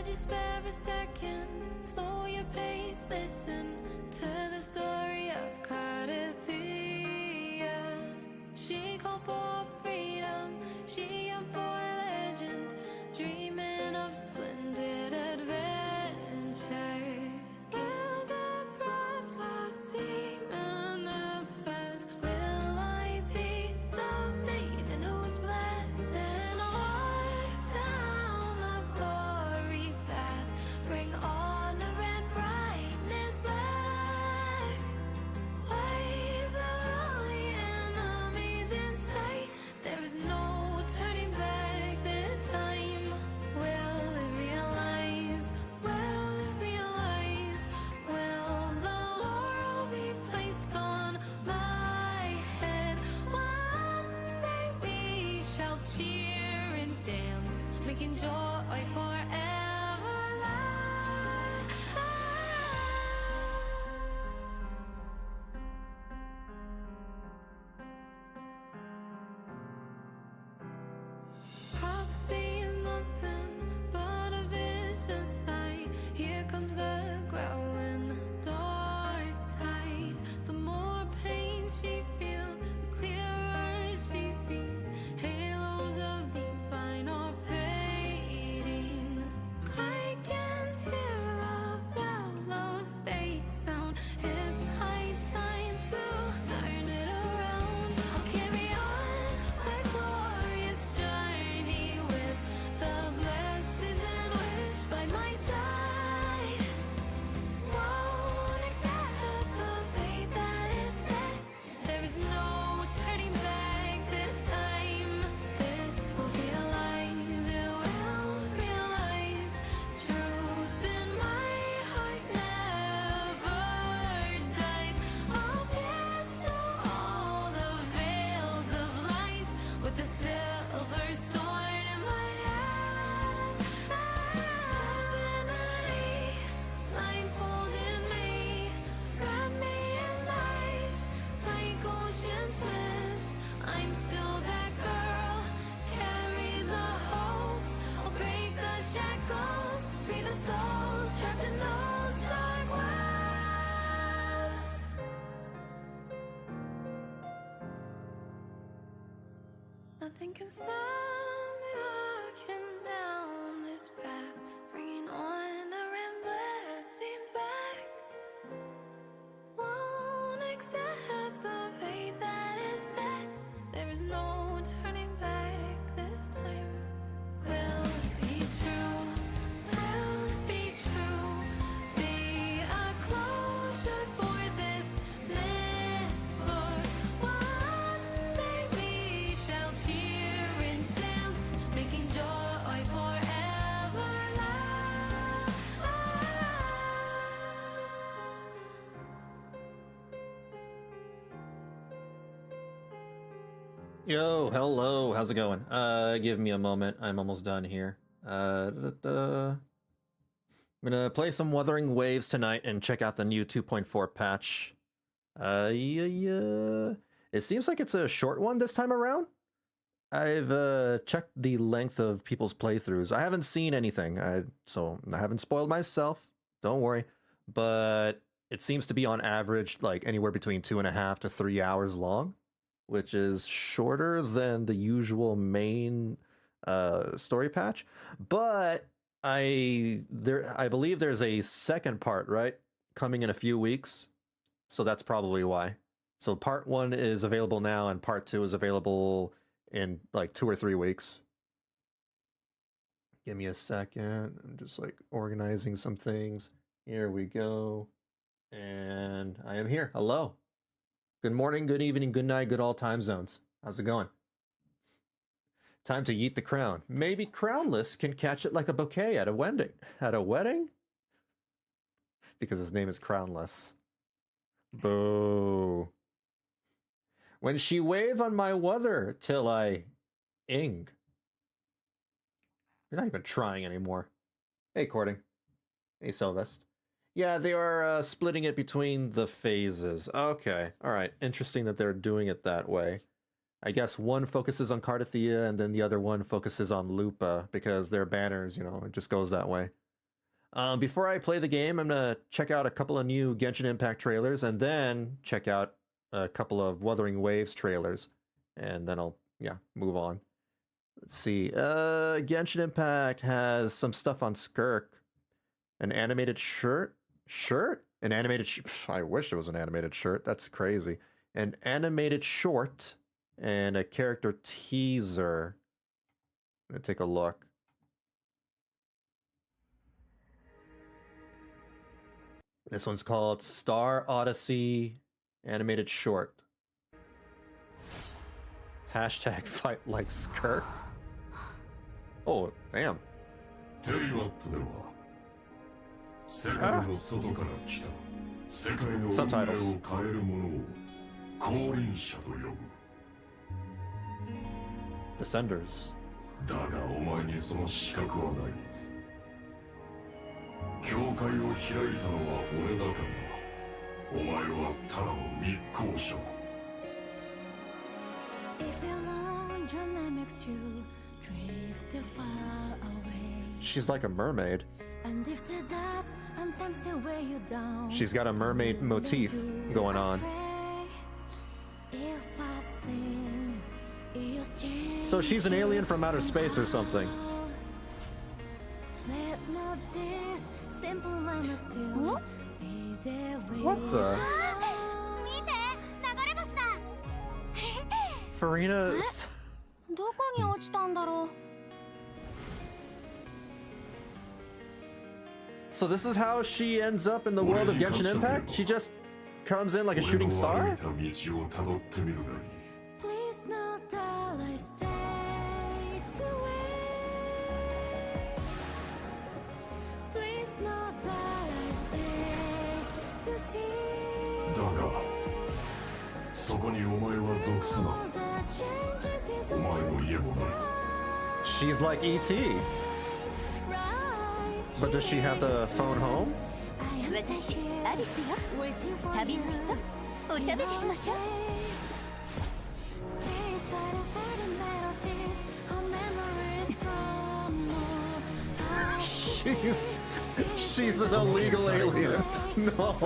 Could you spare a second? Slow your pace, listen to the story of Cartethyia. She called for freedom, she yearned for legend, dreaming of splendid adventure. Will the prophecy manifest? Will I be the maiden who's blessed and walk down the glory path? Bring honor and brightness back. Wipe out all the enemies in sight. There is no turning back this time. Will it realize? Will it realize? Will the laurel be placed on my head? One day we shall cheer and dance, making joy forever last. Prophecy is nothing but a vicious lie. Here comes the growling dark tide. The more pain she feels, the clearer she sees. Halos of divine are fading. I can hear the bell of fate sound. It's high time to turn it around. I'll carry on my glorious journey with the blessings and wish by my side. Won't accept the fate that is set. There is no turning back this time. This will realize, it will realize. Truth in my heart never dies. I'll pierce through all the veils of lies with the silver sword in my hand. Divinity, blindfolded me, wrap me in ice like ocean's mist. I'm still that girl, carry the hopes. I'll break the shackles, free the souls trapped in those dark wells. Nothing can stop me walking down this path, bringing honor and blessings back. Won't accept the fate that is set. There is no turning back this time. Will it be true? Will it be true? Be a closure for this myth book. One day we shall cheer and dance, making joy forever last. Yo, hello, how's it going? Give me a moment, I'm almost done here. I'm gonna play some Wuthering Waves tonight and check out the new 2.4 patch. Yeah. It seems like it's a short one this time around. I've checked the length of people's playthroughs. I haven't seen anything, so I haven't spoiled myself, don't worry. But it seems to be on average like anywhere between 2.5 to 3 hours long, which is shorter than the usual main story patch. But I believe there's a second part, right, coming in a few weeks, so that's probably why. So part 1 is available now, and part 2 is available in like 2 or 3 weeks. Give me a second. I'm just like organizing some things. Here we go. And I am here. Hello. Good morning, good evening, good night, good all time zones. How's it going? Time to yeet the crown. Maybe Crownless can catch it like a bouquet at a wedding. At a wedding? Because his name is Crownless. Boo. When she wave on my wuther till I ing. You're not even trying anymore. Hey, Courting. Hey, Sylvest. Yeah, they are splitting it between the phases. Okay, alright. Interesting that they're doing it that way. I guess one focuses on Cartethyia and then the other one focuses on Lupa because their banners, you know, it just goes that way. Before I play the game, I'm gonna check out a couple of new Genshin Impact trailers, and then check out a couple of Wuthering Waves trailers, and then I'll move on. Let's see. Genshin Impact has some stuff on Skirk. An animated shirt? An animated I wish it was an animated shirt. That's crazy. An animated short and a character teaser. I'm gonna take a look. This one's called Star Odyssey Animated Short. Hashtag fight like Skirk. Oh, damn. Subtitles. Descenders. She's like a mermaid. She's got a mermaid motif going on. So she's an alien from outer space or something. What the? Farina's... So this is how she ends up in the world of Genshin Impact? She just comes in like a shooting star? She's like E.T. But does she have to phone home? She's an illegal alien. No.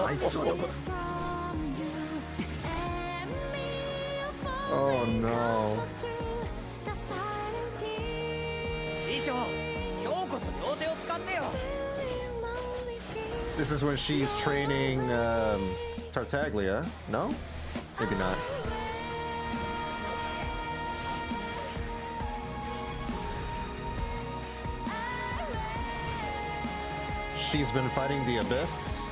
Oh no. This is when she's training Cartethyia. No? Maybe not. She's been fighting the Abyss.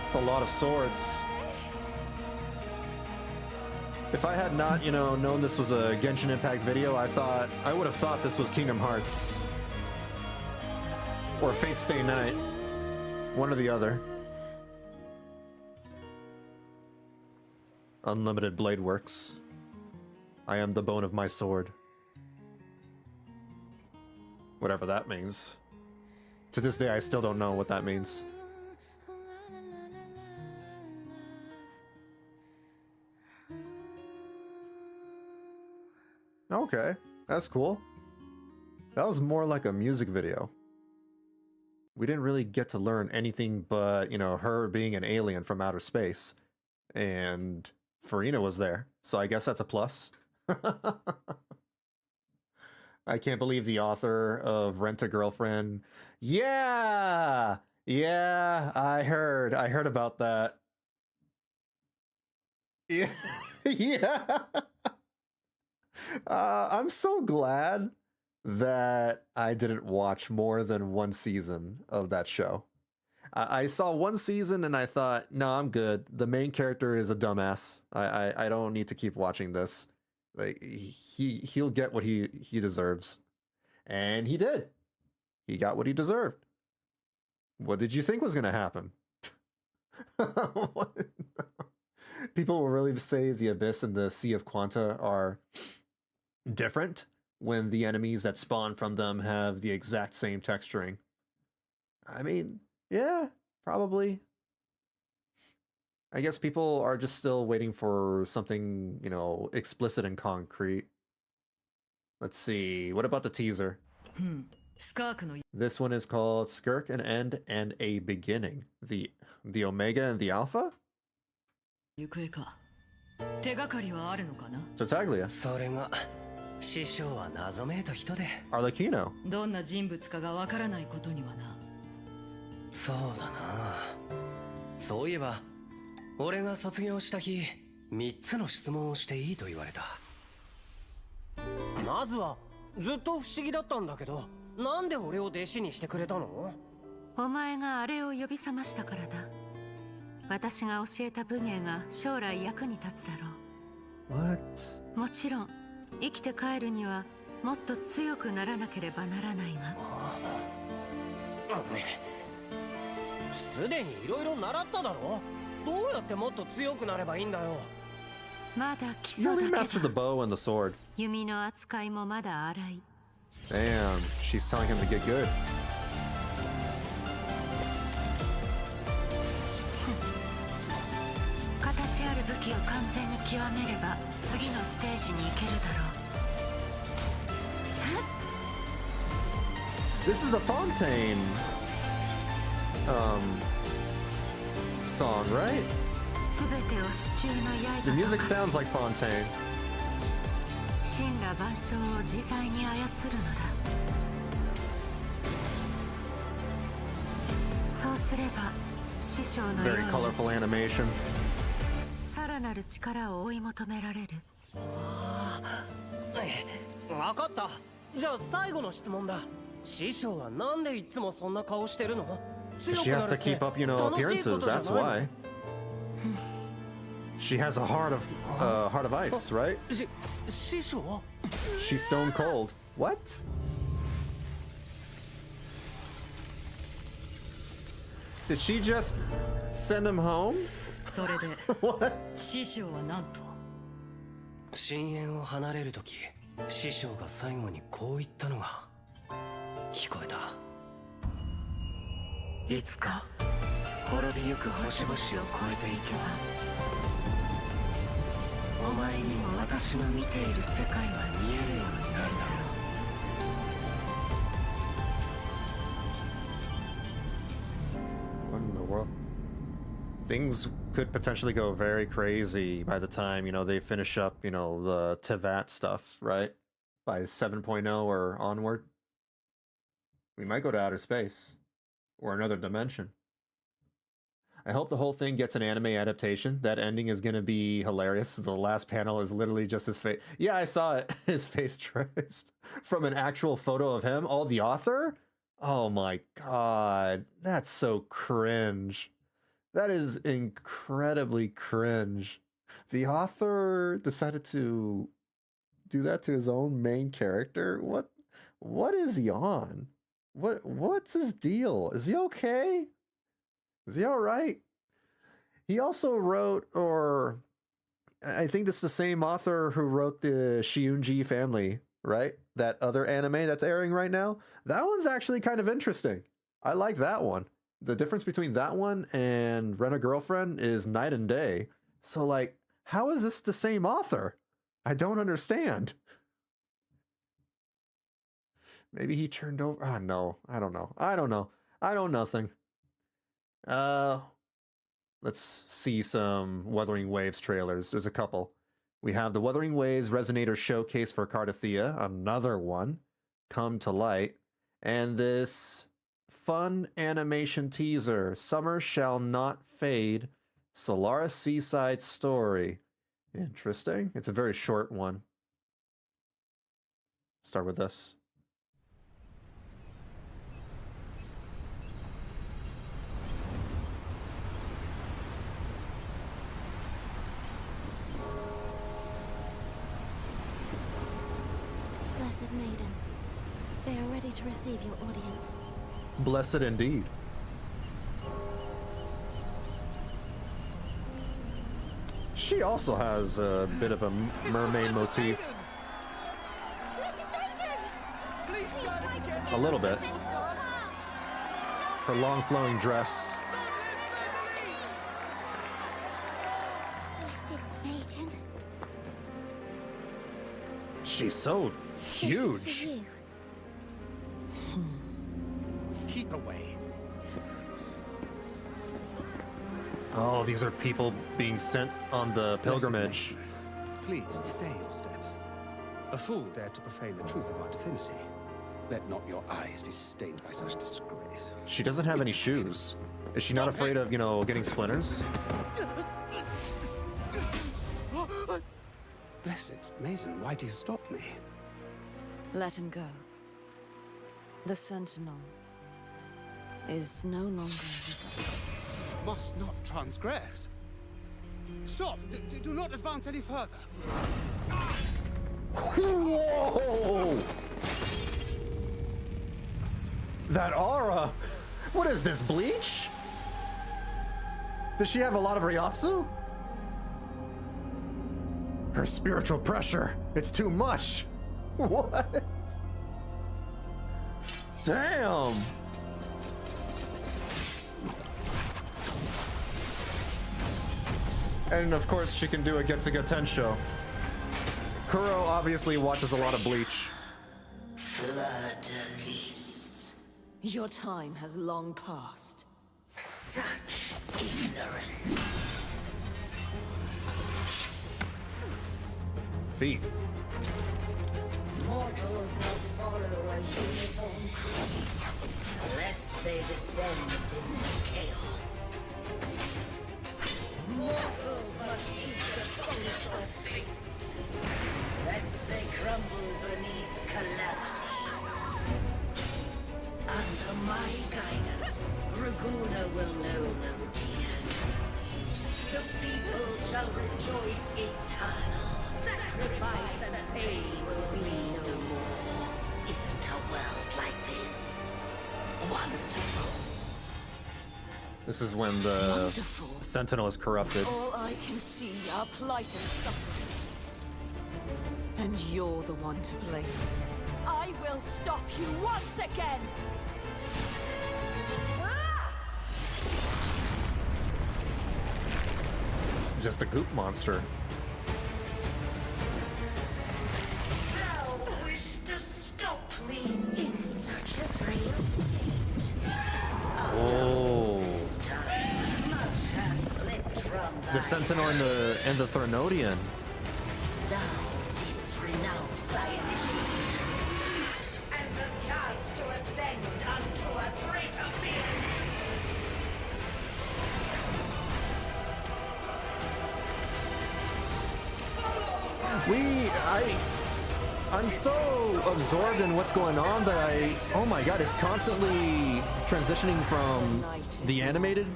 It's a lot of swords. If I had not, known this was a Genshin Impact video, I would have thought this was Kingdom Hearts. Or Fate Stay Night. One or the other. Unlimited Blade Works. I am the bone of my sword. Whatever that means. To this day, I still don't know what that means. Okay, that's cool. That was more like a music video. We didn't really get to learn anything but, her being an alien from outer space. And Farina was there, so I guess that's a plus. I can't believe the author of Rent-A-Girlfriend. Yeah, I heard about that. Yeah, yeah. I'm so glad that I didn't watch more than one season of that show. I saw one season and I thought, no, I'm good. The main character is a dumbass. I don't need to keep watching this. Like he'll get what he deserves. And he did. He got what he deserved. What did you think was going to happen? People will really say the Abyss and the Sea of Quanta are different when the enemies that spawn from them have the exact same texturing. I mean, yeah, probably. I guess people are just still waiting for something, explicit and concrete. Let's see. What about the teaser? スカークの This one is called Skirk, an End and a Beginning. The Omega and the Alpha? 行方か。手がかりはあるのかな。 Tartaglia. それが師匠は謎めいた人で。 Arlecchino. どんな人物かがわからないことにはな。そうだな。そういえば俺が卒業した日3つの質問をしていいと言われた。まずはずっと不思議だったんだけど、なんで俺を弟子にしてくれたの？お前があれを呼び覚ましたからだ。私が教えた武芸が将来役に立つだろう。 What? もちろん生きて帰るにはもっと強くならなければならないが。すでにいろいろ習っただろ。どうやってもっと強くなればいいんだよ。まだ基 You 礎 only だ mastered け the だ。 bow and the sword. 弓の扱いもまだ荒い。 Damn, she's telling him to get good. 形ある武器を完全に極めれば次のステージに行けるだろう。 This is the Fontaine song, right? 全てを手中の刃 The と music 化し sounds like Fontaine. 神羅万象を自在に操るのだ。そうすれば師匠のよ Very うに colorful animation. さらなる力を追い求められる。わかった。じゃあ最後の質問だ。師匠はなんでいつもそんな顔してるの？ She has to keep up, you know, appearances. That's why. She has a heart of ice, right? 師匠？ She's stone cold. What? Did she just send him home? それで What? 師匠はなんと。深淵を離れるとき、師匠が最後にこう言ったのが聞こえた。いつか滅びゆく星々を越えていけば、お前にも私の見ている世界は見えるようになるだろう。 What in the world? Things could potentially go very crazy by the time, you know, they finish up, you know, the Tevat stuff, right? By 7.0 or onward. We might go to outer space. Or another dimension. I hope the whole thing gets an anime adaptation. That ending is going to be hilarious. The last panel is literally just his face. Yeah, I saw it. His face traced from an actual photo of him. Oh, the author? Oh my god. That's so cringe. That is incredibly cringe. The author decided to do that to his own main character? What is he on? What's his deal? Is he okay? Is he all right? He also wrote, or I think this is the same author who wrote the Shiunji Family, right? That other anime that's airing right now. That one's actually kind of interesting. I like that one. The difference between that one and Rent a Girlfriend is night and day. So like, how is this the same author? I don't understand. Maybe he turned over. Ah, no, I don't know. I know nothing. Let's see some Wuthering Waves trailers. There's a couple. We have the Wuthering Waves Resonator Showcase for Cartethyia, another one, come to light, and this fun animation teaser, Summer Shall Not Fade, Solaris Seaside Story. Interesting. It's a very short one. Start with this. Blessed maiden, they are ready to receive your audience. Blessed indeed. She also has a bit of a mermaid motif. Blessed maiden! Please, A little bit. Her long flowing dress. Blessed maiden. She's so huge. This is for you. Keep away. Oh, these are people being sent on the pilgrimage. Please stay your steps. A fool dared to profane the truth of our divinity. Let not your eyes be stained by such disgrace. She doesn't have any shoes. Is she not afraid of, getting splinters? Blessed maiden, why do you stop me? Let him go. The Sentinel is no longer with us. Must not transgress. Stop! Do not advance any further. Whoa! That aura! What is this, bleach? Does she have a lot of Ryatsu? Her spiritual pressure, it's too much. What? Damn! And of course she can do a Getsuga Tensho. Kuro obviously watches a lot of Bleach. Your time has long passed. Such ignorance. Feet. Mortals must follow a uniform creed, lest they descend into chaos. Mortals must seek the focus of faith, lest they crumble beneath calamity. Under my guidance, Raguna will know no tears. The people shall rejoice eternal. Sacrifice and pain will be no more. Isn't a world like this wonderful? This is when the Wonderful. Sentinel is corrupted. All I can see are plight and suffering. And you're the one to blame. I will stop you once again! Ah! Just a goop monster. Thou wish to stop me in such a frail state. Oh. This time, much has slipped from The thy Sentinel and the Thronodian. Thou didst renounce thy initiation, and the chance to ascend unto a greater being. I'm so absorbed in what's going on that oh my god, it's constantly transitioning from the animated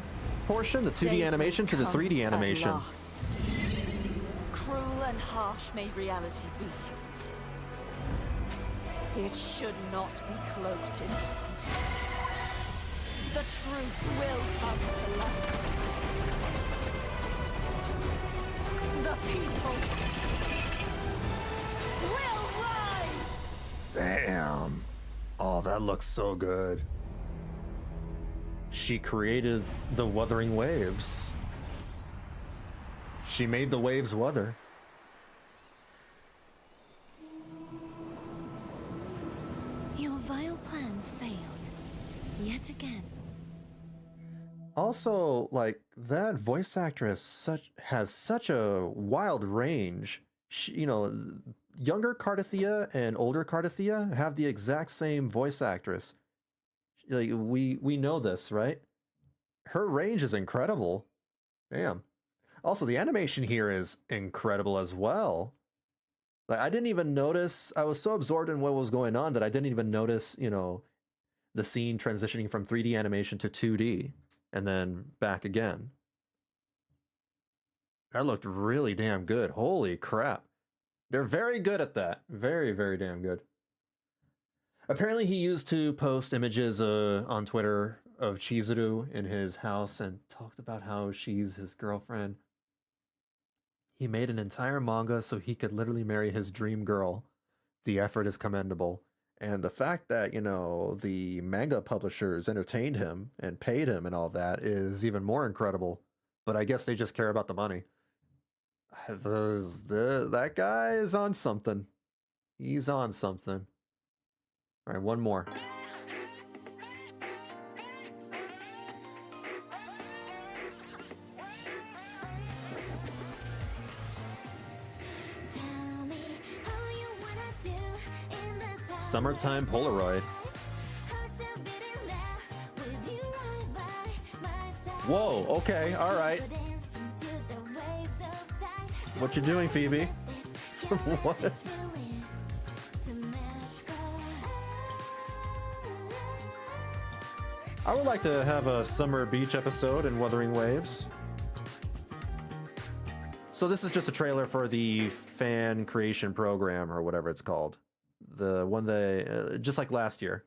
portion, the 2D animation, to the 3D animation. Last. Cruel and harsh may reality be. It should not be cloaked in deceit. The truth will come to light. The people will rise! Damn. Oh, that looks so good. She created the Wuthering Waves. She made the waves weather. Your vile plan failed. Yet again. Also, like, that voice actress has such a wild range. She, younger Cartethyia and older Cartethyia have the exact same voice actress. Like, we know this, right? Her range is incredible. Damn. Also, the animation here is incredible as well. Like, I didn't even notice, I was so absorbed in what was going on that I didn't even notice, the scene transitioning from 3D animation to 2D. And then back again. That looked really damn good. Holy crap. They're very good at that. Very, very damn good. Apparently he used to post images on Twitter of Chizuru in his house and talked about how she's his girlfriend. He made an entire manga so he could literally marry his dream girl. The effort is commendable. And the fact that, the manga publishers entertained him and paid him and all that is even more incredible. But I guess they just care about the money. That guy is on something. He's on something. All right, one more. Tell me how you wanna do in the Summertime Polaroid. Hurt to be in there with you right by my side. Whoa, okay, all right. Dancing to the waves of time. What you doing, Phoebe? What? I would like to have a summer beach episode in Wuthering Waves. So this is just a trailer for the fan creation program or whatever it's called. The one they, just like last year.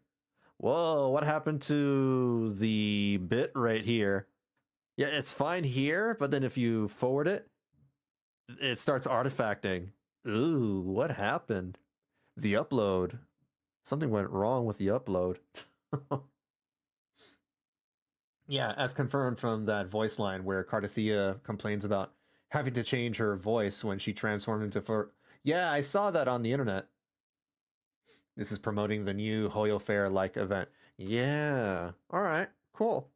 Whoa, what happened to the bit right here? Yeah, it's fine here, but then if you forward it, it starts artifacting. Ooh, what happened? The upload. Something went wrong with the upload. Yeah, as confirmed from that voice line where Cartethyia complains about having to change her voice when she transformed into Yeah, I saw that on the internet. This is promoting the new Hoyo Fair-like event. Yeah, alright, cool.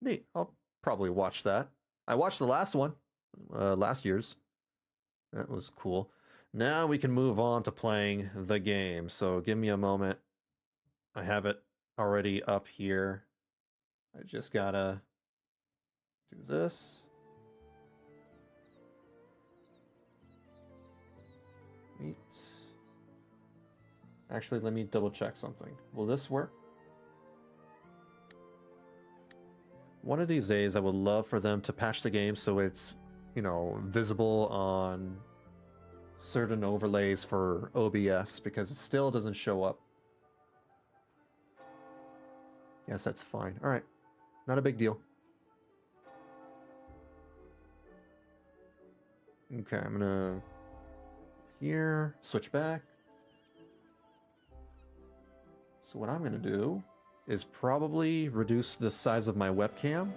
Neat, I'll probably watch that. I watched the last one, last year's. That was cool. Now we can move on to playing the game. So give me a moment. I have it already up here. I just gotta do this. Neat. Actually, let me double check something. Will this work? One of these days, I would love for them to patch the game so it's, you know, visible on certain overlays for OBS because it still doesn't show up. Yes, that's fine. All right. Not a big deal. Okay, I'm gonna here, switch back. So what I'm gonna do is probably reduce the size of my webcam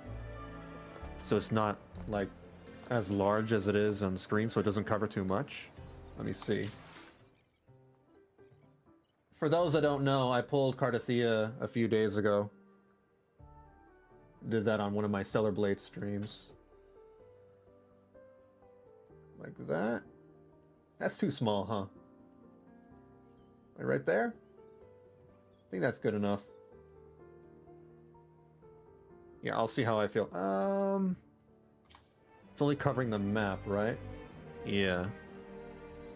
so it's not like as large as it is on screen, so it doesn't cover too much. Let me see. For those that don't know, I pulled Cartethyia a few days ago. Did that on one of my Stellar Blade streams. Like that. That's too small, huh? Right there? I think that's good enough. Yeah, I'll see how I feel. It's only covering the map, right? Yeah.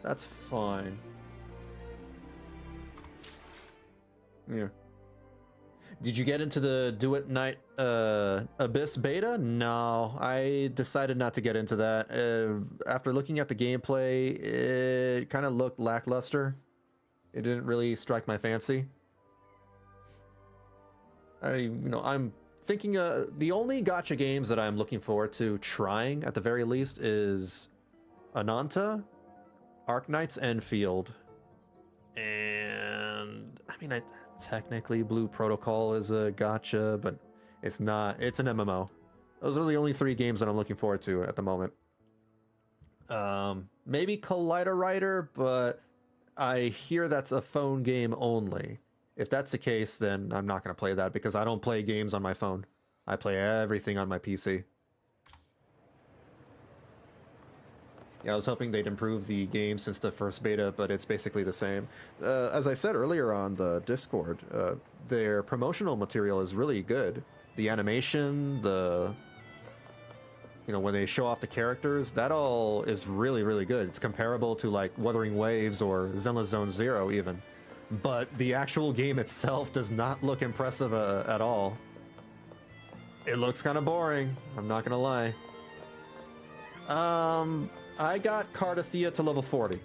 That's fine. Yeah. Did you get into the Do It Night Abyss beta? No, I decided not to get into that. After looking at the gameplay, it kind of looked lackluster. It didn't really strike my fancy. I'm thinking the only gacha games that I'm looking forward to trying at the very least is Ananta, Arknight's Enfield, and I mean, technically Blue Protocol is a gacha, but it's not. It's an MMO. Those are the only three games that I'm looking forward to at the moment. Maybe Collider Rider, but I hear that's a phone game only. If that's the case, then I'm not going to play that because I don't play games on my phone. I play everything on my PC. Yeah, I was hoping they'd improve the game since the first beta, but it's basically the same. As I said earlier on the Discord, their promotional material is really good. The animation, when they show off the characters, that all is really, really good. It's comparable to like Wuthering Waves or Zenless Zone Zero even. But the actual game itself does not look impressive at all. It looks kind of boring, I'm not gonna lie. I got Cartethyia to level 40.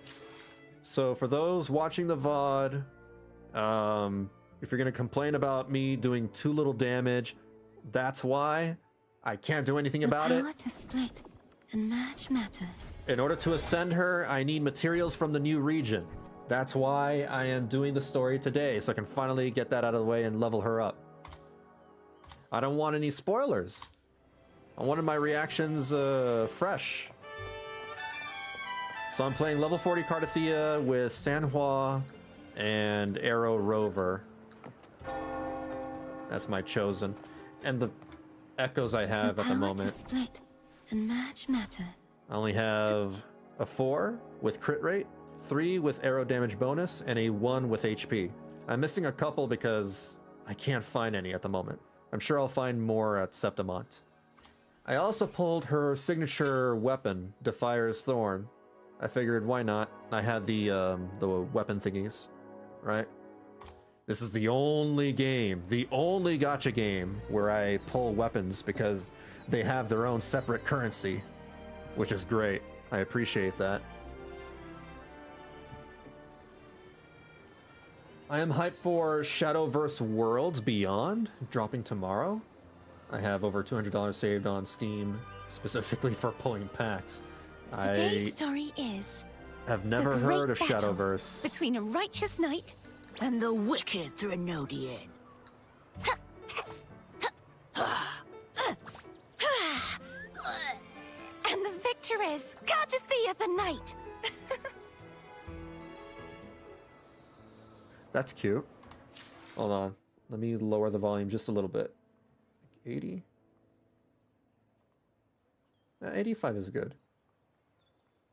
So for those watching the VOD, if you're gonna complain about me doing too little damage, that's why. I can't do anything about it. Power to split and merge matter. In order to ascend her, I need materials from the new region. That's why I am doing the story today, so I can finally get that out of the way and level her up. I don't want any spoilers. I wanted my reactions fresh. So I'm playing level 40 Cartethyia with Sanhua and Arrow Rover. That's my chosen. And the echoes I have at the moment. Split and match matter. I only have a 4 with crit rate, 3 with arrow damage bonus, and a 1 with HP. I'm missing a couple because I can't find any at the moment. I'm sure I'll find more at Septimont. I also pulled her signature weapon, Defier's Thorn. I figured, why not? I had the weapon thingies, right? This is the only gacha game where I pull weapons because they have their own separate currency, which is great. I appreciate that. I am hyped for Shadowverse Worlds Beyond, dropping tomorrow. I have over $200 saved on Steam, specifically for pulling packs. Today's story is have never the heard of great battle Shadowverse. between a righteous knight And the wicked Threnodian. and the victor is Cartethyia the knight. That's cute. Hold on. Let me lower the volume just a little bit. 80? 85 is good.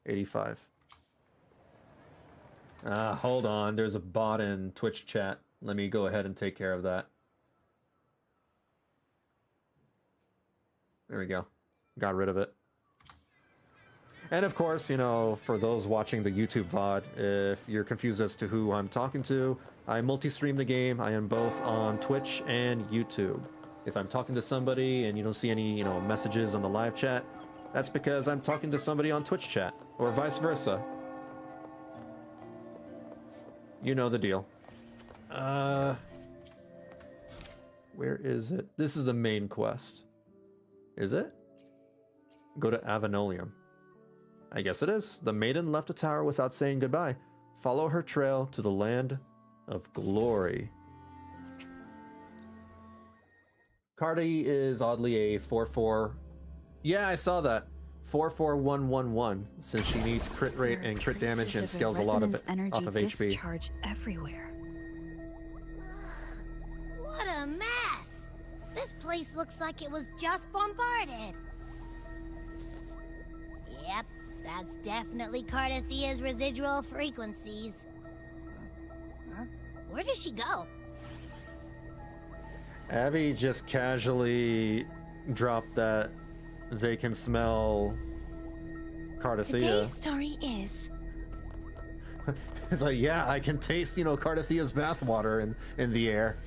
85. Hold on. There's a bot in Twitch chat. Let me go ahead and take care of that. There we go. Got rid of it. And of course, you know, for those watching the YouTube VOD, if you're confused as to who I'm talking to, I multi-stream the game. I am both on Twitch and YouTube. If I'm talking to somebody and you don't see any, you know, messages on the live chat, that's because I'm talking to somebody on Twitch chat, or vice versa. You know the deal. Where is it? This is the main quest. Is it? Go to Avenolium. I guess it is. The maiden left a tower without saying goodbye. Follow her trail to the land of glory. Cardi is oddly a 4/4. Yeah, I saw that. 4/4/1/1/1, since she needs crit rate and crit damage and scales a lot of it off of HP. Discharge everywhere. What a mess! This place looks like it was just bombarded. Yep, that's definitely Cartethyia's residual frequencies. Huh? Where does she go? Abby just casually dropped that they can smell Cartethyia. Today's story is It's like, yeah, I can taste, you know, Cartethyia's bathwater in the air.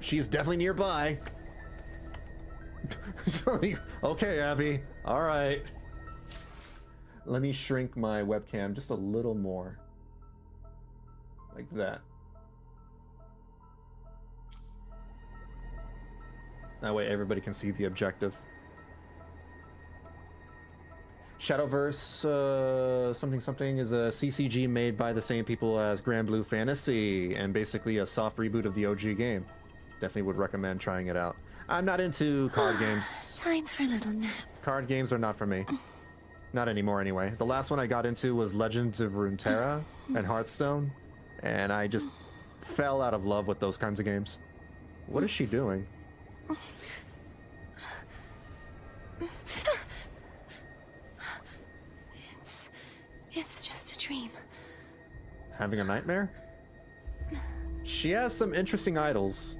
She's definitely nearby. Okay, Abby. All right. Let me shrink my webcam just a little more. Like that. That way everybody can see the objective. Shadowverse something is a CCG made by the same people as Grand Blue Fantasy, and basically a soft reboot of the OG game. Definitely would recommend trying it out. I'm not into card games. time for a little nap. Card games are not for me. Not anymore anyway. The last one I got into was Legends of Runeterra and Hearthstone, and I just fell out of love with those kinds of games. What is she doing? It's just a dream. Having a nightmare? She has some interesting idols.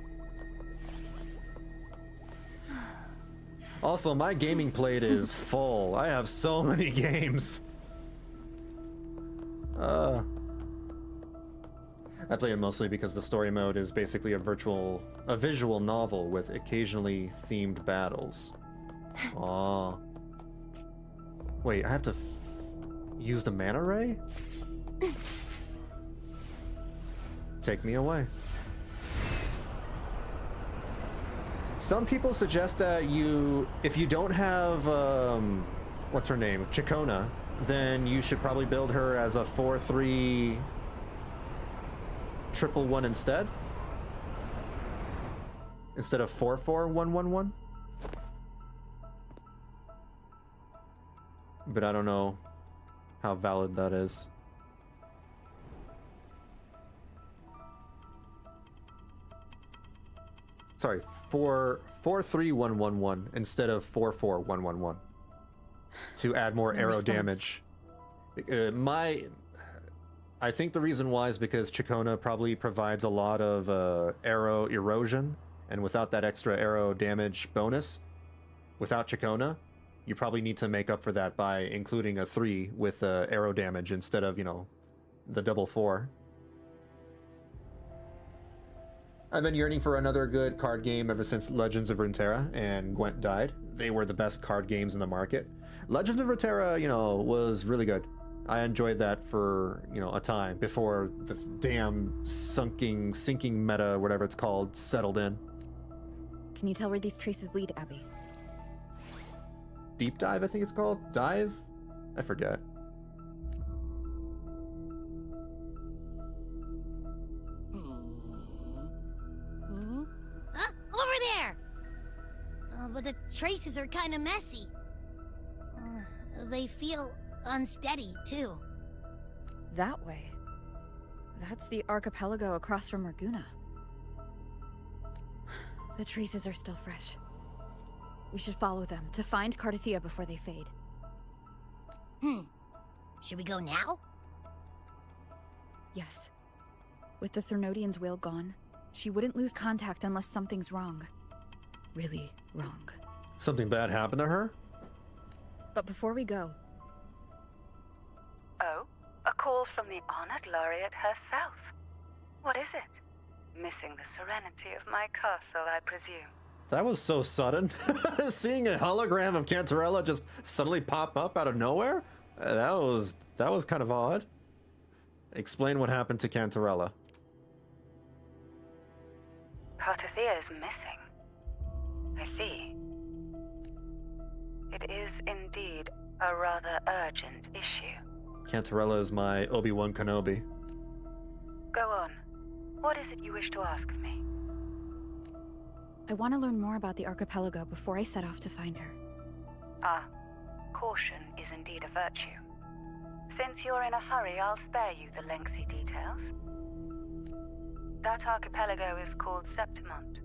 Also, my gaming plate is full. I have so many games. I play it mostly because the story mode is basically a visual novel with occasionally themed battles. Aw. Wait, I have to use the mana ray? Take me away. Some people suggest that if you don't have, what's her name? Chikona, then you should probably build her as a 4/3 1/1 instead of 4/4/1/1/1. But I don't know how valid that is. Sorry, 43111 instead of 44111 to add more No arrow response. damage. I think the reason why is because Chikona probably provides a lot of arrow erosion, and without that extra arrow damage bonus, without Chikona, you probably need to make up for that by including a 3 with arrow damage instead of, you know, the double 4. I've been yearning for another good card game ever since Legends of Runeterra and Gwent died. They were the best card games in the market. Legends of Runeterra, you know, was really good. I enjoyed that for, you know, a time before the damn sinking meta, whatever it's called, settled in. Can you tell where these traces lead, Abby? Deep dive, I think it's called? Dive? I forget. Over there! But the traces are kind of messy. They feel unsteady, too. That way. That's the archipelago across from Raguna. The traces are still fresh. We should follow them to find Cartethyia before they fade. Should we go now? Yes. With the Threnodian's will gone, she wouldn't lose contact unless something's wrong. Really wrong. Something bad happened to her? But before we go... Oh, a call from the honored laureate herself. What is it? Missing the serenity of my castle, I presume. That was so sudden. Seeing a hologram of Cantarella just suddenly pop up out of nowhere? That was kind of odd. Explain what happened to Cantarella. Cartethyia is missing. I see. It is indeed a rather urgent issue. Cantarella is my Obi-Wan Kenobi. Go on. What is it you wish to ask of me? I want to learn more about the archipelago before I set off to find her. Ah, caution is indeed a virtue. Since you're in a hurry, I'll spare you the lengthy details. That archipelago is called Septimont.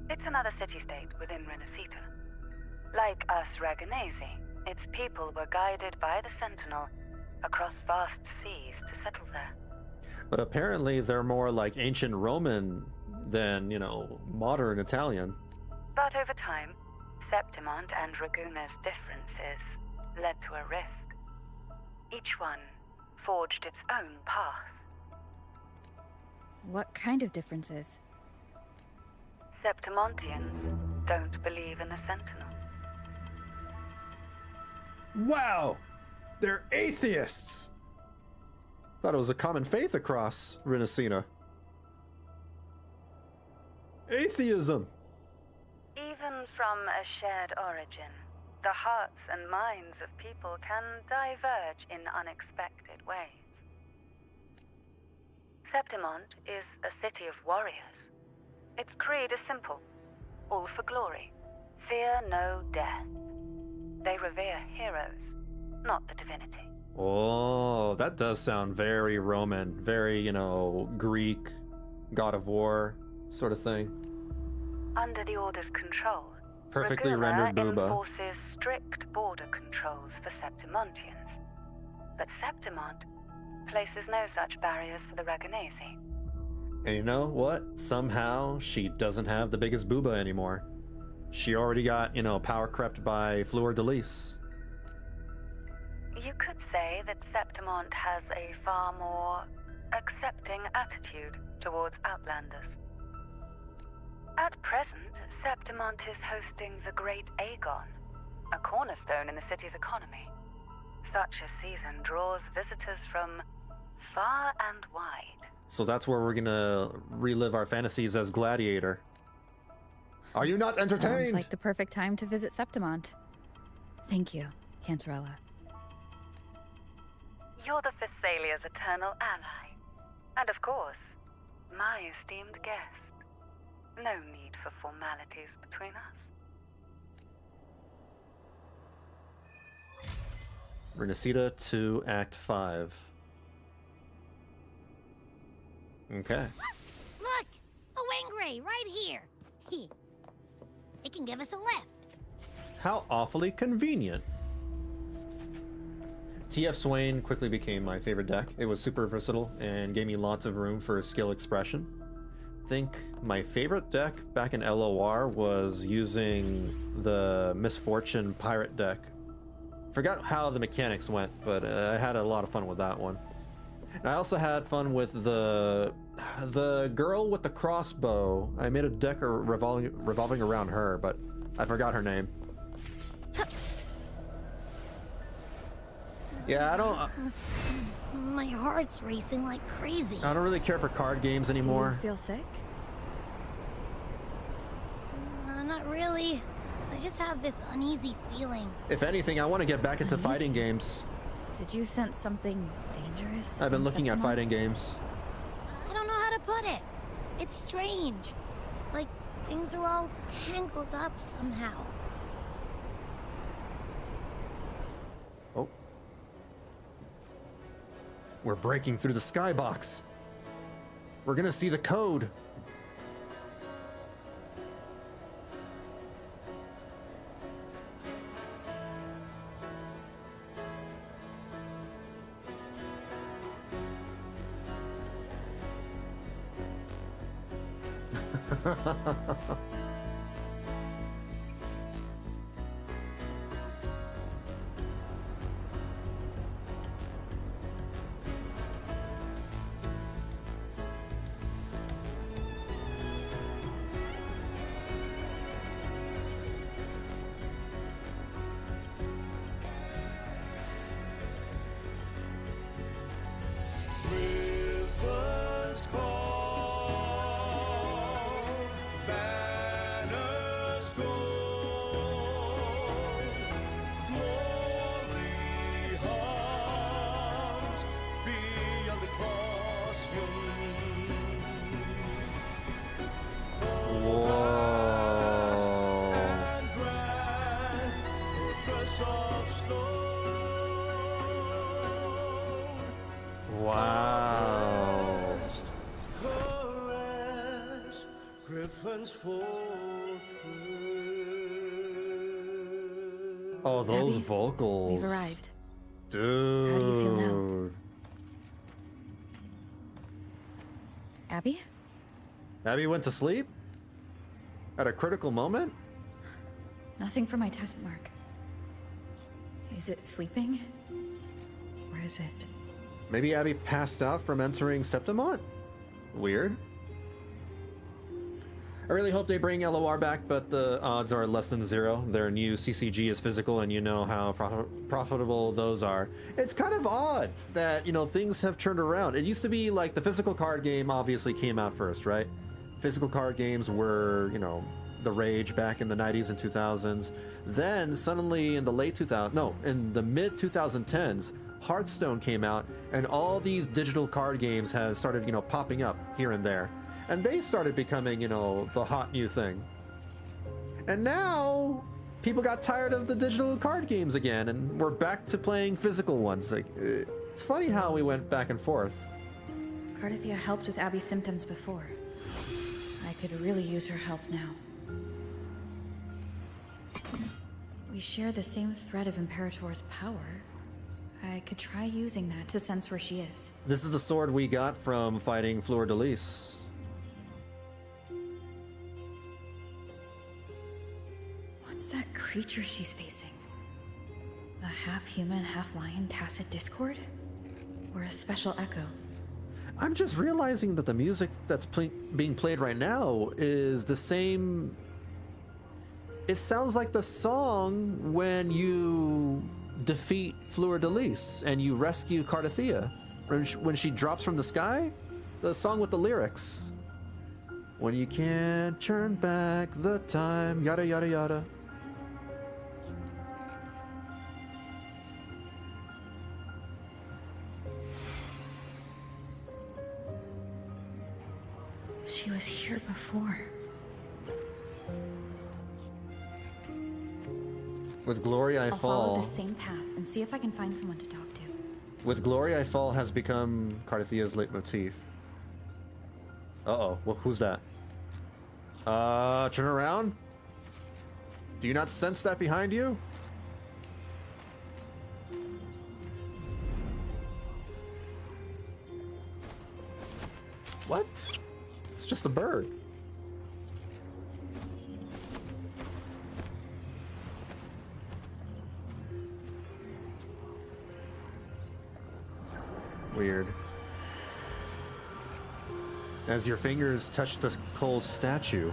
It's another city-state within Renacita. Like us Raganesi, its people were guided by the Sentinel across vast seas to settle there. But apparently they're more like ancient Roman than, you know, modern Italian. But over time, Septimont and Raguna's differences led to a rift. Each one forged its own path. What kind of differences? Septimontians don't believe in the Sentinel. Wow! They're atheists! Thought it was a common faith across Renacina. Atheism! Even from a shared origin, the hearts and minds of people can diverge in unexpected ways. Septimont is a city of warriors. Its creed is simple: all for glory. Fear no death. They revere heroes, not the divinity. Oh, that does sound very Roman, very, you know, Greek, God of War sort of thing. Under the Order's control, Perfectly Raguna rendered booba. enforces strict border controls for Septimontians. But Septimont places no such barriers for the Raganesi. And you know what? Somehow she doesn't have the biggest booba anymore. She already got, you know, power crept by Fleur de Lis. You could say that Septimont has a far more accepting attitude towards Outlanders. At present, Septimont is hosting the Great Aegon, a cornerstone in the city's economy. Such a season draws visitors from far and wide. So that's where we're gonna relive our fantasies as Gladiator. Are you not entertained? Sounds like the perfect time to visit Septimont. Thank you, Cantarella. You're the Thessalia's eternal ally. And of course, my esteemed guest. No need for formalities between us. Renacita to Act 5. Okay. Look! A Wengray right here! It can give us a lift. How awfully convenient. TF Swain quickly became my favorite deck. It was super versatile and gave me lots of room for skill expression. I think my favorite deck back in LOR was using the Misfortune Pirate deck. Forgot how the mechanics went, but I had a lot of fun with that one. And I also had fun with the girl with the crossbow. I made a deck revolving around her, but I forgot her name. Yeah, I don't... My heart's racing like crazy. I don't really care for card games anymore. Do you feel sick? Not really. I just have this uneasy feeling. If anything, I want to get back into fighting games. Did you sense something dangerous? I've been in looking at Septimont? fighting games. I don't know how to put it. It's strange. Like things are all tangled up somehow. Oh. We're breaking through the skybox. We're gonna see the code. Wow. Oh, those Abby, vocals. We've arrived. Dude. How do you feel now? Abby? Abby went to sleep? At a critical moment? Nothing for my test mark. Is it sleeping? Or is it? Maybe Abby passed out from entering Septimont? Weird. I really hope they bring LOR back, but the odds are less than zero. Their new CCG is physical, and you know how profitable those are. It's kind of odd that, you know, things have turned around. It used to be like the physical card game obviously came out first, right? Physical card games were, you know, the rage back in the 90s and 2000s. Then suddenly in the in the mid 2010s, Hearthstone came out, and all these digital card games have started, you know, popping up here and there. And they started becoming, you know, the hot new thing. And now people got tired of the digital card games again, and we're back to playing physical ones. Like, it's funny how we went back and forth. Cartethyia helped with Abby's symptoms before. I could really use her help now. We share the same thread of Imperator's power. I could try using that to sense where she is. This is the sword we got from fighting Fleur de Lis. What's that creature she's facing? A half-human, half-lion tacit discord? Or a special echo? I'm just realizing that the music that's being played right now is the same... It sounds like the song when you defeat Fleur de Lis and you rescue Cartethyia. When she drops from the sky? The song with the lyrics. When you can't turn back the time, yada yada yada. She was here before. With glory I I'll fall. follow the same path and see if I can find someone to talk to. With glory I fall has become Cartethia's leitmotif. Uh-oh. Well, who's that? Turn around? Do you not sense that behind you? What? It's just a bird. Weird. As your fingers touch the cold statue,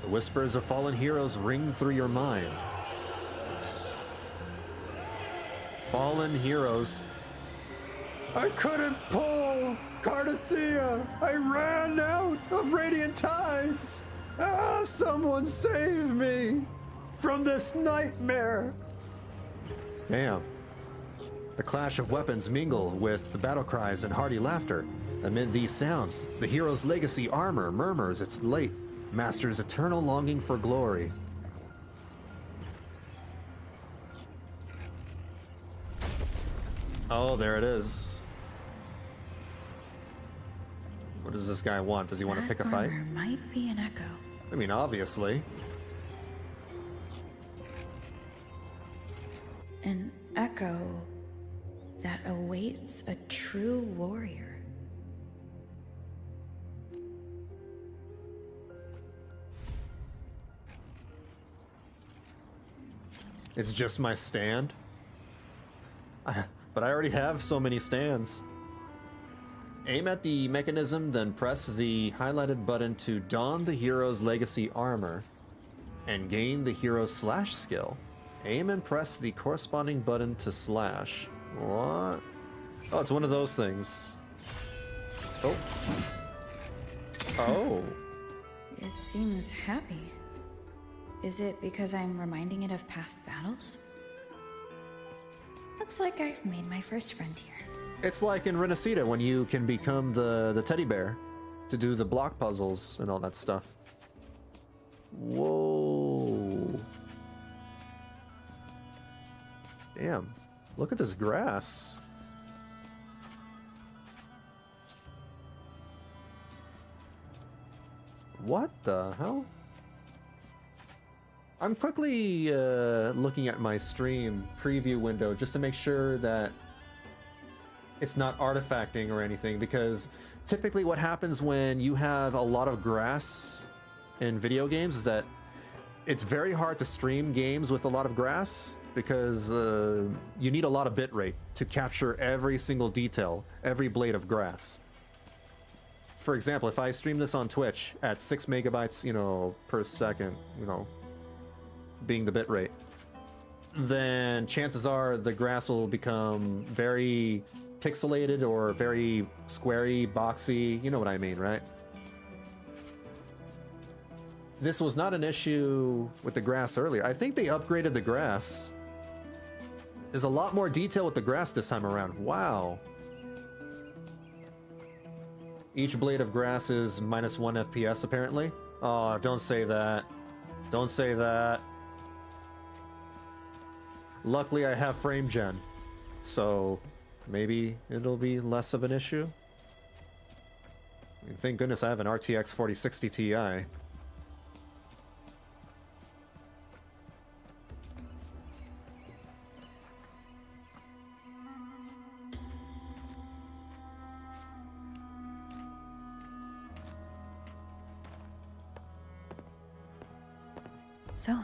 the whispers of fallen heroes ring through your mind. Fallen heroes. I couldn't pull! Cartethyia! I ran out of radiant tides! Ah, someone save me from this nightmare! Damn. The clash of weapons mingle with the battle cries and hearty laughter. Amid these sounds, the hero's legacy armor murmurs its late master's eternal longing for glory. Oh, there it is. What does this guy want? Does he want to pick a fight? Armor might be an echo. I mean, obviously. An echo that awaits a true warrior. It's just my stand? But I already have so many stands. Aim at the mechanism, then press the highlighted button to don the hero's legacy armor and gain the hero's slash skill. Aim and press the corresponding button to slash. What? Oh, it's one of those things. Oh. Oh. It seems happy. Is it because I'm reminding it of past battles? Looks like I've made my first friend here. It's like in Renacita when you can become the teddy bear to do the block puzzles and all that stuff. Whoa. Damn. Look at this grass. What the hell? I'm quickly looking at my stream preview window just to make sure that it's not artifacting or anything, because typically what happens when you have a lot of grass in video games is that it's very hard to stream games with a lot of grass, because you need a lot of bitrate to capture every single detail, every blade of grass. For example, if I stream this on Twitch at 6 megabytes, per second, being the bitrate, then chances are the grass will become very pixelated or very squarey, boxy, you know what I mean, right? This was not an issue with the grass earlier. I think they upgraded the grass. There's a lot more detail with the grass this time around. Wow. Each blade of grass is -1 FPS apparently. Oh, don't say that. Don't say that. Luckily I have frame gen, so maybe it'll be less of an issue. I mean, thank goodness I have an RTX 4060 Ti. So,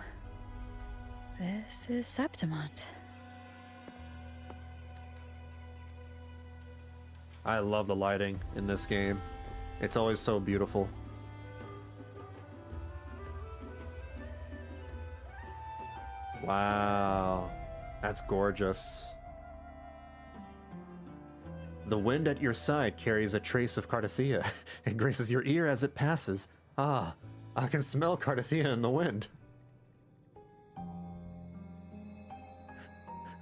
this is Septimont. I love the lighting in this game. It's always so beautiful. Wow, that's gorgeous. The wind at your side carries a trace of Cartethyia. It graces your ear as it passes. Ah, I can smell Cartethyia in the wind.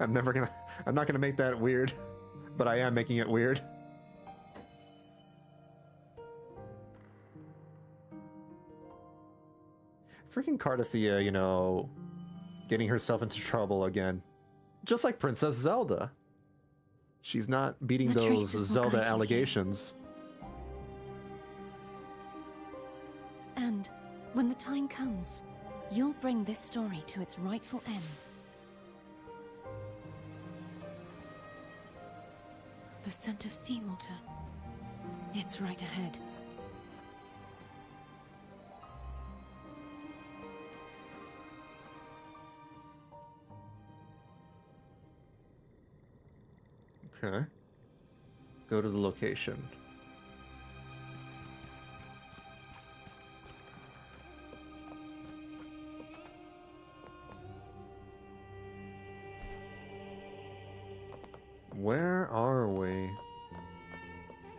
I'm not gonna make that weird, but I am making it weird. Freaking Cartethyia, getting herself into trouble again. Just like Princess Zelda. She's not beating The those traces will Zelda guide you allegations. And when the time comes, you'll bring this story to its rightful end. The scent of seawater. It's right ahead. Okay. Go to the location. Where are we?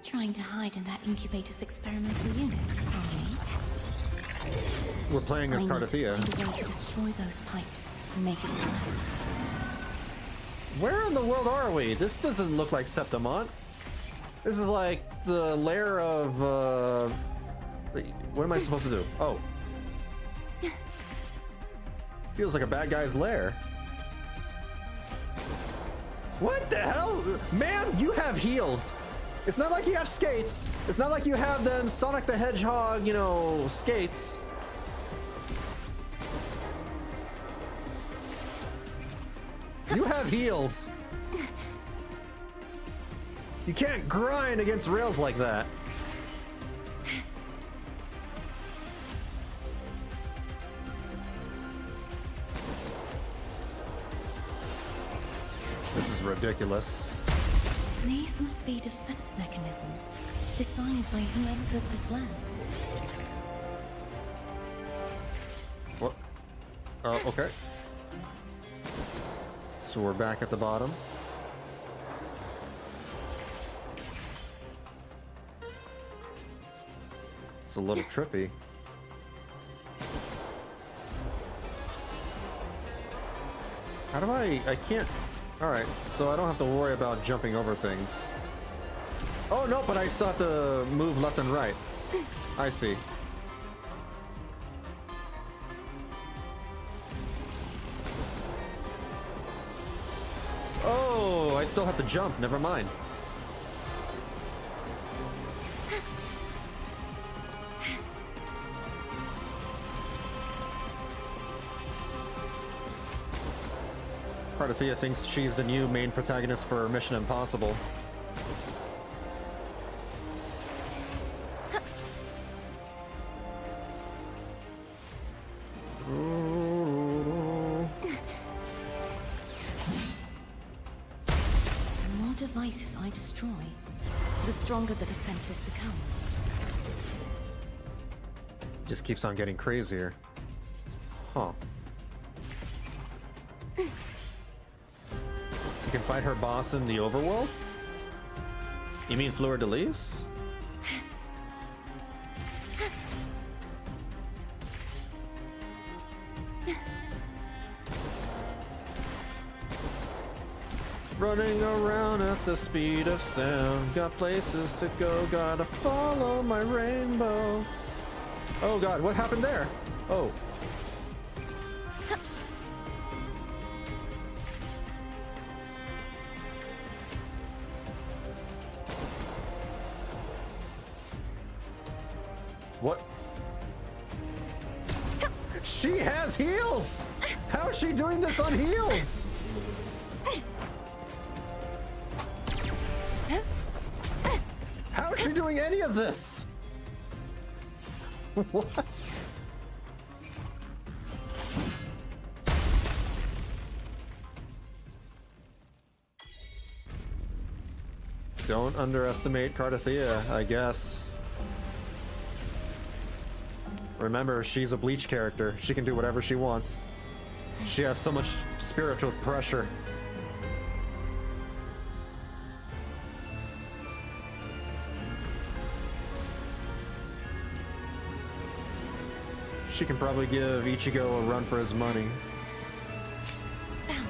Trying to hide in that incubator's experimental unit, are we? We're playing as I need to Cartethyia. find a way to destroy those pipes and make it collapse. Where in the world are we? This doesn't look like Septimont. This is like the lair of, what am I supposed to do? Oh. Feels like a bad guy's lair. What the hell? Man, you have heels. It's not like you have skates. It's not like you have them Sonic the Hedgehog, you know, skates. You have heels. You can't grind against rails like that. This is ridiculous. These must be defense mechanisms designed by whoever built this land. What? Oh, okay. So we're back at the bottom. It's a little trippy. How do I can't... Alright, so I don't have to worry about jumping over things. Oh, no, but I still have to move left and right. I see. Oh, I still have to jump. Never mind. Cartethyia thinks she's the new main protagonist for Mission Impossible. The more devices I destroy, the stronger the defenses become. Just keeps on getting crazier. Huh. You can fight her boss in the overworld? You mean Fleur de Lis? Running around at the speed of sound. Got places to go, gotta follow my rainbow. Oh god, what happened there? Oh. What? She has heels! How is she doing this on heels? How is she doing any of this? What? Don't underestimate Cartethyia, I guess. Remember, she's a Bleach character. She can do whatever she wants. She has so much spiritual pressure. She can probably give Ichigo a run for his money. Found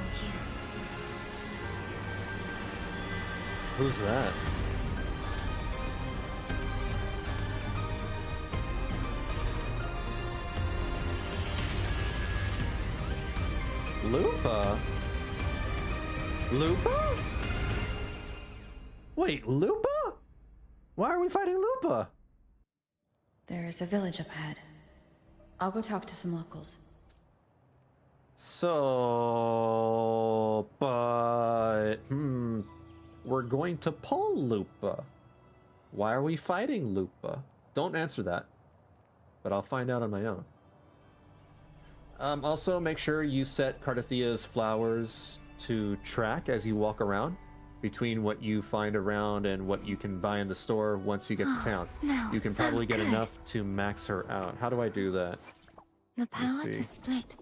you. Who's that? Lupa? Lupa? Wait, Lupa? Why are we fighting Lupa? There's a village up ahead. I'll go talk to some locals. So, but, we're going to pull Lupa. Why are we fighting Lupa? Don't answer that, but I'll find out on my own. Also, make sure you set Cartethyia's flowers to track as you walk around between what you find around and what you can buy in the store once you get to town. You can probably get enough to max her out. How do I do that? The power to split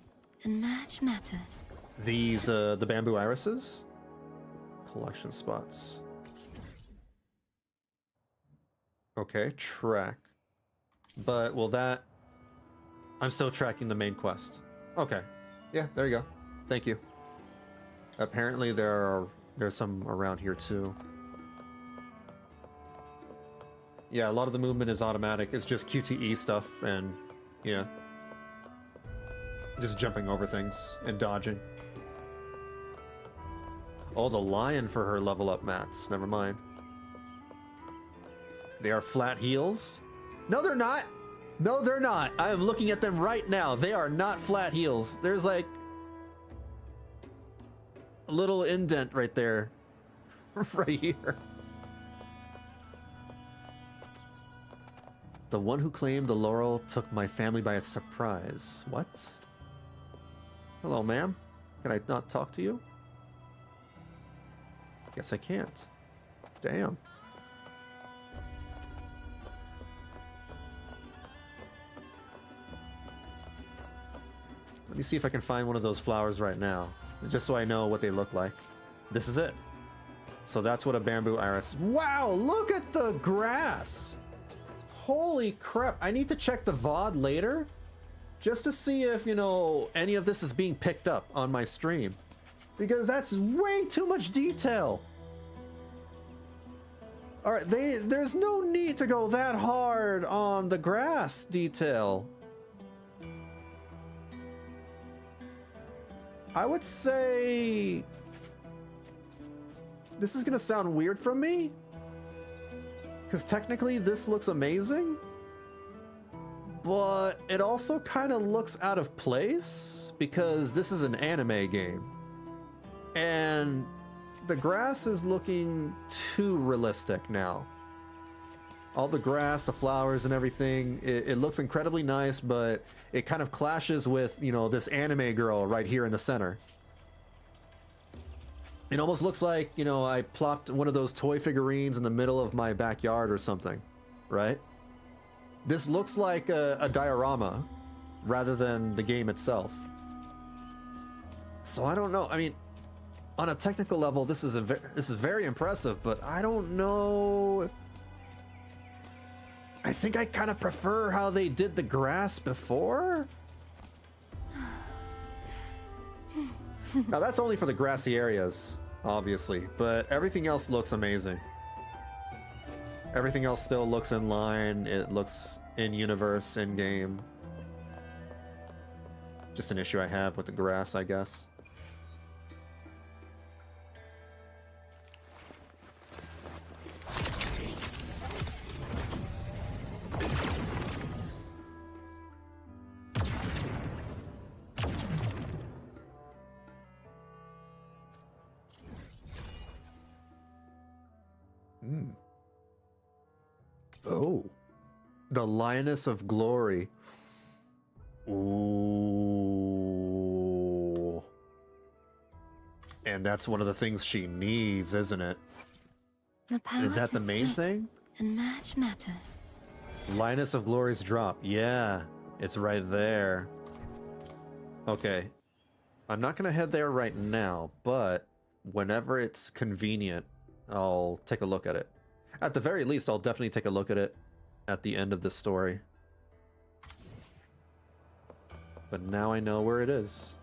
and merge matter. These, the bamboo irises? Collection spots. Okay, track. But will that... I'm still tracking the main quest. Okay. Yeah, there you go. Thank you. Apparently there's some around here too. Yeah, a lot of the movement is automatic. It's just QTE stuff and, yeah. Just jumping over things and dodging. Oh, the lion for her level up mats. Never mind. They are flat heels? No, they're not! No, they're not! I am looking at them right now. They are not flat heels. There's like... a little indent right there. Right here. The one who claimed the laurel took my family by surprise. What? Hello, ma'am. Can I not talk to you? Guess I can't. Damn. Let me see if I can find one of those flowers right now, just so I know what they look like. This is it. So that's what a bamboo iris... Wow, look at the grass! Holy crap, I need to check the VOD later, just to see if, you know, any of this is being picked up on my stream. Because that's way too much detail! Alright, there's no need to go that hard on the grass detail. I would say... this is gonna sound weird from me, because technically this looks amazing, but it also kind of looks out of place because this is an anime game. And the grass is looking too realistic now. All the grass, the flowers and everything, it looks incredibly nice, but it kind of clashes with, you know, this anime girl right here in the center. It almost looks like, you know, I plopped one of those toy figurines in the middle of my backyard or something, right? This looks like a diorama rather than the game itself. So I don't know. I mean, on a technical level, this is very impressive, but I don't know. I think I kind of prefer how they did the grass before. Now that's only for the grassy areas, obviously, but everything else looks amazing. Everything else still looks in line. It looks in universe, in game. Just an issue I have with the grass, I guess. Oh, the Lioness of Glory. Ooh. And that's one of the things she needs, isn't it? The power Is that to the main split thing? and merge matter. Lioness of Glory's drop. Yeah, it's right there. Okay. I'm not going to head there right now, but whenever it's convenient, I'll take a look at it. At the very least, I'll definitely take a look at it at the end of this story. But now I know where it is.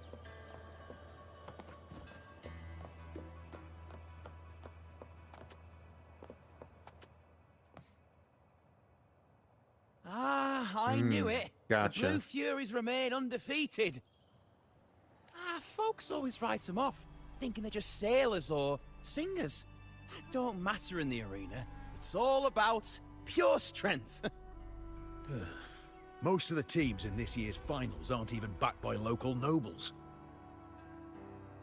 Ah, I knew it. Gotcha. The Blue Furies remain undefeated. Folks always write them off, thinking they're just sailors or singers. That don't matter in the arena. It's all about pure strength. Most of the teams in this year's finals aren't even backed by local nobles.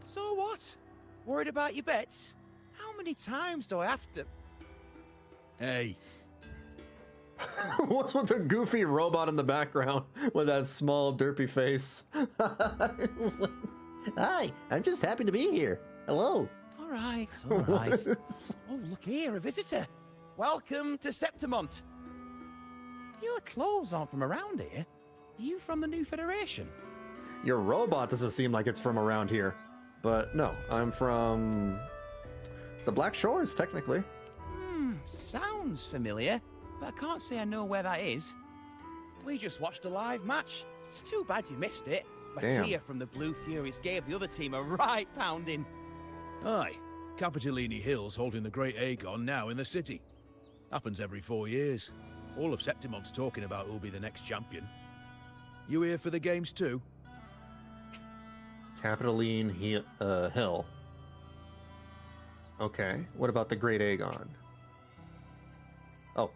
So what? Worried about your bets? How many times do I have to... Hey. What's with the goofy robot in the background with that small derpy face? Hi, I'm just happy to be here. Hello. All right, all right. Oh, look here, a visitor. Welcome to Septimont. Your clothes aren't from around here. Are you from the New Federation? Your robot doesn't seem like it's from around here. But no, I'm from the Black Shores, technically. Sounds familiar, but I can't say I know where that is. We just watched a live match. It's too bad you missed it. Mattia from the Blue Furies gave the other team a right pounding. Aye, Capitolini Hill's holding the Great Aegon now in the city. Happens every 4 years. All of Septimont's talking about who'll be the next champion. You here for the games too? Capitoline Hill. Okay, what about the Great Aegon? Oh,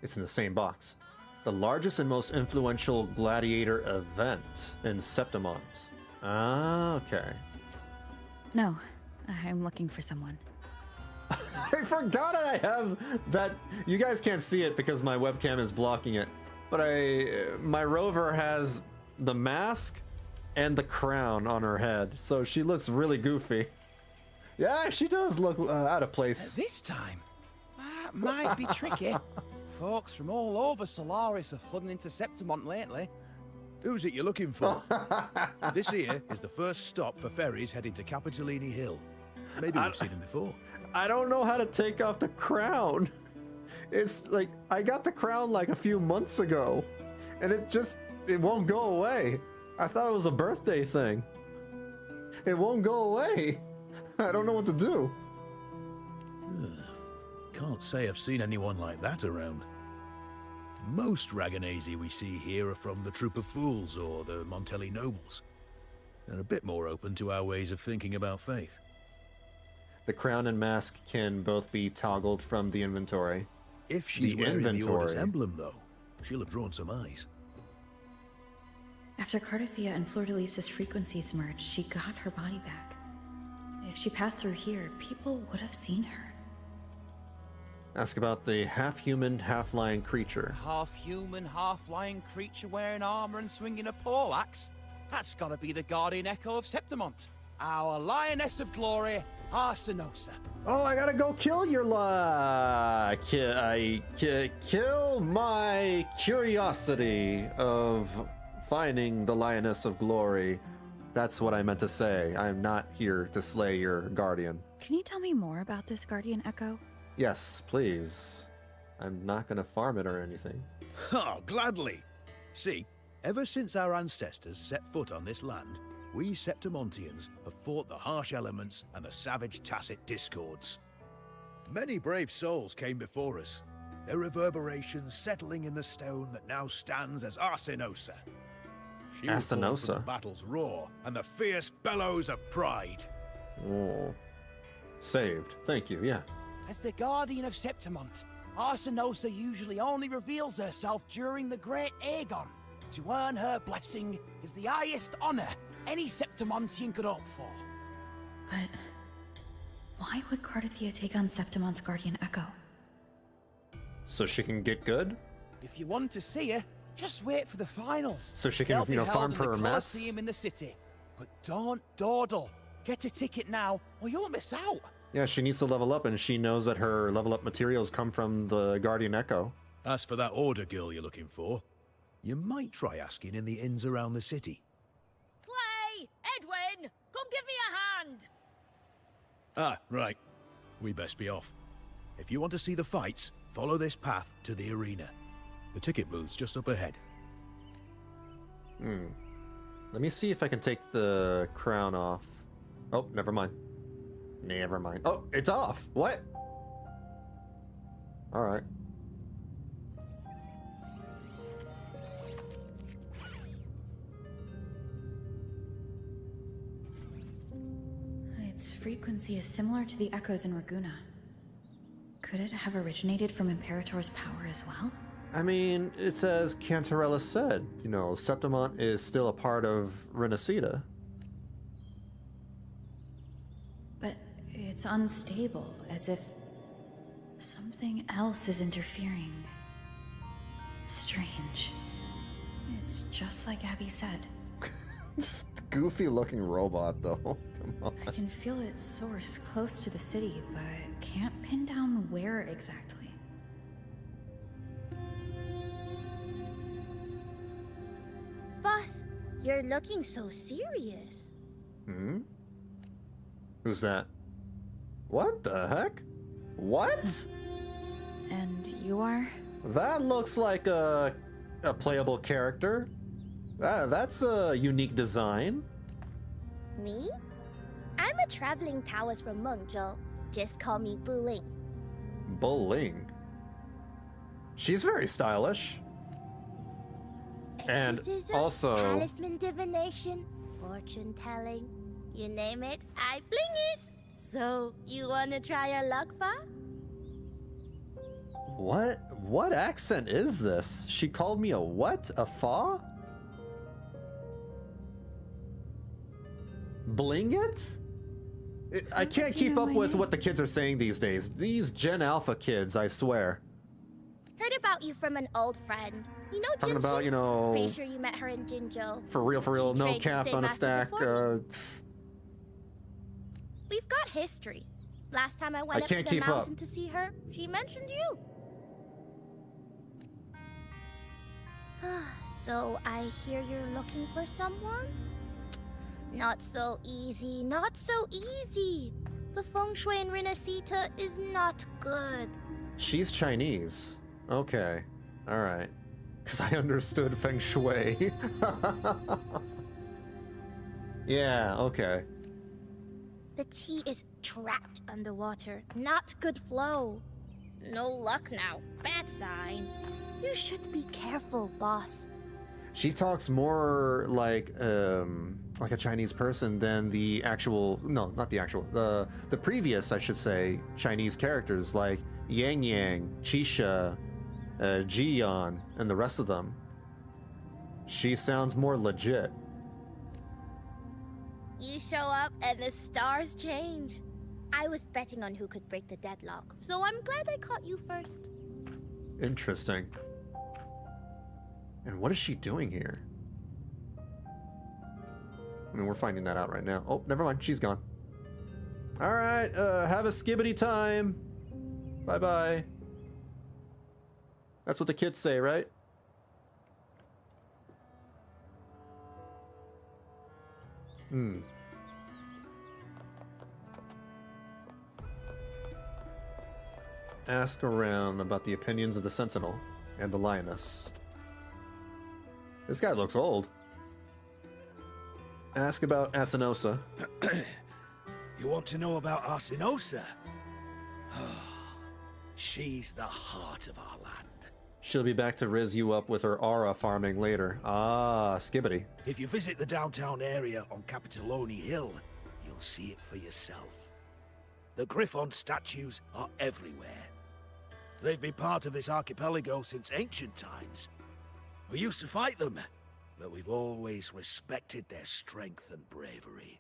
it's in the same box. The largest and most influential gladiator event in Septimont. Ah, okay. No, I'm looking for someone. I forgot I have that. You guys can't see it because my webcam is blocking it. But my rover has the mask and the crown on her head, so she looks really goofy. Yeah, she does look out of place. This time? That might be tricky. Folks from all over Solaris are flooding into Septimont lately. Who's it you're looking for? This here is the first stop for ferries heading to Capitolini Hill. Maybe you've seen him before. I don't know how to take off the crown. It's like, I got the crown like a few months ago, and it won't go away. I thought it was a birthday thing. It won't go away. I don't know what to do. Can't say I've seen anyone like that around. Most Raganesi we see here are from the Troop of Fools or the Montelli Nobles. They're a bit more open to our ways of thinking about faith. The crown and mask can both be toggled from the inventory. If she's wearing the Order's emblem, though, she'll have drawn some eyes. After Cartethyia and Fleur-de-Lis's frequencies merged, she got her body back. If she passed through here, people would have seen her. Ask about the half-human, half-lion creature. Half-human, half-lion creature wearing armor and swinging a poleaxe? That's gotta be the Guardian Echo of Septimont. Our Lioness of Glory, Arsinosa. Oh, I gotta go kill your kill my curiosity of finding the Lioness of Glory. That's what I meant to say. I'm not here to slay your guardian. Can you tell me more about this Guardian Echo? Yes, please. I'm not gonna farm it or anything. Oh, gladly. See, ever since our ancestors set foot on this land, we Septimontians have fought the harsh elements and the savage Tacit discords. Many brave souls came before us, their reverberations settling in the stone that now stands as Arsinosa. She was born from the battle's roar and the fierce bellows of pride. Oh. Saved. Thank you, yeah. As the Guardian of Septimont, Arsinosa usually only reveals herself during the Great Aegon. To earn her blessing is the highest honor any Septimontian could hope for. But why would Cartethyia take on Septimont's Guardian Echo? So she can get good? If you want to see her, just wait for the finals. So she can, farm for her mess? They'll be held in the Colosseum in the city. But don't dawdle. Get a ticket now, or you'll miss out. Yeah, she needs to level up, and she knows that her level up materials come from the Guardian Echo. As for that Order girl you're looking for, you might try asking in the inns around the city. Clay! Edwin! Come give me a hand! Ah, right. We best be off. If you want to see the fights, follow this path to the arena. The ticket booth's just up ahead. Let me see if I can take the crown off. Oh, never mind. Never mind. Oh, it's off. What? All right. Its frequency is similar to the echoes in Raguna. Could it have originated from Imperator's power as well? I mean, it's as Cantarella said, you know, Septimont is still a part of Renacida. But it's unstable, as if something else is interfering. Strange. It's just like Abby said. This goofy looking robot, though. Come on. I can feel its source close to the city, but can't pin down where exactly. Boss, you're looking so serious. Hmm? Who's that? What the heck? What? And you are? That looks like a playable character. That's a unique design. Me? I'm a traveling Taoist from Mengzhou. Just call me Buling. Buling. She's very stylish. And Exorcism, also, talisman divination, fortune telling. You name it, I bling it. So, you wanna try your luck, Fa? what accent is this? She called me a what? A fa? Bling it? I can't keep up with what the kids are saying these days. These Gen Alpha kids, I swear. Heard about you from an old friend. You know Talking Jinzhou? about, you know... Pretty sure you met her in Jinzhou. For real, She no trained cap Same on a master stack. before me. We've got history. Last time I went I up to can't the keep up. mountain to see her, she mentioned you. So I hear you're looking for someone? Not so easy, not so easy. The feng shui in Renacita is not good. She's Chinese. Okay. Alright. Because I understood feng shui. Yeah, okay. The tea is trapped underwater. Not good flow. No luck now. Bad sign. You should be careful, boss. She talks more like a Chinese person than the actual, no, not the actual, the previous, I should say, Chinese characters like Yang Yang, Chisha, Jiyan, and the rest of them. She sounds more legit. You show up and the stars change. I was betting on who could break the deadlock, so I'm glad I caught you first. Interesting. And what is she doing here? I mean, we're finding that out right now. Oh, never mind. She's gone. All right. Have a skibbity time. Bye-bye. That's what the kids say, right? Ask around about the opinions of the Sentinel and the Lioness. This guy looks old. Ask about Asinosa. You want to know about Arsinosa? She's the heart of our land. She'll be back to riz you up with her aura farming later. Ah, skibbity. If you visit the downtown area on Capitoloni Hill, you'll see it for yourself. The Griffon statues are everywhere. They've been part of this archipelago since ancient times. We used to fight them, but we've always respected their strength and bravery.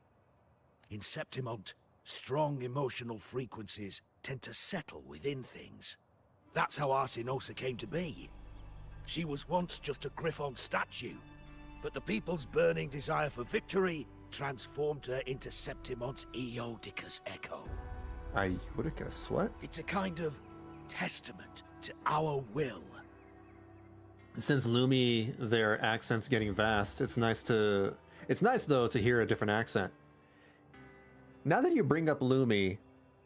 In Septimont, strong emotional frequencies tend to settle within things. That's how Arsinosa came to be. She was once just a Griffon statue, but the people's burning desire for victory transformed her into Septimont's Eodica's echo. Eodica's what? It's a kind of testament to our will. Since Lumi, their accent's getting vast, it's nice though to hear a different accent. Now that you bring up Lumi,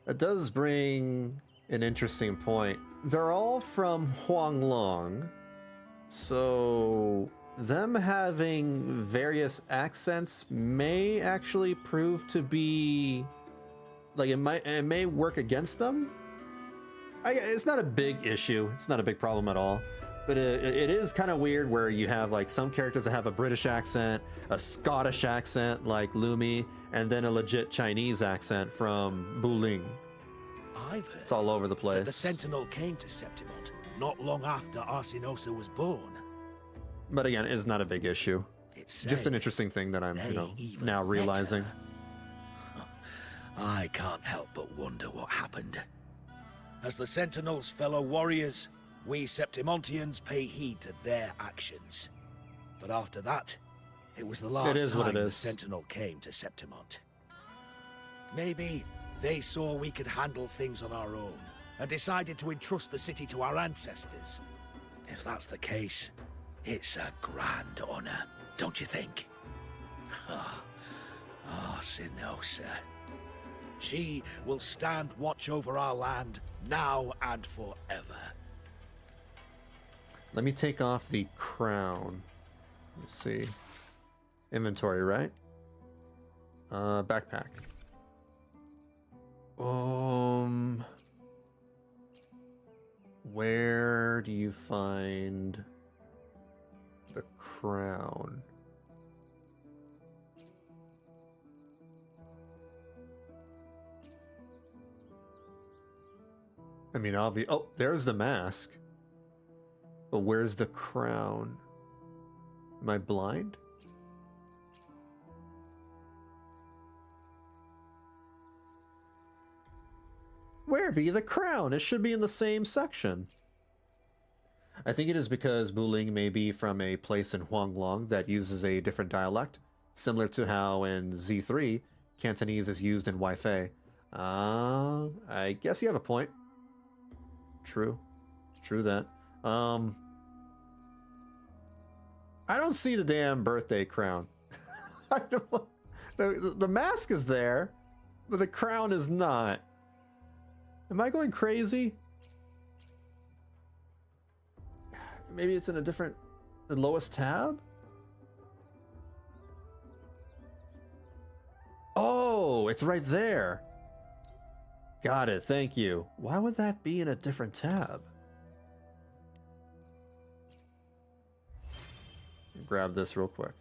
it does bring an interesting point. They're all from Huanglong, so them having various accents may actually prove to be like it may work against them. It's not a big issue. It's not a big problem at all. But it is kind of weird where you have like some characters that have a British accent, a Scottish accent like Lumi, and then a legit Chinese accent from Buling. I've heard It's all over the that place. the Sentinel came to Septimont not long after Arsinosa was born. But again, it's not a big issue. It's Just an interesting thing that I'm, now realizing. I can't help but wonder what happened. As the Sentinel's fellow warriors, we Septimontians pay heed to their actions. But after that, it was the last time the Sentinel came to Septimont. Maybe they saw we could handle things on our own, and decided to entrust the city to our ancestors. If that's the case, it's a grand honor, don't you think? Arsinosa. She will stand watch over our land now and forever. Let me take off the crown. Let's see. Inventory, right? Backpack. Where do you find the crown? I mean, obvious. Oh, there's the mask. But where's the crown? Am I blind? Where be the crown? It should be in the same section. I think it is because Buling may be from a place in Huanglong that uses a different dialect, similar to how in Z3, Cantonese is used in Weifei. I guess you have a point. True. True that. I don't see the damn birthday crown. The mask is there, but the crown is not. Am I going crazy? Maybe it's in a different... the lowest tab? Oh, it's right there. Got it, thank you. Why would that be in a different tab? Grab this real quick.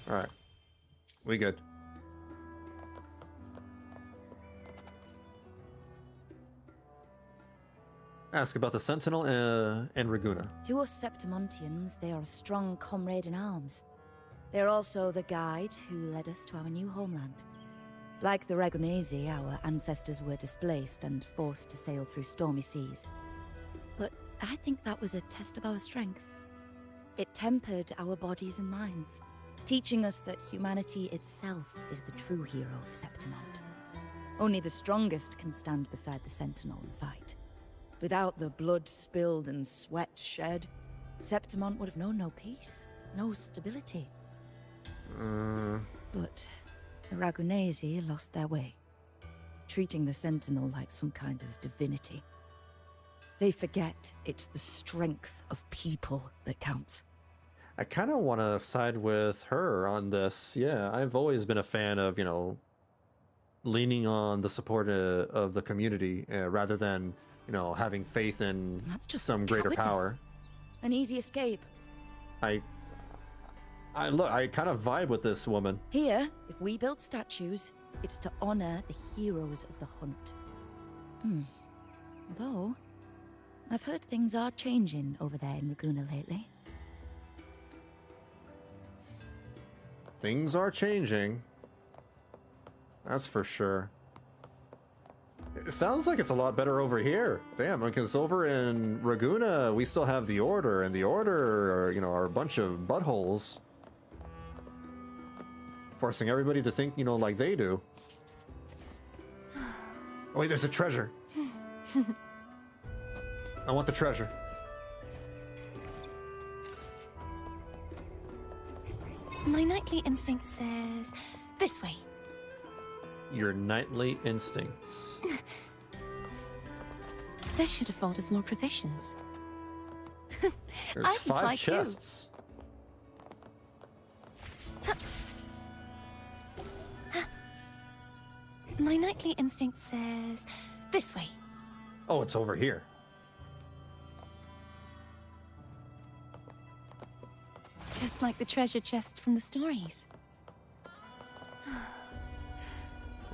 Alright. We good. Ask about the Sentinel and Raguna. To us Septimontians, they are a strong comrade in arms. They're also the guide who led us to our new homeland. Like the Ragunesi, our ancestors were displaced and forced to sail through stormy seas. But I think that was a test of our strength. It tempered our bodies and minds, teaching us that humanity itself is the true hero of Septimont. Only the strongest can stand beside the Sentinel and fight. Without the blood spilled and sweat shed, Septimont would have known no peace, no stability. But the Ragunesi lost their way, treating the Sentinel like some kind of divinity. They forget it's the strength of people that counts. I kind of want to side with her on this. Yeah, I've always been a fan of, you know, leaning on the support of the community rather than, you know, having faith in some greater power. An easy escape. I kind of vibe with this woman. Here, if we build statues, it's to honor the heroes of the hunt. Though, I've heard things are changing over there in Raguna lately. Things are changing. That's for sure. It sounds like it's a lot better over here. Damn, because over in Raguna, we still have the Order, and the Order are, you know, are a bunch of buttholes. Forcing everybody to think, you know, like they do. Oh wait, there's a treasure. I want the treasure. My knightly instinct says this way. Your knightly instincts. This should afford us more provisions. There's 5 chests. My nightly instinct says this way. Oh, it's over here. Just like the treasure chest from the stories.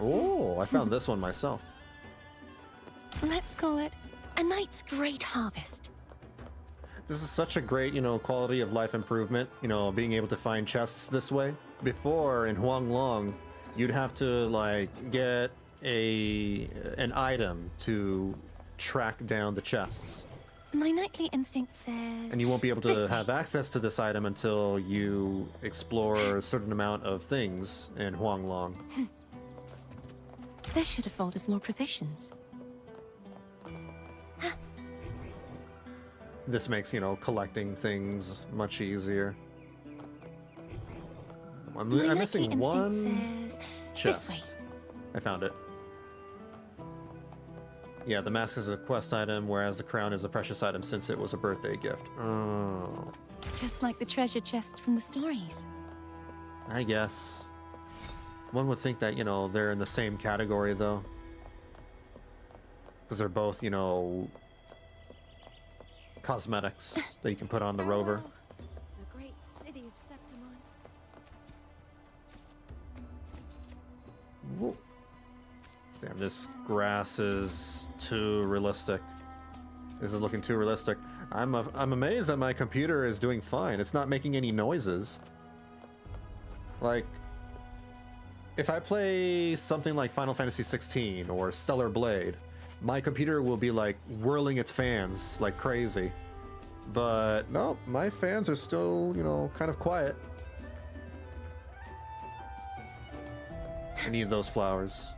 Oh, I found this one myself. Let's call it a night's great harvest. This is such a great, quality of life improvement, being able to find chests this way. Before, in Huanglong, you'd have to, like, get an item to track down the chests. My nightly instinct says... And you won't be able to have access to this item until you explore a certain amount of things in Huanglong. This should afford us more provisions. This makes, collecting things much easier. I'm missing one chest. I found it. Yeah, the mask is a quest item, whereas the crown is a precious item since it was a birthday gift. Oh. Just like the treasure chest from the stories. I guess. One would think that, they're in the same category, though. Because they're both, cosmetics that you can put on the rover. The great city of Septimont. Whoa. Damn, this grass is too realistic. This is looking too realistic. I'm amazed that my computer is doing fine. It's not making any noises. Like, if I play something like Final Fantasy 16 or Stellar Blade, my computer will be like whirling its fans like crazy. But no, my fans are still, kind of quiet. I need those flowers.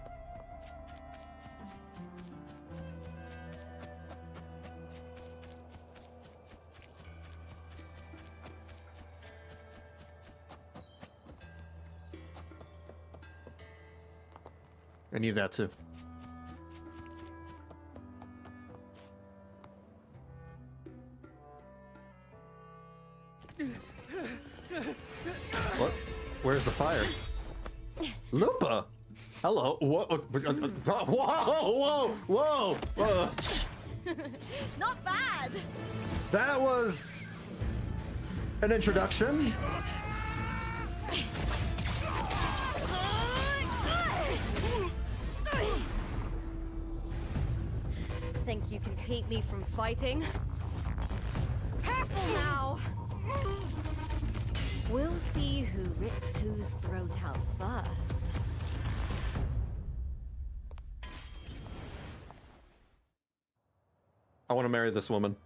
I need that too. What? Where's the fire? Lupa! Hello. Whoa! Whoa! Whoa! Whoa! Not bad! That was an introduction. Think you can keep me from fighting? Careful now! We'll see who rips whose throat out first. I want to marry this woman.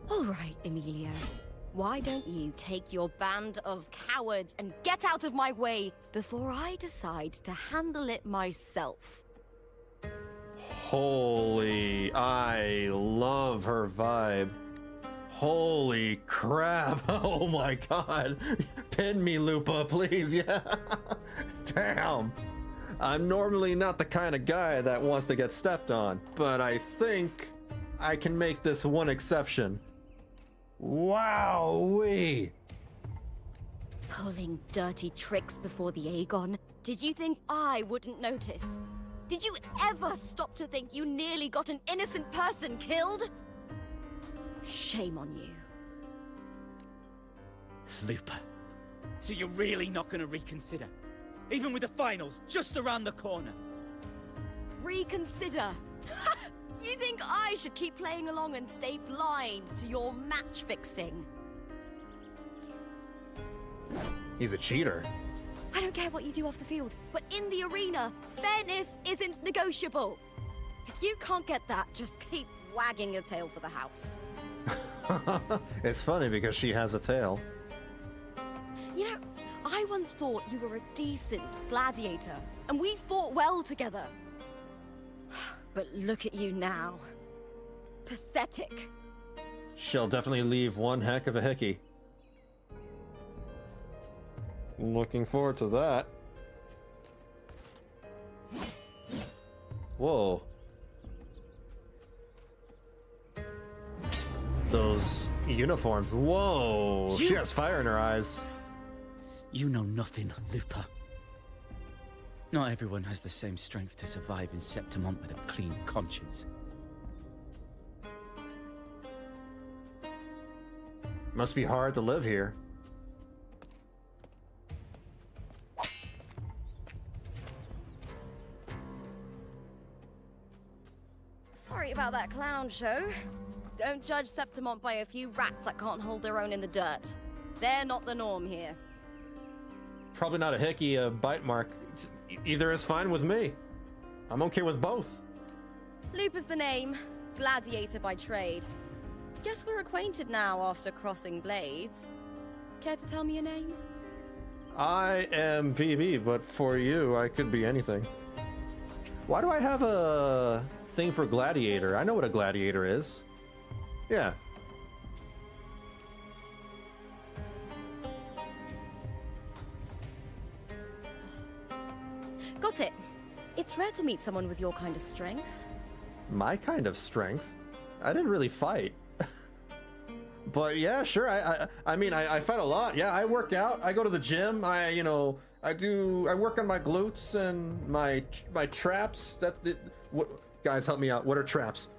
All right, Emilio. Why don't you take your band of cowards and get out of my way before I decide to handle it myself? Holy, I love her vibe. Holy crap. Oh my god. Pin me, Lupa, please. Yeah. Damn. I'm normally not the kind of guy that wants to get stepped on, but I think I can make this one exception. Wowee. Pulling dirty tricks before the Aegon? Did you think I wouldn't notice? Did you ever stop to think you nearly got an innocent person killed? Shame on you. Lupa, so you're really not going to reconsider? Even with the finals just around the corner? Reconsider? You think I should keep playing along and stay blind to your match fixing? He's a cheater. I don't care what you do off the field, but in the arena, fairness isn't negotiable. If you can't get that, just keep wagging your tail for the house. It's funny because she has a tail. You know, I once thought you were a decent gladiator, and we fought well together. But look at you now. Pathetic. She'll definitely leave one heck of a hickey. Looking forward to that. Whoa. Those uniforms. Whoa. She has fire in her eyes. You know nothing, Lupa. Not everyone has the same strength to survive in Septimont with a clean conscience. Must be hard to live here. Sorry about that clown show. Don't judge Septimont by a few rats that can't hold their own in the dirt. They're not the norm here. Probably not a hickey, a bite mark. Either is fine with me. I'm okay with both. Lupa's the name. Gladiator by trade. Guess we're acquainted now after crossing blades. Care to tell me your name? I am VB, but for you, I could be anything. Why do I have a thing for gladiator? I know what a gladiator is. Yeah. Got it. It's rare to meet someone with your kind of strength. My kind of strength? I didn't really fight. But yeah, sure. I mean, I fight a lot. Yeah, I work out. I go to the gym. I work on my glutes and my traps. What guys, help me out. What are traps?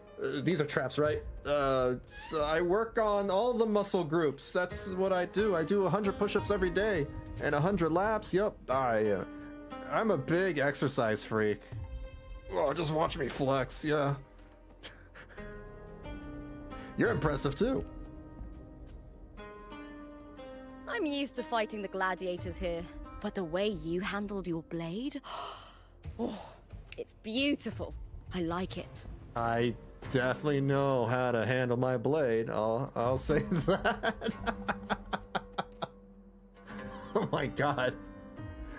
These are traps, right? So I work on all the muscle groups. That's what I do. I do 100 push-ups every day and 100 laps. Yep. I'm a big exercise freak. Oh, just watch me flex. Yeah. You're impressive too. I'm used to fighting the gladiators here, but the way you handled your blade, oh, it's beautiful. I like it. I definitely know how to handle my blade. I'll say that. Oh my god.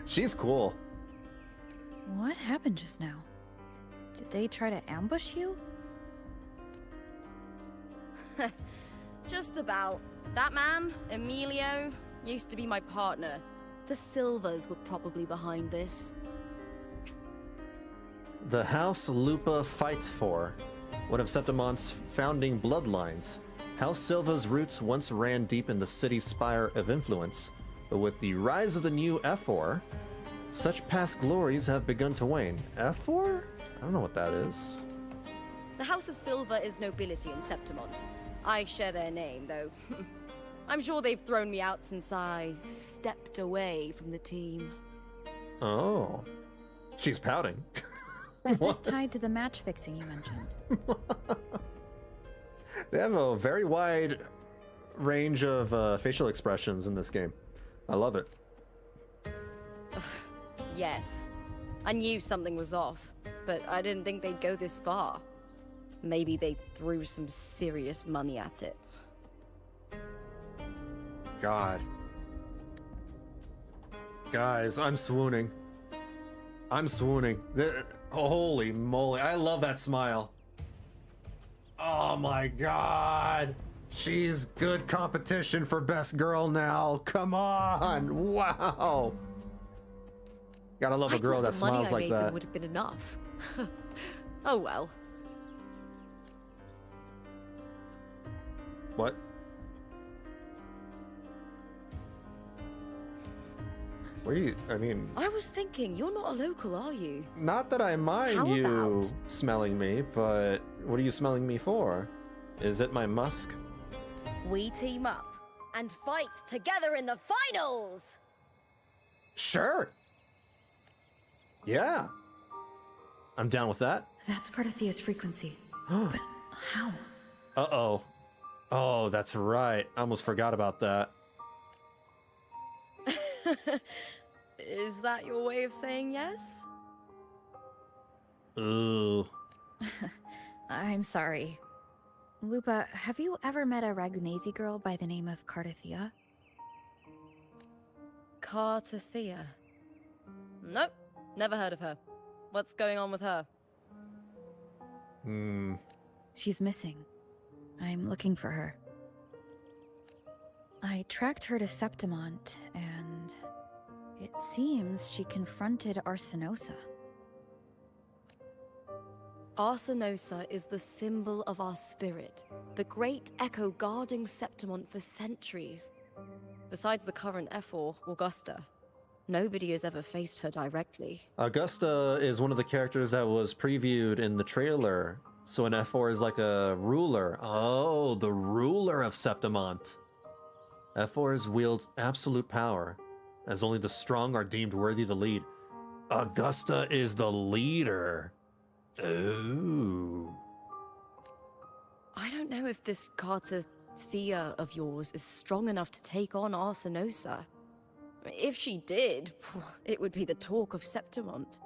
She's cool. What happened just now? Did they try to ambush you? Just about. That man, Emilio, used to be my partner. The Silvers were probably behind this. The house Lupa fights for, one of Septimont's founding bloodlines. House Silva's roots once ran deep in the city's spire of influence, but with the rise of the new F4, such past glories have begun to wane. F4? I don't know what that is. The House of Silver is nobility in Septimont. I share their name, though. I'm sure they've thrown me out since I stepped away from the team. Oh. She's pouting. Is this tied to the match fixing you mentioned? They have a very wide range of facial expressions in this game. I love it. Ugh, yes. I knew something was off, but I didn't think they'd go this far. Maybe they threw some serious money at it. God. Guys, I'm swooning. I'm swooning. Holy moly, I love that smile. Oh my god. She's good competition for best girl now. Come on. Wow. Gotta love a girl that smiles like that. Would have been enough. Oh well. What? Where are you? I mean... I was thinking, you're not a local, are you? Not that I mind you smelling me, but what are you smelling me for? Is it my musk? We team up and fight together in the finals! Sure. Yeah. I'm down with that. That's Cartethia's frequency. But how? Uh-oh. Oh, that's right. I almost forgot about that. Is that your way of saying yes? Ooh. I'm sorry. Lupa, have you ever met a Ragunesi girl by the name of Cartethyia? Cartethyia? Nope, never heard of her. What's going on with her? She's missing. I'm looking for her. I tracked her to Septimont, and it seems she confronted Arsenosa. Arsenosa is the symbol of our spirit, the great echo guarding Septimont for centuries. Besides the current F4, Augusta. Nobody has ever faced her directly. Augusta is one of the characters that was previewed in the trailer. So an F4 is like a ruler. Oh, the ruler of Septimont. F4s wields absolute power, as only the strong are deemed worthy to lead. Augusta is the leader. Ooh. I don't know if this Cartethyia of yours is strong enough to take on Arsinosa. If she did, it would be the talk of Septimont.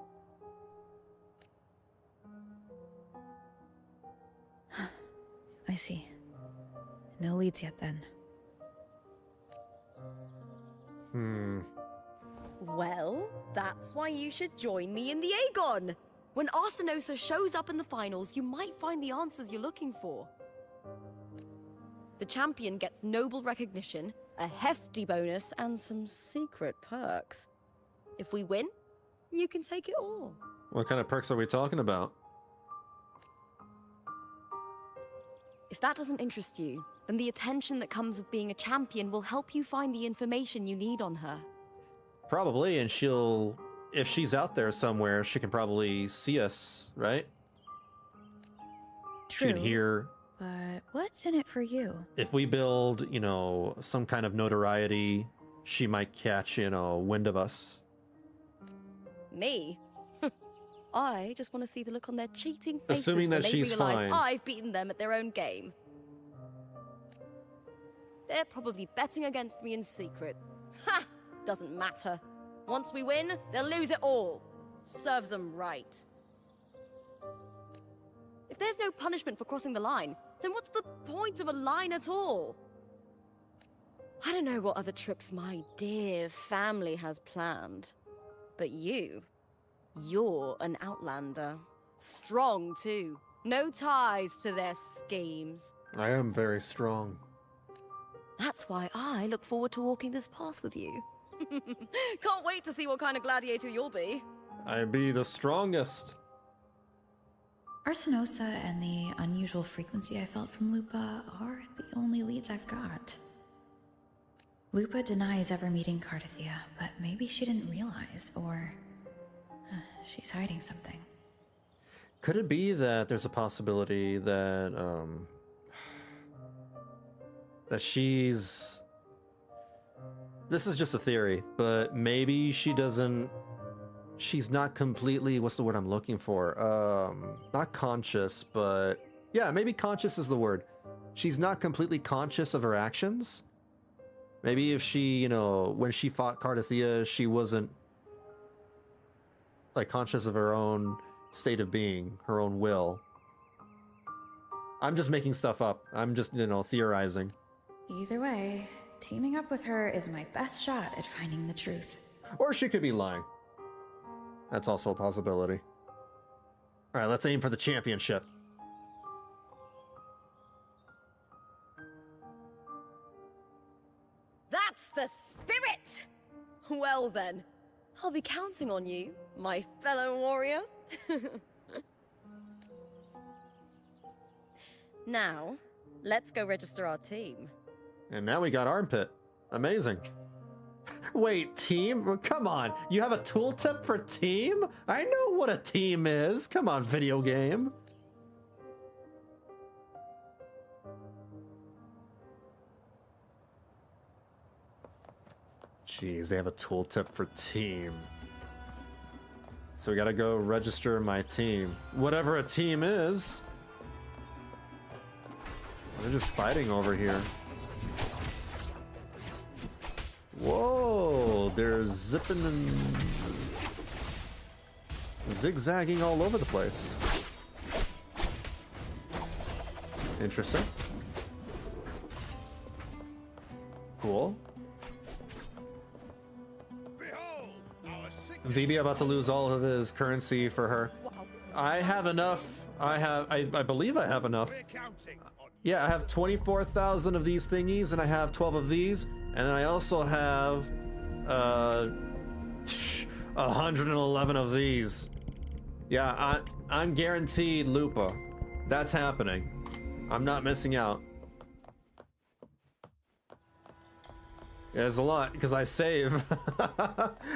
I see. No leads yet then. Well, that's why you should join me in the Aegon! When Arsinosa shows up in the finals, you might find the answers you're looking for. The champion gets noble recognition, a hefty bonus, and some secret perks. If we win, you can take it all. What kind of perks are we talking about? If that doesn't interest you, then the attention that comes with being a champion will help you find the information you need on her. Probably, and she'll... If she's out there somewhere, she can probably see us, right? True. She can hear... But what's in it for you? If we build, you know, some kind of notoriety, she might catch, you know, wind of us. Me? I just want to see the look on their cheating faces Assuming that when they she's realize fine. I've beaten them at their own game. They're probably betting against me in secret. Ha! Doesn't matter. Once we win, they'll lose it all. Serves them right. If there's no punishment for crossing the line, then what's the point of a line at all? I don't know what other tricks my dear family has planned. But you're an outlander. Strong, too. No ties to their schemes. I am very strong. That's why I look forward to walking this path with you. Can't wait to see what kind of gladiator you'll be. I be the strongest. Arsinosa and the unusual frequency I felt from Lupa are the only leads I've got. Lupa denies ever meeting Cartethyia, but maybe she didn't realize, or she's hiding something. Could it be that there's a possibility that that she's... This is just a theory, but maybe she doesn't... She's not completely... What's the word I'm looking for? Not conscious, but... Yeah, maybe conscious is the word. She's not completely conscious of her actions. Maybe if she, you know, when she fought Cartethyia, she wasn't like conscious of her own state of being, her own will. I'm just making stuff up. I'm just, you know, theorizing. Either way, teaming up with her is my best shot at finding the truth. Or she could be lying. That's also a possibility. All right, let's aim for the championship. That's the spirit! Well then, I'll be counting on you, my fellow warrior. Now, let's go register our team. And now we got Armpit. Amazing. Wait, team? Come on. You have a tooltip for team? I know what a team is. Come on, video game. Jeez, they have a tooltip for team. So we gotta go register my team. Whatever a team is. They're just fighting over here. Whoa, they're zipping and zigzagging all over the place. Interesting. Cool. VB about to lose all of his currency for her. I have enough. I believe I have enough. Yeah, I have 24,000 of these thingies, and I have 12 of these, and then I also have 111 of these. Yeah, I'm guaranteed Lupa. That's happening. I'm not missing out. Yeah, there's a lot, because I save.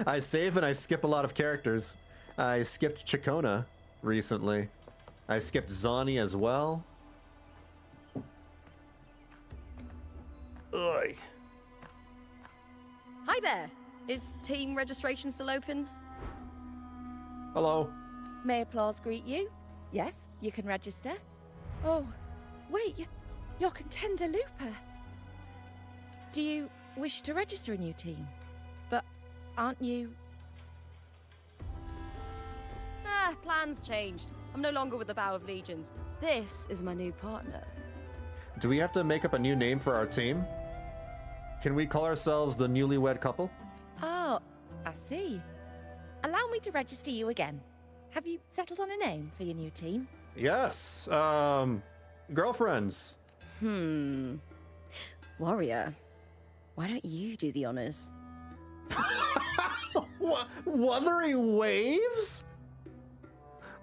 I save and I skip a lot of characters. I skipped Chacona recently. I skipped Zani as well. Ugh. Hi there. Is team registration still open? Hello. May applause greet you? Yes, you can register. Oh, wait, you're contender Lupa. Do you wish to register a new team? But aren't you... Plans changed. I'm no longer with the Bow of Legions. This is my new partner. Do we have to make up a new name for our team? Can we call ourselves the newlywed couple? Oh, I see. Allow me to register you again. Have you settled on a name for your new team? Yes. Girlfriends. Warrior, why don't you do the honors? Wuthering Waves?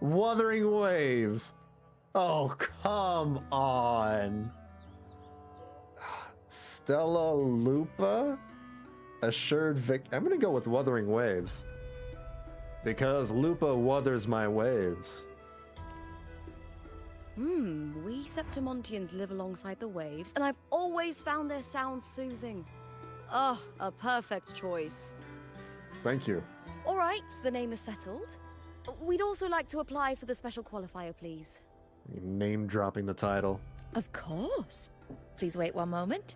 Wuthering Waves. Oh, come on. Stella Lupa? Assured Vic. I'm gonna go with Wuthering Waves. Because Lupa wuthers my waves. We Septimontians live alongside the waves, and I've always found their sound soothing. Oh, a perfect choice. Thank you. All right, the name is settled. We'd also like to apply for the special qualifier, please. You're name dropping the title. Of course. Please wait one moment.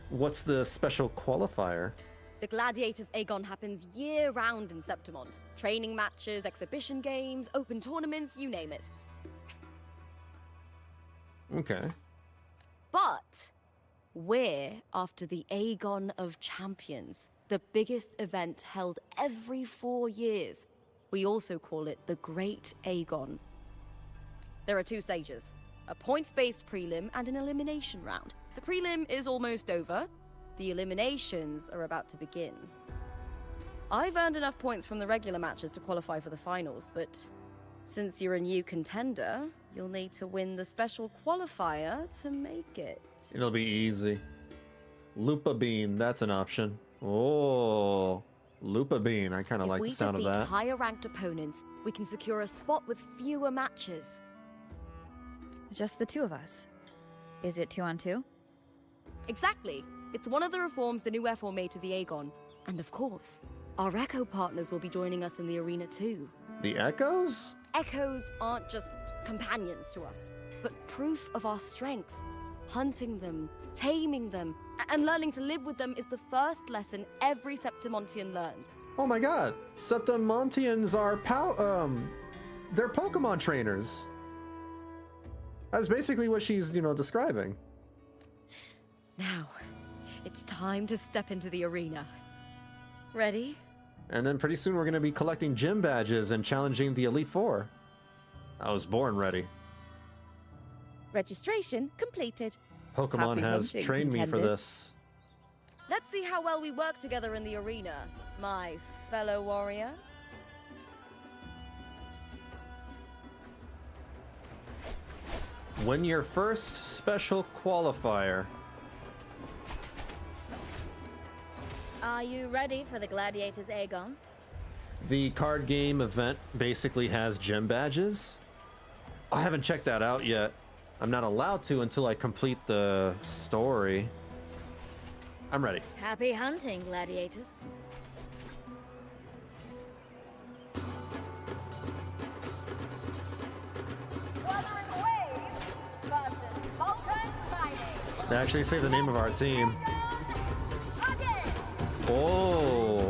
What's the special qualifier? The Gladiators Aegon happens year-round in Septimont. Training matches, exhibition games, open tournaments, you name it. Okay. But we're after the Aegon of Champions, the biggest event held every 4 years. We also call it the Great Aegon. There are 2 stages, a points-based prelim and an elimination round. The prelim is almost over. The eliminations are about to begin. I've earned enough points from the regular matches to qualify for the finals, but since you're a new contender, you'll need to win the special qualifier to make it. It'll be easy. Lupa Bean, that's an option. Oh, Lupa Bean. I kind of like the sound of that. If we defeat higher-ranked opponents, we can secure a spot with fewer matches. Just the 2 of us. Is it 2 on 2? Exactly. It's one of the reforms the new F4 made to the Aegon. And of course, our Echo partners will be joining us in the arena too. The Echoes? Echoes aren't just companions to us, but proof of our strength. Hunting them, taming them, and learning to live with them is the first lesson every Septimontian learns. Oh my god. Septimontians are they're Pokemon trainers. That's basically what she's, describing. Now, it's time to step into the arena. Ready? And then pretty soon we're going to be collecting gym badges and challenging the Elite Four. I was born ready. Registration completed. Pokemon Happy has hunting, trained me for contenders. this. Let's see how well we work together in the arena, my fellow warrior. Win your first special qualifier. Are you ready for the Gladiators Aegon? The card game event basically has gym badges. I haven't checked that out yet. I'm not allowed to until I complete the story. I'm ready. Happy hunting, Gladiators. Wuthering Waves versus Vulcan Mining. They actually say the name of our team.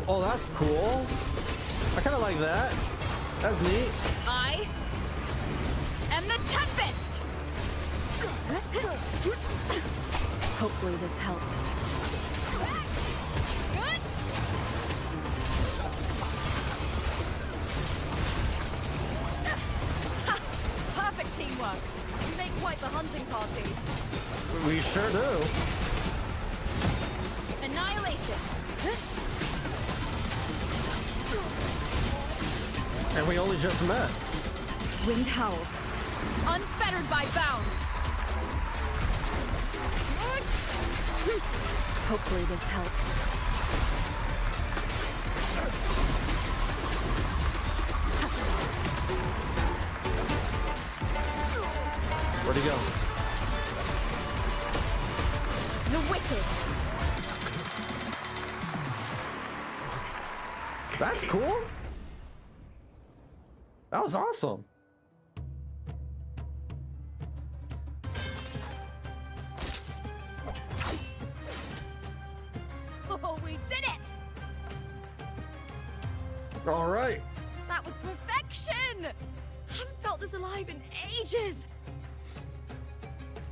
Oh, that's cool. I kind of like that. That's neat. I am the Tempest! Hopefully this helps. Good. Perfect teamwork. You make quite the hunting party. We sure do. Annihilation. And we only just met. Wind howls. Unfettered by bounds. Hopefully this helps. Where'd he go? The wicked. That's cool. That was awesome. Oh, we did it! All right. That was perfection! I haven't felt this alive in ages.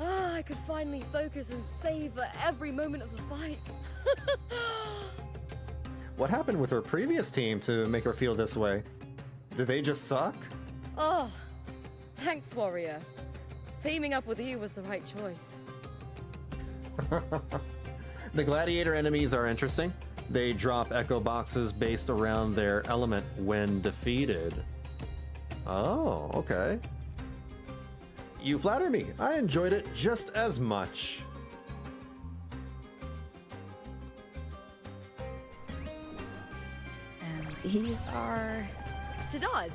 Ah, I could finally focus and savor every moment of the fight. What happened with her previous team to make her feel this way? Did they just suck? Oh, thanks, warrior. Teaming up with you was the right choice. The gladiator enemies are interesting. They drop echo boxes based around their element when defeated. Oh, okay. You flatter me. I enjoyed it just as much. And these are Jedi's.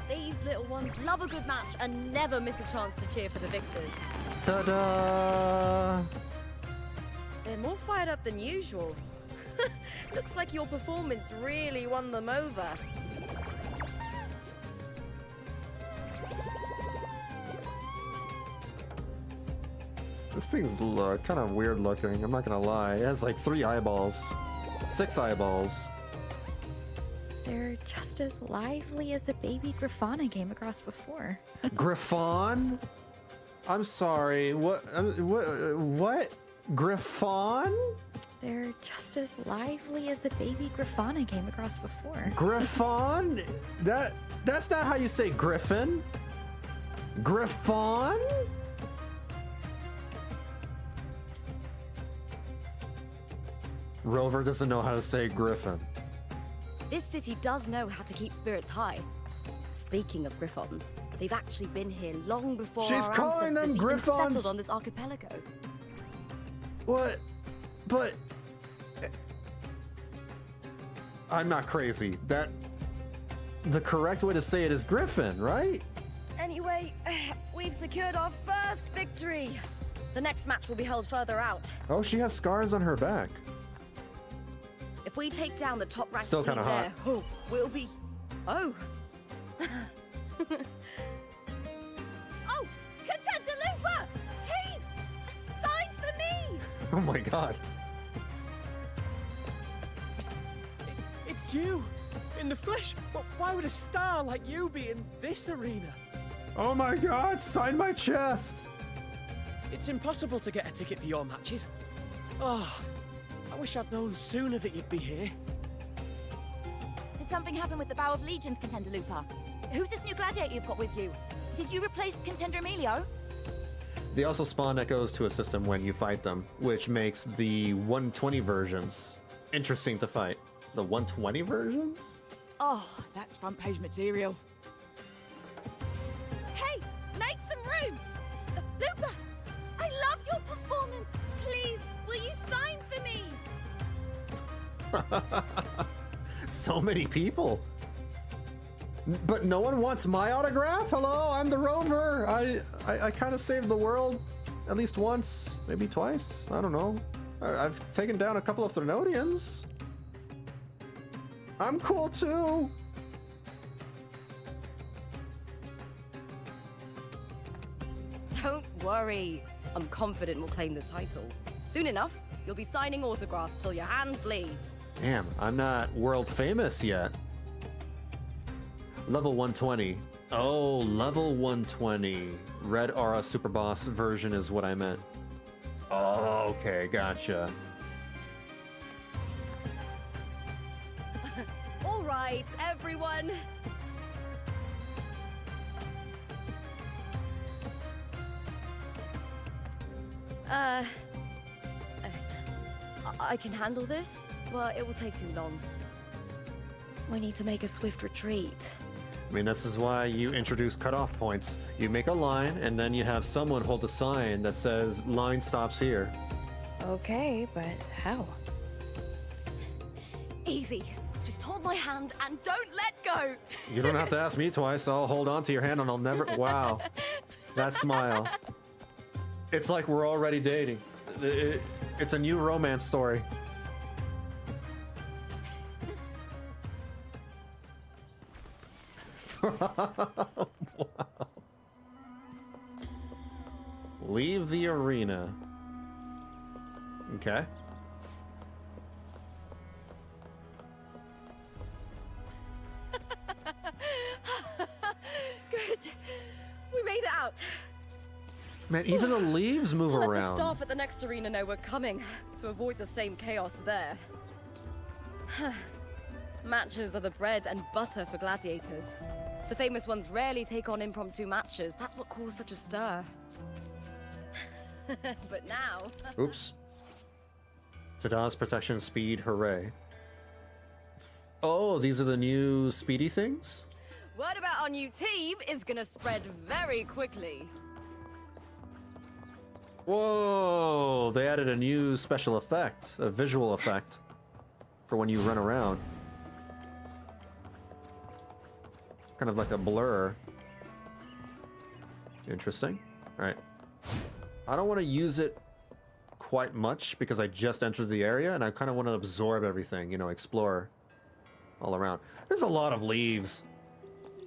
These little ones love a good match and never miss a chance to cheer for the victors. Ta-da! They're more fired up than usual. Looks like your performance really won them over. This thing's kind of weird looking, I'm not gonna lie. It has like 3 eyeballs. 6 eyeballs. They're just as lively as the baby Griffon I came across before. Griffon? I'm sorry, what? What? Griffon? They're just as lively as the baby Griffon I came across before. Griffon? That's not how you say griffin. Griffon? Rover doesn't know how to say griffin. This city does know how to keep spirits high. Speaking of griffons, they've actually been here long before She's our calling them ancestors even griffons? settled on this archipelago. What? But I'm not crazy. The correct way to say it is griffin, right? Anyway, we've secured our first victory. The next match will be held further out. Oh, she has scars on her back. If we take down the top ranked Still team kinda hot. there, oh, we'll be... Oh. Oh, Contender Lupa! Please! Sign for me! Oh my god. It's you! In the flesh! But why would a star like you be in this arena? Oh my god, sign my chest! It's impossible to get a ticket for your matches. Oh, I wish I'd known sooner that you'd be here. Did something happen with the Bow of Legions, Contender Lupa? Who's this new gladiator you've got with you? Did you replace Contender Emilio? They also spawn echoes to a system when you fight them, which makes the 120 versions interesting to fight. The 120 versions? Oh, that's front page material. Hey, make some room! Lupa, I loved your performance. Please, will you sign for me? So many people. But no one wants my autograph? Hello, I'm the Rover. I kind of saved the world at least once, maybe twice. I don't know. I've taken down a couple of Thrnodians. I'm cool too. Don't worry. I'm confident we'll claim the title. Soon enough, you'll be signing autographs till your hand bleeds. Damn, I'm not world famous yet. Level 120. Oh, level 120. Red Aura Super Boss version is what I meant. Oh, okay, gotcha. All right, everyone. I can handle this, but it will take too long. We need to make a swift retreat. I mean, this is why you introduce cutoff points. You make a line, and then you have someone hold a sign that says, line stops here. Okay, but how? Easy. Just hold my hand and don't let go. You don't have to ask me twice. I'll hold on to your hand and I'll never... Wow. That smile. It's like we're already dating. It's a new romance story. Wow. Leave the arena. Okay. Good. We made it out. Man, even the leaves move Let around. the staff at the next arena know we're coming to avoid the same chaos there. Matches are the bread and butter for gladiators. The famous ones rarely take on impromptu matches. That's what caused such a stir. But now... Oops. Tada's protection speed, hooray. Oh, these are the new speedy things? Word about our new team is gonna spread very quickly. Whoa, they added a new special effect, a visual effect, for when you run around. Kind of like a blur. Interesting. All right. I don't want to use it quite much because I just entered the area and I kind of want to absorb everything, you know, explore all around. There's a lot of leaves.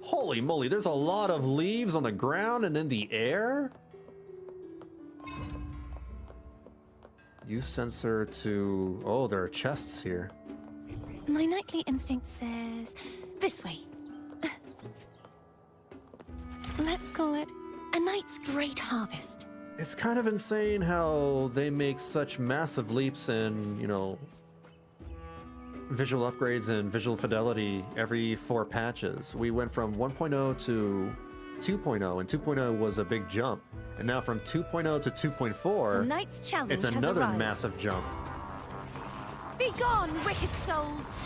Holy moly, there's a lot of leaves on the ground and in the air. Use sensor to... Oh, there are chests here. My nightly instinct says this way. Let's call it a night's great harvest. It's kind of insane how they make such massive leaps in, you know, visual upgrades and visual fidelity every 4 patches. We went from 1.0 to 2.0, and 2.0 was a big jump. And now from 2.0 to 2.4, The night's challenge it's has another arrived. massive jump. Be gone, wicked souls!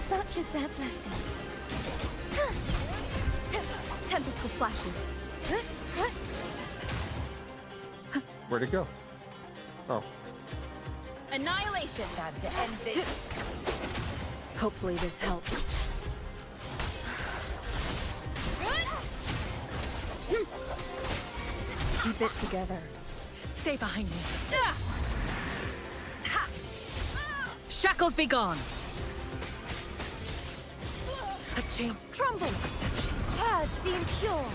Such is their blessing. Tempest of slashes. Where'd it go? Oh. Annihilation! Time to end this. Hopefully this helps. Keep it together. Stay behind me. Shackles be gone. A chain. Crumble! Purge the impure!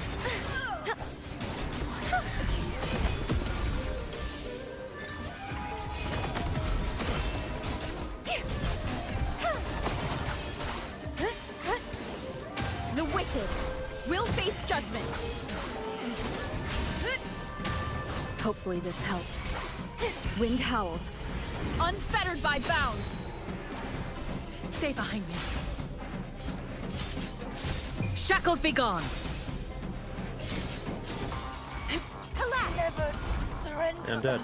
The wicked will face judgment. Hopefully this helps. Wind howls, unfettered by bounds. Stay behind me. Shackles be gone. Never surrender. I'm dead.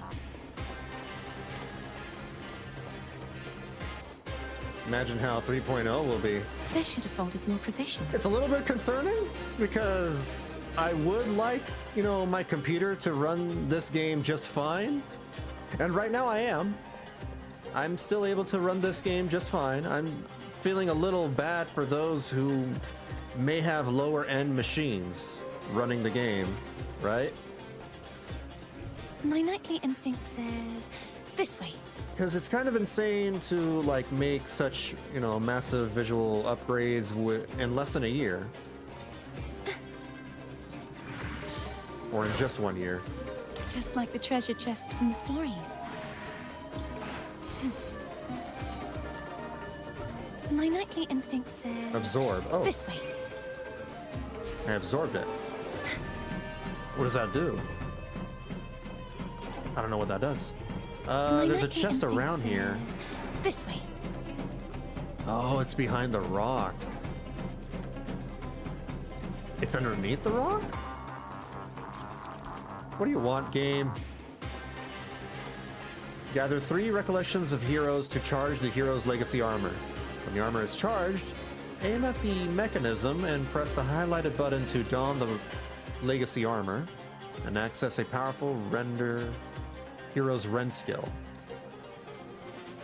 Imagine how 3.0 will be. This should afford us more provisions. It's a little bit concerning because I would like, you know, my computer to run this game just fine. And right now I am. I'm still able to run this game just fine. I'm feeling a little bad for those who may have lower end machines running the game, right? My nightly instinct says this way. Because it's kind of insane to like make such, you know, massive visual upgrades in less than a year. Or in just 1 year. Just like the treasure chest from the stories. My nightly instinct says... Absorb. Oh. This way. I absorbed it. What does that do? I don't know what that does. There's a chest around here. This way. Oh, it's behind the rock. It's underneath the rock? What do you want, game? Gather 3 recollections of heroes to charge the hero's legacy armor. When the armor is charged, aim at the mechanism and press the highlighted button to don the legacy armor and access a powerful hero's rend skill.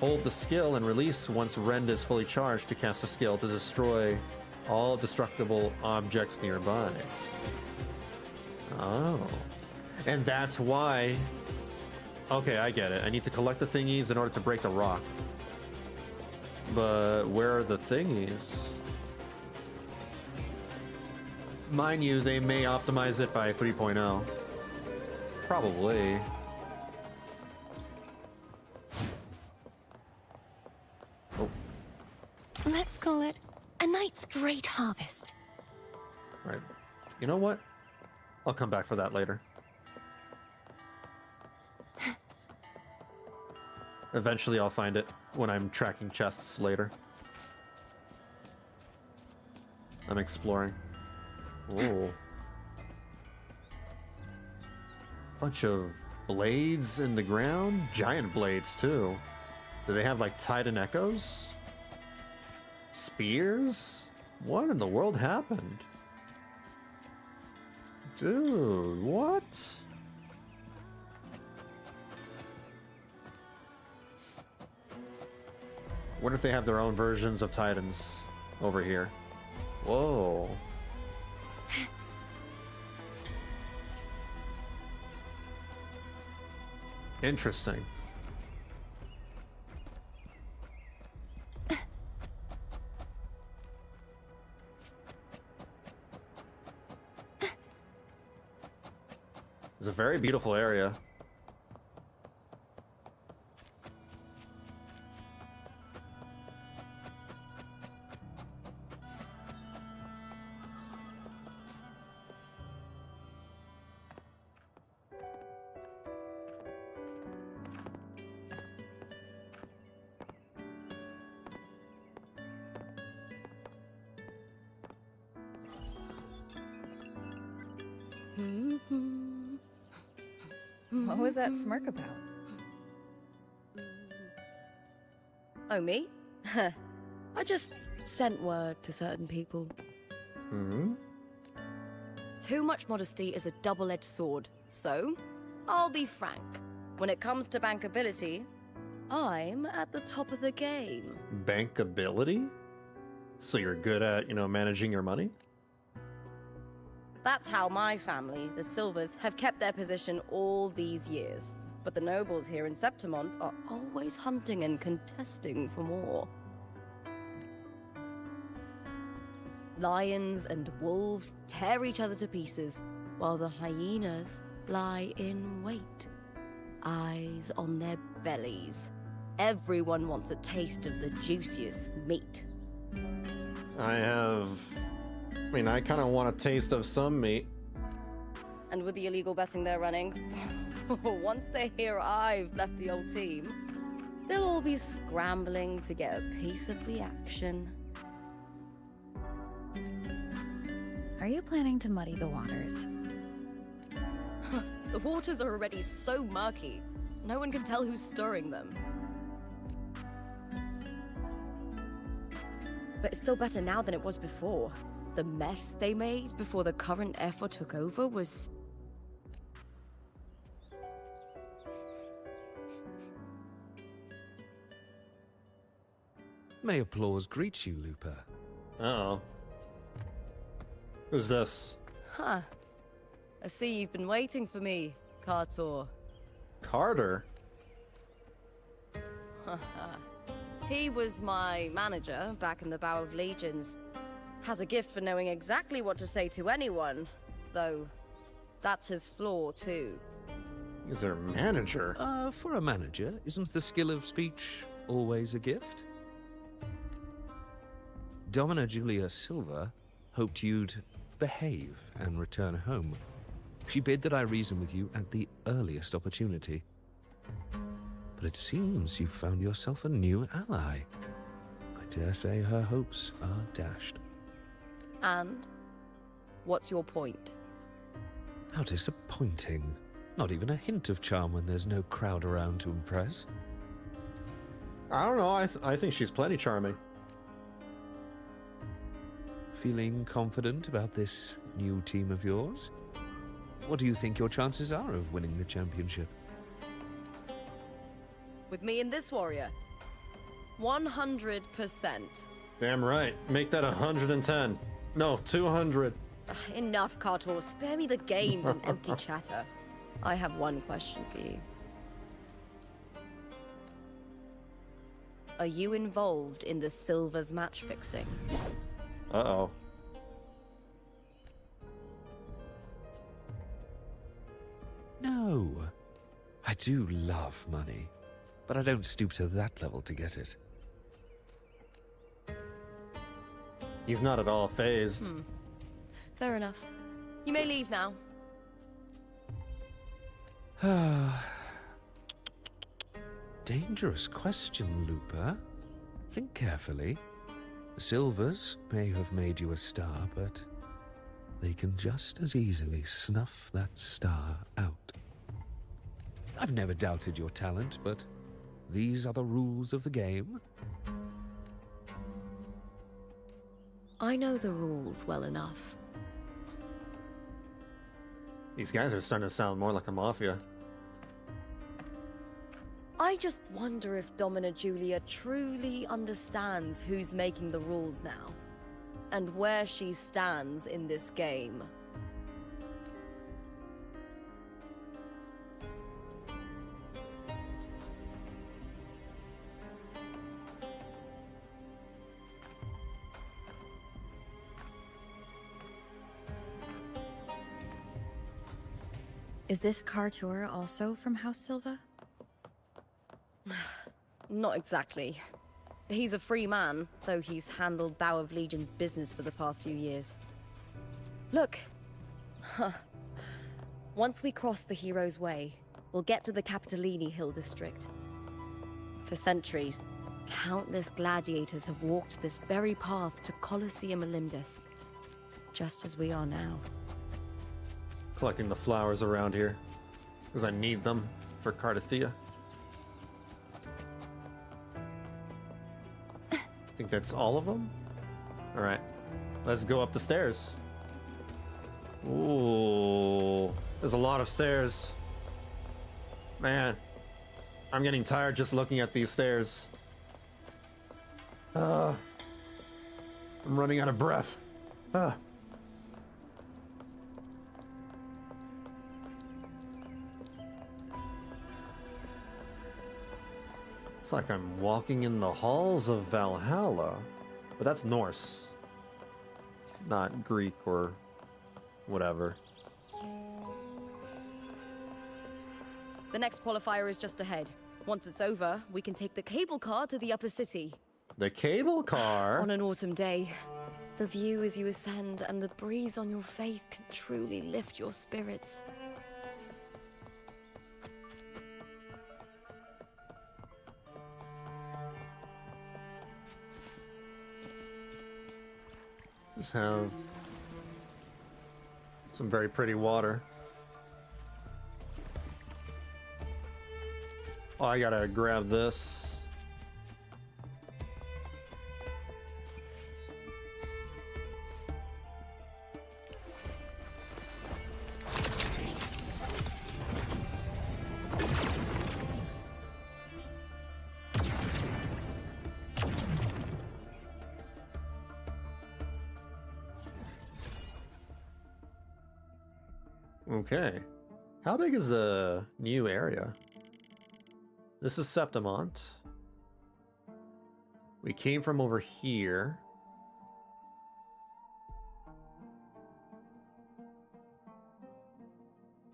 Hold the skill and release once rend is fully charged to cast a skill to destroy all destructible objects nearby. Oh. And that's why... Okay, I get it. I need to collect the thingies in order to break the rock. But where are the thingies? Mind you, they may optimize it by 3.0. Probably. Oh. Let's call it a night's great harvest. Right. You know what? I'll come back for that later. Eventually I'll find it when I'm tracking chests later. I'm exploring. Oh. Bunch of blades in the ground? Giant blades, too. Do they have, like, Titan Echoes? Spears? What in the world happened? Dude, what? What if they have their own versions of Titans over here? Whoa. Interesting. It's a very beautiful area. What was that smirk about? Oh, me? I just sent word to certain people. Hmm? Too much modesty is a double-edged sword, so I'll be frank. When it comes to bankability, I'm at the top of the game. Bankability? So you're good at, you know, managing your money? That's how my family, the Silvers, have kept their position all these years. But the nobles here in Septimont are always hunting and contesting for more. Lions and wolves tear each other to pieces, while the hyenas lie in wait. Eyes on their bellies. Everyone wants a taste of the juiciest meat. I kind of want a taste of some meat. And with the illegal betting they're running, once they hear I've left the old team, they'll all be scrambling to get a piece of the action. Are you planning to muddy the waters? The waters are already so murky, no one can tell who's stirring them. But it's still better now than it was before. The mess they made before the current effort took over was... May applause greet you, Lupa. Uh-oh. Who's this? Huh. I see you've been waiting for me, Cartor. Carter? He was my manager back in the Bow of Legions. Has a gift for knowing exactly what to say to anyone, though that's his flaw too. He's their manager. For a manager, isn't the skill of speech always a gift? Domina Julia Silva hoped you'd behave and return home. She bid that I reason with you at the earliest opportunity. But it seems you've found yourself a new ally. I dare say her hopes are dashed. And? What's your point? How disappointing. Not even a hint of charm when there's no crowd around to impress. I don't know, I think she's plenty charming. Feeling confident about this new team of yours? What do you think your chances are of winning the championship? With me and this warrior, 100%. Damn right. Make that 110. No, 200. Enough, Cartor. Spare me the games and empty chatter. I have one question for you. Are you involved in the Silver's match fixing? Uh-oh. No. I do love money, but I don't stoop to that level to get it. He's not at all phased. Fair enough. You may leave now. Dangerous question, Lupa. Think carefully. The Silvers may have made you a star, but they can just as easily snuff that star out. I've never doubted your talent, but these are the rules of the game. I know the rules well enough. These guys are starting to sound more like a mafia. I just wonder if Domina Julia truly understands who's making the rules now, and where she stands in this game. Is this Cartour also from House Silva? Not exactly. He's a free man, though he's handled Bow of Legion's business for the past few years. Look! Once we cross the Hero's Way, we'll get to the Capitolini Hill district. For centuries, countless gladiators have walked this very path to Colosseum Olympus, just as we are now. Collecting the flowers around here, because I need them for Cartethyia. I think that's all of them? Alright, let's go up the stairs. Ooh, there's a lot of stairs. Man, I'm getting tired just looking at these stairs. I'm running out of breath. It's like I'm walking in the halls of Valhalla, but that's Norse, not Greek or whatever. The next qualifier is just ahead. Once it's over, we can take the cable car to the upper city. The cable car? On an autumn day, the view as you ascend and the breeze on your face can truly lift your spirits. Just have some very pretty water. Oh, I gotta grab this. Okay. How big is the new area? This is Septimont. We came from over here.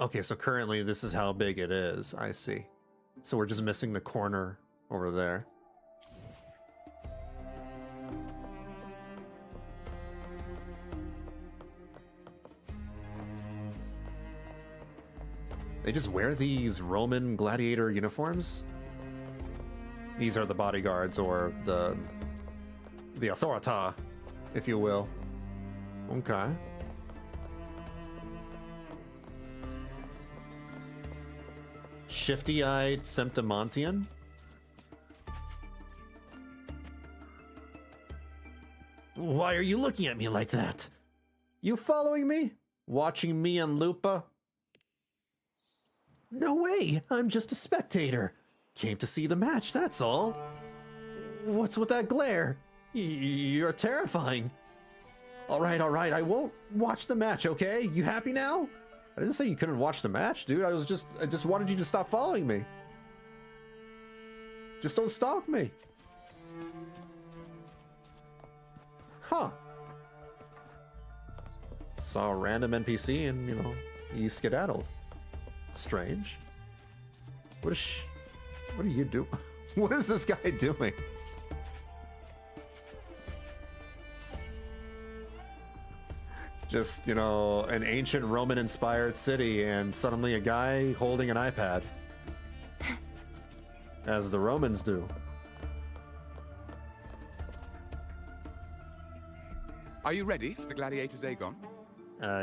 Okay, so currently this is how big it is. I see. So we're just missing the corner over there. They just wear these Roman gladiator uniforms? These are the bodyguards, or the authorita, if you will. Okay. Shifty-eyed Septimontian? Why Why are you looking at me like that? You following me? Watching me and Lupa? No way, I'm just a spectator. Came to see the match, that's all. What's with that glare? You're terrifying. All right, I won't watch the match, okay? You happy now? I didn't say you couldn't watch the match, dude. I just wanted you to stop following me. Just don't stalk me. Huh. Saw a random NPC and, you know, he skedaddled. Strange. What are you doing? What is this guy doing? Just, you know, an ancient Roman-inspired city and suddenly a guy holding an iPad. As the Romans do. Are you ready for the gladiators, Aegon?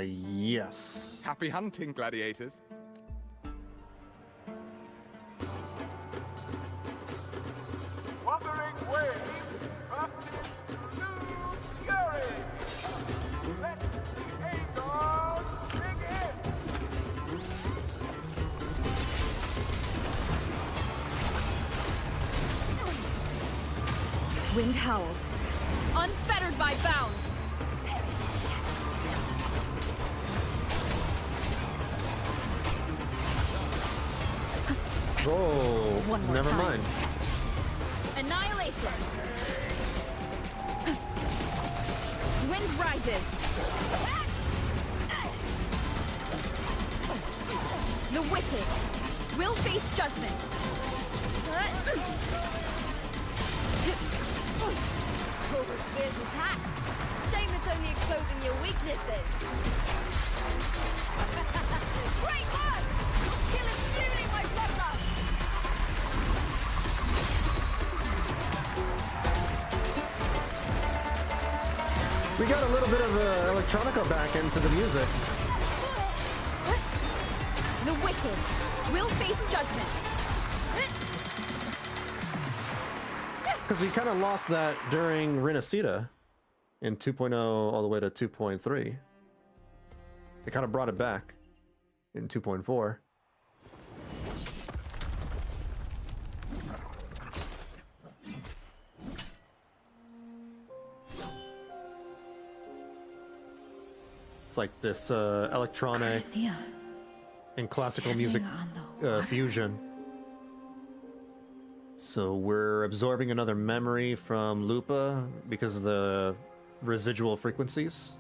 Yes. Happy hunting, gladiators. Wuthering Waves versus New Fury. Let the Aegon begin. Wind howls, unfettered by bounds. Oh, never mind. Annihilation. Wind rises. The wicked will face judgment. Cobra spears attacks. Shame it's only exposing your weaknesses. Great work! Your skill is fueling my bloodlust. We got a little bit of electronica back into the music. The wicked will face judgment. Because we kind of lost that during Renacita in 2.0 all the way to 2.3. They kind of brought it back in 2.4. It's like this electronic Cartethyia. and classical Standing music on the water. fusion. So we're absorbing another memory from Lupa because of the residual frequencies.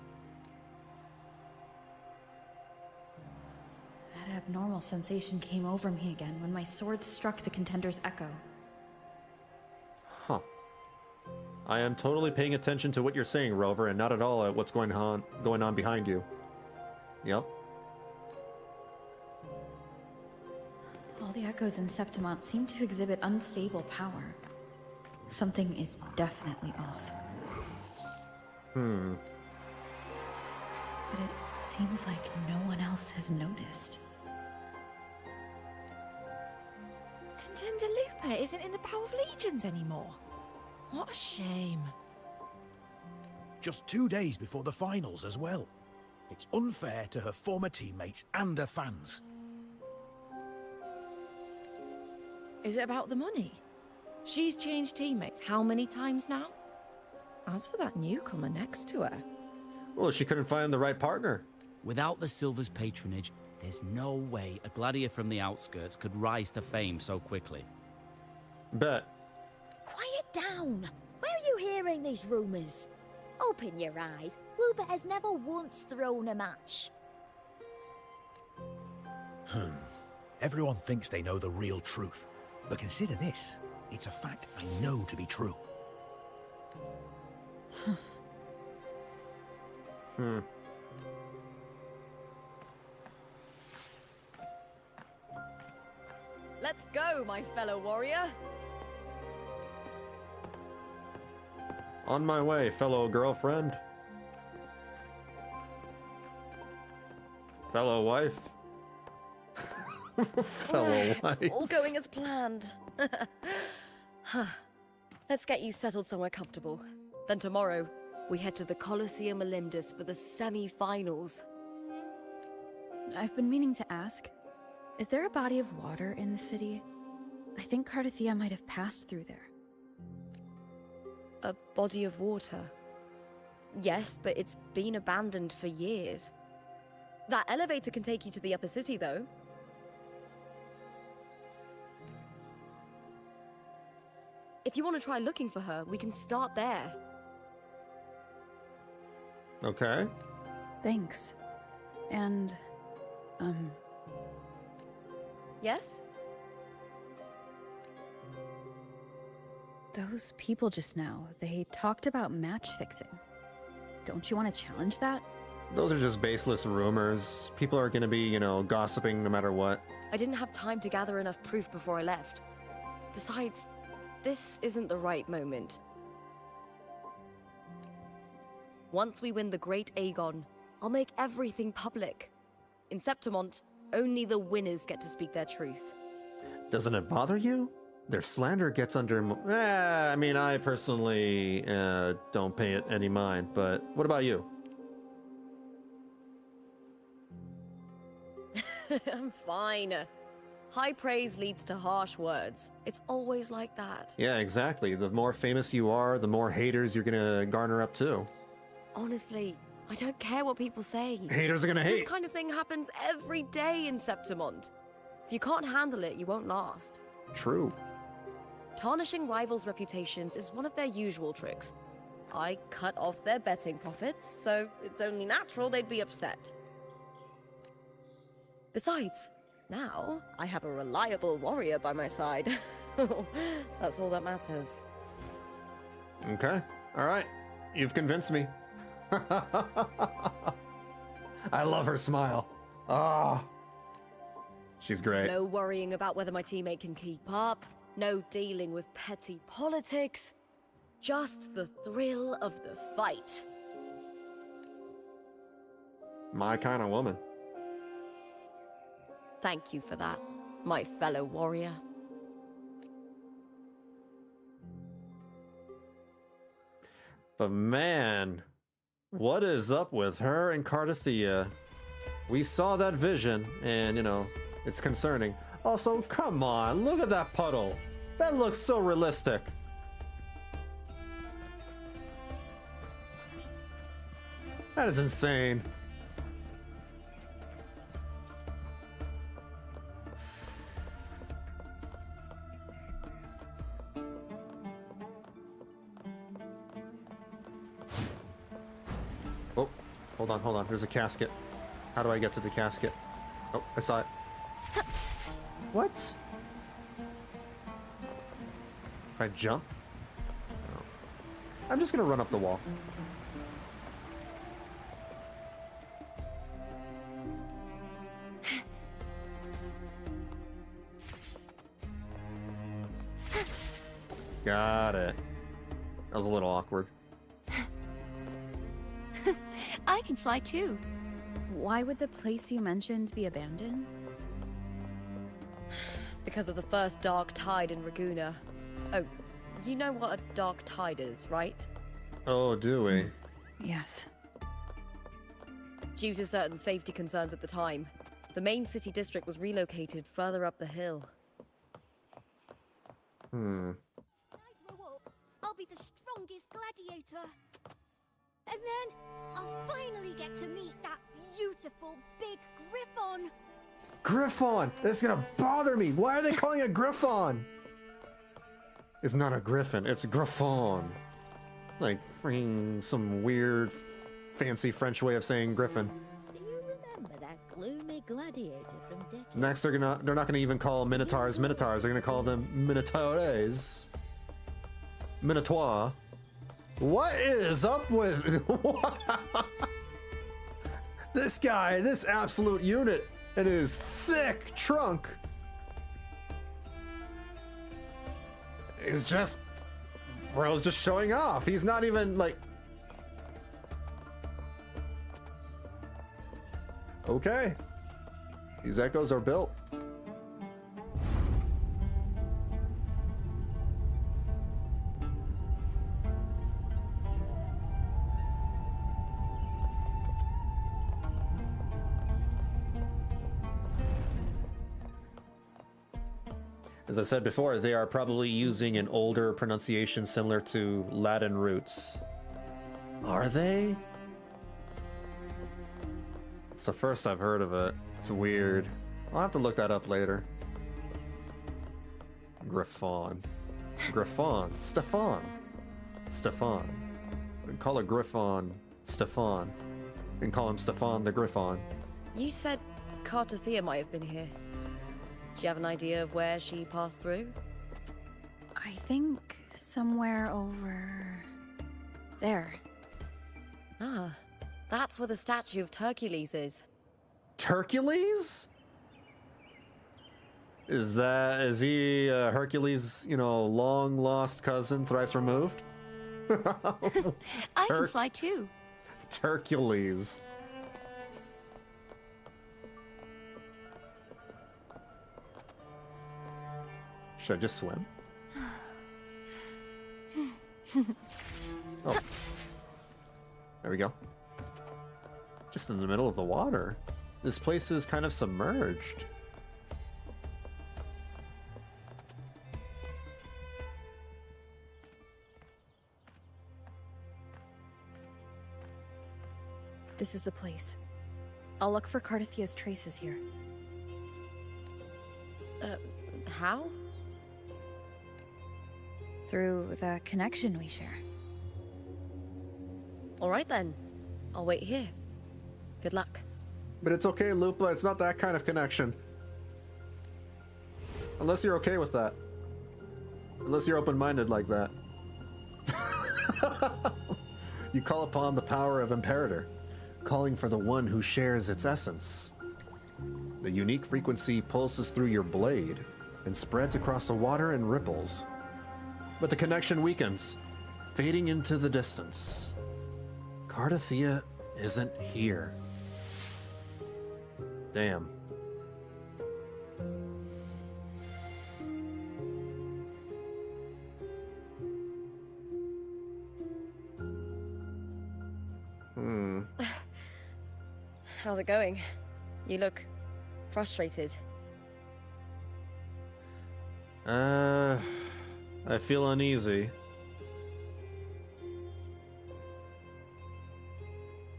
That abnormal sensation came over me again when my sword struck the contender's echo. Huh. I am totally paying attention to what you're saying, Rover, and not at all at what's going on behind you. Yep. All the echoes in Septimont seem to exhibit unstable power. Something is definitely off. Hmm. But it seems like no one else has noticed. Contender Lupa isn't in the Power of Legions anymore. What a shame. Just 2 days before the finals as well. It's unfair to her former teammates and her fans. Is it about the money? She's changed teammates how many times now? As for that newcomer next to her... Well, she couldn't find the right partner. Without the Silver's patronage, there's no way a gladiator from the outskirts could rise to fame so quickly. Bet. Quiet down! Where are you hearing these rumours? Open your eyes. Wuba has never once thrown a match. Everyone thinks they know the real truth. But consider this. It's a fact I know to be true. Let's go, my fellow warrior. On my way, fellow girlfriend. Fellow wife. Fellow wife. It's all going as planned. Let's get you settled somewhere comfortable. Then tomorrow, we head to the Colosseum Olympus for the semi-finals. I've been meaning to ask, is there a body of water in the city? I think Cartethyia might have passed through there. A body of water? Yes, but it's been abandoned for years. That elevator can take you to the upper city, though. If you want to try looking for her, we can start there. Okay. Thanks. And, Yes? those people just now, they talked about match fixing. Don't you want to challenge that? Those are just baseless rumors. People are gonna be, you know, gossiping no matter what. I didn't have time to gather enough proof before I left. Besides, this isn't the right moment. Once we win the Great Aegon, I'll make everything public. In Septimont, only the winners get to speak their truth. Doesn't it bother you? Their slander gets under... I mean, I personally don't pay it any mind, but what about you? I'm fine. High praise leads to harsh words. It's always like that. Yeah, exactly. The more famous you are, the more haters you're gonna garner up too. Honestly, I don't care what people say. Haters are gonna hate. This kind of thing happens every day in Septimont. If you can't handle it, you won't last. True. Tarnishing rivals' reputations is one of their usual tricks. I cut off their betting profits, so it's only natural they'd be upset. Besides, now I have a reliable warrior by my side. That's all that matters. Okay. All right. You've convinced me. I love her smile. Ah. She's great. No worrying about whether my teammate can keep up. No dealing with petty politics. Just the thrill of the fight. My kind of woman. Thank you for that, my fellow warrior. But man, what is up with her and Cartethyia? We saw that vision, and you know, it's concerning. Also, come on, look at that puddle. That looks so realistic. That is insane. Oh, hold on. There's a casket. How do I get to the casket? Oh, I saw it. What? If I jump? No. I'm just gonna run up the wall. Got it. That was a little awkward. I can fly too. Why would the place you mentioned be abandoned? Because of the first dark tide in Raguna. Oh, you know what a dark tide is, right? Oh, do we? Yes. Due to certain safety concerns at the time, the main city district was relocated further up the hill. When I grow up, I'll be the strongest gladiator. And then I'll finally get to meet that beautiful big griffon. Griffon! That's gonna bother me! Why are they calling it Griffon? It's not a griffin, it's Griffon. Like, freaking some weird, fancy French way of saying griffin. Do you remember that gloomy gladiator from decades? Next, they're not gonna even call Minotaurs Minotaurs, they're gonna call them Minotaures. Minotaur. What is up with... This guy, this absolute unit, and his thick trunk is just... Bro's just showing off. He's not even, like... Okay. These echoes are built. As I said before, they are probably using an older pronunciation similar to Latin roots. Are they? It's the first I've heard of it. It's weird. I'll have to look that up later. Griffon. Griffon. Stefan. Stefan. We call it Griffon Stefan. We can call him Stefan the Griffon. You said Cartethyia might have been here. Do you have an idea of where she passed through? I think somewhere over there. Ah, that's where the statue of Hercules is. Hercules? Is he Hercules, you know, long lost cousin, thrice removed? I can fly too. Hercules. Should I just swim? Oh. There we go. Just in the middle of the water. This place is kind of submerged. This is the place. I'll look for Cartethyia's traces here. How? Through the connection we share. All right then. I'll wait here. Good luck. But it's okay, Lupa. It's not that kind of connection. Unless you're okay with that. Unless you're open-minded like that. You call upon the power of Imperator, calling for the one who shares its essence. The unique frequency pulses through your blade and spreads across the water in ripples. But the connection weakens, fading into the distance. Cartethyia isn't here. Damn. How's it going? You look frustrated. I feel uneasy.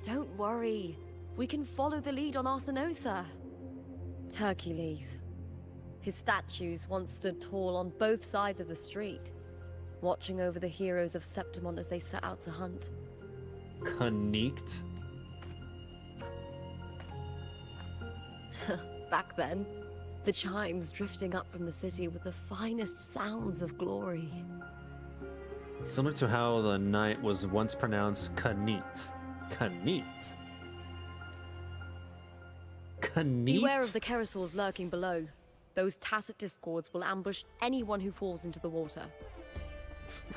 Don't worry. We can follow the lead on Arsinosa. Hercules. His statues once stood tall on both sides of the street, watching over the heroes of Septimont as they set out to hunt. Connect? Back then, the chimes drifting up from the city with the finest sounds of glory. Similar to how the night was once pronounced Kanit. Kanit. Kanit? Beware of the Kerosaurs lurking below. Those tacit discords will ambush anyone who falls into the water.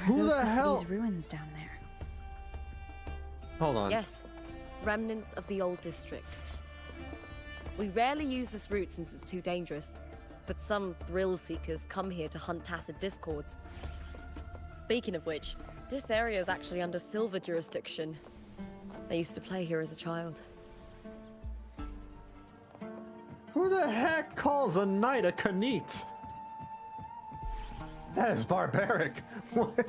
Are those the city's ruins down there? Hold on. Yes, remnants of the old district. We rarely use this route since it's too dangerous, but some thrill seekers come here to hunt tacit discords. Speaking of which, this area is actually under Silver jurisdiction. I used to play here as a child. Who the heck calls a knight a Kanit? That is barbaric. What?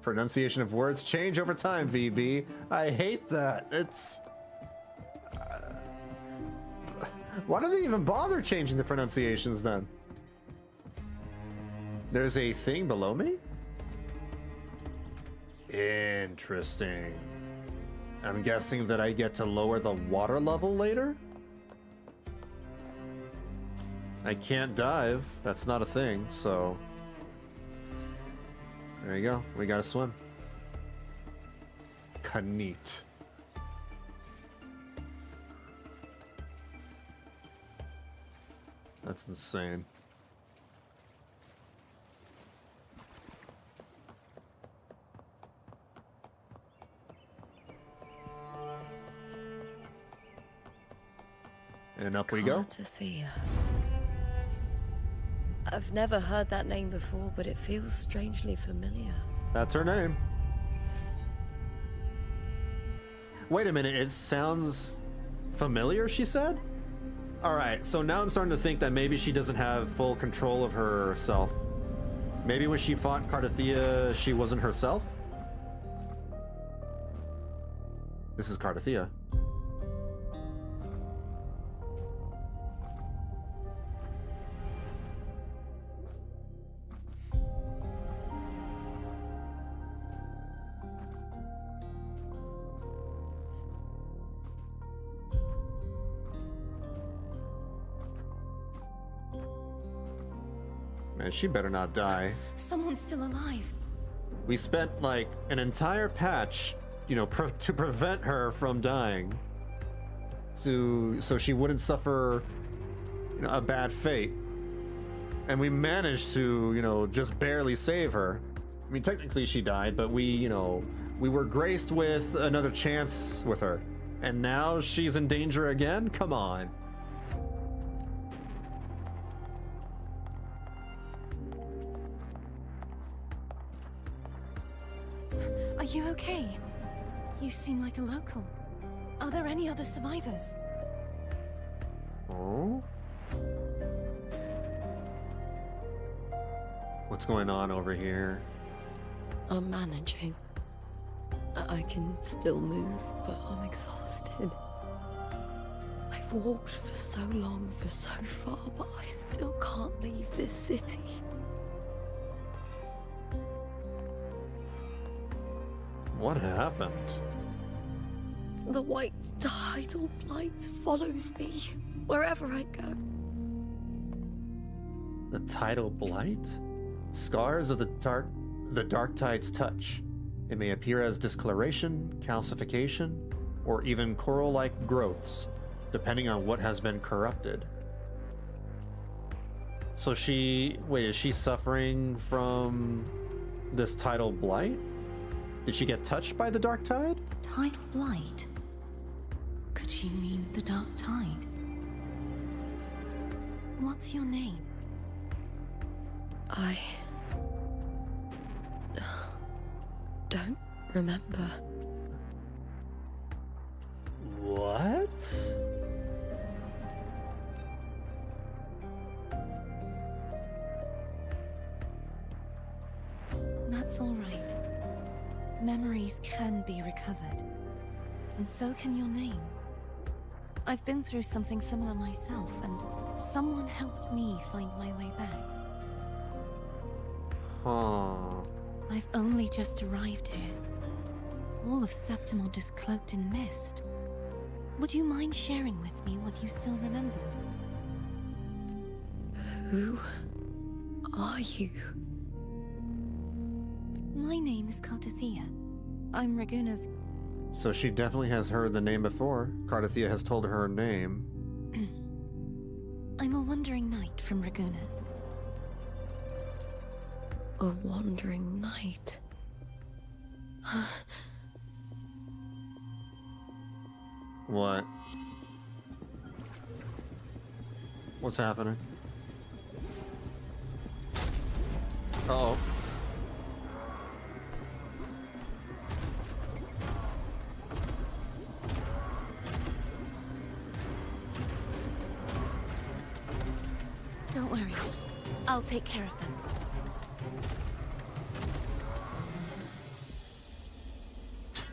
Pronunciation of words change over time, VB. I hate that. It's... why do they even bother changing the pronunciations then? There's a thing below me? Interesting. I'm guessing that I get to lower the water level later? I can't dive. That's not a thing, so... there you go. We gotta swim. Kanit. That's insane. And up we go. Cartethyia. I've never heard that name before, but it feels strangely familiar. That's her name. Wait a minute, it sounds familiar, she said? Alright, so now I'm starting to think that maybe she doesn't have full control of herself. Maybe when she fought Cartethyia, she wasn't herself? This is Cartethyia. Man, she better not die. Someone's still alive. We spent like an entire patch, you know, to prevent her from dying, so she wouldn't suffer, you know, a bad fate. And we managed to, you know, just barely save her. I mean, technically she died, but we, you know, we were graced with another chance with her. And now she's in danger again? Come on. Are you okay? You seem like a local. Are there any other survivors? Oh? What's going on over here? I'm managing. I can still move, but I'm exhausted. I've walked for so long, for so far, but I still can't leave this city. What happened? The white tidal blight follows me wherever I go. The tidal blight? Scars of the dark tide's touch. It may appear as discoloration, calcification, or even coral-like growths, depending on what has been corrupted. So is she suffering from this tidal blight? Did she get touched by the dark tide? Tidal blight? Could she mean the dark tide? What's your name? I don't remember. What? That's all right. Memories can be recovered, and so can your name. I've been through something similar myself, and someone helped me find my way back. Huh. I've only just arrived here. All of Septimont is cloaked in mist. Would you mind sharing with me what you still remember? Who are you? My name is Cartethyia. I'm Raguna's... So she definitely has heard the name before. Cartethyia has told her name. I'm a wandering knight from Raguna. A wandering knight. What? What's happening? Uh-oh. Don't worry. I'll take care of them.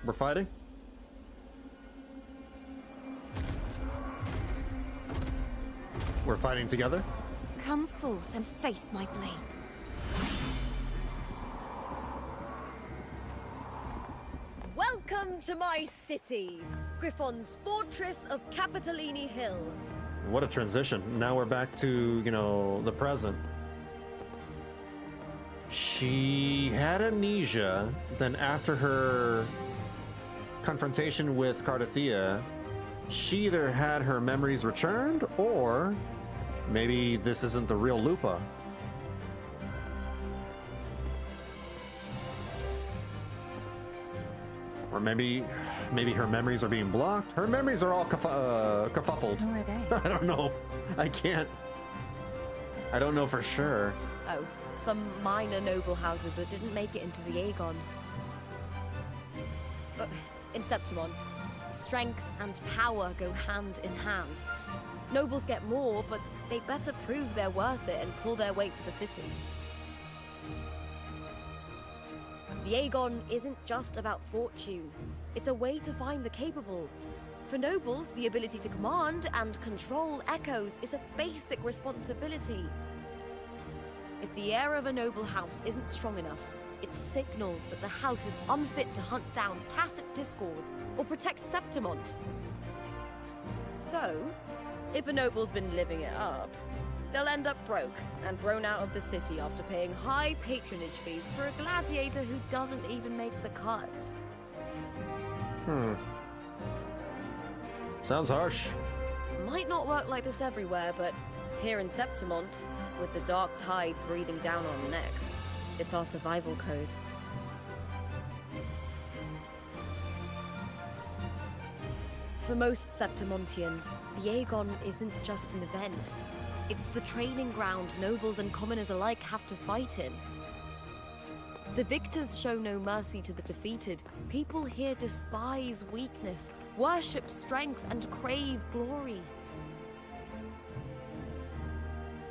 We're fighting? We're fighting together? Come forth and face my blade. Welcome to my city, Griffon's fortress of Capitolini Hill. What a transition. Now we're back to, you know, the present. She had amnesia, then after her confrontation with Cartethyia, she either had her memories returned, or maybe this isn't the real Lupa. Or maybe her memories are being blocked. Her memories are all kerfuffled. Who are they? I don't know. I don't know for sure. Oh, some minor noble houses that didn't make it into the Aegon. In Septimont. Strength and power go hand in hand. Nobles get more, but they better prove they're worth it and pull their weight for the city. The Aegon isn't just about fortune. It's a way to find the capable. For nobles, the ability to command and control echoes is a basic responsibility. If the heir of a noble house isn't strong enough, it signals that the house is unfit to hunt down tacit discords or protect Septimont. So, if a noble's been living it up, they'll end up broke and thrown out of the city after paying high patronage fees for a gladiator who doesn't even make the cut. Sounds harsh. Might not work like this everywhere, but here in Septimont, with the dark tide breathing down on necks, it's our survival code. For most Septimontians, the Aegon isn't just an event. It's the training ground nobles and commoners alike have to fight in. The victors show no mercy to the defeated. People here despise weakness, worship strength, and crave glory.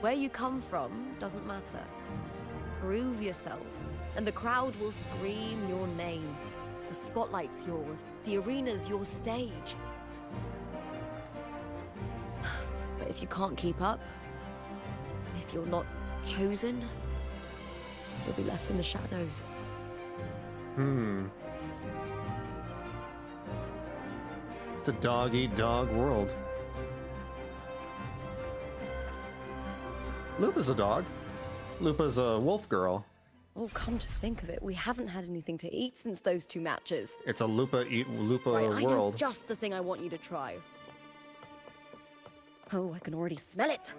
Where you come from doesn't matter. Prove yourself, and the crowd will scream your name. The spotlight's yours, the arena's your stage. But if you can't keep up, if you're not chosen, you'll be left in the shadows. It's a dog-eat-dog world. Lupa's a dog. Lupa's a wolf girl. Oh, come to think of it, we haven't had anything to eat since those two matches. It's a Lupa Right, I know world. just the thing I want you to try. Oh, I can already smell it.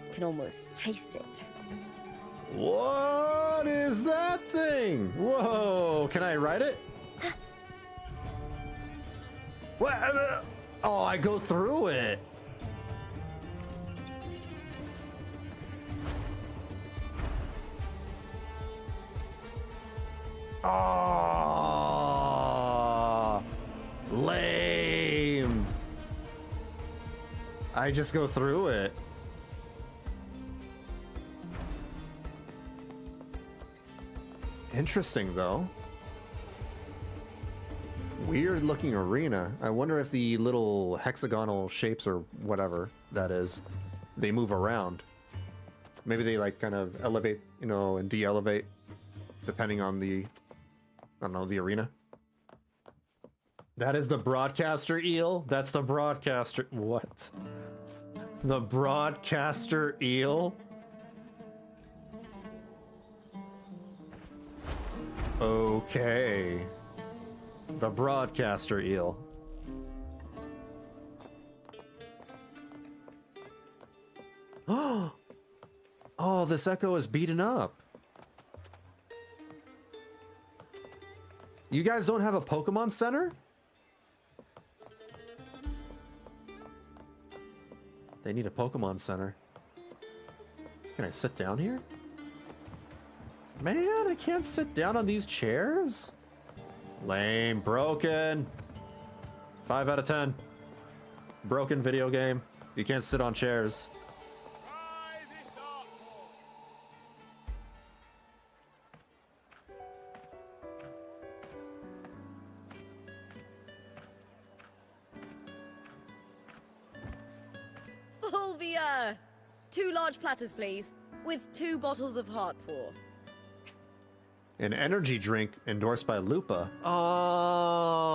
I can almost taste it. What is that thing? Whoa, can I ride it? What? Oh, I go through it. Oh, lame. I just go through it. Interesting, though. Weird looking arena. I wonder if the little hexagonal shapes or whatever that is, they move around. Maybe they like kind of elevate, you know, and de-elevate depending on the, I don't know, the arena. That is the broadcaster eel? That's the broadcaster. What? The broadcaster eel? Okay. The broadcaster eel. Oh, this echo is beaten up. You guys don't have a Pokemon Center? They need a Pokemon Center. Can I sit down here? Man, I can't sit down on these chairs? Lame. Broken. 5 out of 10. Broken video game. You can't sit on chairs. Fulvia! 2 large platters, please, with 2 bottles of Heartpour. An energy drink endorsed by Lupa. Oh,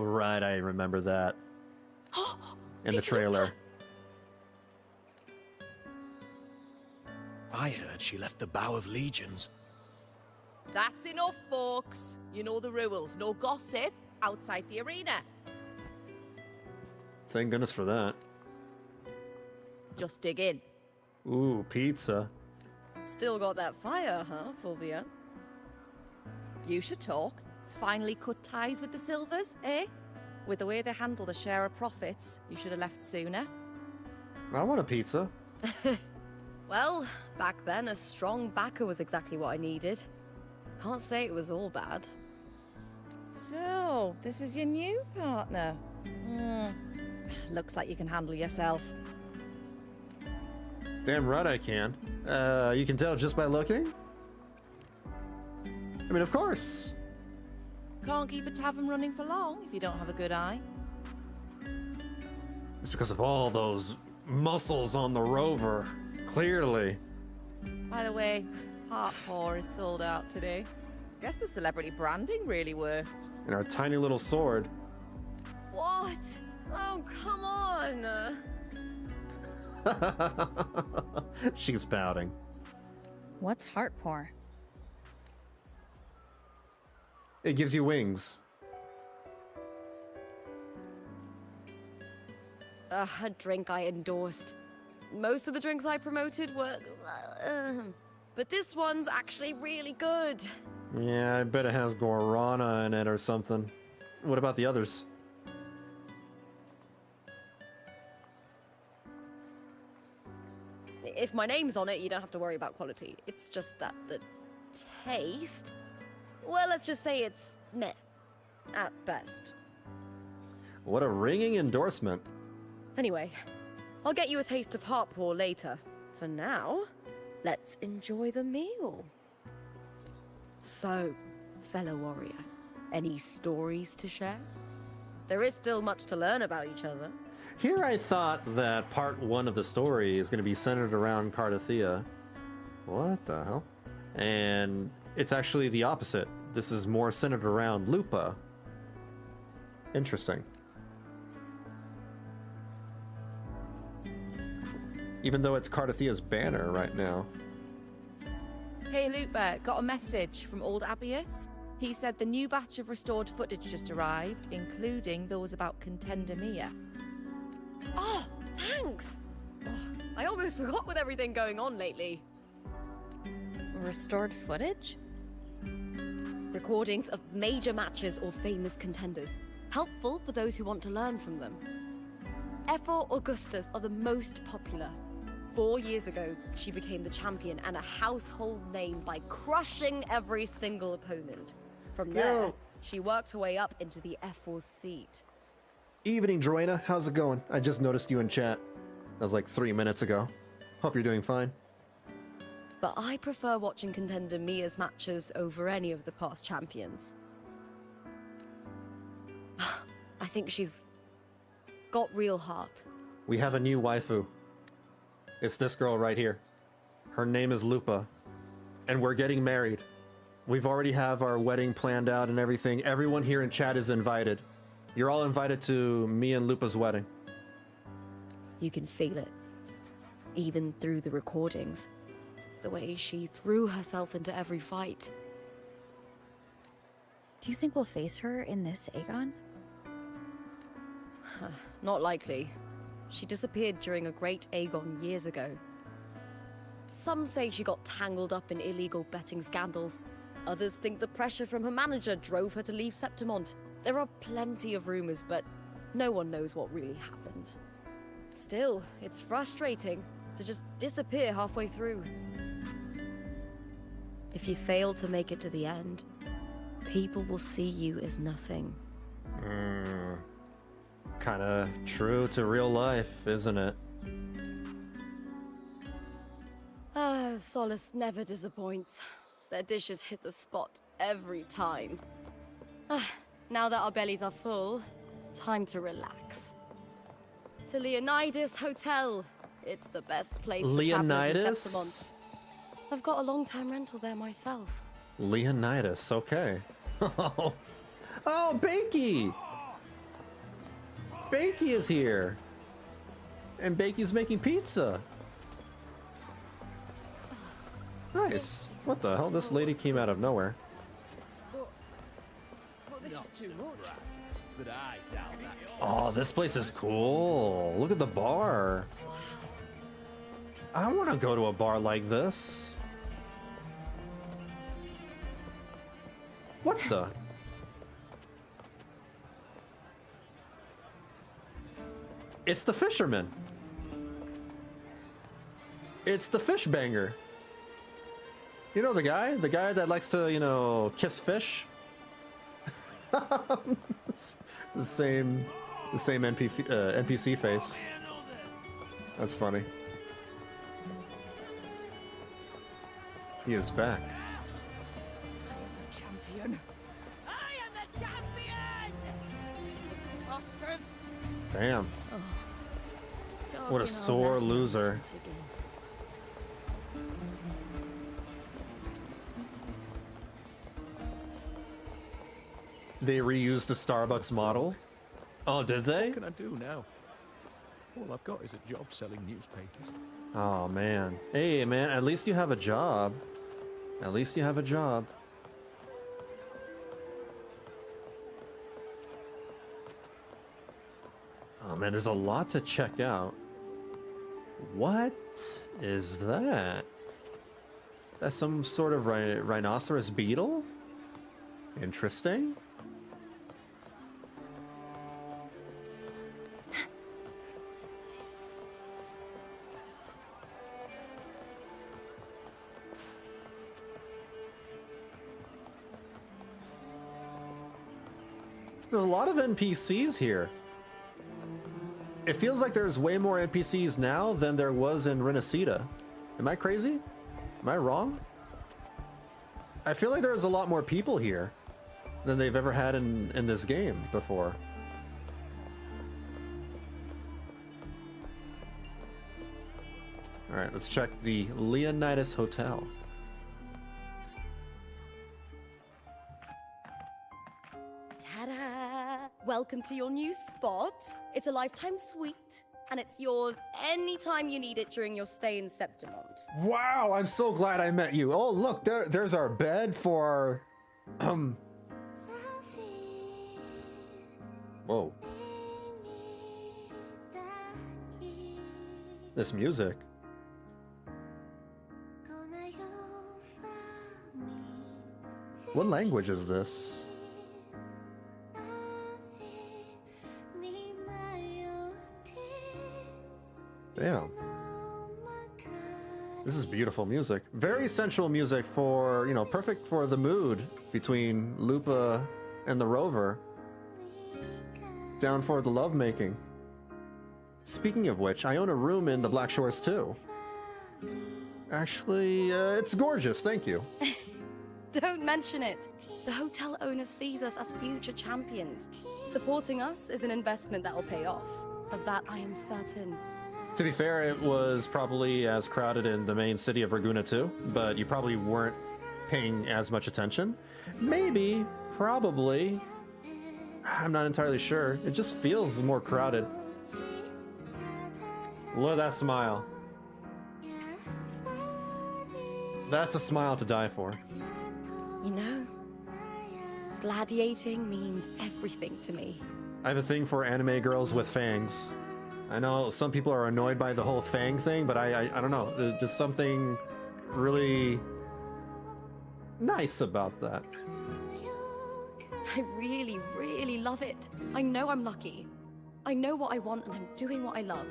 right, I remember that. In the trailer. I heard she left the Bow of Legions. That's enough, folks. You know the rules. No gossip outside the arena. Thank goodness for that. Just dig in. Ooh, pizza. Still got that fire, huh, Fulvia? You should talk. Finally cut ties with the Silvers, eh? With the way they handle the share of profits, you should have left sooner. I want a pizza. Well, back then, a strong backer was exactly what I needed. Can't say it was all bad. So, this is your new partner. Looks like you can handle yourself. Damn right I can. You can tell just by looking? I mean, of course. Can't keep a tavern running for long if you don't have a good eye. It's because of all those muscles on the rover. Clearly. By the way, Heart Pour is sold out today. Guess the celebrity branding really worked. And our tiny little sword. What? Oh, come on. She's pouting. What's heart pour? It gives you wings. A drink I endorsed. Most of the drinks I promoted were... but this one's actually really good. Yeah, I bet it has guarana in it or something. What about the others? If my name's on it, you don't have to worry about quality. It's just that the taste... Well, let's just say it's meh. At best. What a ringing endorsement. Anyway, I'll get you a taste of heart pour later. For now, let's enjoy the meal. So, fellow warrior, any stories to share? There is still much to learn about each other. Here I thought that part 1 of the story is going to be centered around Cartethyia. What the hell? And it's actually the opposite. This is more centered around Lupa. Interesting. Even though it's Cartethia's banner right now. Hey Lupa, got a message from old Abius. He said the new batch of restored footage just arrived, including those about Contender Mia. Oh, thanks! Oh, I almost forgot with everything going on lately. Restored footage? Recordings of major matches or famous contenders. Helpful for those who want to learn from them. F4 Augustas are the most popular. 4 years ago, she became the champion and a household name by crushing every single opponent. From there, she worked her way up into the F4 seat. Evening, Droina. How's it going? I just noticed you in chat. That was like 3 minutes ago. Hope you're doing fine. But I prefer watching Contender Mia's matches over any of the past champions. I think she's got real heart. We have a new waifu. It's this girl right here. Her name is Lupa. And we're getting married. We've already have our wedding planned out and everything. Everyone here in chat is invited. You're all invited to me and Lupa's wedding. You can feel it. Even through the recordings. The way she threw herself into every fight. Do you think we'll face her in this Aegon? Not likely. She disappeared during a great Aegon years ago. Some say she got tangled up in illegal betting scandals. Others think the pressure from her manager drove her to leave Septimont. There are plenty of rumors, but no one knows what really happened. Still, it's frustrating to just disappear halfway through. If you fail to make it to the end, people will see you as nothing. Kinda true to real life, isn't it? Solace never disappoints. Their dishes hit the spot every time. Now that our bellies are full, time to relax. To Leonidas Hotel. It's the best place for travelers in Septimont. I've got a long-term rental there myself. Leonidas, okay. Oh, Bakey! Bakey is here! And Bakey's making pizza! Nice. What the hell? This lady came out of nowhere. Oh, this place is cool. Look at the bar. I want to go to a bar like this. What the? It's the fisherman. It's the fish banger. You know the guy? The guy that likes to, you know, kiss fish? The same The same NPC face. That's funny. He is back. Champion. I am the champion! Bastards! Damn. What a sore loser. They reused a Starbucks model. Oh, did they? What can I do now? All I've got is a job selling newspapers. Oh, man. Hey, man, at least you have a job. At least you have a job. Oh, man, there's a lot to check out. What is that? That's some sort of rhinoceros beetle? Interesting. There's a lot of NPCs here. It feels like there's way more NPCs now than there was in Renacita. Am I crazy? Am I wrong? I feel like there's a lot more people here than they've ever had in this game before. Alright, let's check the Leonidas Hotel. Ta-da! Welcome to your new spot. It's a lifetime suite, and it's yours anytime you need it during your stay in Septimont. Wow, I'm so glad I met you. Oh, look, there's our bed for our... Whoa. This music. What language is this? Damn. This is beautiful music. Very sensual music for, you know, perfect for the mood between Lupa and the Rover. Down for the lovemaking. Speaking of which, I own a room in the Black Shores too. Actually, it's gorgeous, thank you. Don't mention it. The hotel owner sees us as future champions. Supporting us is an investment that will pay off. Of that I am certain. To be fair, it was probably as crowded in the main city of Ragusa too, but you probably weren't paying as much attention. Maybe, probably. I'm not entirely sure. It just feels more crowded. Look at that smile. That's a smile to die for. You know, gladiating means everything to me. I have a thing for anime girls with fangs. I know some people are annoyed by the whole fang thing, but I don't know. There's just something really nice about that. I really, really love it. I know I'm lucky. I know what I want and I'm doing what I love.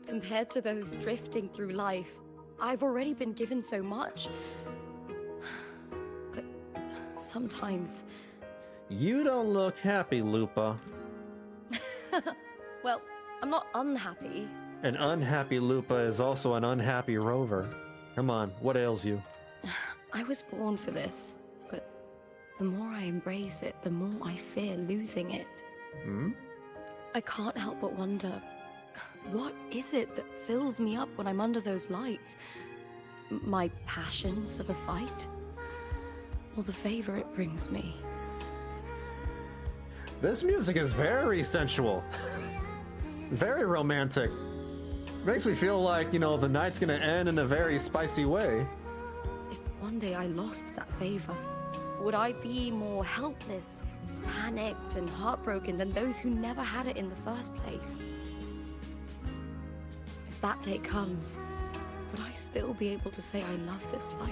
Compared to those drifting through life, I've already been given so much. But sometimes... You don't look happy, Lupa. Well, I'm not unhappy. An unhappy Lupa is also an unhappy Rover. Come on, what ails you? I was born for this, but the more I embrace it, the more I fear losing it. Hmm? I can't help but wonder, what is it that fills me up when I'm under those lights? My passion for the fight? Or the favor it brings me? This music is very sensual. Very romantic. Makes me feel like, you know, the night's gonna end in a very spicy way. If one day I lost that favor, would I be more helpless, panicked, and heartbroken than those who never had it in the first place? If that day comes, would I still be able to say I love this life?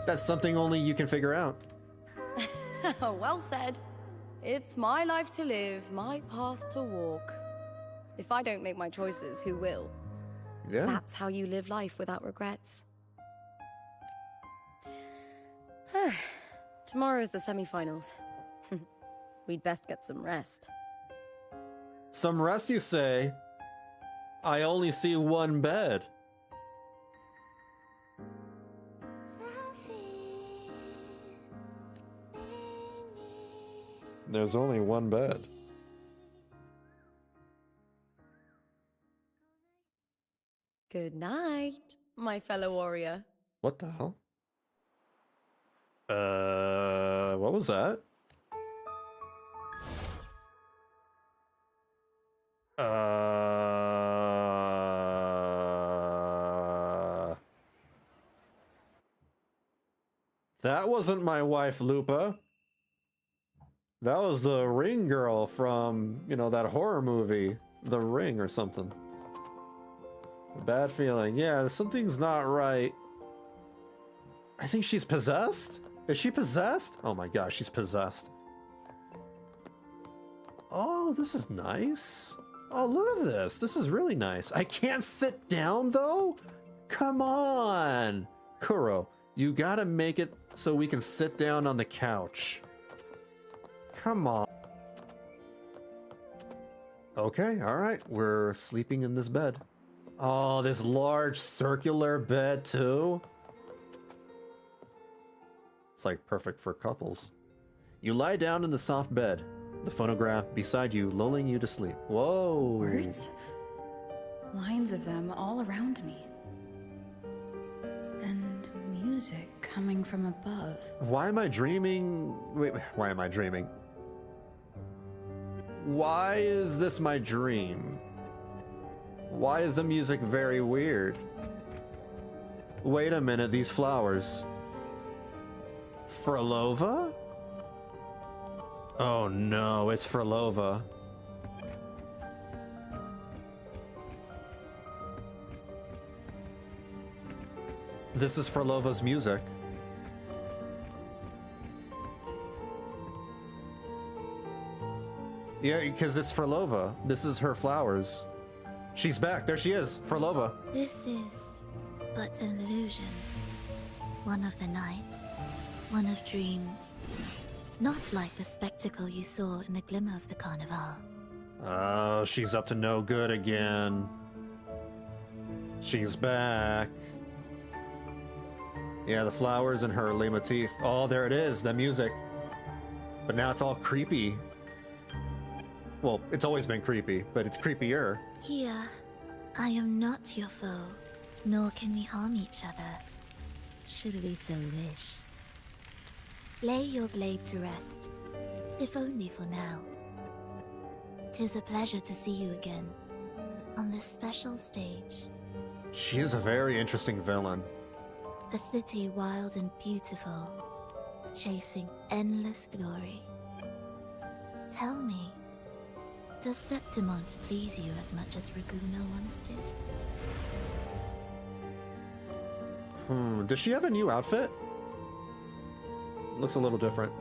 That's something only you can figure out. Well said. It's my life to live, my path to walk. If I don't make my choices, who will? Yeah. That's how you live life without regrets. Tomorrow's the semi-finals. We'd best get some rest. Some rest, you say? I only see one bed. There's only one bed. Good night, my fellow warrior. What the hell? What was that? That wasn't my wife, Lupa. That was the Ring girl from, you know, that horror movie, The Ring or something. Bad feeling. Yeah, something's not right. I think she's possessed? Is she possessed? Oh my gosh, she's possessed. Oh, this is nice. Oh, look at this. This is really nice. I can't sit down, though? Come on. Kuro, you gotta make it so we can sit down on the couch. Come on. Okay, all right. We're sleeping in this bed. Oh, this large circular bed, too. It's like perfect for couples. You lie down in the soft bed, the phonograph beside you lulling you to sleep. Whoa. Words? Lines of them all around me. And music coming from above. Why am I dreaming? Wait, why am I dreaming? Why is this my dream? Why is the music very weird? Wait a minute, these flowers. Frolova? Oh no, it's Frolova. This is Frolova's music. Yeah, because it's Frolova. This is her flowers. She's back. There she is. Frolova. This is but an illusion. One of the nights. One of dreams. Not like the spectacle you saw in the glimmer of the carnival. Oh, she's up to no good again. She's back. Yeah, the flowers and her leitmotif. Oh, there it is, the music. But now it's all creepy. Well, it's always been creepy, but it's creepier. Here, I am not your foe, nor can we harm each other, should we so wish. Lay your blade to rest, if only for now. 'Tis a pleasure to see you again, on this special stage. She is a very interesting villain. A city wild and beautiful, chasing endless glory. Tell me, does Septimont please you as much as Raguno once did? Does she have a new outfit? Looks a little different.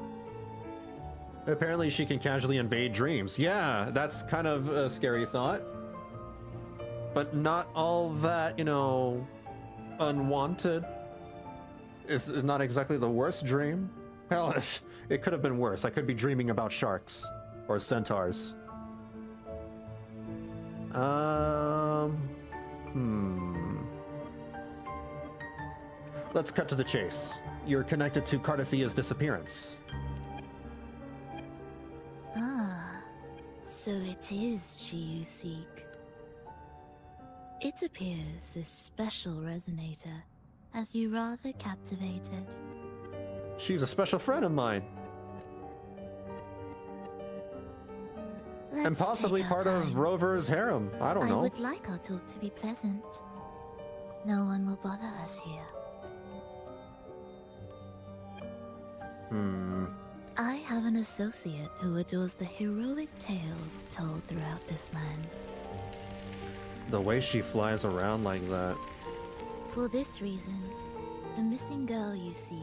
Apparently she can casually invade dreams. Yeah, that's kind of a scary thought. But not all that, you know, unwanted is not exactly the worst dream. Hell, it could have been worse. I could be dreaming about sharks or centaurs. Let's cut to the chase. You're connected to Cartethyia's disappearance. Ah, so it is she you seek. It appears this special resonator has you rather captivated. She's a special friend of mine. And possibly take our part of time. Rover's harem. I don't know. I would like our talk to be pleasant. No one will bother us here. I have an associate who adores the heroic tales told throughout this land. The way she flies around like that. For this reason, the missing girl you seek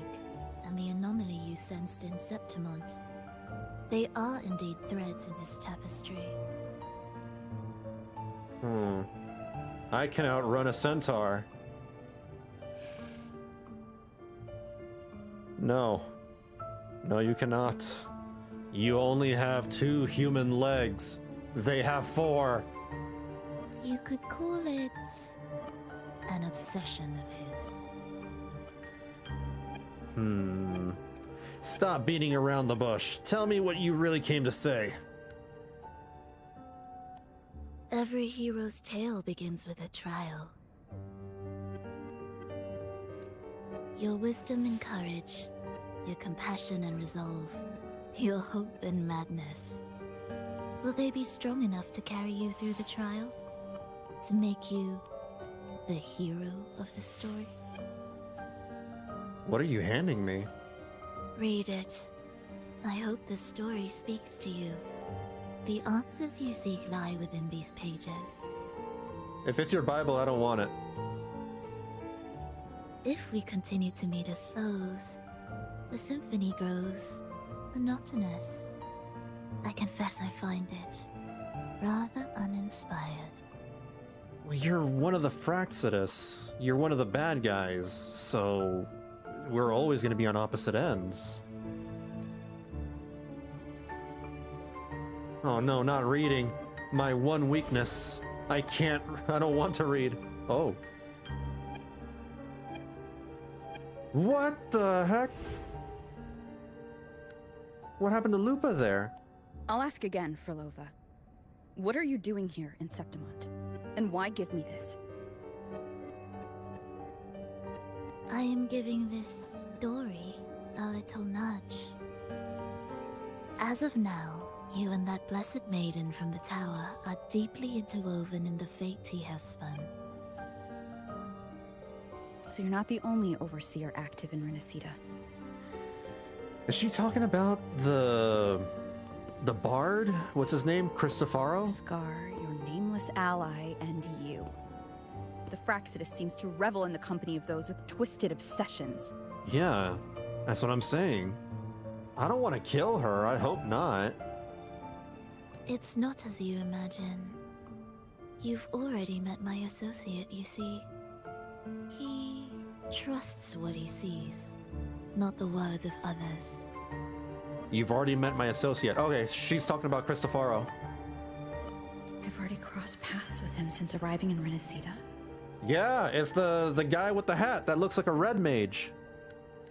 and the anomaly you sensed in Septimont, they are indeed threads in this tapestry. I can outrun a centaur. No. No, you cannot. You only have 2 human legs. They have 4. You could call it an obsession of his. Stop beating around the bush. Tell me what you really came to say. Every hero's tale begins with a trial. Your wisdom and courage, your compassion and resolve, your hope and madness. Will they be strong enough to carry you through the trial? To make you the hero of the story? What are you handing me? Read it. I hope this story speaks to you. The answers you seek lie within these pages. If it's your Bible, I don't want it. If we continue to meet as foes, the symphony grows monotonous. I confess I find it rather uninspired. Well, you're one of the Fraxidus. You're one of the bad guys, so we're always going to be on opposite ends. Oh no, not reading. My one weakness. I don't want to read. Oh. What the heck? What happened to Lupa there? I'll ask again, Frolova. What are you doing here in Septimont? And why give me this? I am giving this story a little nudge. As of now, you and that blessed maiden from the tower are deeply interwoven in the fate he has spun. So you're not the only overseer active in Renacida. Is she talking about the bard? What's his name? Cristofaro? Scar, your nameless ally, and you. The Fraxidus seems to revel in the company of those with twisted obsessions. Yeah, that's what I'm saying. I don't want to kill her. I hope not. It's not as you imagine. You've already met my associate, you see. He trusts what he sees, not the words of others. You've already met my associate. Okay, she's talking about Cristofaro. I've already crossed paths with him since arriving in Renacida. Yeah, it's the guy with the hat that looks like a red mage.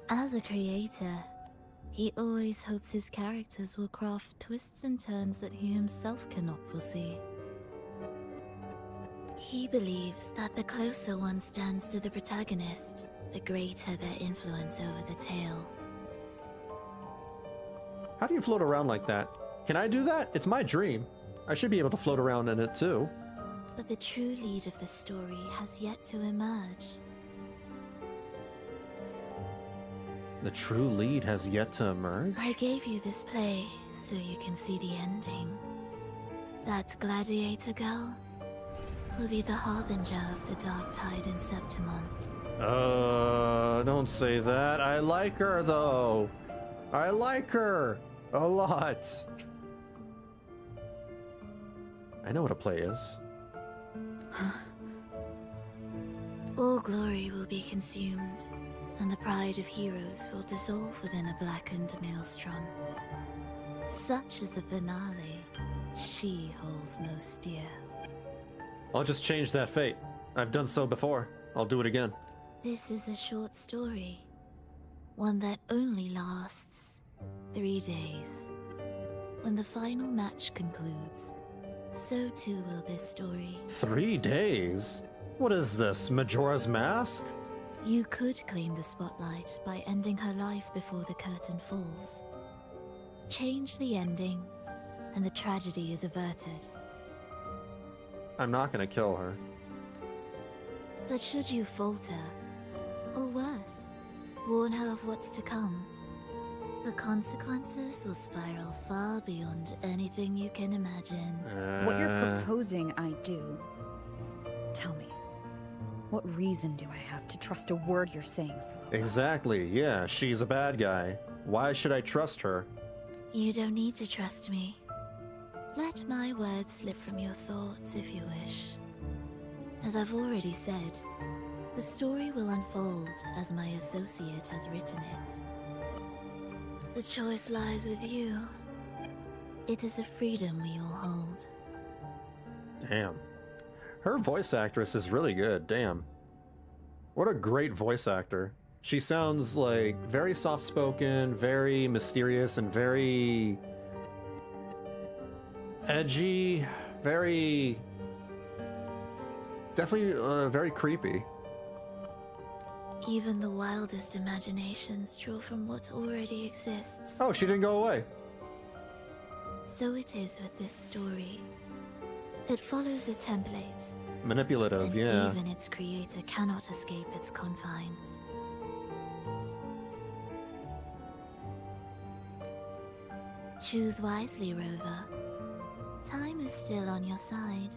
As a creator, he always hopes his characters will craft twists and turns that he himself cannot foresee. He believes that the closer one stands to the protagonist, the greater their influence over the tale. How do you float around like that? Can I do that? It's my dream. I should be able to float around in it too. But the true lead of the story has yet to emerge. The true lead has yet to emerge? I gave you this play so you can see the ending. That gladiator girl will be the harbinger of the dark tide in Septimont. Don't say that. I like her though. I like her a lot. I know what a play is. All glory will be consumed, and the pride of heroes will dissolve within a blackened maelstrom. Such is the finale she holds most dear. I'll just change that fate. I've done so before. I'll do it again. This is a short story, one that only lasts 3 days. When the final match concludes, so too will this story. 3 days? What is this, Majora's Mask? You could claim the spotlight by ending her life before the curtain falls. Change the ending, and the tragedy is averted. I'm not gonna kill her. But should you falter, or worse, warn her of what's to come, the consequences will spiral far beyond anything you can imagine. What you're proposing I do. Tell me, what reason do I have to trust a word you're saying, Philip? Exactly, yeah, she's a bad guy. Why should I trust her? You don't need to trust me. Let my words slip from your thoughts if you wish. As I've already said, the story will unfold as my associate has written it. The choice lies with you. It is a freedom we all hold. Damn. Her voice actress is really good, damn. What a great voice actor. She sounds like very soft-spoken, very mysterious, and very edgy, very... definitely very creepy. Even the wildest imaginations draw from what already exists. Oh, she didn't go away. So it is with this story. It follows a template. Manipulative, and yeah. even its creator cannot escape its confines. Choose wisely, Rover. Time is still on your side.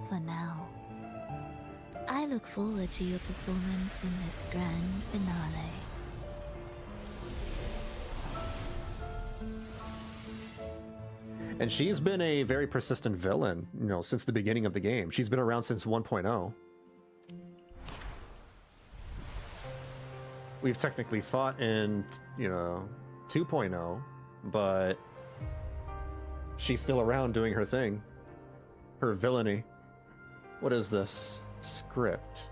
For now. I look forward to your performance in this grand finale. And she's been a very persistent villain, you know, since the beginning of the game. She's been around since 1.0. We've technically fought in, you know, 2.0, but she's still around doing her thing. Her villainy. What is this? Script.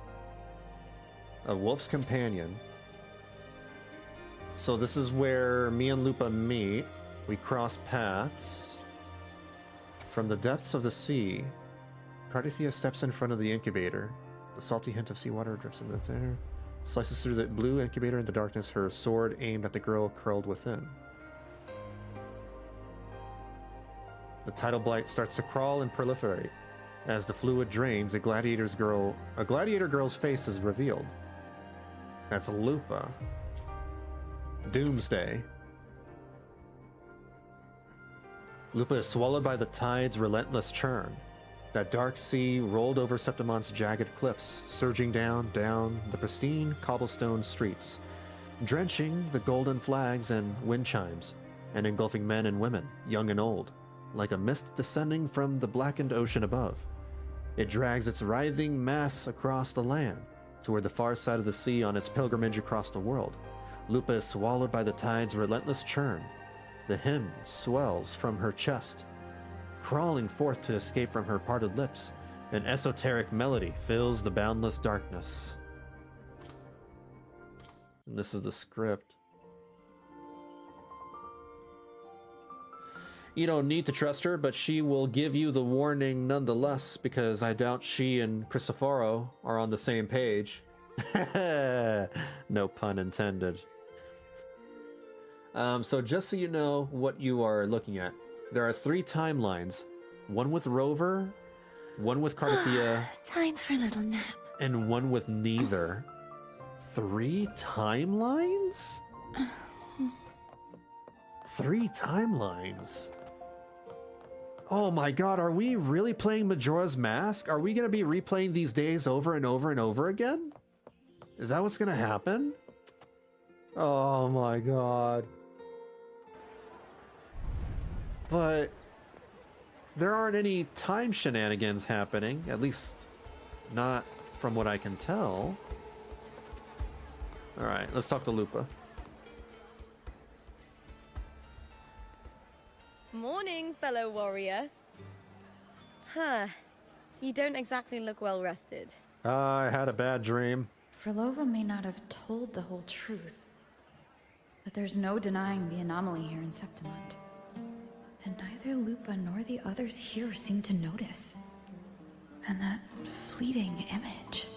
A Wolf's Companion. So this is where me and Lupa meet. We cross paths. From the depths of the sea, Cartethyia steps in front of the incubator. The salty hint of seawater drifts into the air, slices through the blue incubator in the darkness, her sword aimed at the girl curled within. The tidal blight starts to crawl and proliferate. As the fluid drains, a gladiator girl's face is revealed. That's Lupa. Doomsday. Lupa is swallowed by the tide's relentless churn. That dark sea rolled over Septimont's jagged cliffs, surging down the pristine cobblestone streets, drenching the golden flags and wind chimes, and engulfing men and women, young and old, like a mist descending from the blackened ocean above. It drags its writhing mass across the land, toward the far side of the sea on its pilgrimage across the world. Lupa is swallowed by the tide's relentless churn. The hymn swells from her chest, crawling forth to escape from her parted lips. An esoteric melody fills the boundless darkness. And this is the script. You don't need to trust her, but she will give you the warning nonetheless, because I doubt she and Cristoforo are on the same page. No pun intended. So just so you know what you are looking at, there are 3 timelines. One with Rover, one with Cartethyia, Time for a little nap. and one with neither. 3 timelines? 3 timelines? Oh my god, are we really playing Majora's Mask? Are we going to be replaying these days over and over and over again? Is that what's going to happen? Oh my god. But there aren't any time shenanigans happening, at least not from what I can tell. Alright, let's talk to Lupa. Morning, fellow warrior. Huh. You don't exactly look well rested. I had a bad dream. Frolova may not have told the whole truth, but there's no denying the anomaly here in Septimont. And neither Lupa nor the others here seem to notice. And that fleeting image.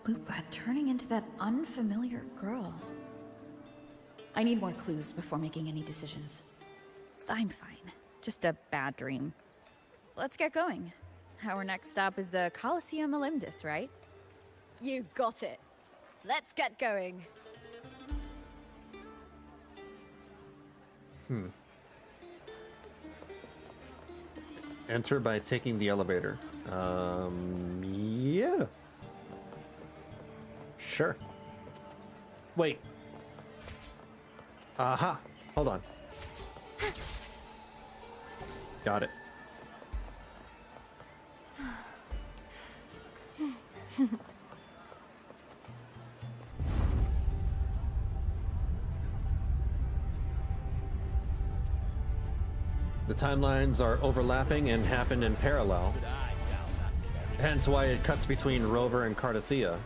Lupa turning into that unfamiliar girl. I need more clues before making any decisions. I'm fine. Just a bad dream. Let's get going. Our next stop is the Coliseum Olympus, right? You got it. Let's get going. Enter by taking the elevator. Yeah. Sure. Wait. Aha. Hold on. Got it. The timelines are overlapping and happen in parallel. Hence why it cuts between Rover and Cartethyia.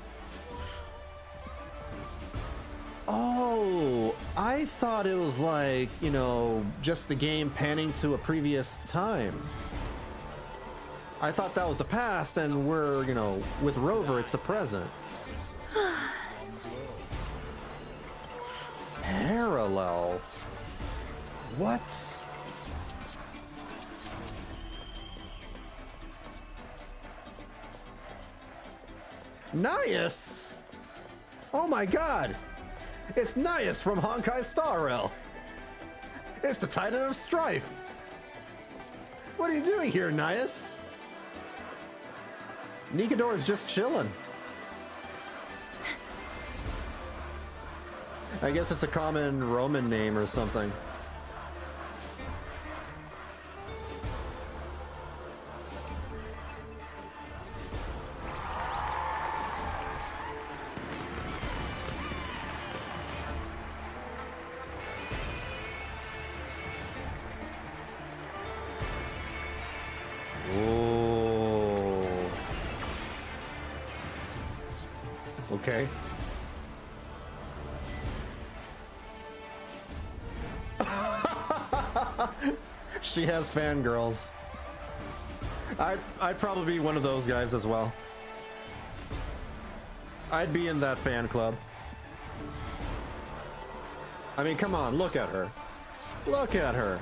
Oh, I thought it was like, you know, just the game panning to a previous time. I thought that was the past, and we're, you know, with Rover, it's the present. Parallel? What? Nias! Oh my god! It's Nias from Honkai Star Rail! It's the Titan of Strife! What are you doing here, Nias? Nikador's just chilling. I guess it's a common Roman name or something. Okay. She has fangirls. I'd probably be one of those guys as well. I'd be in that fan club. I mean, come on, look at her. Look at her.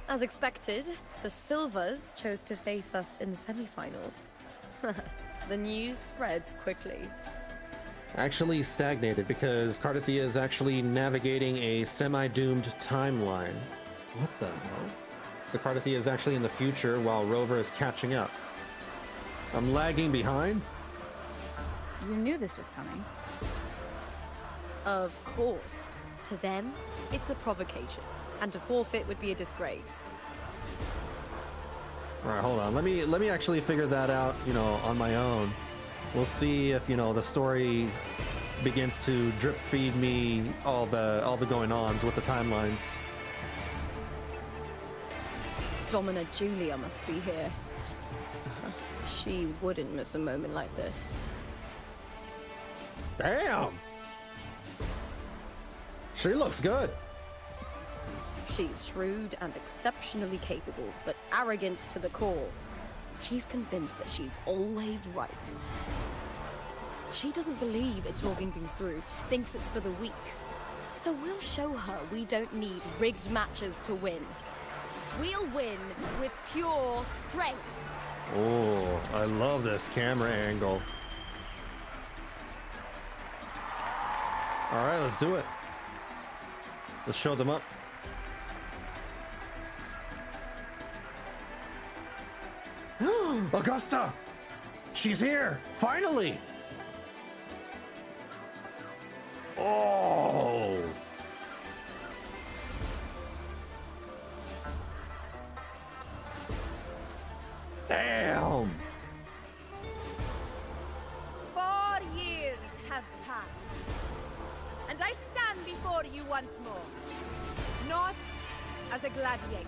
As expected, the Silvers chose to face us in the semifinals. The news spreads quickly. Actually stagnated because Cartethyia is actually navigating a semi-doomed timeline. What the hell? So Cartethyia is actually in the future while Rover is catching up. I'm lagging behind? You knew this was coming. Of course. To them, it's a provocation. And to forfeit would be a disgrace. All right, hold on. Let me actually figure that out, you know, on my own. We'll see if, you know, the story begins to drip feed me all the going-ons with the timelines. Domina Julia must be here. She wouldn't miss a moment like this. Damn! She looks good. She's shrewd and exceptionally capable, but arrogant to the core. She's convinced that she's always right. She doesn't believe in talking things through, thinks it's for the weak. So we'll show her we don't need rigged matches to win. We'll win with pure strength. Oh, I love this camera angle. All right, let's do it. Let's show them up. Augusta! She's here! Finally! Oh! Damn! 4 years have passed, and I stand before you once more, not as a gladiator,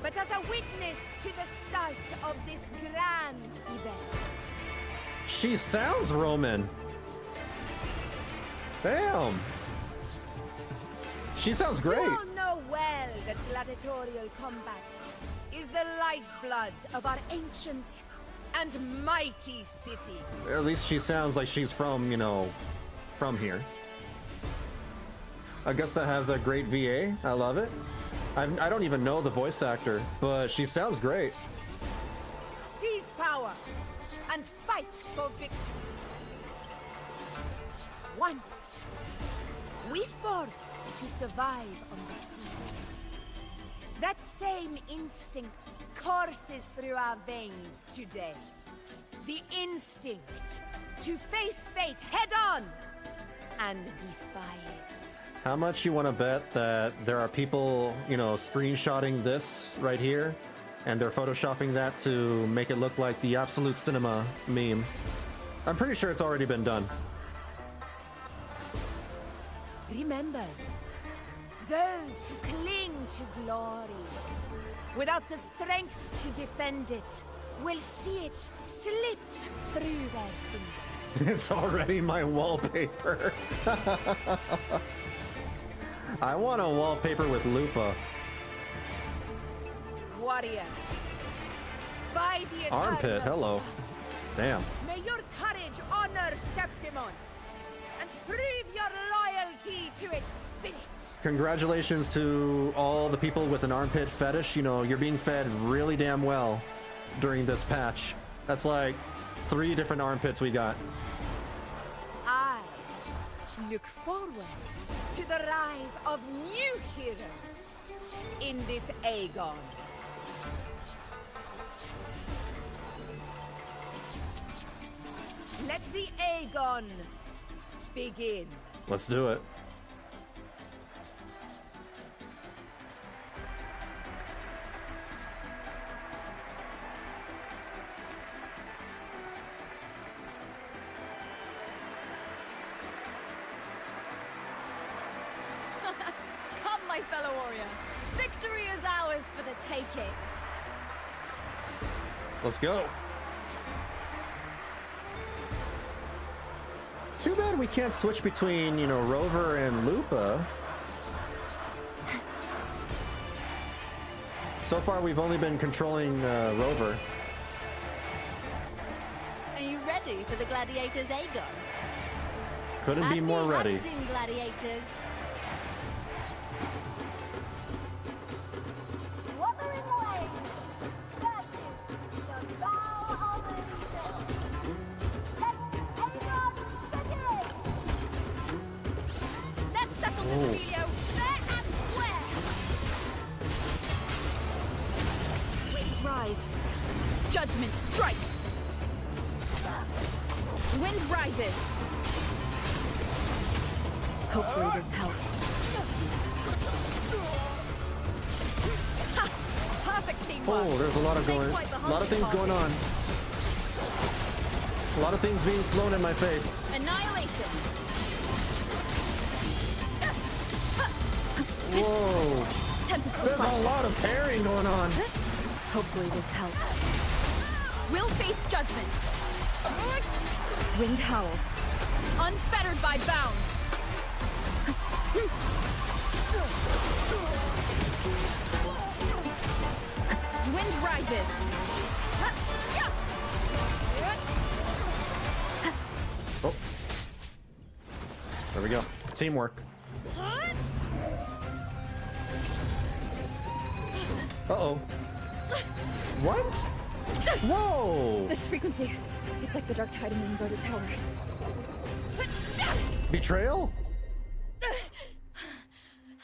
but as a witness to the start of this grand event. She sounds Roman. Damn. She sounds great. You all know well that gladiatorial combat is the lifeblood of our ancient and mighty city. At least she sounds like she's from, you know, from here. Augusta has a great VA. I love it. I don't even know the voice actor, but she sounds great. Seize power and fight for victory. Once, we fought to survive on the seas. That same instinct courses through our veins today. The instinct to face fate head on and defiant. How much you want to bet that there are people, you know, screenshotting this right here, and they're photoshopping that to make it look like the Absolute Cinema meme? I'm pretty sure it's already been done. Remember, those who cling to glory, without the strength to defend it, will see it slip through their fingers. It's already my wallpaper. I want a wallpaper with Lupa. Warriors, by the eternal Armpit, hello. Damn. may your courage honor Septimont and prove your loyalty to its spirit. Congratulations to all the people with an armpit fetish. You know, you're being fed really damn well during this patch. That's like 3 different armpits we got. I look forward to the rise of new heroes in this Aegon. Let the Aegon begin. Let's do it. Come, my fellow warrior. Victory is ours for the taking. Let's go. Too bad we can't switch between, you know, Rover and Lupa. So far, we've only been controlling Rover. Are you ready for the Gladiators Aegon? Couldn't be more ready. Hunting gladiators. Wuthering Waves. That is the vow of allegiance. Let Aegon begin. Let's settle this, Emilio, fair and square. Waves rise. Judgment strikes. Wind rises. Hopefully this helps. Ha! Perfect teamwork. Oh, there's a lot of things going on. A lot of things being thrown in my face. Annihilation. Whoa. Tempest There's a lot of parrying going on. Hopefully this helps. We'll face judgment. Wind howls. Unfettered by bounds. Wind rises. Oh. There we go. Teamwork. Uh-oh. What? Whoa! This frequency. It's like the dark tide in the inverted tower. Betrayal?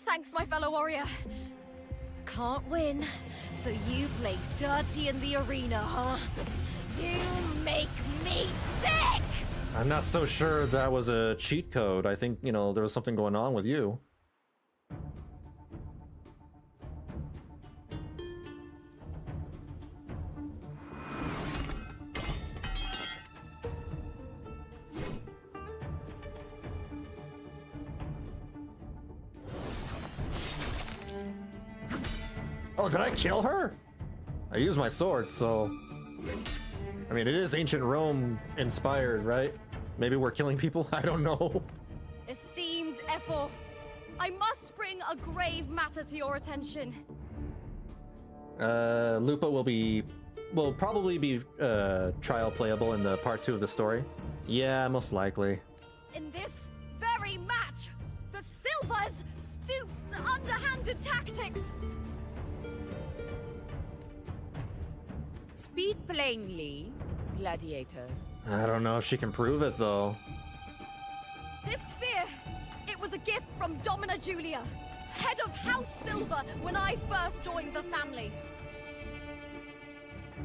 Thanks, my fellow warrior. Can't win, so you play dirty in the arena, huh? You make me sick! I'm not so sure that was a cheat code. I think, you know, there was something going on with you. Oh, did I kill her? I used my sword, so... I mean, it is ancient Rome inspired, right? Maybe we're killing people? I don't know. Esteemed Ephor, I must bring a grave matter to your attention. Lupa will probably be trial playable in the part 2 of the story. Yeah, most likely. In this very match, the Silvers stooped to underhanded tactics. Speak plainly, gladiator. I don't know if she can prove it, though. This spear, it was a gift from Domina Julia, head of House Silver when I first joined the family.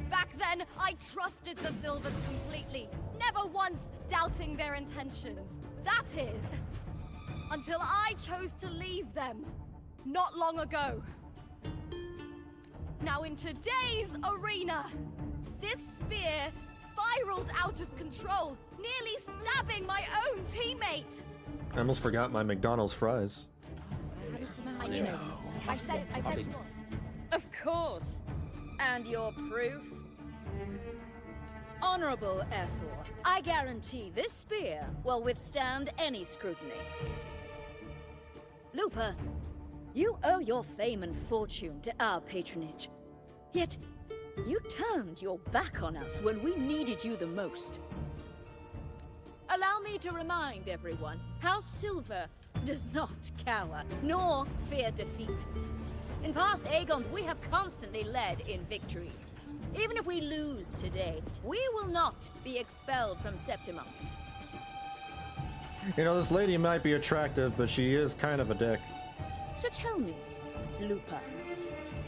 Back then, I trusted the Silvers completely, never once doubting their intentions. That is, until I chose to leave them not long ago. Now in today's arena, this spear spiraled out of control, nearly stabbing my own teammate. I almost forgot my McDonald's fries. I said Of course. And your proof? Honorable Ephor, I guarantee this spear will withstand any scrutiny. Lupa, you owe your fame and fortune to our patronage. Yet, you turned your back on us when we needed you the most. Allow me to remind everyone, House Silver does not cower, nor fear defeat. In past Aegons, we have constantly led in victories. Even if we lose today, we will not be expelled from Septimont. You know, this lady might be attractive, but she is kind of a dick. So tell me, Lupa,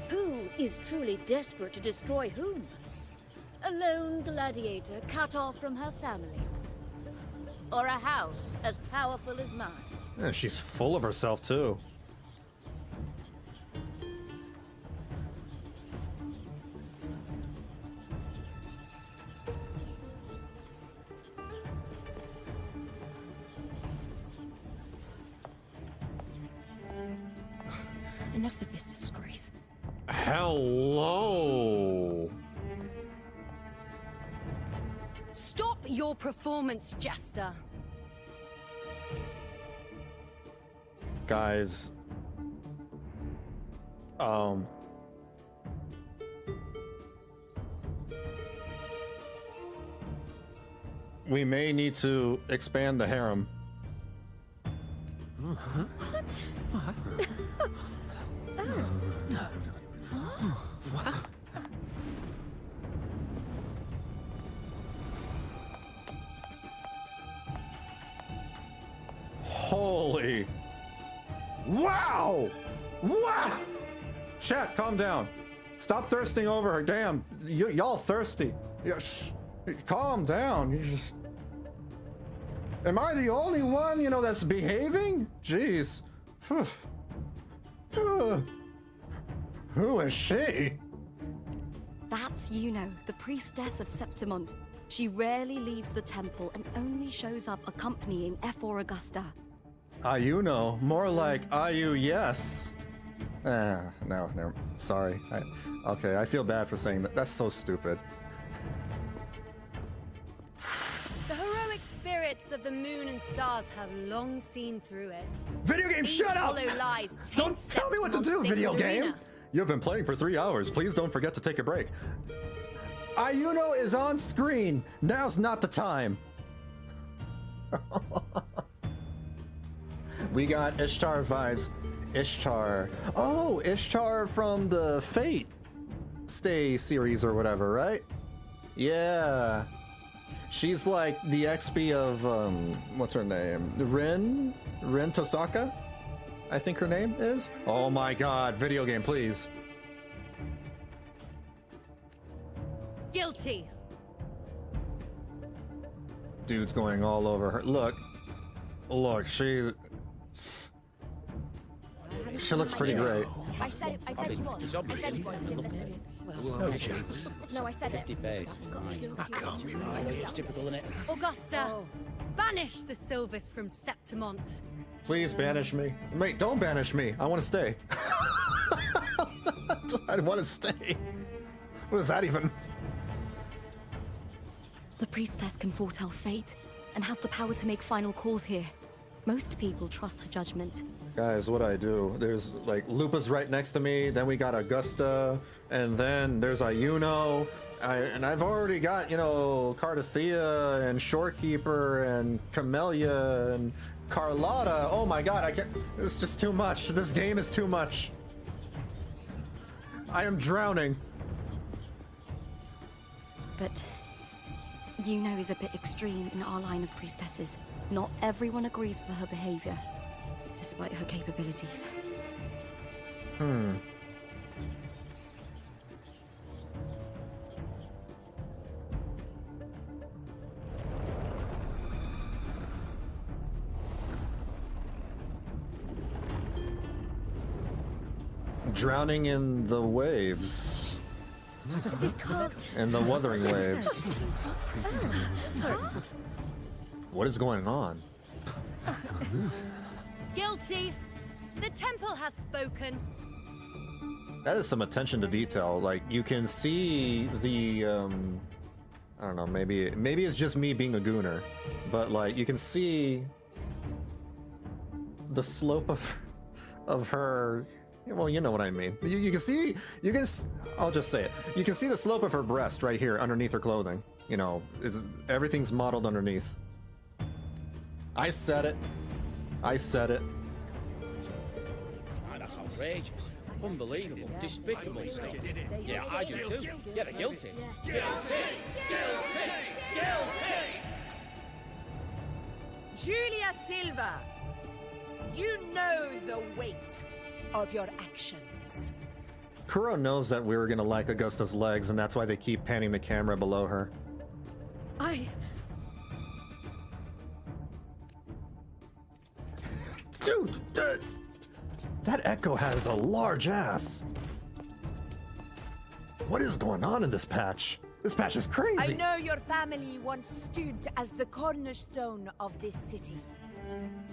who is truly desperate to destroy whom? A lone gladiator cut off from her family? Or a house as powerful as mine? Yeah, she's full of herself, too. Enough of this disgrace. Hello. Stop your performance, Jester. Guys. We may need to expand the harem. What? Holy. Wow! Wow! Chat, calm down. Stop thirsting over her. Damn, y'all thirsty. Calm down. You just... Am I the only one, you know, that's behaving? Jeez. Who is she? That's Iuno, the priestess of Septimont. She rarely leaves the temple and only shows up accompanying Ephor Augusta. Iuno, more like Iu yes. No, sorry. Okay, I feel bad for saying that. That's so stupid. The heroic spirits of the moon and stars have long seen through it. Video game, These shut up! hollow lies Don't tell me what to do, video game! Arena. You've been playing for 3 hours. Please don't forget to take a break. Iuno is on screen. Now's not the time. We got Ishtar vibes. Ishtar. Oh, Ishtar from the Fate Stay series or whatever, right? Yeah. She's like the XP of, what's her name? Rin Tosaka? I think her name is? Oh my god, video game, please. Guilty. Dude's going all over her. Look, she looks pretty great. I said it was. I said it was. No chance. No, I said it. 50 face. That can't be right. It's typical, isn't it? Augusta, banish the Silvers from Septimont. Please banish me. Wait, don't banish me. I want to stay. I want to stay. What is that even? The priestess can foretell fate and has the power to make final calls here. Most people trust her judgment. Guys, what I do? There's like Lupa's right next to me. Then we got Augusta, and then there's Iuno. And I've already got, you know, Cartethyia and Shorekeeper and Camellia and Carlotta. Oh my god, I can't. It's just too much. This game is too much. I am drowning. But Iuno is a bit extreme in our line of priestesses. Not everyone agrees with her behavior, despite her capabilities. Drowning in the waves. And the Wuthering Waves. What is going on? Guilty. The temple has spoken. That is some attention to detail. Like, you can see the, I don't know, maybe it's just me being a gooner, but like, you can see the slope of her, well, you know what I mean. You can see, I'll just say it. You can see the slope of her breast right here underneath her clothing. You know, everything's modeled underneath. I said it. I said it. Ah, that's outrageous. Unbelievable. Despicable stuff. Yeah, I do too. Yeah, they're guilty. Guilty! Guilty! Guilty! Julia Silva, you know the weight of your actions. Kuro knows that we were gonna like Augusta's legs, and that's why they keep panning the camera below her. Dude, that Echo has a large ass. What is going on in this patch? This patch is crazy. I know your family once stood as the cornerstone of this city.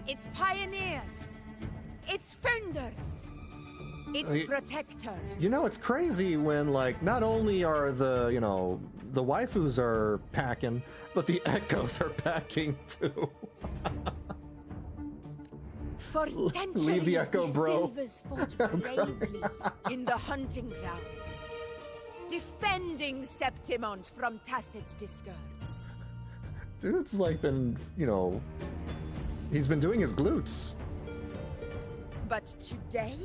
Its pioneers, its founders, its protectors. You know, it's crazy when, like, not only are the, you know, the waifus are packing, but the Echoes are packing too. For centuries, Leave the Echo, bro. Silvers fought bravely in the hunting grounds, defending Septimont from tacit discards. Dude's like been, you know, he's been doing his glutes. But today,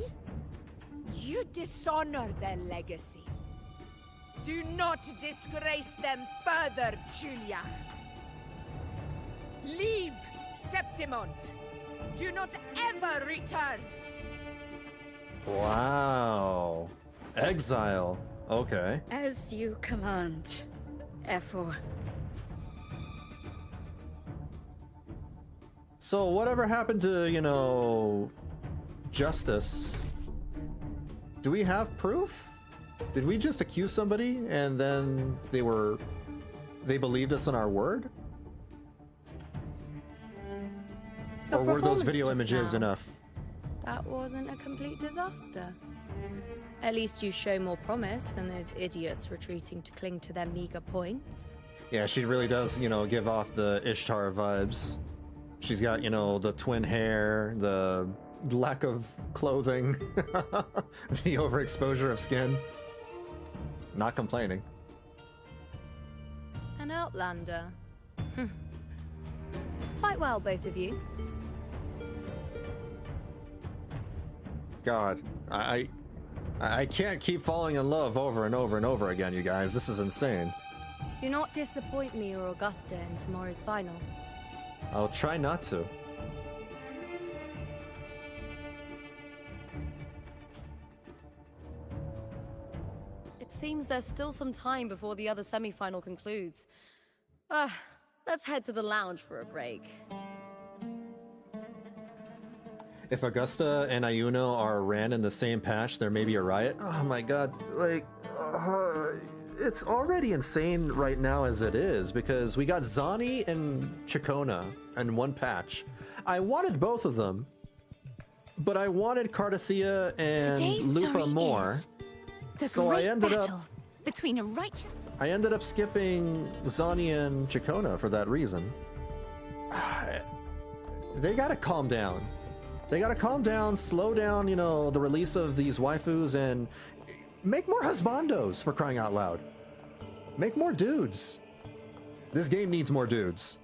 you dishonor their legacy. Do not disgrace them further, Julia. Leave Septimont. Do not ever return. Wow. Exile. Okay. As you command, F4. So whatever happened to, you know, justice? Do we have proof? Did we just accuse somebody and then they believed us on our word? Your Or were those performance video just images now. enough? That wasn't a complete disaster. At least you show more promise than those idiots retreating to cling to their meager points. Yeah, she really does, you know, give off the Ishtar vibes. She's got, you know, the twin hair, the lack of clothing, the overexposure of skin. Not complaining. An outlander. Fight well, both of you. God, I can't keep falling in love over and over and over again, you guys. This is insane. Do not disappoint me or Augusta in tomorrow's final. I'll try not to. It seems there's still some time before the other semi-final concludes. Let's head to the lounge for a break. If Augusta and Iuno are ran in the same patch, there may be a riot. Oh my god, like, it's already insane right now as it is, because we got Zani and Chikona in one patch. I wanted both of them, but I wanted Cartethyia and Today's Lupa story more. is the So great I ended battle up between a righteous... I ended up skipping Zani and Chikona for that reason. They gotta calm down. They gotta calm down, slow down, you know, the release of these waifus, and make more husbandos, for crying out loud. Make more dudes. This game needs more dudes.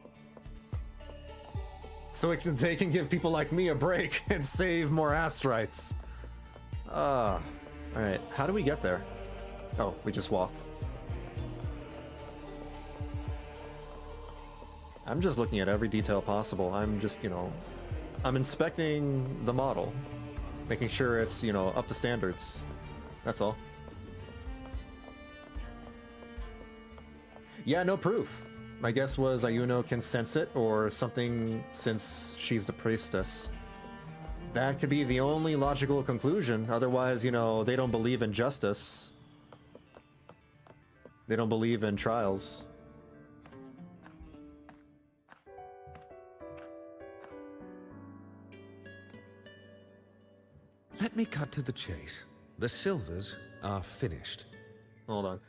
So they can give people like me a break and save more astrites. Alright, how do we get there? Oh, we just walk. I'm just looking at every detail possible. I'm just, you know, I'm inspecting the model, making sure it's, you know, up to standards. That's all. Yeah, no proof. My guess was Iuno can sense it or something, since she's the priestess. That could be the only logical conclusion. Otherwise, you know, they don't believe in justice. They don't believe in trials. Let me cut to the chase. The silvers are finished. Hold on.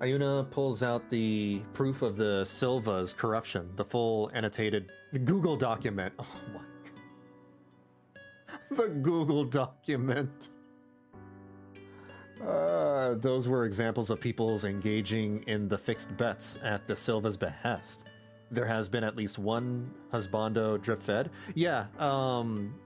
Iuno pulls out the proof of the Silva's corruption, the full annotated Google document. Oh my god. The Google document. Those were examples of people's engaging in the fixed bets at the Silva's behest. There has been at least one husbando drip fed. Yeah,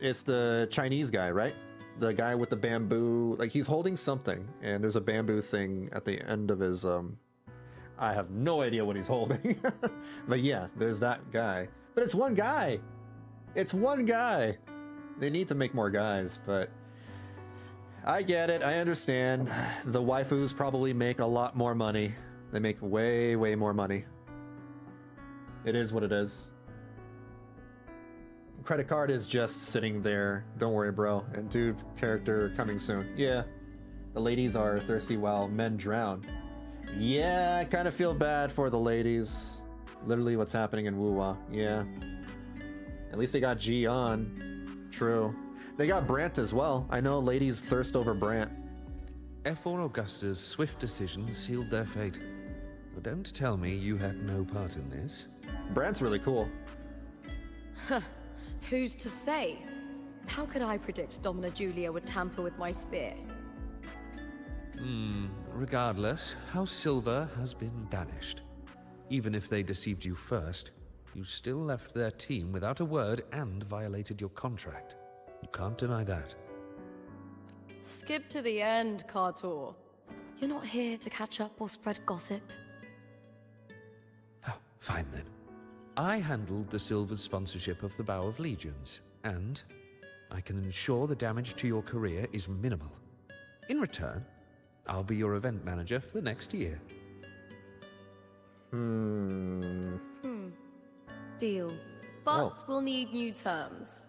it's the Chinese guy, right? The guy with the bamboo, like he's holding something, and there's a bamboo thing at the end of his, I have no idea what he's holding. But yeah, there's that guy. But it's one guy! It's one guy! They need to make more guys, but I get it, I understand. The waifus probably make a lot more money. They make way, way more money. It is what it is. Credit card is just sitting there. Don't worry, bro. And dude, character coming soon. Yeah. The ladies are thirsty while men drown. Yeah, I kind of feel bad for the ladies. Literally what's happening in WuWa. Yeah. At least they got G on. True. They got Brant as well. I know ladies thirst over Brant. F4 Augusta's swift decision sealed their fate. But don't tell me you had no part in this. Brant's really cool. Huh. Who's to say? How could I predict Domina Julia would tamper with my spear? Regardless, House Silver has been banished. Even if they deceived you first, you still left their team without a word and violated your contract. You can't deny that. Skip to the end, Cartor. You're not here to catch up or spread gossip. Oh, fine then. I handled the Silver's sponsorship of the Bow of Legions, and I can ensure the damage to your career is minimal. In return, I'll be your event manager for the next year. Deal. But we'll need new terms.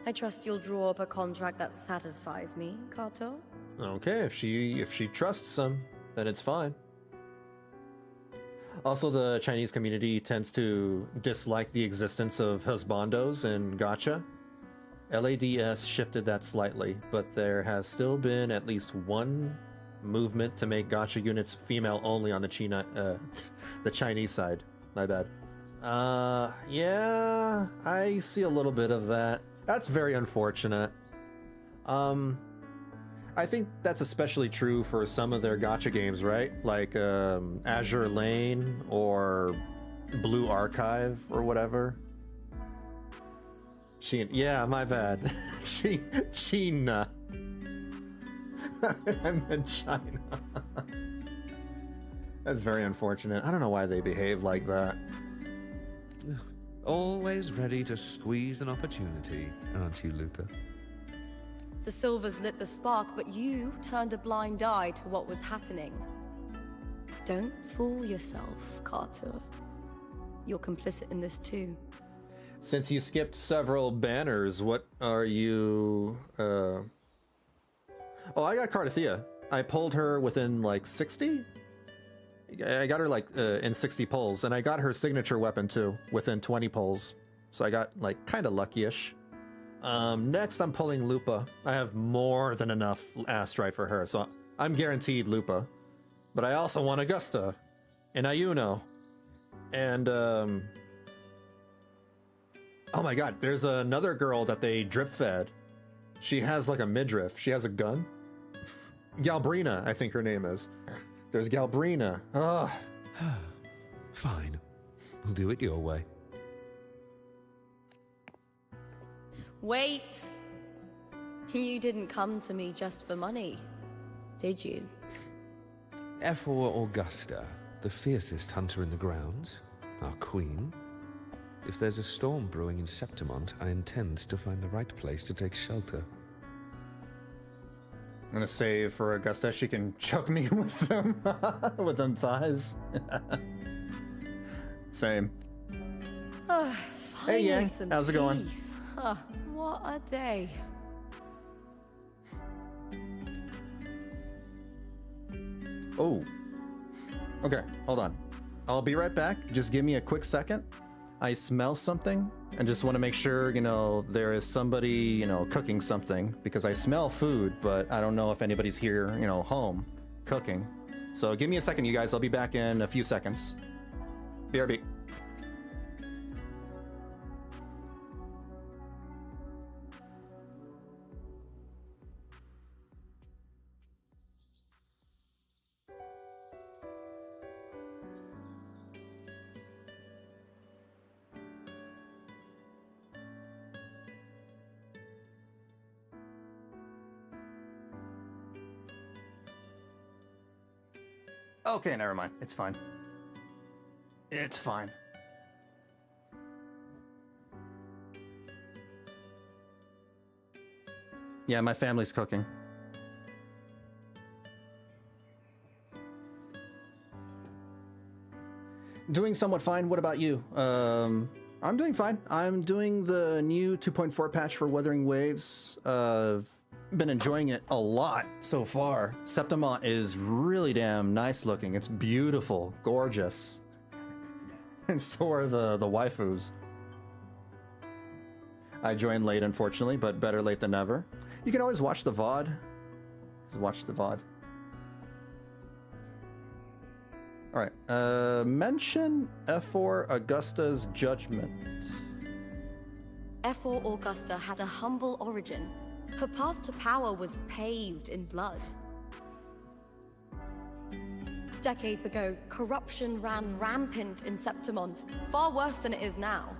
I trust you'll draw up a contract that satisfies me, Kato. Okay, if she trusts him, then it's fine. Also, the Chinese community tends to dislike the existence of husbandos in gacha. LADS shifted that slightly, but there has still been at least one movement to make gacha units female only on the Chinese side. My bad. Yeah, I see a little bit of that. That's very unfortunate. I think that's especially true for some of their gacha games, right? Like Azure Lane or Blue Archive or whatever. Yeah, my bad. China. I meant China. That's very unfortunate. I don't know why they behave like that. Always ready to squeeze an opportunity, aren't you, Lupa? The Silvers lit the spark, but you turned a blind eye to what was happening. Don't fool yourself, Carter. You're complicit in this too. Since you skipped several banners, what are you... Oh, I got Cartethyia. I pulled her within like 60? I got her like in 60 pulls, and I got her signature weapon too, within 20 pulls. So I got like kind of lucky-ish. Next I'm pulling Lupa. I have more than enough Astrite for her, so I'm guaranteed Lupa. But I also want Augusta, and Iuno, and oh my god, there's another girl that they drip-fed. She has like a midriff. She has a gun. Galbrina, I think her name is. There's Galbrina. Ugh. Fine. We'll do it your way. Wait! You didn't come to me just for money, did you? F4 Augusta, the fiercest hunter in the grounds, our queen. If there's a storm brewing in Septimont, I intend to find the right place to take shelter. I'm gonna save for Augusta. She can choke me with them, with them thighs. Same. Hey, Yang, how's it going? What a day. Oh. Okay, hold on. I'll be right back. Just give me a quick second. I smell something and just want to make sure, you know, there is somebody, you know, cooking something, because I smell food, but I don't know if anybody's here, you know, home cooking. So give me a second, you guys. I'll be back in a few seconds. BRB. Okay, never mind. It's fine. It's fine. Yeah, my family's cooking. Doing somewhat fine. What about you? I'm doing fine. I'm doing the new 2.4 patch for Wuthering Waves. Been enjoying it a lot so far. Septimont is really damn nice looking. It's beautiful, gorgeous. And so are the waifus. I joined late, unfortunately, but better late than never. You can always watch the VOD. Just watch the VOD. Alright, mention F4 Augusta's judgment. F4 Augusta had a humble origin. Her path to power was paved in blood. Decades ago, corruption ran rampant in Septimont, far worse than it is now.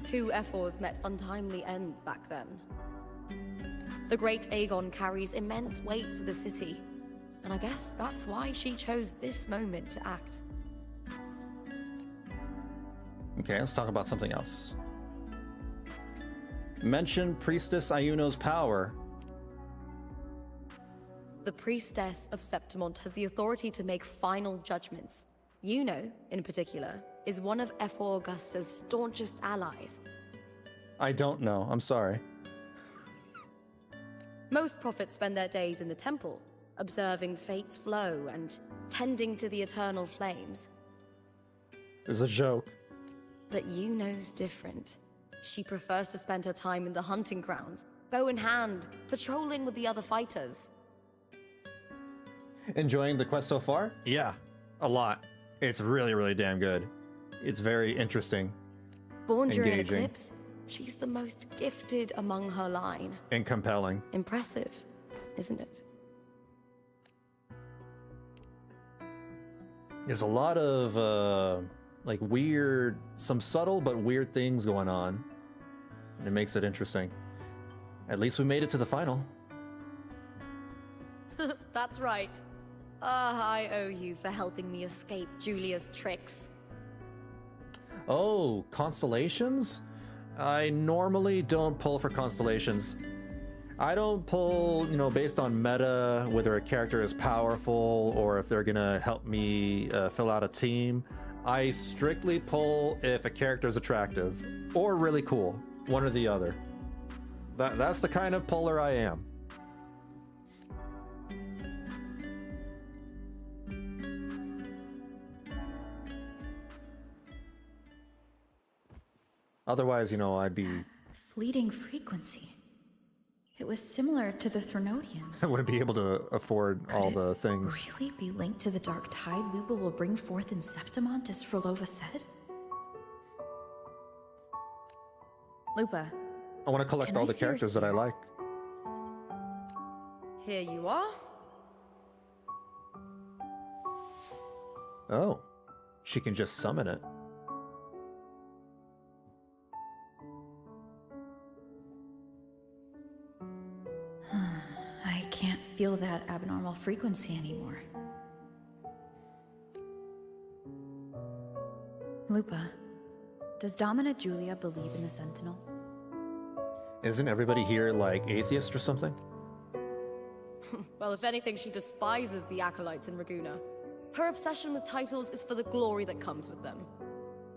2 F4s met untimely ends back then. The great Aegon carries immense weight for the city, and I guess that's why she chose this moment to act. Okay, let's talk about something else. Mention Priestess Iuno's power. The Priestess of Septimont has the authority to make final judgments. Iuno, in particular, is one of F4 Augusta's staunchest allies. I don't know. I'm sorry. Most prophets spend their days in the temple, observing fate's flow and tending to the eternal flames. It's a joke. But Iuno's different. She prefers to spend her time in the hunting grounds, bow in hand, patrolling with the other fighters. Enjoying the quest so far? Yeah, a lot. It's really, really damn good. It's very interesting. Born during an engaging, eclipse, she's the most gifted among her line. and compelling. Impressive, isn't it? There's a lot of like weird, some subtle but weird things going on, and it makes it interesting. At least we made it to the final. That's right. I owe you for helping me escape Julia's tricks. Oh, constellations? I normally don't pull for constellations. I don't pull, you know, based on meta, whether a character is powerful or if they're gonna help me fill out a team. I strictly pull if a character is attractive or really cool, one or the other. That's the kind of puller I am. Otherwise, you know, I'd be... Fleeting frequency. It was similar to the Threnodians. I wouldn't be able to afford all the things. Really be linked to the dark tide Lupa will bring forth in Septimont, as Frolova said? Lupa. I want to collect all the characters that I like. Here you are. Oh, she can just summon it. I can't feel that abnormal frequency anymore. Lupa, does Domina Julia believe in the Sentinel? Isn't everybody here like atheist or something? Well, if anything, she despises the acolytes in Raguna. Her obsession with titles is for the glory that comes with them.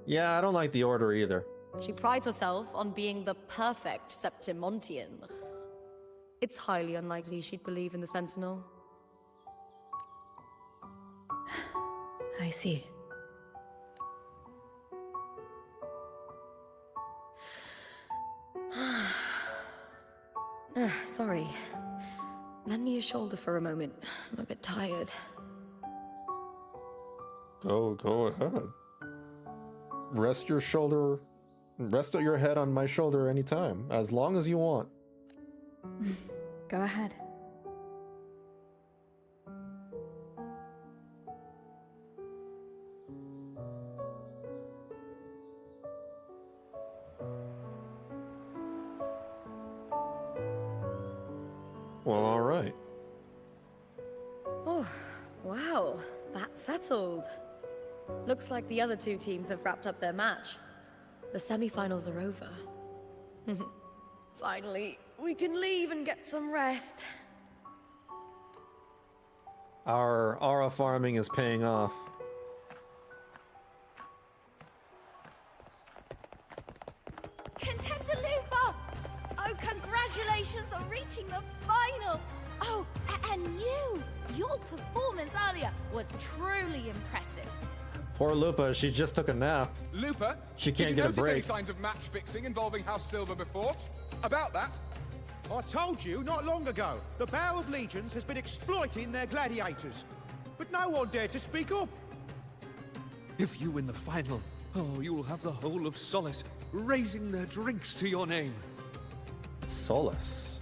Yeah, I don't like the order either. She prides herself on being the perfect Septimontian. It's highly unlikely she'd believe in the Sentinel. I see. Sorry. Lend me your shoulder for a moment. I'm a bit tired. Go ahead. Rest your head on my shoulder anytime, as long as you want. Go ahead. Well, all right. Oh, wow. That's settled. Looks like the other two teams have wrapped up their match. The semi-finals are over. Finally, we can leave and get some rest. Our aura farming is paying off. Contender Lupa! Oh, congratulations on reaching the final! Oh, and your performance earlier was truly impressive. Poor Lupa, she just took a nap. Lupa, She can't did you get a notice any break. signs of match fixing involving House Silver before? About that? I told you not long ago, the Bow of Legions has been exploiting their gladiators. But no one dared to speak up. If you win the final, oh, you'll have the whole of Solace raising their drinks to your name. Solace.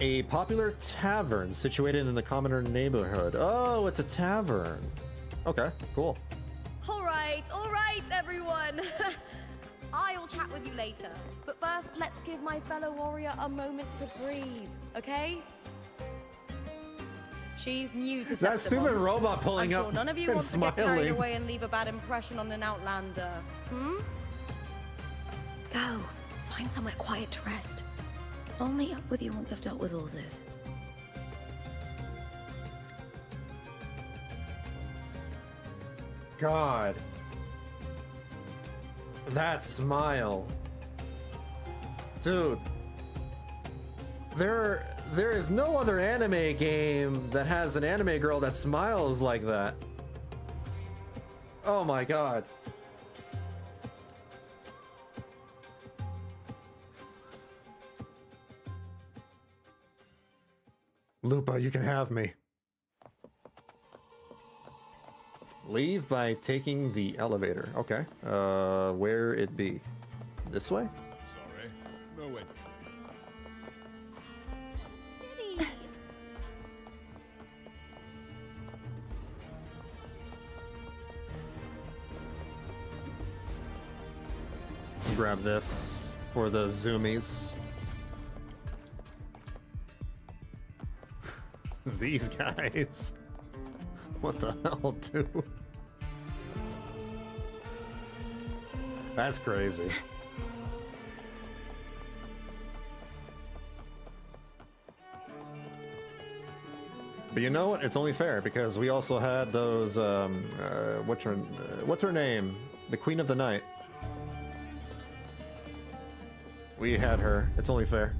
A popular tavern situated in the commoner neighborhood. Oh, it's a tavern. Okay, cool. All right, everyone. I'll chat with you later. But first, let's give my fellow warrior a moment to breathe, okay? She's new to That stupid Septimont. robot pulling I'm up sure none of you and want to get carried smiling. away and leave a bad impression on an outlander. Go. Find somewhere quiet to rest. I'll meet up with you once I've dealt with all this. God. That smile. Dude. There is no other anime game that has an anime girl that smiles like that. Oh my god. Lupa, you can have me. Leave by taking the elevator. Okay. Where it be? This way? Sorry, no entry. Grab this for the zoomies. These guys. What the hell, dude? That's crazy. But you know what? It's only fair because we also had those. What's her name? The Queen of the Night. We had her. It's only fair.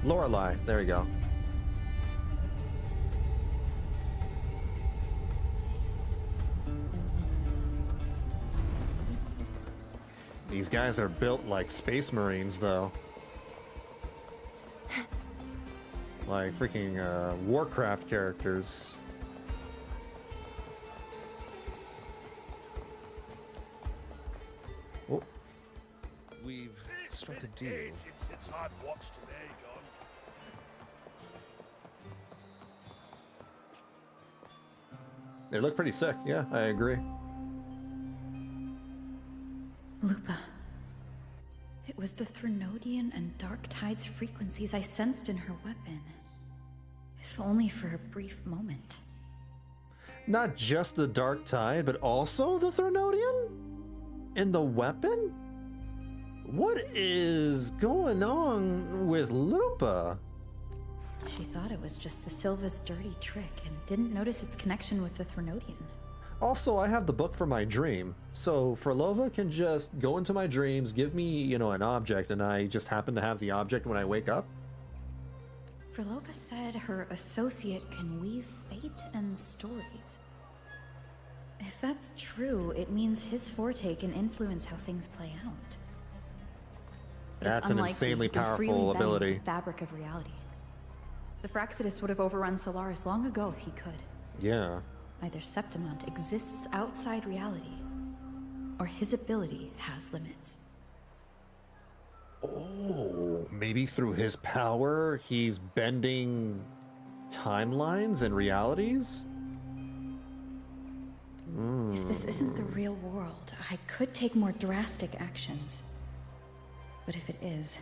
Lorelei. There you go. These guys are built like Space Marines, though. Like freaking Warcraft characters. Oh. We've struck a deal. Ages since I've watched an Aegon. They look pretty sick. Yeah, I agree. Lupa. It was the Threnodian and Dark Tide's frequencies I sensed in her weapon. If only for a brief moment. Not just the Dark Tide, but also the Threnodian? In the weapon? What is going on with Lupa? She thought it was just the Silva's dirty trick and didn't notice its connection with the Threnodian. Also, I have the book for my dream, so Frolova can just go into my dreams, give me, you know, an object, and I just happen to have the object when I wake up. Frilova said her associate can weave fate and stories. If that's true, it means his forte can influence how things play out. But That's it's an unlikely insanely he can freely powerful bend the ability. fabric of reality. The Fraxidus would have overrun Solaris long ago if he could. Yeah. Either Septimont exists outside reality, or his ability has limits. Oh, maybe through his power, he's bending timelines and realities? If this isn't the real world, I could take more drastic actions. But if it is,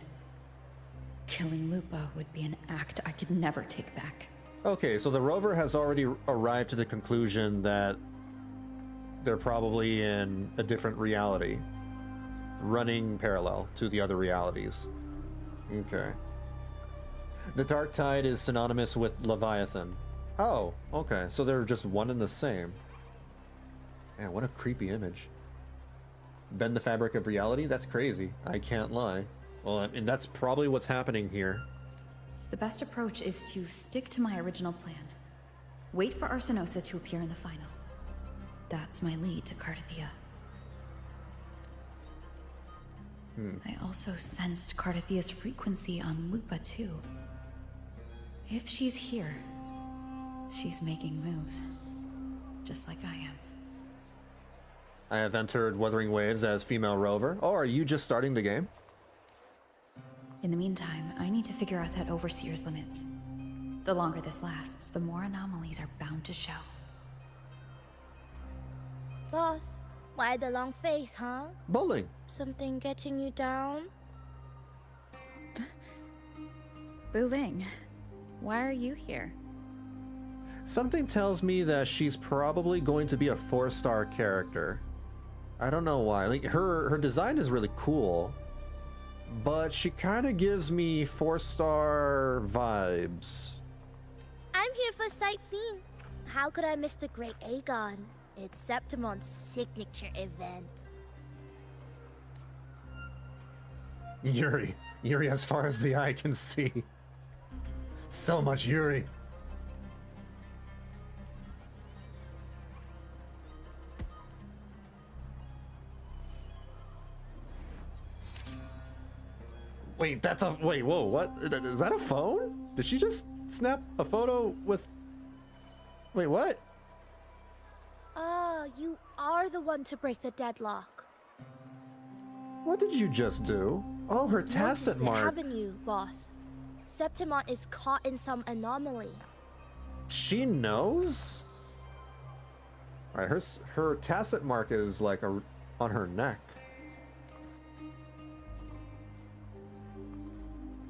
killing Lupa would be an act I could never take back. Okay, so the rover has already arrived to the conclusion that they're probably in a different reality, running parallel to the other realities. Okay. The Dark Tide is synonymous with Leviathan. Oh, okay, so they're just one and the same. Man, what a creepy image. Bend the fabric of reality? That's crazy. I can't lie. Well, I mean, that's probably what's happening here. The best approach is to stick to my original plan. Wait for Arsenosa to appear in the final. That's my lead to Cartethyia. I also sensed Cartethyia's frequency on Lupa too. If she's here, she's making moves. Just like I am. I have entered Wuthering Waves as female rover. Oh, are you just starting the game? In the meantime, I need to figure out that Overseer's limits. The longer this lasts, the more anomalies are bound to show. Boss, why the long face, huh? Bowling. Something getting you down? Buling, why are you here? Something tells me that she's probably going to be a 4-star character. I don't know why. Like her design is really cool, but she kind of gives me 4-star vibes. I'm here for sightseeing. How could I miss the Great Aegon? It's Septimont's signature event. Yuri as far as the eye can see. So much Yuri. Wait, whoa, what? Is that a phone? Did she just snap a photo with... Wait, what? Ah, you are the one to break the deadlock. What did you just do? Oh, her Noticed tacit it, mark. haven't you, boss? Septimont is caught in some anomaly. She knows? Alright, her tacit mark is like on her neck.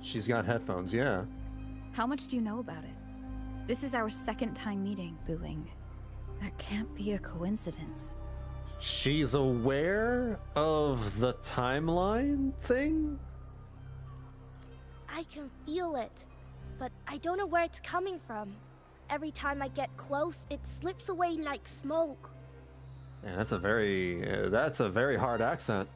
She's got headphones, yeah. How much do you know about it? This is our second time meeting, Buling. That can't be a coincidence. She's aware of the timeline thing? I can feel it, but I don't know where it's coming from. Every time I get close, it slips away like smoke. Yeah, that's a very hard accent.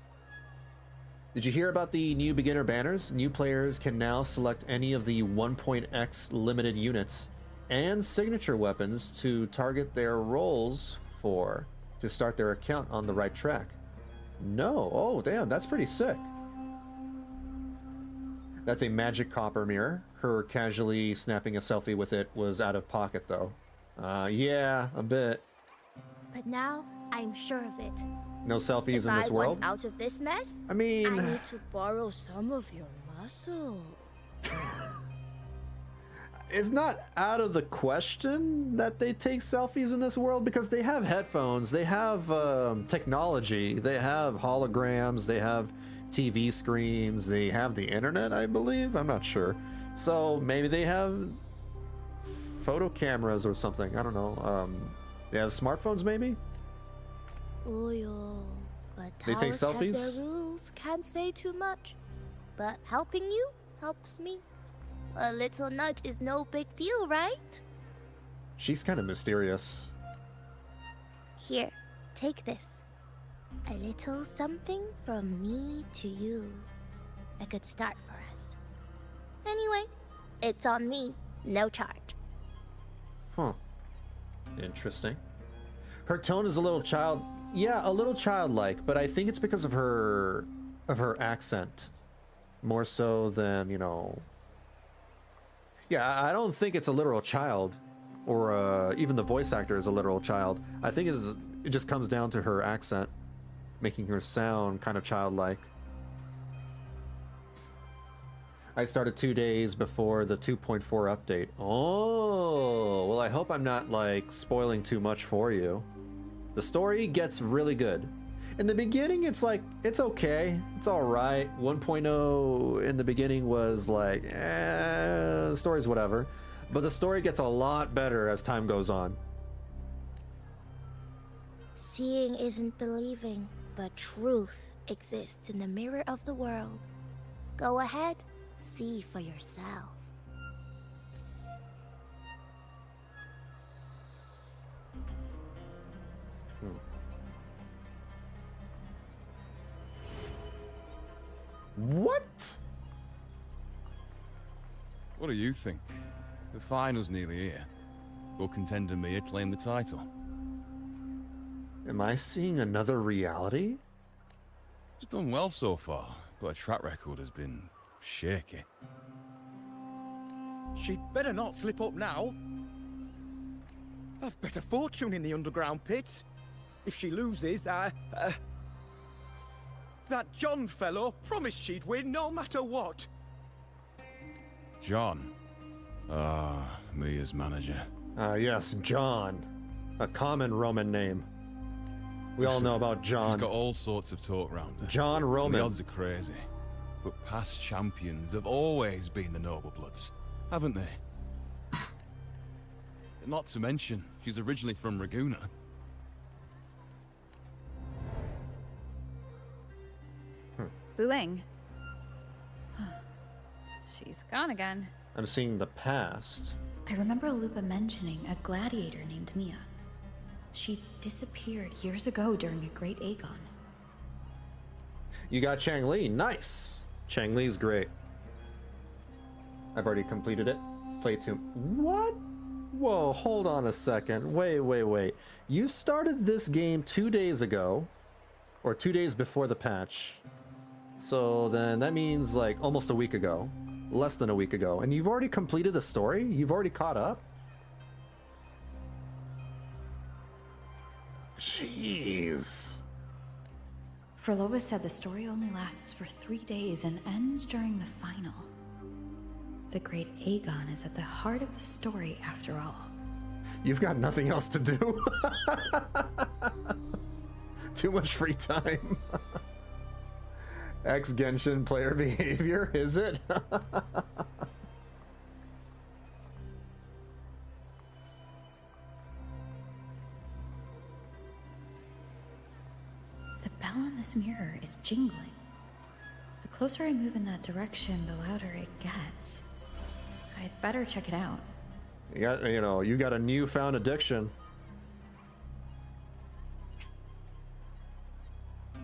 Did you hear about the new beginner banners? New players can now select any of the 1.x limited units and signature weapons to target their rolls for to start their account on the right track. No, oh damn, that's pretty sick. That's a magic copper mirror. Her casually snapping a selfie with it was out of pocket though. Yeah, a bit. But now, I'm sure of it. No selfies If in this I world? want out of this mess, I mean... I need to borrow some of your muscle. It's not out of the question that they take selfies in this world because they have headphones, they have technology, they have holograms, they have TV screens, they have the internet, I believe. I'm not sure. So maybe they have photo cameras or something. I don't know. They have smartphones maybe? Oyo, but They take towers have selfies? their rules. Can't say too much. But helping you helps me. A little nudge is no big deal, right? She's kind of mysterious. Here, take this. A little something from me to you. A good start for us. Anyway, It's on me, no charge. Huh. Interesting. Her tone is a little a little childlike, but I think it's because of her accent. More so than, you know... Yeah, I don't think it's a literal child, or even the voice actor is a literal child. I think it just comes down to her accent, making her sound kind of childlike. I started 2 days before the 2.4 update. Oh, well, I hope I'm not, like, spoiling too much for you. The story gets really good. In the beginning, it's like, it's okay. It's all right. 1.0 in the beginning was like, the story's whatever. But the story gets a lot better as time goes on. Seeing isn't believing, but truth exists in the mirror of the world. Go ahead, see for yourself. What? What do you think? The final's nearly here. Will contender Mia claim the title? Am I seeing another reality? She's done well so far, but her track record has been shaky. She'd better not slip up now. I've bet a fortune in the underground pits. If she loses, that John fellow promised she'd win no matter what. John. Mia's manager. Yes, John. A common Roman name. We all know about John. She's got all sorts of talk round her. John Roman. The odds are crazy. But past champions have always been the noble bloods, haven't they? Not to mention, she's originally from Raguna. Buing. She's gone again. I'm seeing the past. I remember Lupa mentioning a gladiator named Mia. She disappeared years ago during a great Aegon. You got Chang Li. Nice. Chang Li's great. I've already completed it. Play 2. What? Whoa, hold on a second. Wait. You started this game 2 days ago, or 2 days before the patch. So then that means like almost a week ago. Less than a week ago. And you've already completed the story? You've already caught up? Jeez. Frolova said the story only lasts for 3 days and ends during the final. The great Aegon is at the heart of the story after all. You've got nothing else to do. Too much free time. Ex-Genshin player behavior, is it? The bell on this mirror is jingling. The closer I move in that direction, the louder it gets. I'd better check it out. You got a newfound addiction.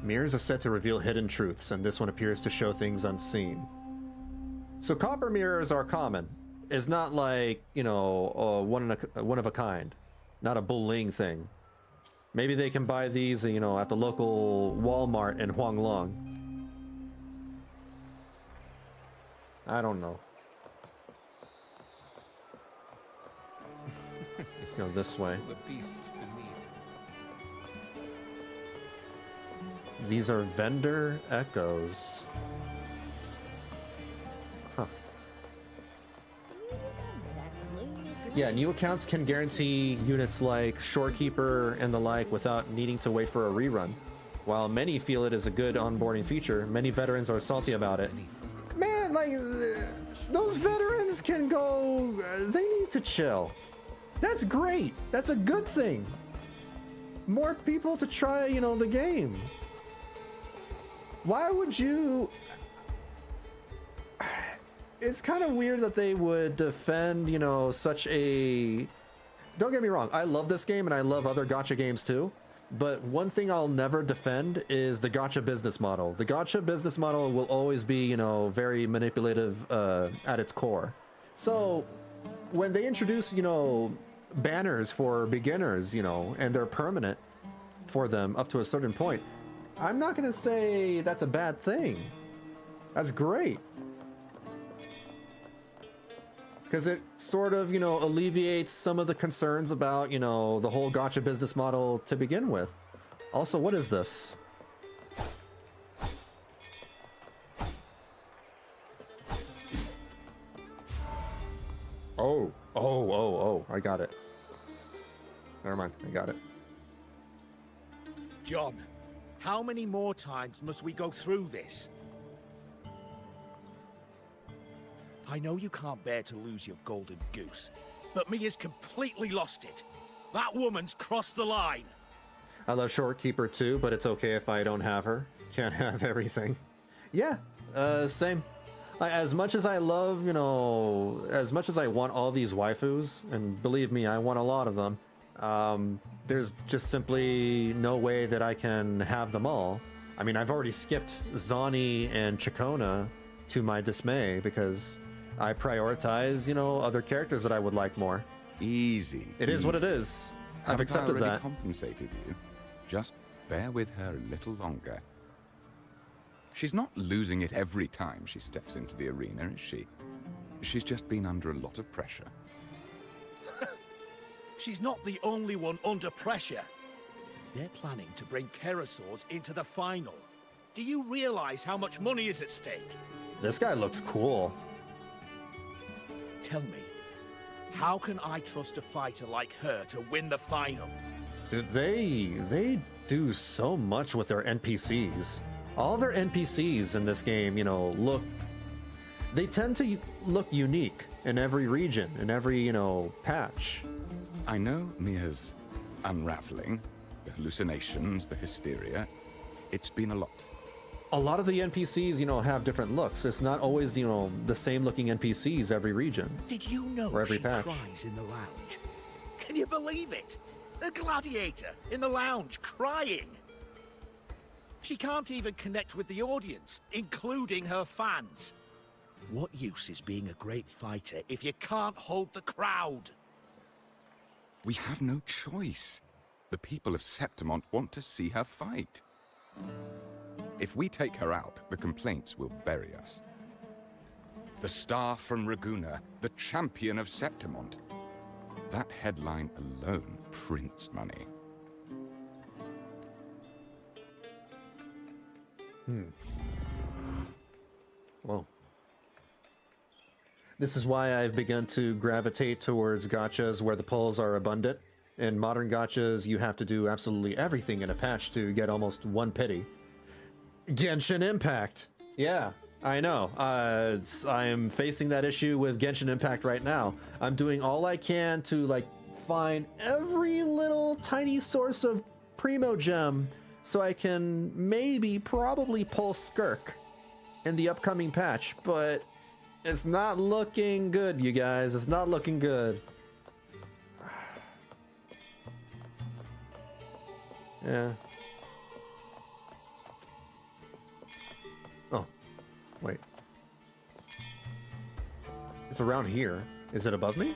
Mirrors are said to reveal hidden truths, and this one appears to show things unseen. So copper mirrors are common. It's not like, one of a kind. Not a bullying thing. Maybe they can buy these, at the local Walmart in Huanglong. I don't know. Let's go this way. These are vendor echoes. Huh. Yeah, new accounts can guarantee units like Shorekeeper and the like without needing to wait for a rerun. While many feel it is a good onboarding feature, many veterans are salty about it. Man, those veterans can go... they need to chill. That's great. That's a good thing. More people to try, the game. Why would you... It's kind of weird that they would defend, such a... Don't get me wrong, I love this game and I love other gacha games too, but one thing I'll never defend is the gacha business model. The gacha business model will always be, very manipulative at its core. So when they introduce, you know, banners for beginners, you know, and they're permanent for them up to a certain point, I'm not going to say that's a bad thing. That's great. Because it sort of, you know, alleviates some of the concerns about, you know, the whole gacha business model to begin with. Also, what is this? Oh, I got it. Never mind, I got it. John, how many more times must we go through this? I know you can't bear to lose your golden goose, but Mia's completely lost it. That woman's crossed the line. I love Shorekeeper too, but it's okay if I don't have her. Can't have everything. Yeah, same. As much as I love, you know, as much as I want all these waifus, and believe me, I want a lot of them, there's just simply no way that I can have them all. I mean, I've already skipped Zani and Chikona to my dismay because I prioritize, you know, other characters that I would like more. Easy. It is what it is. I've accepted already that. Compensated you. Just bear with her a little longer. She's not losing it every time she steps into the arena, is she? She's just been under a lot of pressure. She's not the only one under pressure. They're planning to bring Kerasaurs into the final. Do you realize how much money is at stake? This guy looks cool. Tell me, how can I trust a fighter like her to win the final? Dude, they do so much with their NPCs. All their NPCs in this game, you know, they tend to look unique in every region, in every, you know, patch. I know Mia's unraveling, the hallucinations, the hysteria. It's been a lot. A lot of the NPCs, you know, have different looks. It's not always, you know, the same looking NPCs every region. Did you know or every she patch. cries in the lounge? Can you believe it? A gladiator in the lounge crying. She can't even connect with the audience, including her fans. What use is being a great fighter if you can't hold the crowd? We have no choice. The people of Septimont want to see her fight. If we take her out, the complaints will bury us. The star from Raguna, the champion of Septimont. That headline alone prints money. Whoa. This is why I've begun to gravitate towards gachas where the pulls are abundant. In modern gachas, you have to do absolutely everything in a patch to get almost one pity. Genshin Impact. Yeah, I know. I am facing that issue with Genshin Impact right now. I'm doing all I can to, like, find every little tiny source of Primo Gem so I can probably pull Skirk in the upcoming patch, but it's not looking good, you guys. It's not looking good. Yeah. Oh, wait. It's around here. Is it above me?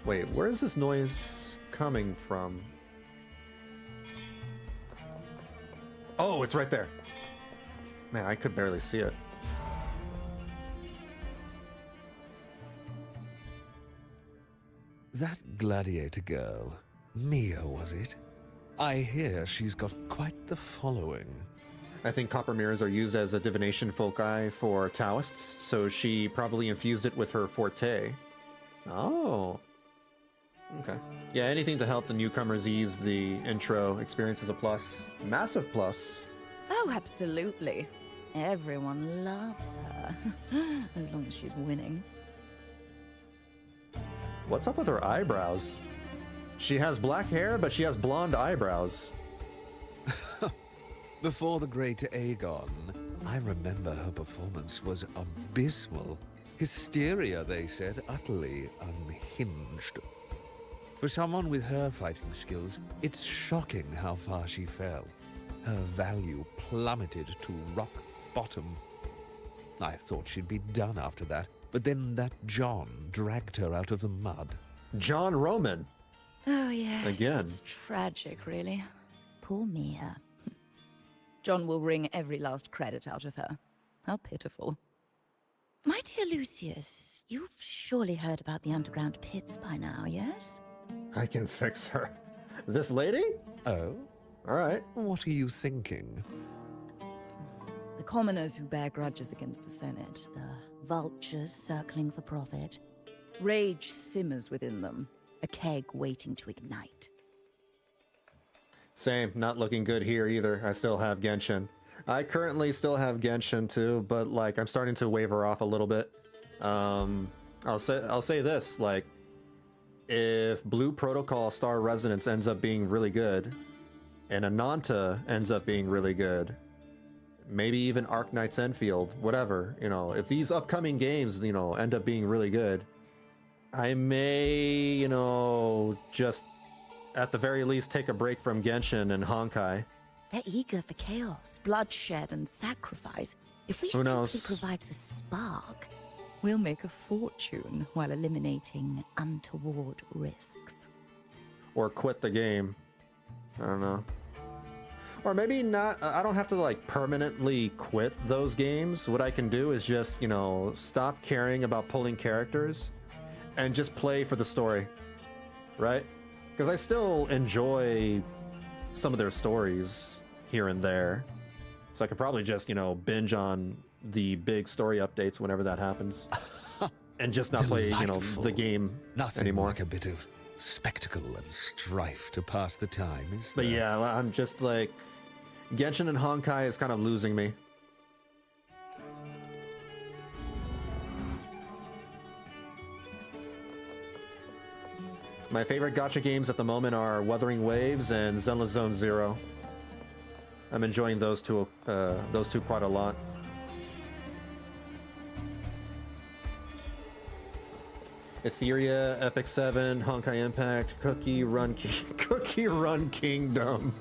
Wait, where is this noise coming from? Oh, it's right there. Man, I could barely see it. That gladiator girl, Mia, was it? I hear she's got quite the following. I think copper mirrors are used as a divination foci for Taoists, so she probably infused it with her forte. Oh. Okay. Yeah, anything to help the newcomers ease the intro experience is a plus. Massive plus. Oh, absolutely. Everyone loves her. As long as she's winning. What's up with her eyebrows? She has black hair, but she has blonde eyebrows. Before the great Aegon, I remember her performance was abysmal. Hysteria, they said, utterly unhinged. For someone with her fighting skills, it's shocking how far she fell. Her value plummeted to rock bottom. I thought she'd be done after that, But then that John dragged her out of the mud. John Roman. Oh, yes. Again. It's tragic, really. Poor Mia. John will wring every last credit out of her. How pitiful. My dear Lucius, you've surely heard about the underground pits by now, yes? I can fix her. This lady? Oh? All right. What are you thinking? The commoners who bear grudges against the Senate, the vultures circling for profit. Rage simmers within them, a keg waiting to ignite. Same, not looking good here either. I still have Genshin. I currently still have Genshin too, but like I'm starting to waver off a little bit. I'll say this, like if Blue Protocol Star Resonance ends up being really good, and Ananta ends up being really good, maybe even Arc Knight's Enfield, whatever, you know, if these upcoming games, you know, end up being really good, I may, you know, just at the very least take a break from Genshin and Honkai. They're eager for chaos, bloodshed, and sacrifice. If we Who simply knows? provide the spark, we'll make a fortune while eliminating untoward risks. Or quit the game. I don't know. Or maybe not, I don't have to like permanently quit those games. What I can do is just, you know, stop caring about pulling characters and just play for the story, right? Because I still enjoy some of their stories here and there. So I could probably just, you know, binge on the big story updates whenever that happens. And just not play, you know, the game Nothing anymore. like a bit of spectacle and strife to pass the time, is But there? yeah, I'm just like, Genshin and Honkai is kind of losing me. My favorite gacha games at the moment are Wuthering Waves and Zenless Zone Zero. I'm enjoying those two quite a lot. Etheria, Epic 7, Honkai Impact, Cookie Run Kingdom.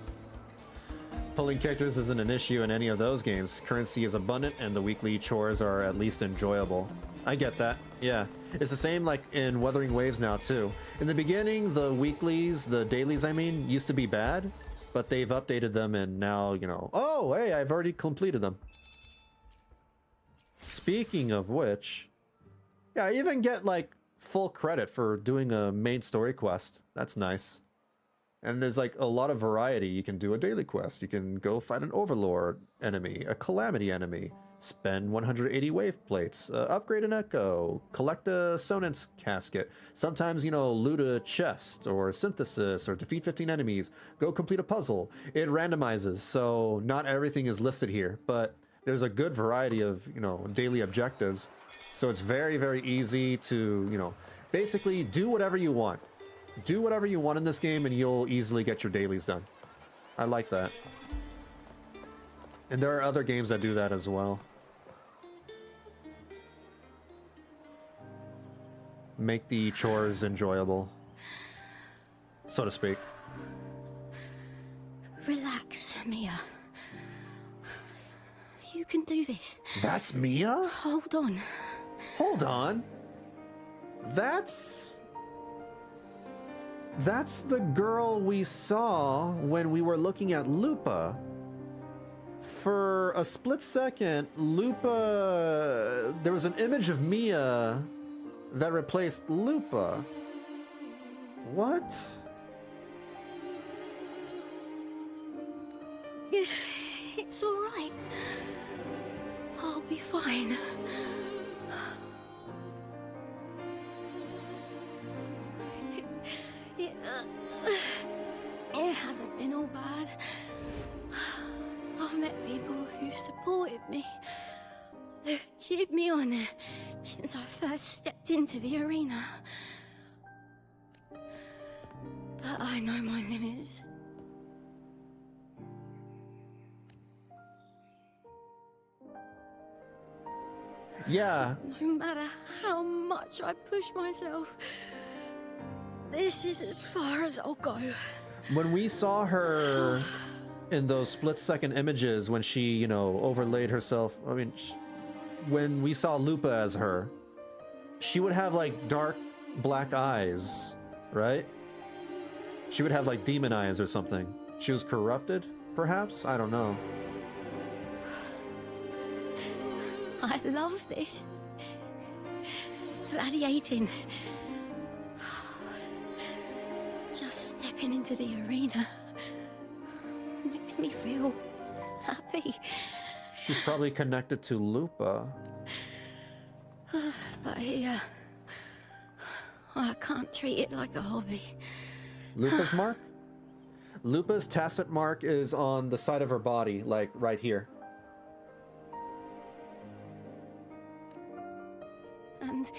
Pulling characters isn't an issue in any of those games. Currency is abundant and the weekly chores are at least enjoyable. I get that, yeah. It's the same like in Wuthering Waves now too. In the beginning, the weeklies, the dailies I mean, used to be bad, but they've updated them and now, you know, oh, hey, I've already completed them. Speaking of which, yeah, I even get like full credit for doing a main story quest. That's nice. And there's like a lot of variety. You can do a daily quest. You can go fight an overlord enemy, a calamity enemy, spend 180 wave plates, upgrade an echo, collect a sonance casket. Sometimes, you know, loot a chest or synthesis or defeat 15 enemies, go complete a puzzle. It randomizes, so not everything is listed here, but there's a good variety of, you know, daily objectives. So it's very, very easy to, you know, basically do whatever you want. Do whatever you want in this game and you'll easily get your dailies done. I like that. And there are other games that do that as well. Make the chores enjoyable, so to speak. Relax, Mia. You can do this. That's Mia? Hold on. Hold on. That's the girl we saw when we were looking at Lupa. For a split second, Lupa... There was an image of Mia that replaced Lupa. What? It's all right. I'll be fine. It hasn't been all bad. I've met people who've supported me. They've cheered me on since I first stepped into the arena. But I know my limits. Yeah. No matter how much I push myself, this is as far as I'll go. When we saw her in those split-second images when she, you know, overlaid herself, I mean, when we saw Lupa as her, she would have like dark black eyes, right? She would have like demon eyes or something. She was corrupted, perhaps? I don't know. I love this. Gladiating. Just stepping into the arena makes me feel happy. She's probably connected to Lupa. But I can't treat it like a hobby. Lupa's mark? Lupa's tacit mark is on the side of her body, like right here. And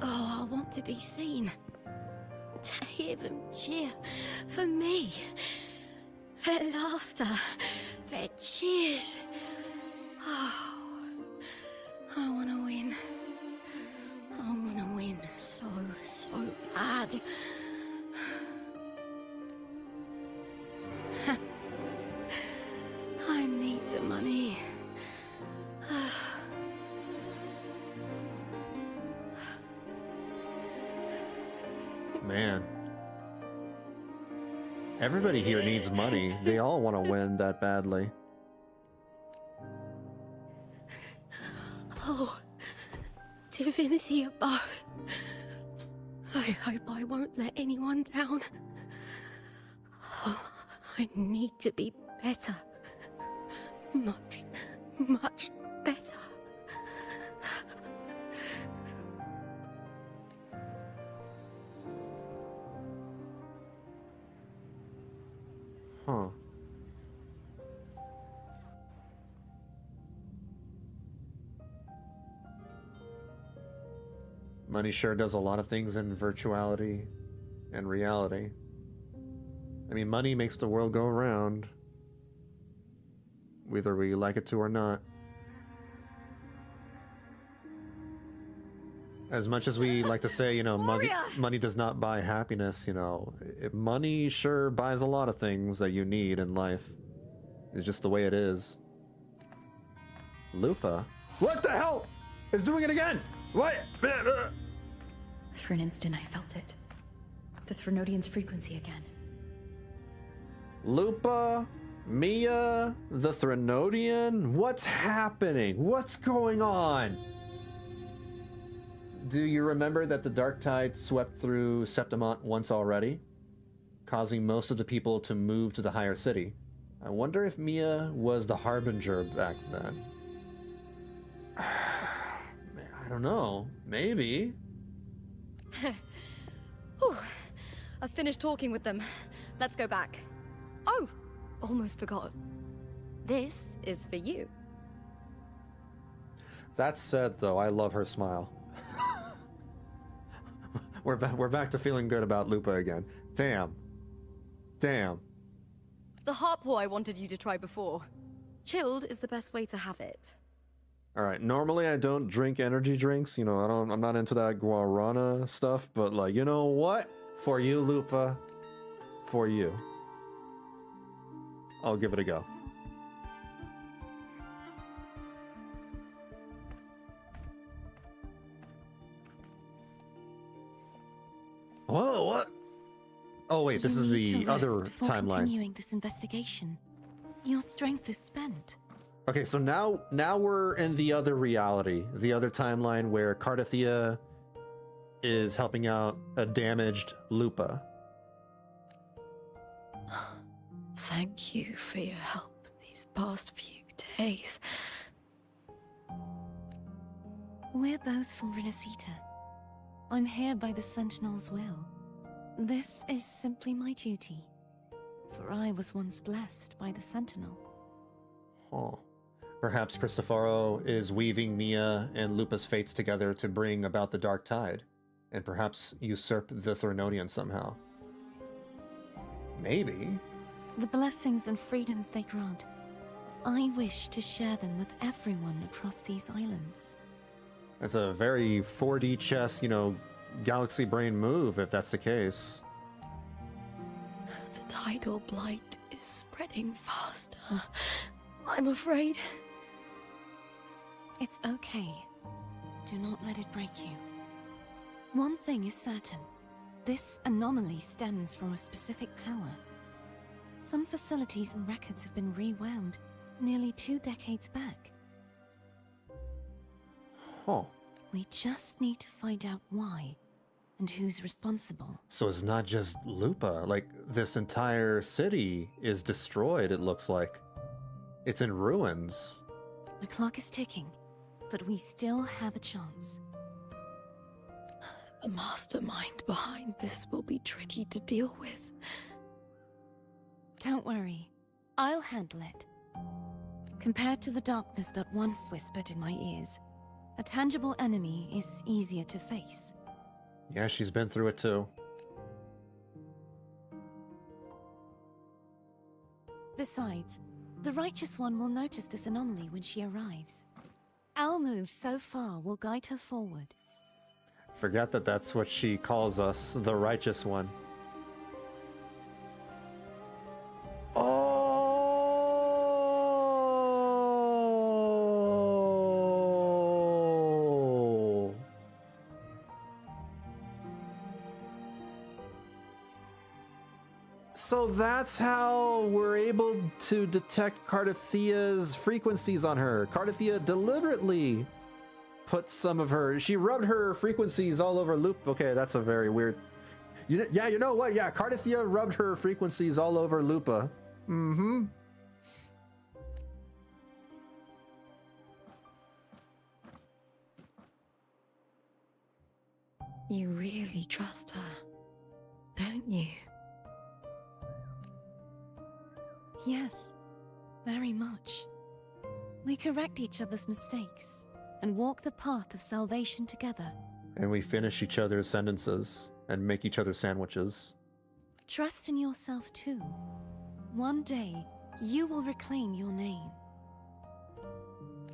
oh, I want to be seen. To hear them cheer for me. Their laughter, their cheers. Oh, I want to win. I want to win so bad. And I need the money. Man. Everybody here needs money. They all want to win that badly. Oh, divinity above. I hope I won't let anyone down. Oh, I need to be better. Much better. Huh. Money sure does a lot of things in virtuality and reality. I mean, money makes the world go around, whether we like it to or not. As much as we like to say, you know, money does not buy happiness, you know, money sure buys a lot of things that you need in life. It's just the way it is. Lupa? What the hell is doing it again? What? For an instant, I felt it. The Threnodian's frequency again. Lupa? Mia? The Threnodian? What's happening? What's going on? Do you remember that the Dark Tide swept through Septimont once already, causing most of the people to move to the higher city? I wonder if Mia was the Harbinger back then. I don't know. Maybe. Whew. I've finished talking with them. Let's go back. Oh, almost forgot. This is for you. That said, though, I love her smile. We're back to feeling good about Lupa again. Damn. Damn. The heart pour I wanted you to try before. Chilled is the best way to have it. All right. Normally, I don't drink energy drinks. You know, I'm not into that guarana stuff. But like, you know what? For you, Lupa. For you. I'll give it a go. Whoa, what? Oh wait, this is the other timeline. Continuing this investigation. Your strength is spent. Okay, so now we're in the other reality, the other timeline where Cartethyia is helping out a damaged Lupa. Thank you for your help these past few days. We're both from Renacita. I'm here by the Sentinel's will. This is simply my duty, for I was once blessed by the Sentinel. Huh. Perhaps Cristoforo is weaving Mia and Lupa's fates together to bring about the Dark Tide, and perhaps usurp the Threnodian somehow. Maybe. The blessings and freedoms they grant, I wish to share them with everyone across these islands. That's a very 4D chess, you know, galaxy brain move, if that's the case. The tidal blight is spreading faster. I'm afraid. It's okay. Do not let it break you. One thing is certain. This anomaly stems from a specific power. Some facilities and records have been rewound nearly 2 decades back. Huh. We just need to find out why and who's responsible. So it's not just Lupa. Like, this entire city is destroyed, it looks like. It's in ruins. The clock is ticking, but we still have a chance. The mastermind behind this will be tricky to deal with. Don't worry, I'll handle it. Compared to the darkness that once whispered in my ears, a tangible enemy is easier to face. Yeah, she's been through it too. Besides, the Righteous One will notice this anomaly when she arrives. Our moves so far will guide her forward. Forget that that's what she calls us, the Righteous One. Oh! So that's how we're able to detect Cartethia's frequencies on her. Cartethyia deliberately put some of her... She rubbed her frequencies all over Lupa. Okay, that's a very weird... Yeah, you know what? Yeah, Cartethyia rubbed her frequencies all over Lupa. Mm-hmm. You really trust her, don't you? Yes, very much. We correct each other's mistakes and walk the path of salvation together. And we finish each other's sentences and make each other sandwiches. Trust in yourself too. One day, you will reclaim your name.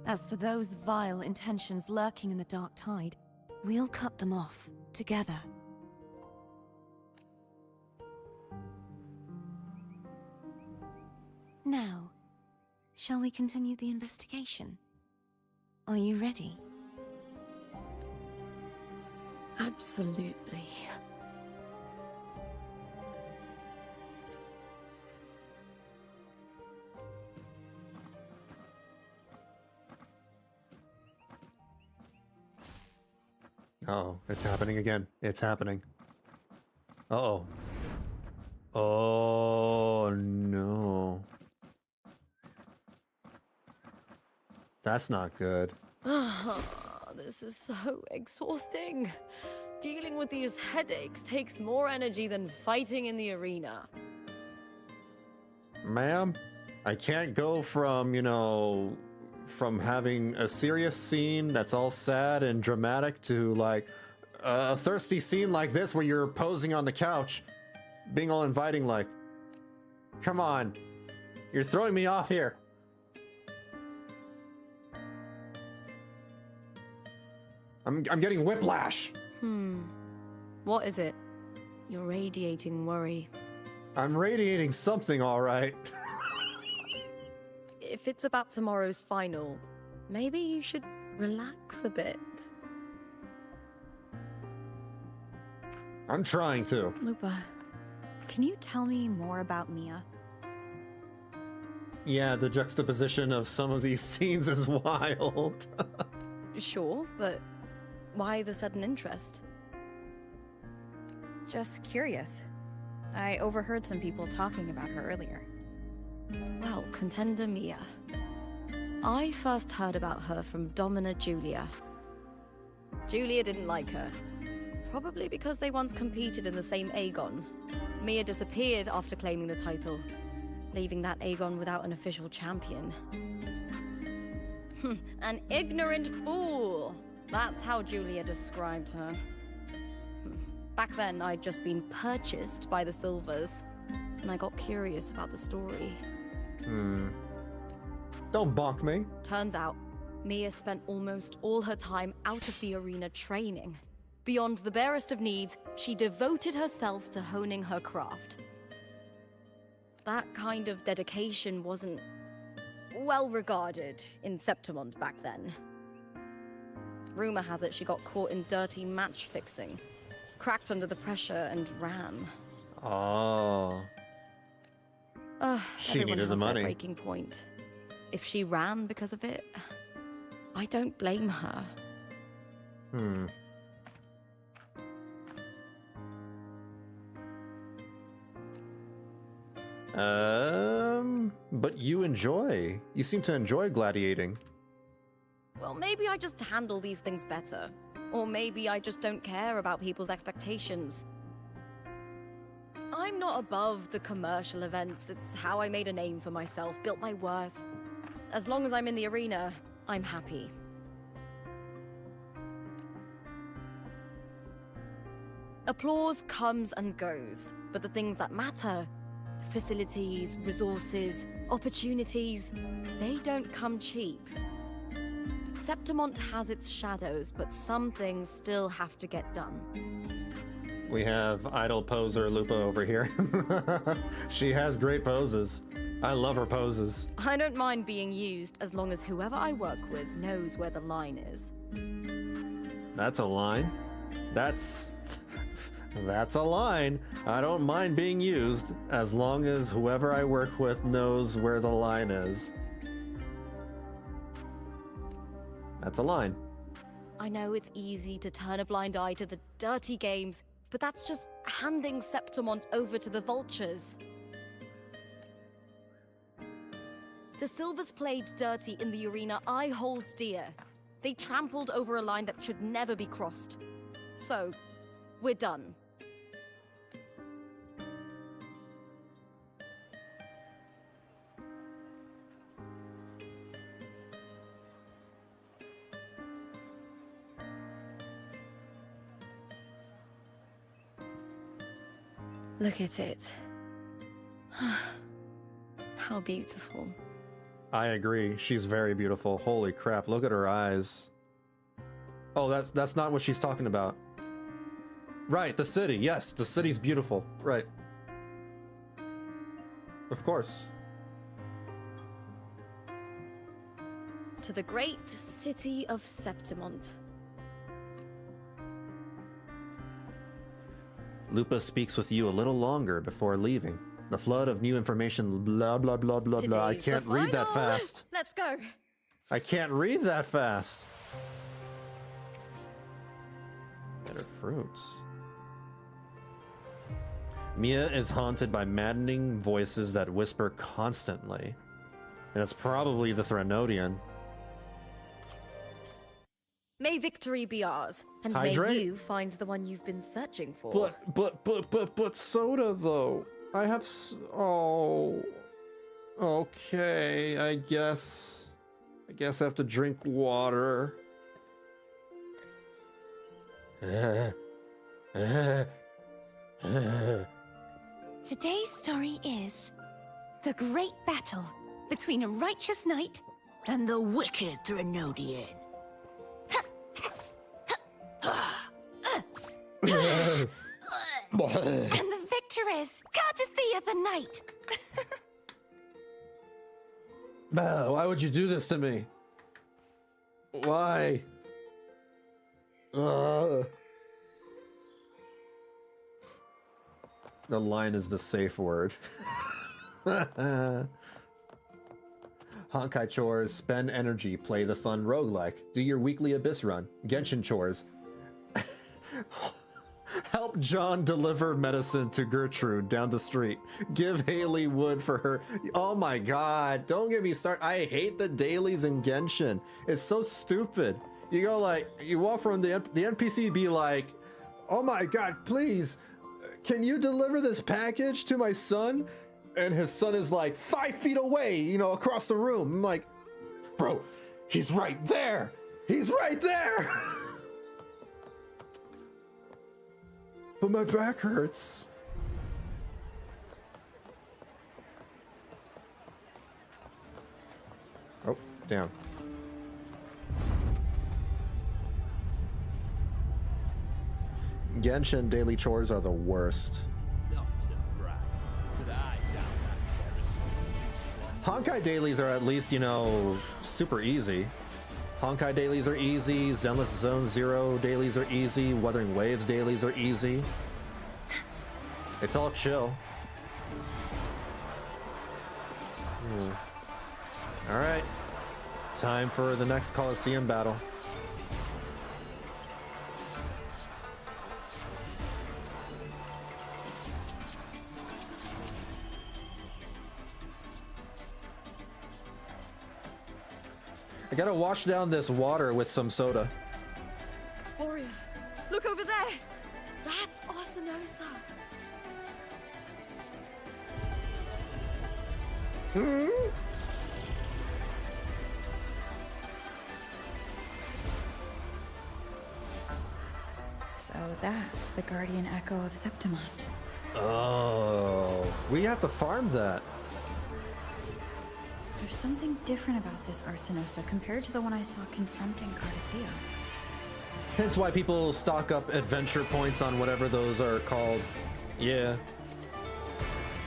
As for those vile intentions lurking in the dark tide, we'll cut them off together. Now, shall we continue the investigation? Are you ready? Absolutely. Oh, it's happening again. It's happening. Uh-oh. Oh, no. That's not good. This is so exhausting. Dealing with these headaches takes more energy than fighting in the arena. Ma'am, I can't go from, from having a serious scene that's all sad and dramatic to, like, a thirsty scene like this where you're posing on the couch, being all inviting, like, come on, you're throwing me off here. I'm getting whiplash. What is it? You're radiating worry. I'm radiating something, all right. If it's about tomorrow's final, maybe you should relax a bit. I'm trying to. Lupa, can you tell me more about Mia? Yeah, the juxtaposition of some of these scenes is wild. Sure, but why the sudden interest? Just curious. I overheard some people talking about her earlier. Well, contender Mia. I first heard about her from Domina Julia. Julia didn't like her. Probably because they once competed in the same Aegon. Mia disappeared after claiming the title, leaving that Aegon without an official champion. An ignorant fool! That's how Julia described her. Back then, I'd just been purchased by the Silvers, and I got curious about the story. Don't bonk me. Turns out, Mia spent almost all her time out of the arena training. Beyond the barest of needs, she devoted herself to honing her craft. That kind of dedication wasn't well regarded in Septimont back then. Rumor has it she got caught in dirty match fixing, cracked under the pressure, and ran. Oh. She Everyone needed the has their money. breaking point. If she ran because of it, I don't blame her. Hmm. But you seem to enjoy gladiating. Well, maybe I just handle these things better. Or maybe I just don't care about people's expectations. I'm not above the commercial events. It's how I made a name for myself, built my worth. As long as I'm in the arena, I'm happy. Applause comes and goes, but the things that matter, facilities, resources, opportunities, they don't come cheap. Septimont has its shadows, but some things still have to get done. We have idol poser Lupa over here. She has great poses. I love her poses. I don't mind being used as long as whoever I work with knows where the line is. That's a line. That's a line. I don't mind being used as long as whoever I work with knows where the line is. That's a line. I know it's easy to turn a blind eye to the dirty games, but that's just handing Septimont over to the vultures. The Silvers played dirty in the arena I hold dear. They trampled over a line that should never be crossed. So, we're done. Look at it. How beautiful. I agree. She's very beautiful. Holy crap, look at her eyes. Oh, that's not what she's talking about. Right, the city. Yes, the city's beautiful. Right. Of course. To the great city of Septimont. Lupa speaks with you a little longer before leaving. The flood of new information, blah, blah, blah, blah, blah. I can't read that fast. Let's go. I can't read that fast. Better fruits. Mia is haunted by maddening voices that whisper constantly. And it's probably the Threnodian. May victory be ours, and Hydrate? may you find the one you've been searching for. But soda though. I have oh. Okay, I guess I have to drink water. Today's story is the great battle between a righteous knight and the wicked Threnodian. And the victor is Cartethyia the Knight. Why would you do this to me? Why? The line is the safe word. Honkai chores, spend energy, play the fun roguelike, do your weekly Abyss run, Genshin chores. Help John deliver medicine to Gertrude down the street. Give Haley wood for her. Oh my god, don't get me started. I hate the dailies in Genshin. It's so stupid. You go like, you walk from the NPC be like, oh my god, please, can you deliver this package to my son? And his son is like 5 feet away, you know, across the room. I'm like, bro, he's right there. He's right there. But my back hurts. Oh, damn. Genshin daily chores are the worst. Honkai dailies are at least, you know, super easy. Honkai dailies are easy. Zenless Zone Zero dailies are easy. Wuthering Waves dailies are easy. It's all chill. All right. Time for the next Coliseum battle. I gotta wash down this water with some soda. Warrior, look over there! That's Arsinosa! So that's the guardian echo of Septimont. Oh, we have to farm that. There's something different about this Arsinosa compared to the one I saw confronting Cartethyia. Hence why people stock up adventure points on whatever those are called. Yeah.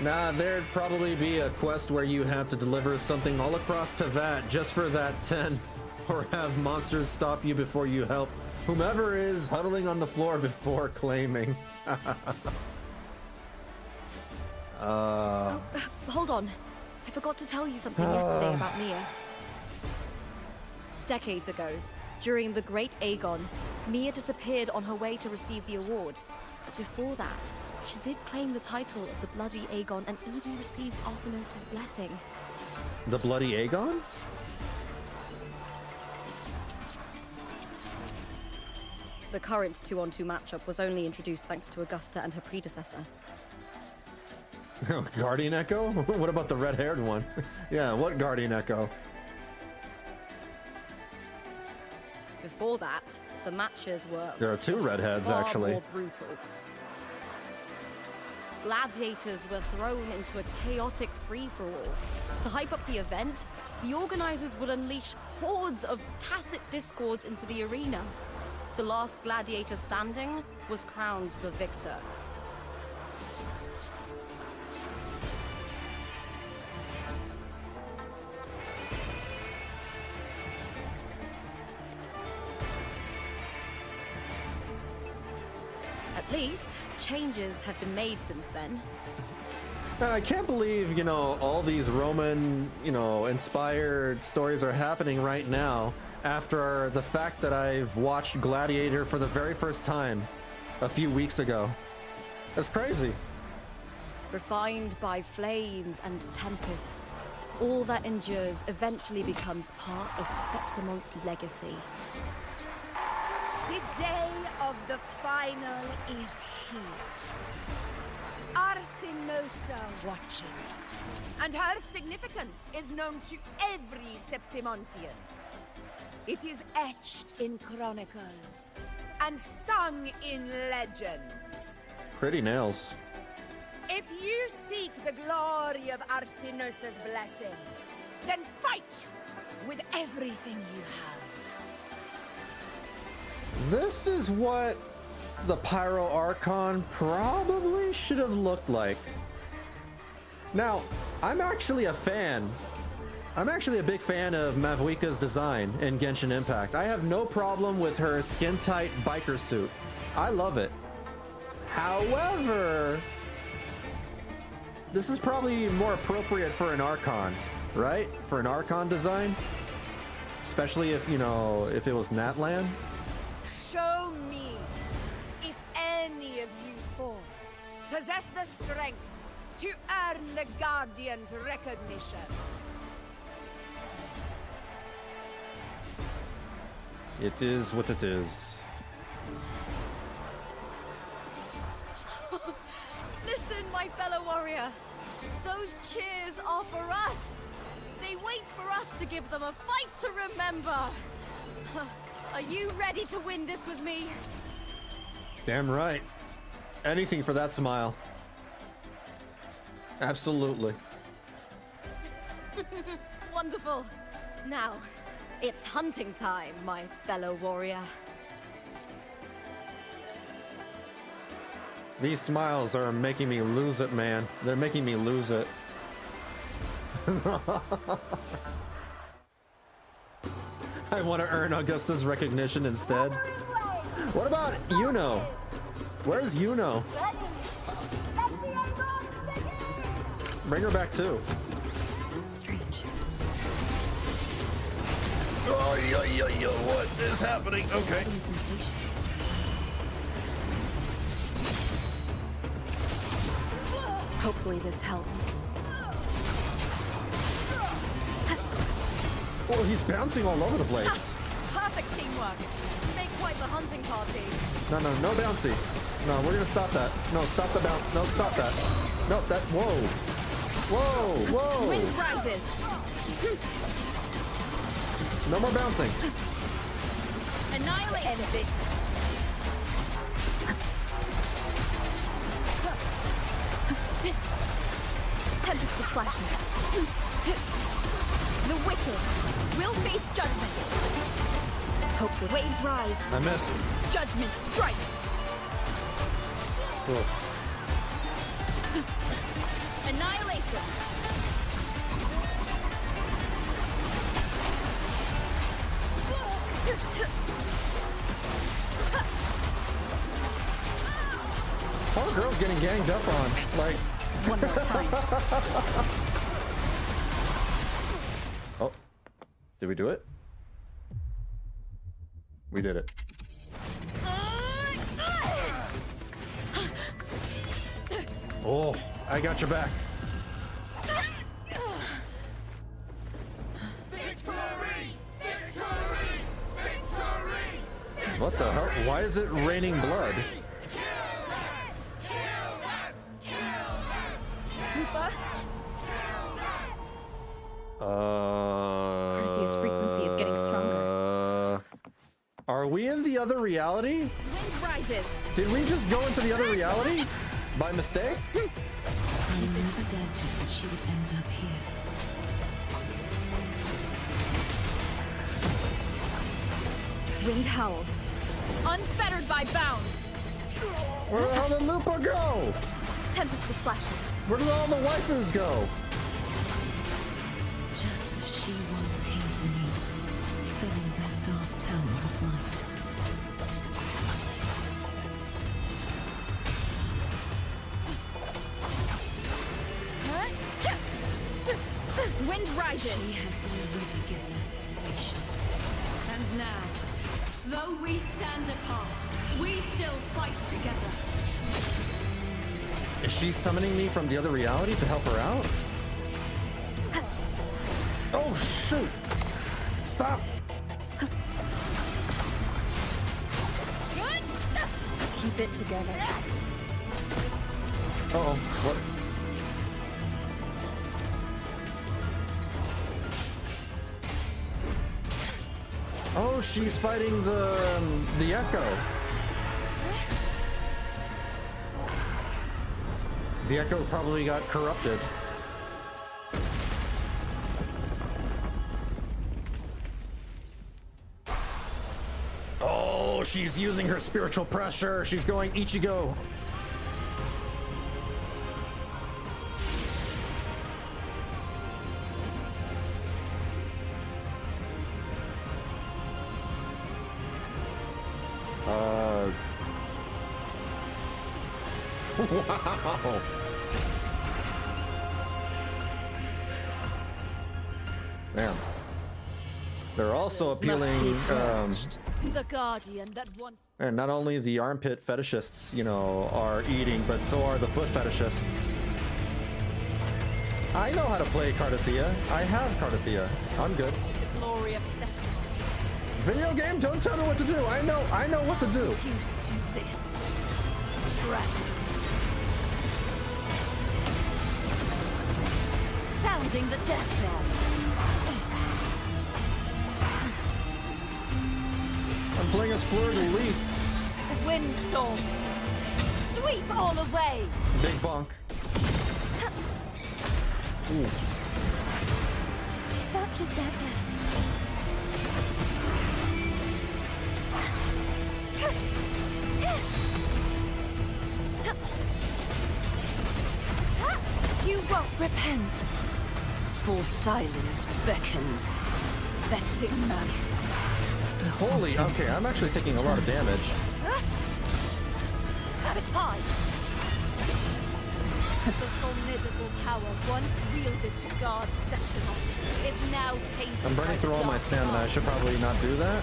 Nah, there'd probably be a quest where you have to deliver something all across Tevat just for that 10. Or have monsters stop you before you help whomever is huddling on the floor before claiming. Hold on. I forgot to tell you something yesterday about Mia. Decades ago, during the Great Aegon, Mia disappeared on her way to receive the award. But before that, she did claim the title of the Bloody Aegon and even received Arsinosa's blessing. The Bloody Aegon? The current 2-on-2 matchup was only introduced thanks to Augusta and her predecessor. Guardian Echo? What about the red-haired one? Yeah, what Guardian Echo? Before that, the matches were... There are two redheads, actually. More brutal. Gladiators were thrown into a chaotic free-for-all. To hype up the event, the organizers would unleash hordes of tacit discords into the arena. The last gladiator standing was crowned the victor. At least, changes have been made since then. I can't believe, all these Roman, inspired stories are happening right now after the fact that I've watched Gladiator for the very first time a few weeks ago. That's crazy. Refined by flames and tempests, all that endures eventually becomes part of Septimont's legacy. The day of the final is here. Arsinosa watches, and her significance is known to every Septimontian. It is etched in chronicles and sung in legends. Pretty nails. If you seek the glory of Arsinosa's blessing, then fight with everything you have. This is what the Pyro Archon probably should have looked like. Now, I'm actually a fan. I'm actually a big fan of Mavuika's design in Genshin Impact. I have no problem with her skin-tight biker suit. I love it. However, this is probably more appropriate for an Archon, right? For an Archon design? Especially if, if it was Natlan. Show me if any of you four possess the strength to earn the Guardian's recognition. It is what it is. Listen, my fellow warrior. Those cheers are for us. They wait for us to give them a fight to remember. Are you ready to win this with me? Damn right. Anything for that smile. Absolutely. Wonderful. Now, it's hunting time, my fellow warrior. These smiles are making me lose it, man. They're making me lose it. I want to earn Augusta's recognition instead. What about Iuno? Where's Iuno? Bring her back too. Strange. Oh, what is happening? Okay. Sensation. Hopefully this helps. Oh, he's bouncing all over the place. Perfect teamwork. You make quite the hunting party. No bouncy. No, we're gonna stop that. No, stop the bounce. No, stop that. No, that. Whoa. Whoa. Wind rises. No more bouncing. Annihilation. Tempest of slashes. The wicked will face judgment. Hope the waves rise. I missed. Judgment strikes. Cool. Annihilation. Poor girl's getting ganged up on. Like. One more time. Oh. Did we do it? We did it. Oh, I got your back. What the hell? Why is it raining blood? Cartethia's frequency is getting stronger. Are we in the other reality? Wind rises. Did we just go into the other reality? By mistake? I never doubted that she would end up here. Wind howls. Unfettered by bounds. Where the hell did Lupa go? Tempest of slashes. Where did all the waifus go? Just as she once came to me, filling that dark tower of light. Wind rises. She has already given us salvation. And now, though we stand apart, we still fight together. Is she summoning me from the other reality to help her out? Oh, shoot! Stop! Keep it together. Uh-oh, what? Oh, she's fighting the Echo. The Echo probably got corrupted. Oh, she's using her spiritual pressure. She's going Ichigo. Wow. Damn. They're also appealing, the guardian that once. and not only the armpit fetishists, you know, are eating, but so are the foot fetishists. I know how to play Cartethyia. I have Cartethyia. I'm good. The glory of Septimont. Video game, don't tell me what to do. I know what to do. Used to this. Dragon. Sounding the death knell. I'm playing as Fleur de Lis. Windstorm. Sweep all away. Big bonk. Ooh. Such is their blessing. You won't repent, for silence beckons, vexing malice. Holy, okay, I'm actually taking a lot of damage. Cartethyia! The formidable power once wielded to guard Septimont is now tainted. I'm burning through all my stamina. I should probably not do that.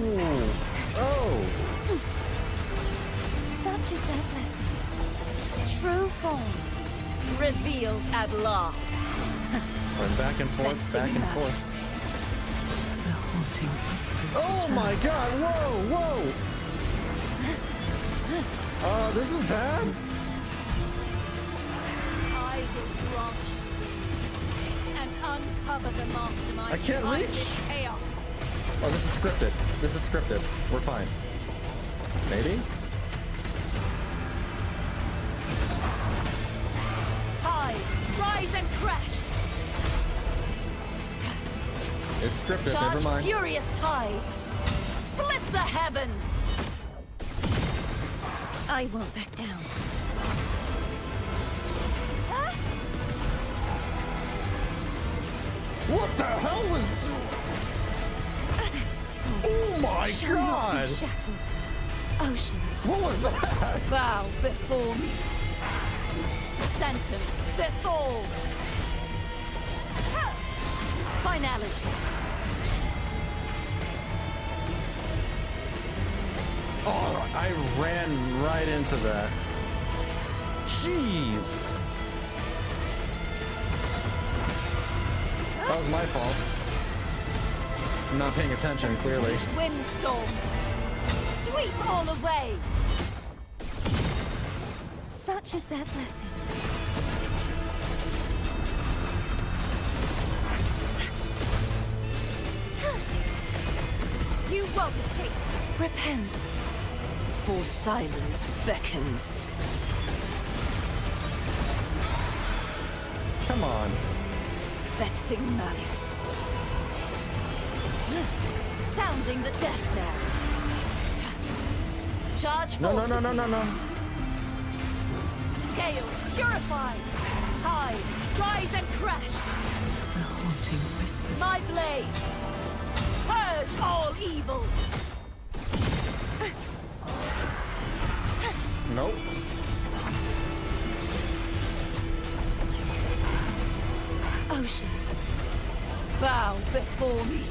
Ooh. Oh! Such is their blessing. True form. Revealed at last. Run back and forth, back and forth. The haunting whispers Oh return. my god, whoa, whoa! This is bad? I will grant you peace and uncover the mastermind I can't behind reach. this chaos. Oh, this is scripted. This is scripted. We're fine. Maybe? Tides, rise and crash. It's scripted, Charge never mind. furious tides. Split the heavens. I won't back down. What the hell was... Oh my god! Shattered. Oceans. What was that? Bow before me. Sentence before. Finality. Oh, I ran right into that. Jeez. That was my fault. I'm not paying attention, clearly. Windstorm. Sweep all away. Such is their blessing. You won't escape. Repent. For silence beckons. Come on. Vexing malice. Sounding the death knell. Charge No, forth. no, no, no, no, no. Gales purify. Tides rise and crash. The haunting whispers. My blade. Purge all evil. Nope. Oceans. Bow before me.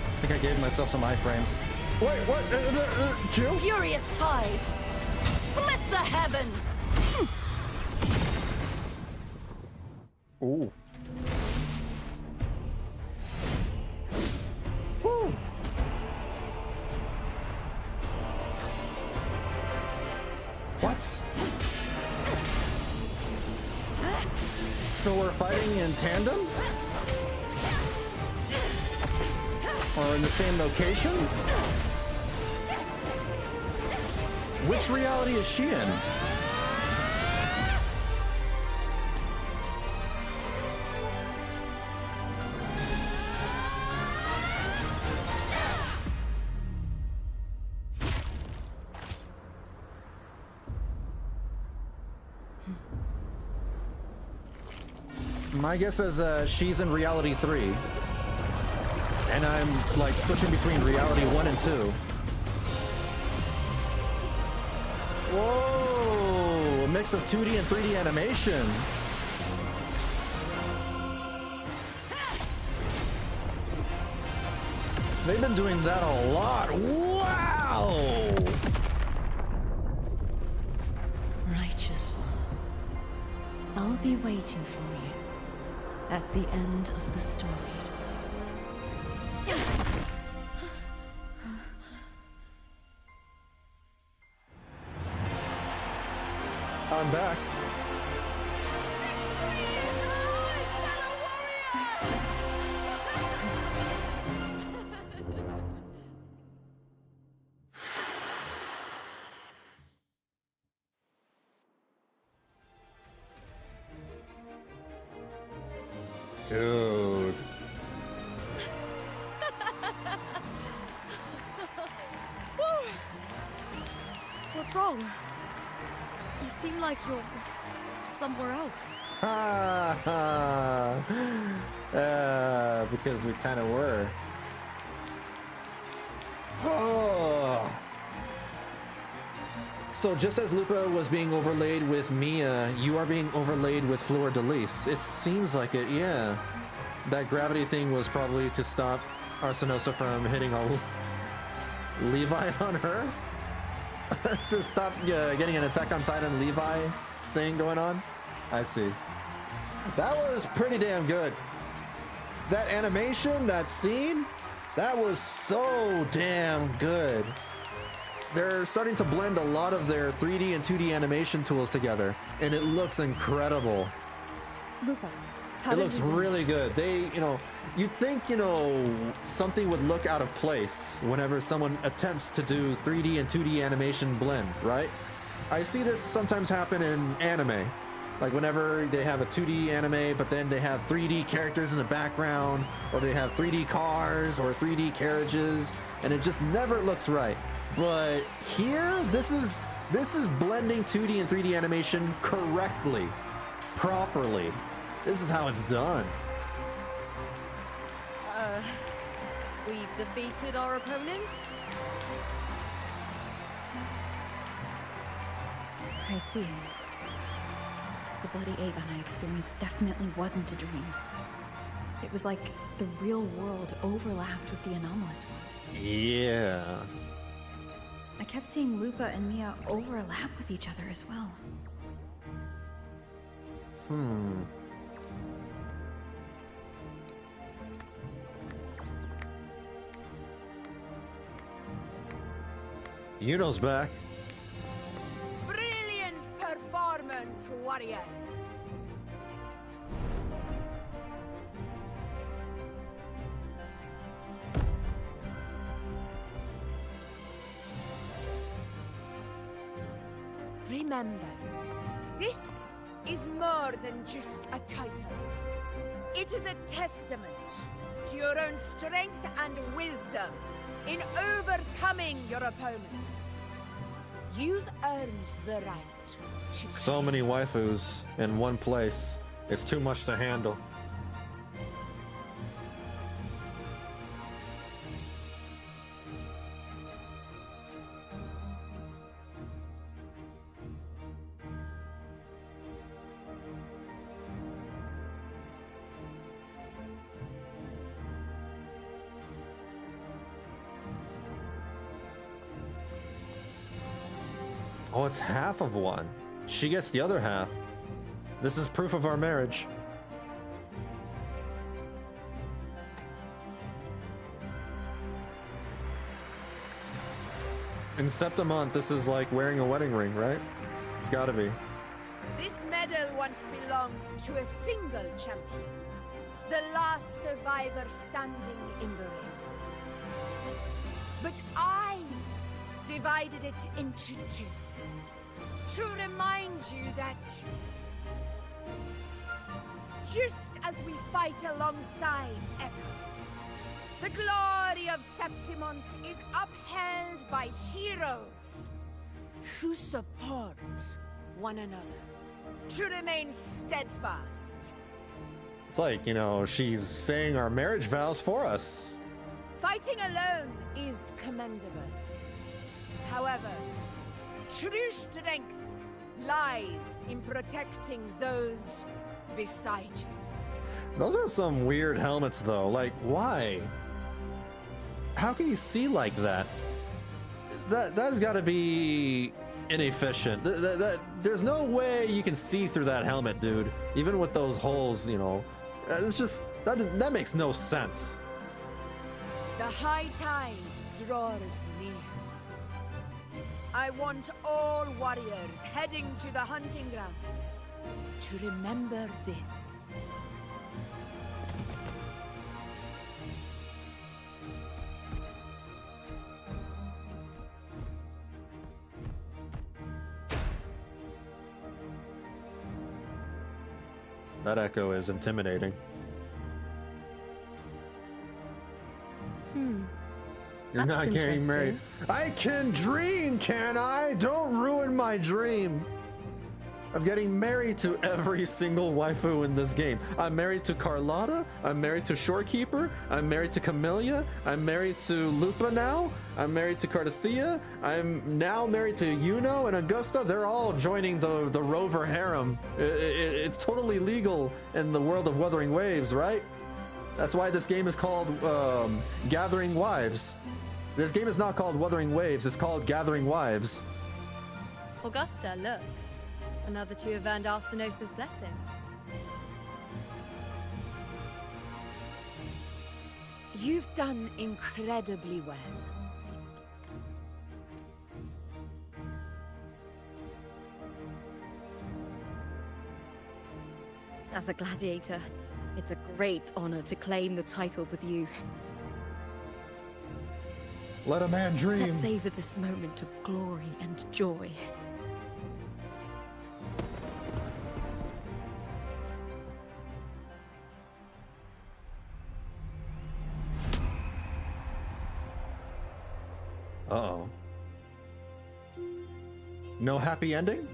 I think I gave myself some iframes. Wait, what? Kill? Furious tides. Split the heavens. Ooh. Woo. What? So we're fighting in tandem? Or in the same location? Which reality is she in? My guess is she's in reality 3. And I'm like switching between reality 1 and 2. Whoa! A mix of 2D and 3D animation. They've been doing that a lot. Wow! Righteous one, I'll be waiting for you at the end of the story. I'm back. Dude. What's wrong? You seem like you're somewhere else. Because we kind of were. Oh. So just as Lupa was being overlaid with Mia, you are being overlaid with Fleur de Lis. It seems like it, yeah. That gravity thing was probably to stop Arsenosa from hitting a Levi on her? To stop getting an Attack on Titan Levi thing going on? I see. That was pretty damn good. That animation, that scene, that was so damn good. They're starting to blend a lot of their 3D and 2D animation tools together, and it looks incredible. Lupa, it looks really good. They, you'd think, something would look out of place whenever someone attempts to do 3D and 2D animation blend, right? I see this sometimes happen in anime. Like whenever they have a 2D anime, but then they have 3D characters in the background, or they have 3D cars or 3D carriages, and it just never looks right. But here, this is blending 2D and 3D animation correctly, properly. This is how it's done. We defeated our opponents? I see. The bloody Aegon I experienced definitely wasn't a dream. It was like the real world overlapped with the anomalous one. Yeah. I kept seeing Lupa and Mia overlap with each other as well. Iuno's back. Brilliant performance, warriors. Remember, this is more than just a title. It is a testament to your own strength and wisdom in overcoming your opponents. You've earned the right to So many waifus in one place. It's too much to handle. Oh, it's half of one. She gets the other half. This is proof of our marriage. In Septimont, this is like wearing a wedding ring, right? It's gotta be. This medal once belonged to a single champion, the last survivor standing in the ring. But I divided it into two, to remind you that just as we fight alongside echoes, the glory of Septimont is upheld by heroes who support one another, to remain steadfast. It's like, she's saying our marriage vows for us. Fighting alone is commendable. However, true strength lies in protecting those beside you. Those are some weird helmets, though. Like, why? How can you see like that? That's got to be inefficient. There's no way you can see through that helmet, dude. Even with those holes, it's just that makes no sense. The high tide draws near. I want all warriors heading to the hunting grounds to remember this. That echo is intimidating. You're not getting married. I can dream, can I? Don't ruin my dream. of getting married to every single waifu in this game. I'm married to Carlotta, I'm married to Shorekeeper, I'm married to Camellia, I'm married to Lupa now, I'm married to Cartethyia, I'm now married to Iuno and Augusta. They're all joining the Rover harem. It's totally legal in the world of Wuthering Waves, right? That's why this game is called Gathering Wives. This game is not called Wuthering Waves, it's called Gathering Wives. Augusta, look. Another two have earned Arsenosa's blessing. You've done incredibly well. As a gladiator, it's a great honor to claim the title with you. Let a man dream. Let's savor this moment of glory and joy. Uh-oh. No happy ending?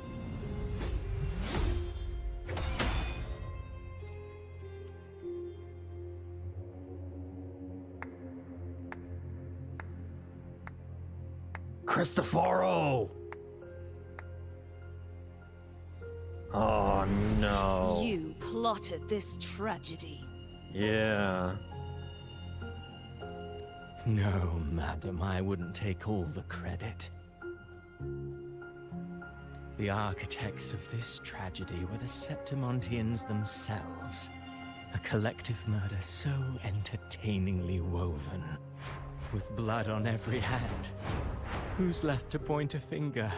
Cristoforo! Oh no. You plotted this tragedy. Yeah. No, madam, I wouldn't take all the credit. The architects of this tragedy were the Septimontians themselves. A collective murder so entertainingly woven, with blood on every hand. Who's left to point a finger?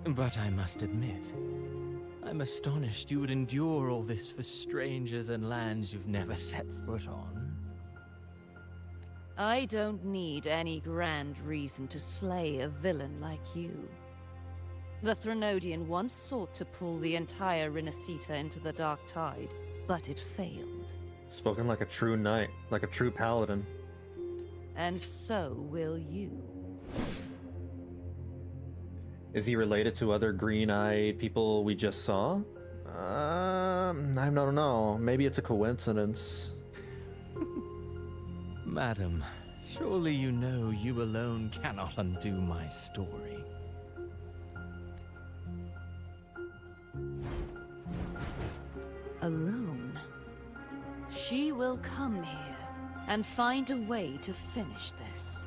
But I must admit, I'm astonished you would endure all this for strangers and lands you've never set foot on. I don't need any grand reason to slay a villain like you. The Threnodian once sought to pull the entire Rinascita into the Dark Tide, but it failed. Spoken like a true knight, like a true paladin. And so will you. Is he related to other green-eyed people we just saw? I don't know. Maybe it's a coincidence. Madam, surely you know you alone cannot undo my story. Alone, she will come here and find a way to finish this.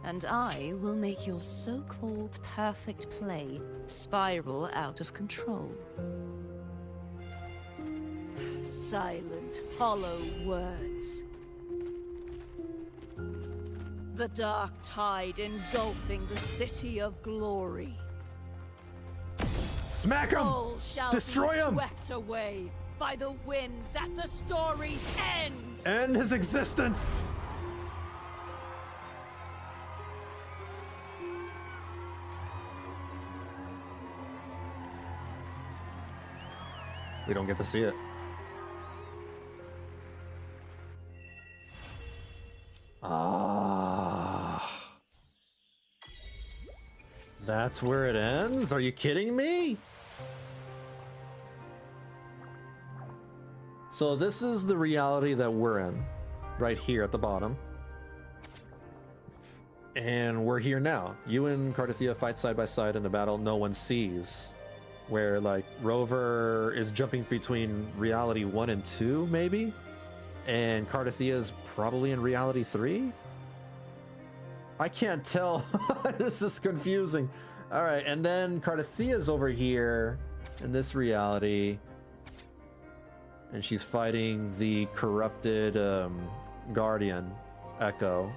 And I will make your so-called perfect play spiral out of control. Silent, hollow words. The dark tide engulfing the city of glory. Smack him! All shall Destroy be him! swept away by the winds at the story's end! End his existence! We don't get to see it. Ah. That's where it ends? Are you kidding me? So this is the reality that we're in, right here at the bottom. And we're here now. You and Cartethyia fight side by side in a battle no one sees. Where, like, Rover is jumping between reality 1 and 2, maybe? And Cartethyia is probably in reality 3? I can't tell. This is confusing. Alright, and then Cartethia's over here in this reality. And she's fighting the corrupted Guardian, Echo.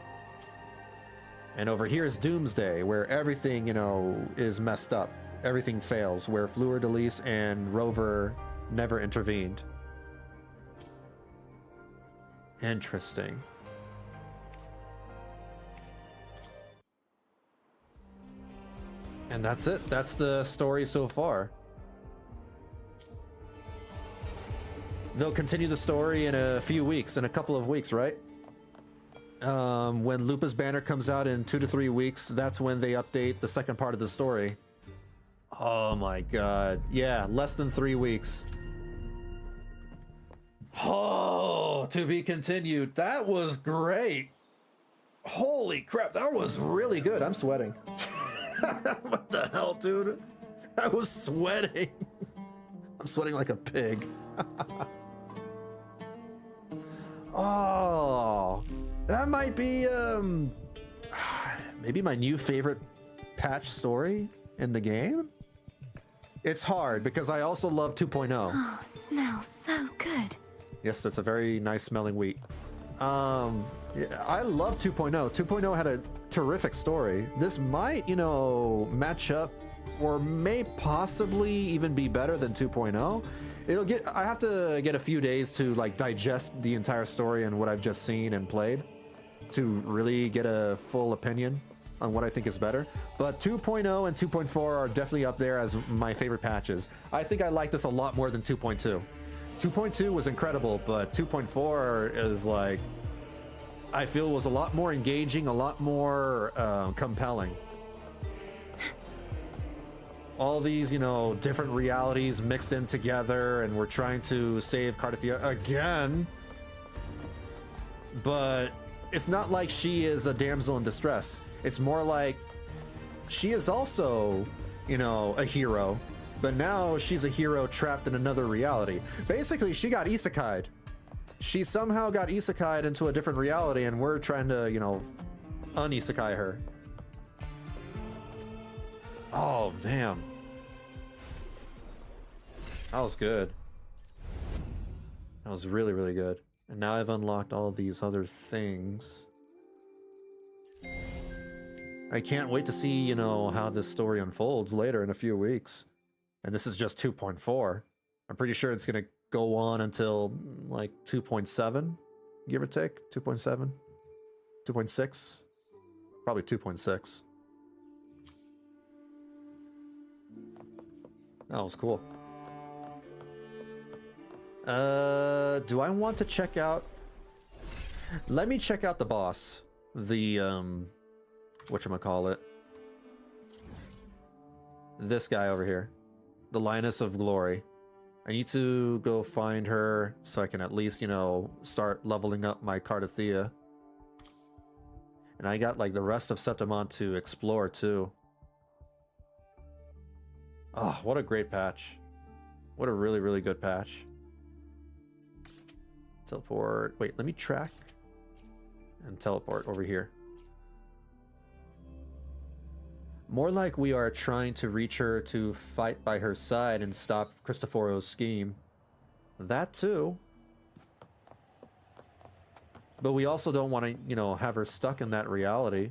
And over here is Doomsday, where everything, you know, is messed up. Everything fails, where Fleur-de-Lis and Rover never intervened. Interesting. And that's it. That's the story so far. They'll continue the story in a few weeks, in a couple of weeks, right? When Lupa's banner comes out in 2 to 3 weeks, that's when they update the second part of the story. Oh my god. Yeah, less than 3 weeks. Oh, to be continued. That was great. Holy crap, that was really good. I'm sweating. What the hell, dude? I was sweating. I'm sweating like a pig. Oh, that might be maybe my new favorite patch story in the game. It's hard because I also love 2.0. Oh, smells so good. Yes, that's a very nice smelling wheat. Yeah, I love 2.0. 2.0 had a terrific story. This might, you know, match up or may possibly even be better than 2.0. I have to get a few days to like digest the entire story and what I've just seen and played to really get a full opinion on what I think is better. But 2.0 and 2.4 are definitely up there as my favorite patches. I think I like this a lot more than 2.2. 2.2 was incredible, but 2.4 is like, I feel was a lot more engaging, a lot more compelling. All these, you know, different realities mixed in together, and we're trying to save Cartethyia again. But it's not like she is a damsel in distress. It's more like she is also, you know, a hero. But now she's a hero trapped in another reality. Basically, she got isekai'd. She somehow got isekai'd into a different reality, and we're trying to, you know, un-isekai her. Oh, damn. That was good. That was really, really good. And now I've unlocked all these other things. I can't wait to see, you know, how this story unfolds later in a few weeks. And this is just 2.4. I'm pretty sure it's going to go on until like 2.7, give or take. 2.7, 2.6, probably 2.6. That was cool. Do I want to check out? Let me check out the boss. The whatchamacallit? This guy over here. The Lioness of Glory. I need to go find her so I can at least, you know, start leveling up my Cartethyia. And I got like the rest of Septimont to explore too. Oh, what a great patch. What a really, really good patch. Teleport. Wait, let me track and teleport over here. More like we are trying to reach her to fight by her side and stop Cristoforo's scheme. That too. But we also don't want to, you know, have her stuck in that reality.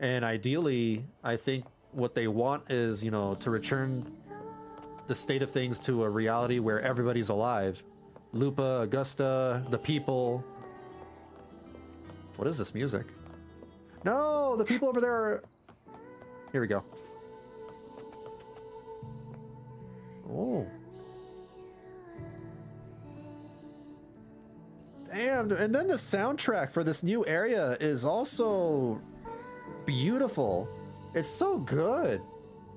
And ideally, I think what they want is, you know, to return the state of things to a reality where everybody's alive. Lupa, Augusta, the people. What is this music? No, the people over there are... Here we go. Oh. Damn, and then the soundtrack for this new area is also beautiful. It's so good.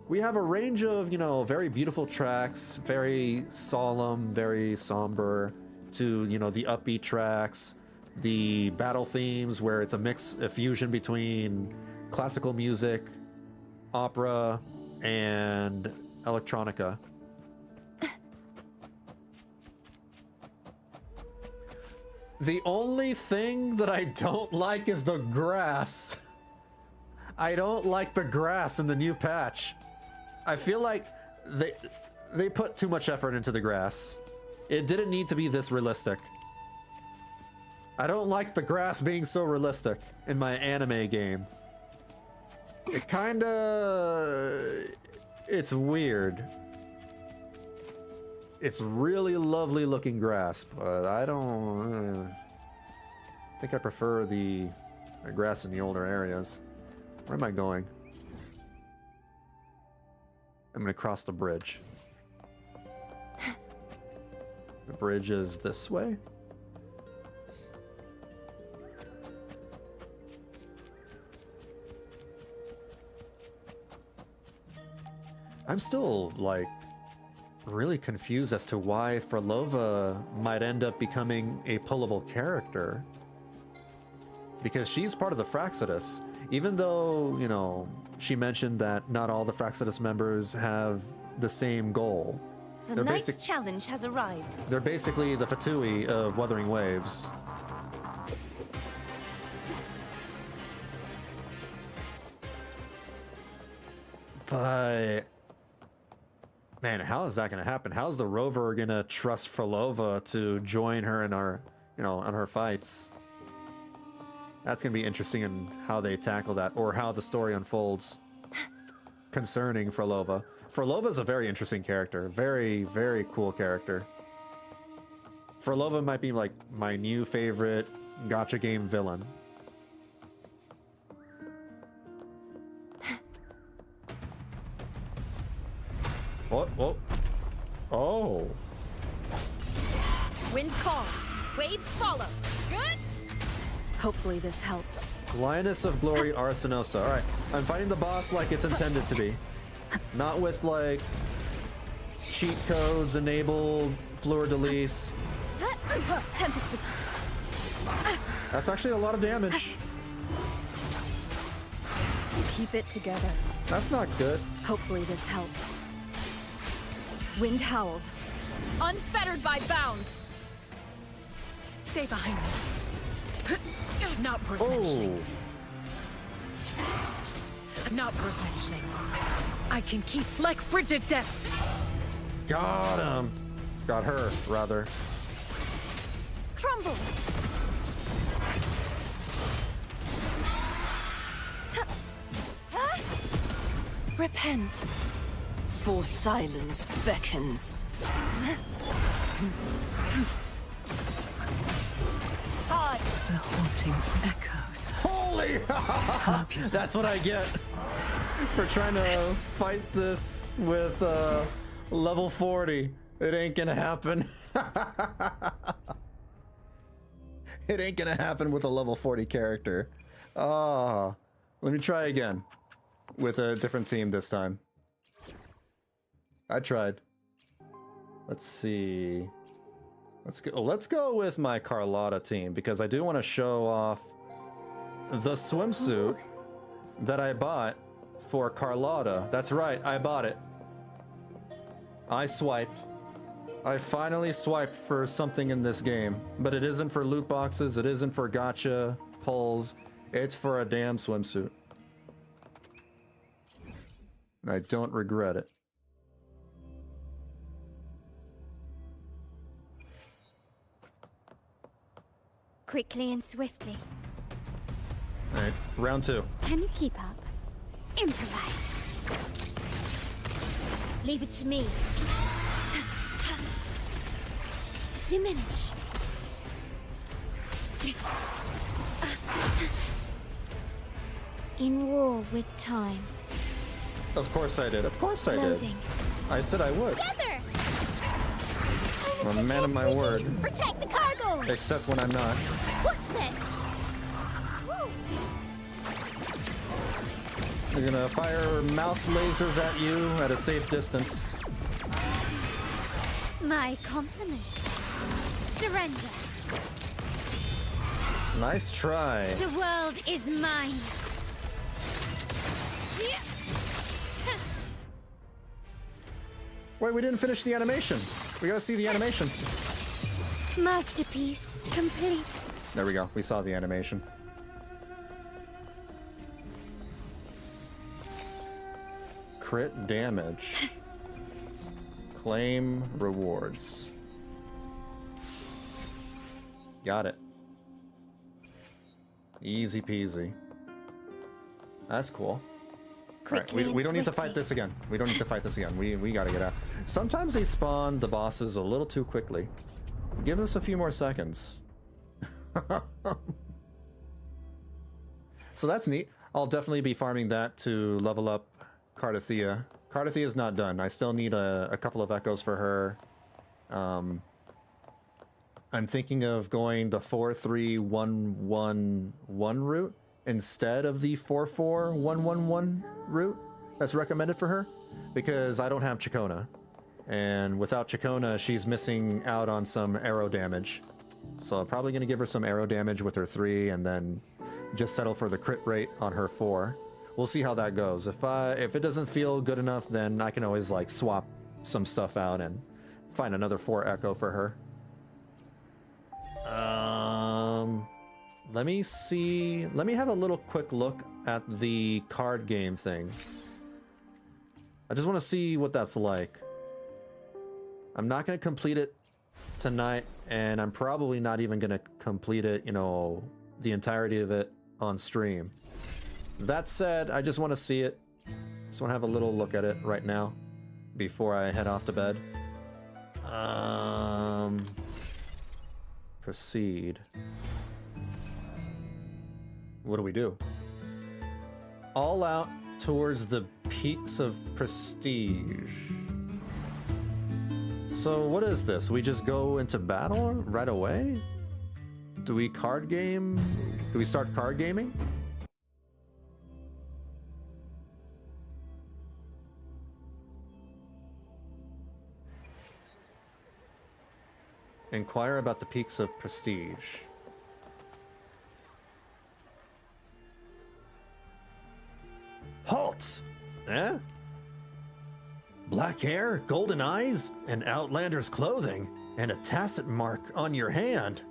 We have a range of, you know, very beautiful tracks, very solemn, very somber, to, you know, the upbeat tracks, the battle themes where it's a fusion between classical music, opera, and electronica. The only thing that I don't like is the grass. I don't like the grass in the new patch. I feel like they put too much effort into the grass. It didn't need to be this realistic. I don't like the grass being so realistic in my anime game. It kinda... It's weird. It's really lovely looking grass, but I don't... I think I prefer the grass in the older areas. Where am I going? I'm gonna cross the bridge. The bridge is this way? I'm still, like, really confused as to why Frolova might end up becoming a pullable character. Because she's part of the Fraxidus. Even though, you know, she mentioned that not all the Fraxidus members have the same goal. The Knight's challenge has arrived. They're basically the Fatui of Wuthering Waves. But man, how is that going to happen? How's the Rover going to trust Frolova to join her in our, you know, on her fights? That's going to be interesting in how they tackle that, or how the story unfolds concerning Frolova. Frolova's a very interesting character. Very, very cool character. Frolova might be like my new favorite gacha game villain. What? What? Oh. Wind calls. Waves follow. Good? Hopefully this helps. Lioness of Glory Arsenosa. Alright, I'm fighting the boss like it's intended to be. Not with, like, cheat codes enabled, fleur-de-lis. Tempest. That's actually a lot of damage. Keep it together. That's not good. Hopefully this helps. Wind howls. Unfettered by bounds. Stay behind me. Not worth mentioning. Not worth mentioning. I can keep like frigid depths. Got him. Got her, rather. Crumble. Repent. For silence beckons. Todd. The haunting echoes. Holy! That's what I get for trying to fight this with level 40. It ain't gonna happen. It ain't gonna happen with a level 40 character. Ah, let me try again with a different team this time. I tried. Let's see. Let's go. Oh, let's go with my Carlotta team because I do want to show off the swimsuit that I bought for Carlotta. That's right, I bought it. I swiped. I finally swiped for something in this game, but it isn't for loot boxes, it isn't for gacha pulls, it's for a damn swimsuit. I don't regret it. Quickly and swiftly. Alright, round 2. Can you keep up? Improvise. Leave it to me. Diminish. In war with time. Of course I did, of course I did. Loading. I said I would. Together! I'm a man of my word. Protect the cargo! Except when I'm not. Watch this! Woo. They're gonna fire mouse lasers at you at a safe distance. My compliment. Surrender. Nice try. The world is mine. Wait, we didn't finish the animation. We gotta see the animation. Masterpiece complete. There we go. We saw the animation. Crit damage. Claim rewards. Got it. Easy peasy. That's cool. Alright, we don't need to fight this again. We don't need to fight this again. We gotta get out. Sometimes they spawn the bosses a little too quickly. Give us a few more seconds. So that's neat. I'll definitely be farming that to level up Cartethyia. Cartethyia is not done. I still need a couple of echoes for her. I'm thinking of going the 4-3-1-1-1 route instead of the 4-4-1-1-1 route that's recommended for her. because I don't have Chacona. And without Chacona, she's missing out on some arrow damage. So I'm probably going to give her some arrow damage with her 3 and then just settle for the crit rate on her 4. We'll see how that goes. If it doesn't feel good enough, then I can always like swap some stuff out and find another 4 echo for her. Let me see. Let me have a little quick look at the card game thing. I just want to see what that's like. I'm not going to complete it tonight, and I'm probably not even going to complete it, you know, the entirety of it on stream. That said, I just want to see it. Just want to have a little look at it right now before I head off to bed. Proceed. What do we do? All out towards the peaks of prestige. So what is this? We just go into battle right away? Do we card game? Do we start card gaming? Inquire about the peaks of prestige. Halt! Eh? Black hair, golden eyes, and outlander's clothing, and a tacit mark on your hand.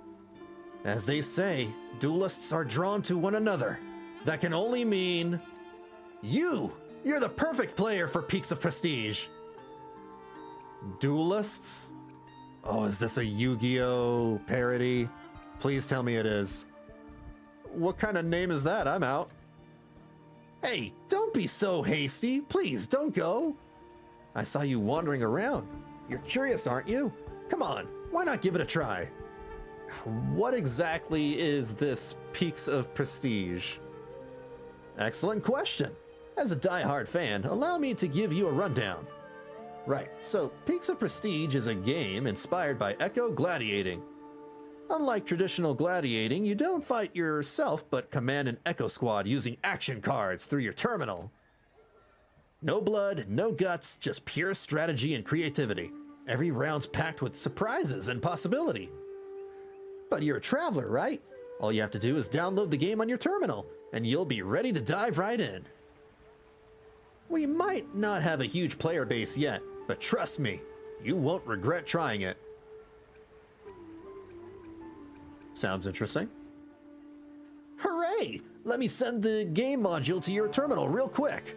As they say, duelists are drawn to one another. That can only mean... You're the perfect player for Peaks of Prestige. Duelists? Oh, is this a Yu-Gi-Oh! Parody? Please tell me it is. What kind of name is that? I'm out. Hey, don't be so hasty. Please, don't go. I saw you wandering around. You're curious, aren't you? Come on, why not give it a try? What exactly is this Peaks of Prestige? Excellent question. As a die-hard fan, allow me to give you a rundown. Right, so Peaks of Prestige is a game inspired by Echo Gladiating. Unlike traditional gladiating, you don't fight yourself but command an Echo Squad using action cards through your terminal. No blood, no guts, just pure strategy and creativity. Every round's packed with surprises and possibility. But you're a traveler, right? All you have to do is download the game on your terminal, and you'll be ready to dive right in. We might not have a huge player base yet, but trust me, you won't regret trying it. Sounds interesting. Hooray! Let me send the game module to your terminal real quick.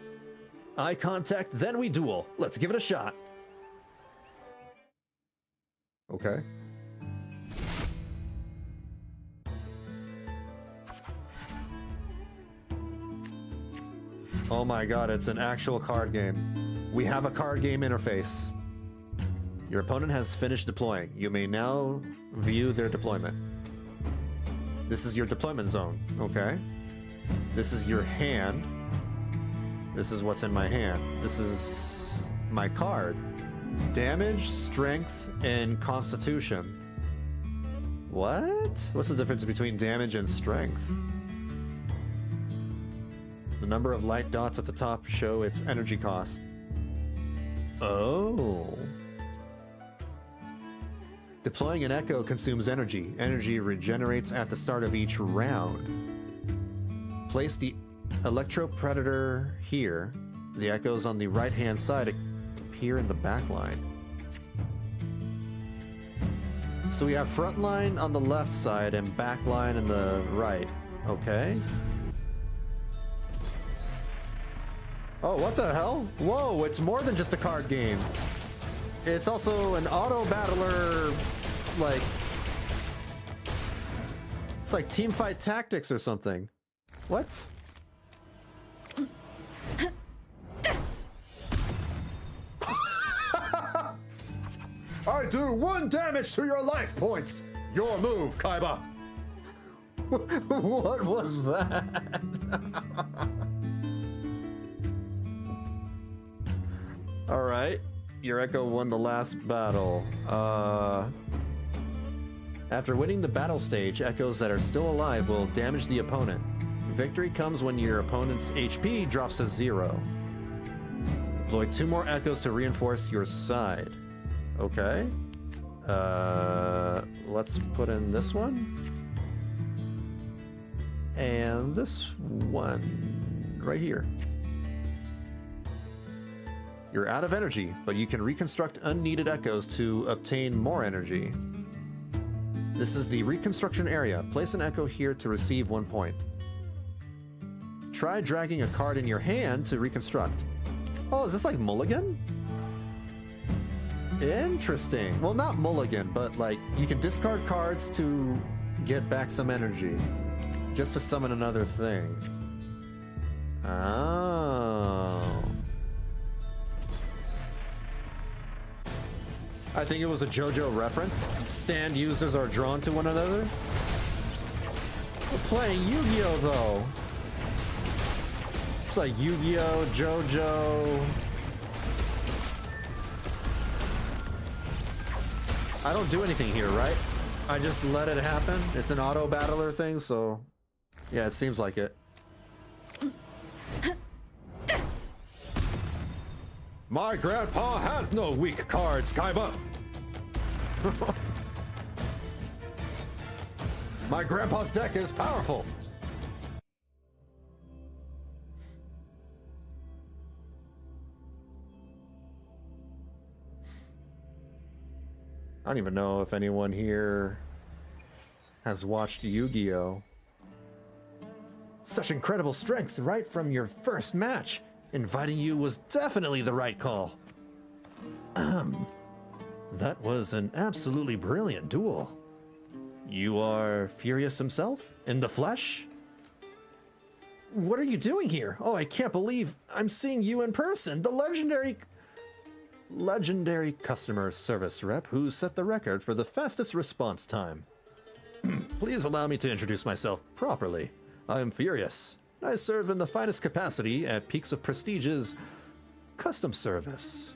Eye contact, then we duel. Let's give it a shot. Okay. Oh my god, it's an actual card game. We have a card game interface. Your opponent has finished deploying. You may now view their deployment. This is your deployment zone, okay? This is your hand. This is what's in my hand. This is my card. Damage, strength, and constitution. What? What's the difference between damage and strength? The number of light dots at the top show its energy cost. Oh. Deploying an echo consumes energy. Energy regenerates at the start of each round. Place the Electro Predator here. The echoes on the right-hand side appear in the back line. So we have front line on the left side and back line in the right. Okay. Oh, what the hell? Whoa, it's more than just a card game. It's also an auto battler, like... It's like Teamfight Tactics or something. What? I do 1 damage to your life points! Your move, Kaiba! What was that? Alright. Your Echo won the last battle. After winning the battle stage, echoes that are still alive will damage the opponent. Victory comes when your opponent's HP drops to 0. The Deploy 2 more echoes to reinforce your side. Okay. Let's put in this one. And this one right here. You're out of energy, but you can reconstruct unneeded echoes to obtain more energy. This is the reconstruction area. Place an echo here to receive 1 point. Try dragging a card in your hand to reconstruct. Oh, is this like Mulligan? Interesting. Well, not Mulligan, but like you can discard cards to get back some energy. Just to summon another thing. Oh. I think it was a JoJo reference. Stand users are drawn to one another. We're playing Yu-Gi-Oh! Though. It's like Yu-Gi-Oh! JoJo. I don't do anything here, right? I just let it happen. It's an auto battler thing, so yeah, it seems like it. My grandpa has no weak cards, Kaiba. My grandpa's deck is powerful. I don't even know if anyone here has watched Yu-Gi-Oh! Such incredible strength right from your first match. Inviting you was definitely the right call. That was an absolutely brilliant duel. You are Furious himself? In the flesh? What are you doing here? Oh, I can't believe I'm seeing you in person. The legendary customer service rep who set the record for the fastest response time. Please allow me to introduce myself properly. I am Furious. I serve in the finest capacity at Peaks of Prestige's custom service.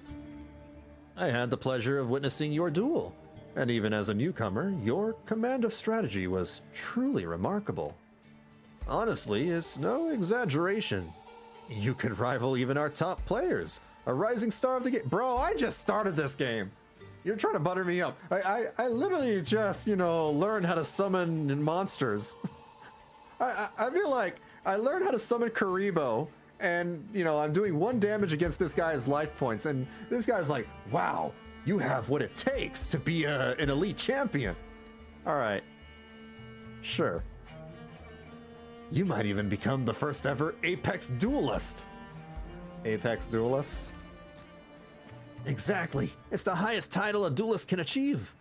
I had the pleasure of witnessing your duel, and even as a newcomer, your command of strategy was truly remarkable. Honestly, it's no exaggeration. You could rival even our top players, a rising star of the game. Bro, I just started this game. You're trying to butter me up. I literally just, learned how to summon monsters. I feel like I learned how to summon Karibo, and, I'm doing 1 damage against this guy's life points, and this guy's like, wow, you have what it takes to be an elite champion. All right. Sure. You might even become the first ever Apex Duelist. Apex Duelist? Exactly. It's the highest title a duelist can achieve.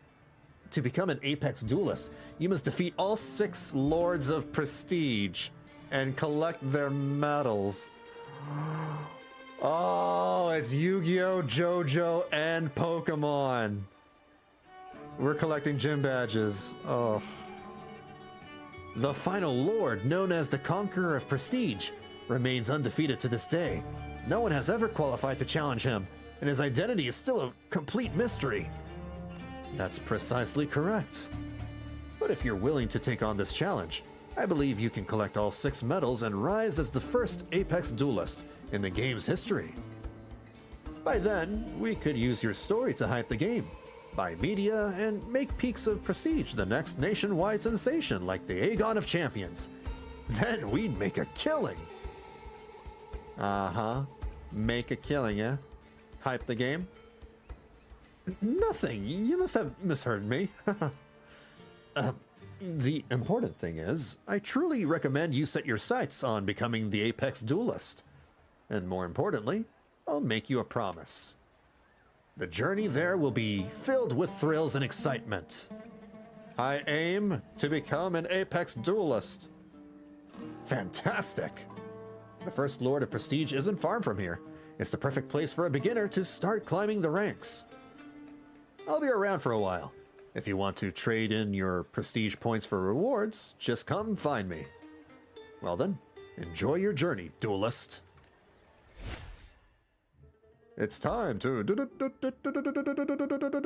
To become an Apex Duelist, you must defeat all 6 Lords of Prestige and collect their medals. Oh, it's Yu-Gi-Oh!, JoJo, and Pokemon. We're collecting gym badges. Oh. The final Lord, known as the Conqueror of Prestige, remains undefeated to this day. No one has ever qualified to challenge him, and his identity is still a complete mystery. That's precisely correct. But if you're willing to take on this challenge, I believe you can collect all 6 medals and rise as the first Apex Duelist in the game's history. By then, we could use your story to hype the game, buy media, and make Peaks of Prestige the next nationwide sensation like the Aegon of Champions. Then we'd make a killing. Uh-huh. Make a killing, eh? Hype the game? Nothing. You must have misheard me. The important thing is, I truly recommend you set your sights on becoming the Apex Duelist. And more importantly, I'll make you a promise. The journey there will be filled with thrills and excitement. I aim to become an Apex Duelist. Fantastic! The first Lord of Prestige isn't far from here. It's the perfect place for a beginner to start climbing the ranks. I'll be around for a while. If you want to trade in your prestige points for rewards, just come find me. Well then, enjoy your journey, duelist. It's time to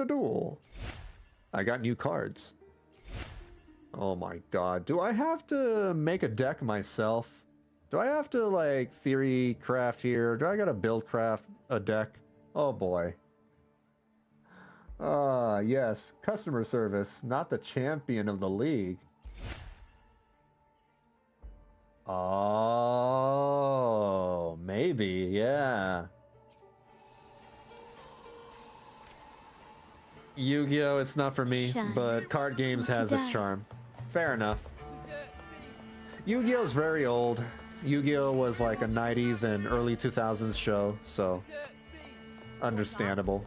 duel. I got new cards. Oh my god, do I have to make a deck myself? Do I have to, like, theory craft here? Do I gotta build craft a deck? Oh boy. Ah, yes. Customer service, not the champion of the league. Oh, maybe, yeah. Yu-Gi-Oh! It's not for me, but card games has its charm. Fair enough. Yu-Gi-Oh's very old. Yu-Gi-Oh! Was like a 90s and early 2000s show, so understandable.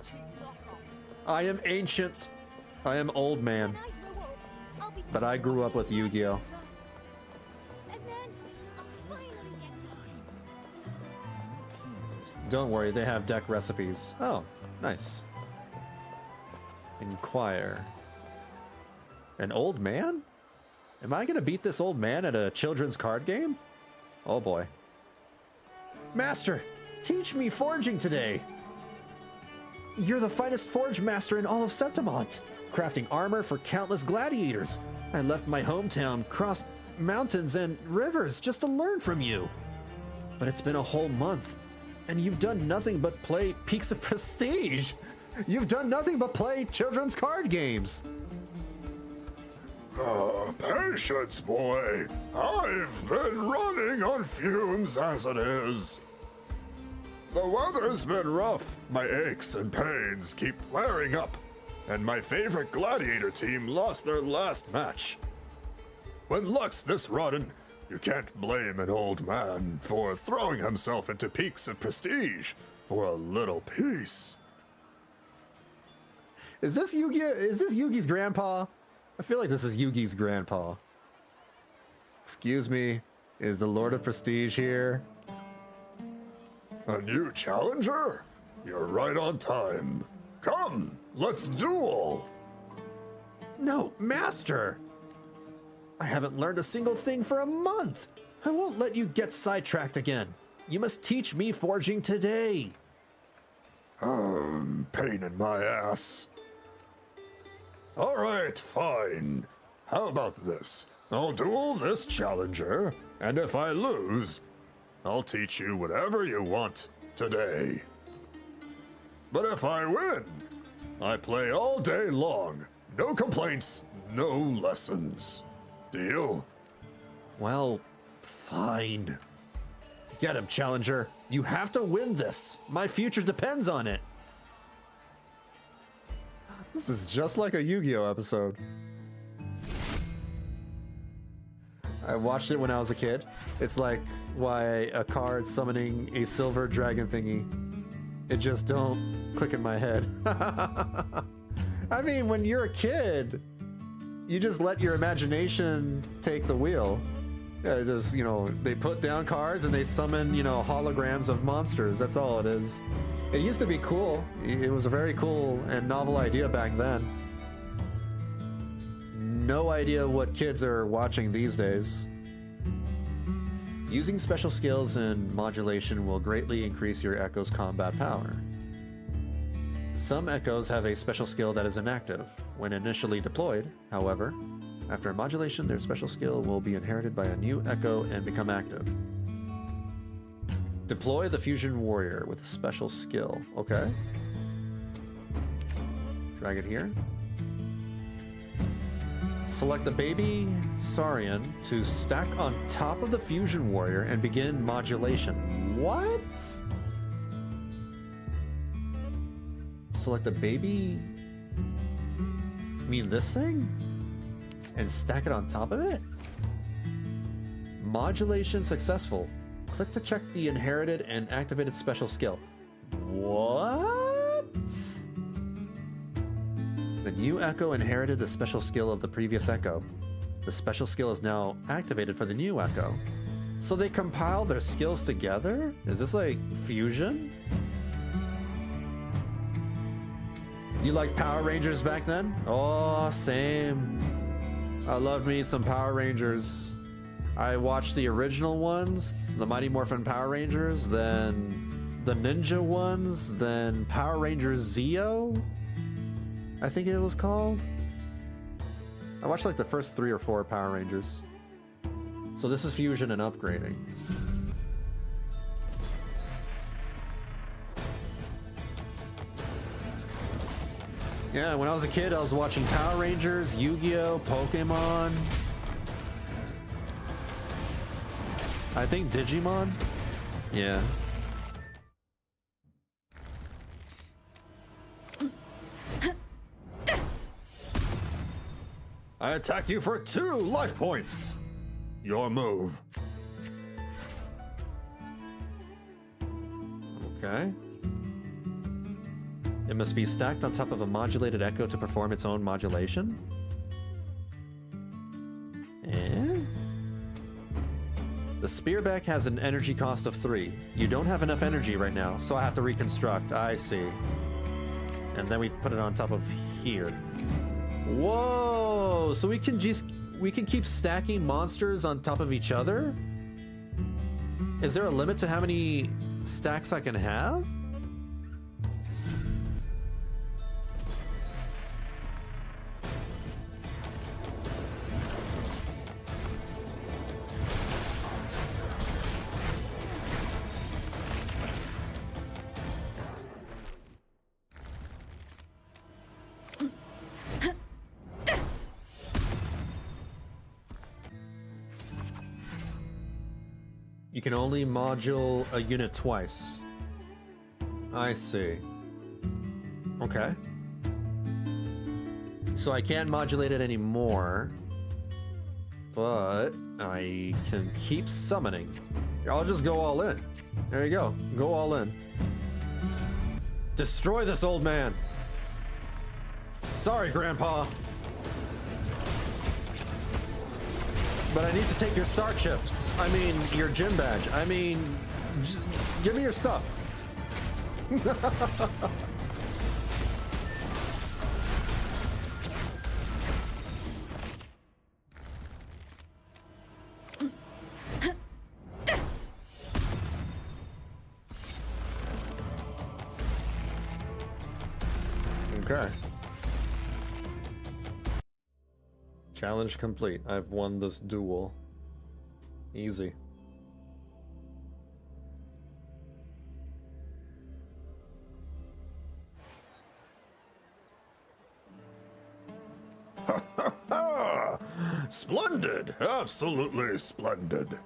I am ancient. I am old man. But I grew up with Yu-Gi-Oh! Don't worry, they have deck recipes. Oh, nice. Inquire. An old man? Am I gonna beat this old man at a children's card game? Oh boy. Master, teach me forging today. You're the finest forge master in all of Septimont, crafting armor for countless gladiators. I left my hometown, crossed mountains and rivers just to learn from you. But it's been a whole month, and you've done nothing but play Peaks of Prestige. You've done nothing but play children's card games. Patience, boy. I've been running on fumes as it is. The weather's been rough. My aches and pains keep flaring up, and my favorite gladiator team lost their last match. When luck's this rotten, you can't blame an old man for throwing himself into Peaks of Prestige for a little peace. Is this Yugi's grandpa? I feel like this is Yugi's grandpa. Excuse me, is the Lord of Prestige here? A new challenger? You're right on time. Come, let's duel! No, Master! I haven't learned a single thing for a month. I won't let you get sidetracked again. You must teach me forging today. Pain in my ass. All right, fine. How about this? I'll duel this challenger, and if I lose, I'll teach you whatever you want today. But if I win, I play all day long. No complaints, no lessons. Deal? Well, fine. Get him, challenger. You have to win this. My future depends on it. This is just like a Yu-Gi-Oh! Episode. I watched it when I was a kid. It's like why a card summoning a silver dragon thingy. It just don't click in my head. I mean, when you're a kid, you just let your imagination take the wheel. Yeah, just, you know, they put down cards and they summon, you know, holograms of monsters. That's all it is. It used to be cool. It was a very cool and novel idea back then. No idea what kids are watching these days. Using special skills and modulation will greatly increase your Echo's combat power. Some Echoes have a special skill that is inactive when initially deployed. However, after modulation, their special skill will be inherited by a new Echo and become active. Deploy the Fusion Warrior with a special skill. Okay. Drag it here. Select the baby Saurian to stack on top of the Fusion Warrior and begin modulation. What? Select the baby... You mean this thing? And stack it on top of it? Modulation successful. Click to check the inherited and activated special skill. What? The new Echo inherited the special skill of the previous Echo. The special skill is now activated for the new Echo. So they compile their skills together? Is this like fusion? You like Power Rangers back then? Oh, same. I loved me some Power Rangers. I watched the original ones, the Mighty Morphin Power Rangers, then the Ninja ones, then Power Rangers Zeo, I think it was called. I watched like the first 3 or 4 Power Rangers. So this is fusion and upgrading. Yeah, when I was a kid, I was watching Power Rangers, Yu-Gi-Oh, Pokemon. I think Digimon? Yeah. I attack you for 2 life points. Your move. Okay. It must be stacked on top of a modulated echo to perform its own modulation? Eh? The spearback has an energy cost of 3. You don't have enough energy right now, so I have to reconstruct. I see. And then we put it on top of here. Whoa! So we can keep stacking monsters on top of each other? Is there a limit to how many stacks I can have? You can only module a unit twice. I see. Okay. So I can't modulate it anymore, but I can keep summoning. I'll just go all in. There you go. Go all in. Destroy this old man. Sorry, Grandpa. But I need to take your star chips. I mean, your gym badge. I mean, just give me your stuff. Okay. Challenge complete. I've won this duel. Easy. Splendid! Absolutely splendid.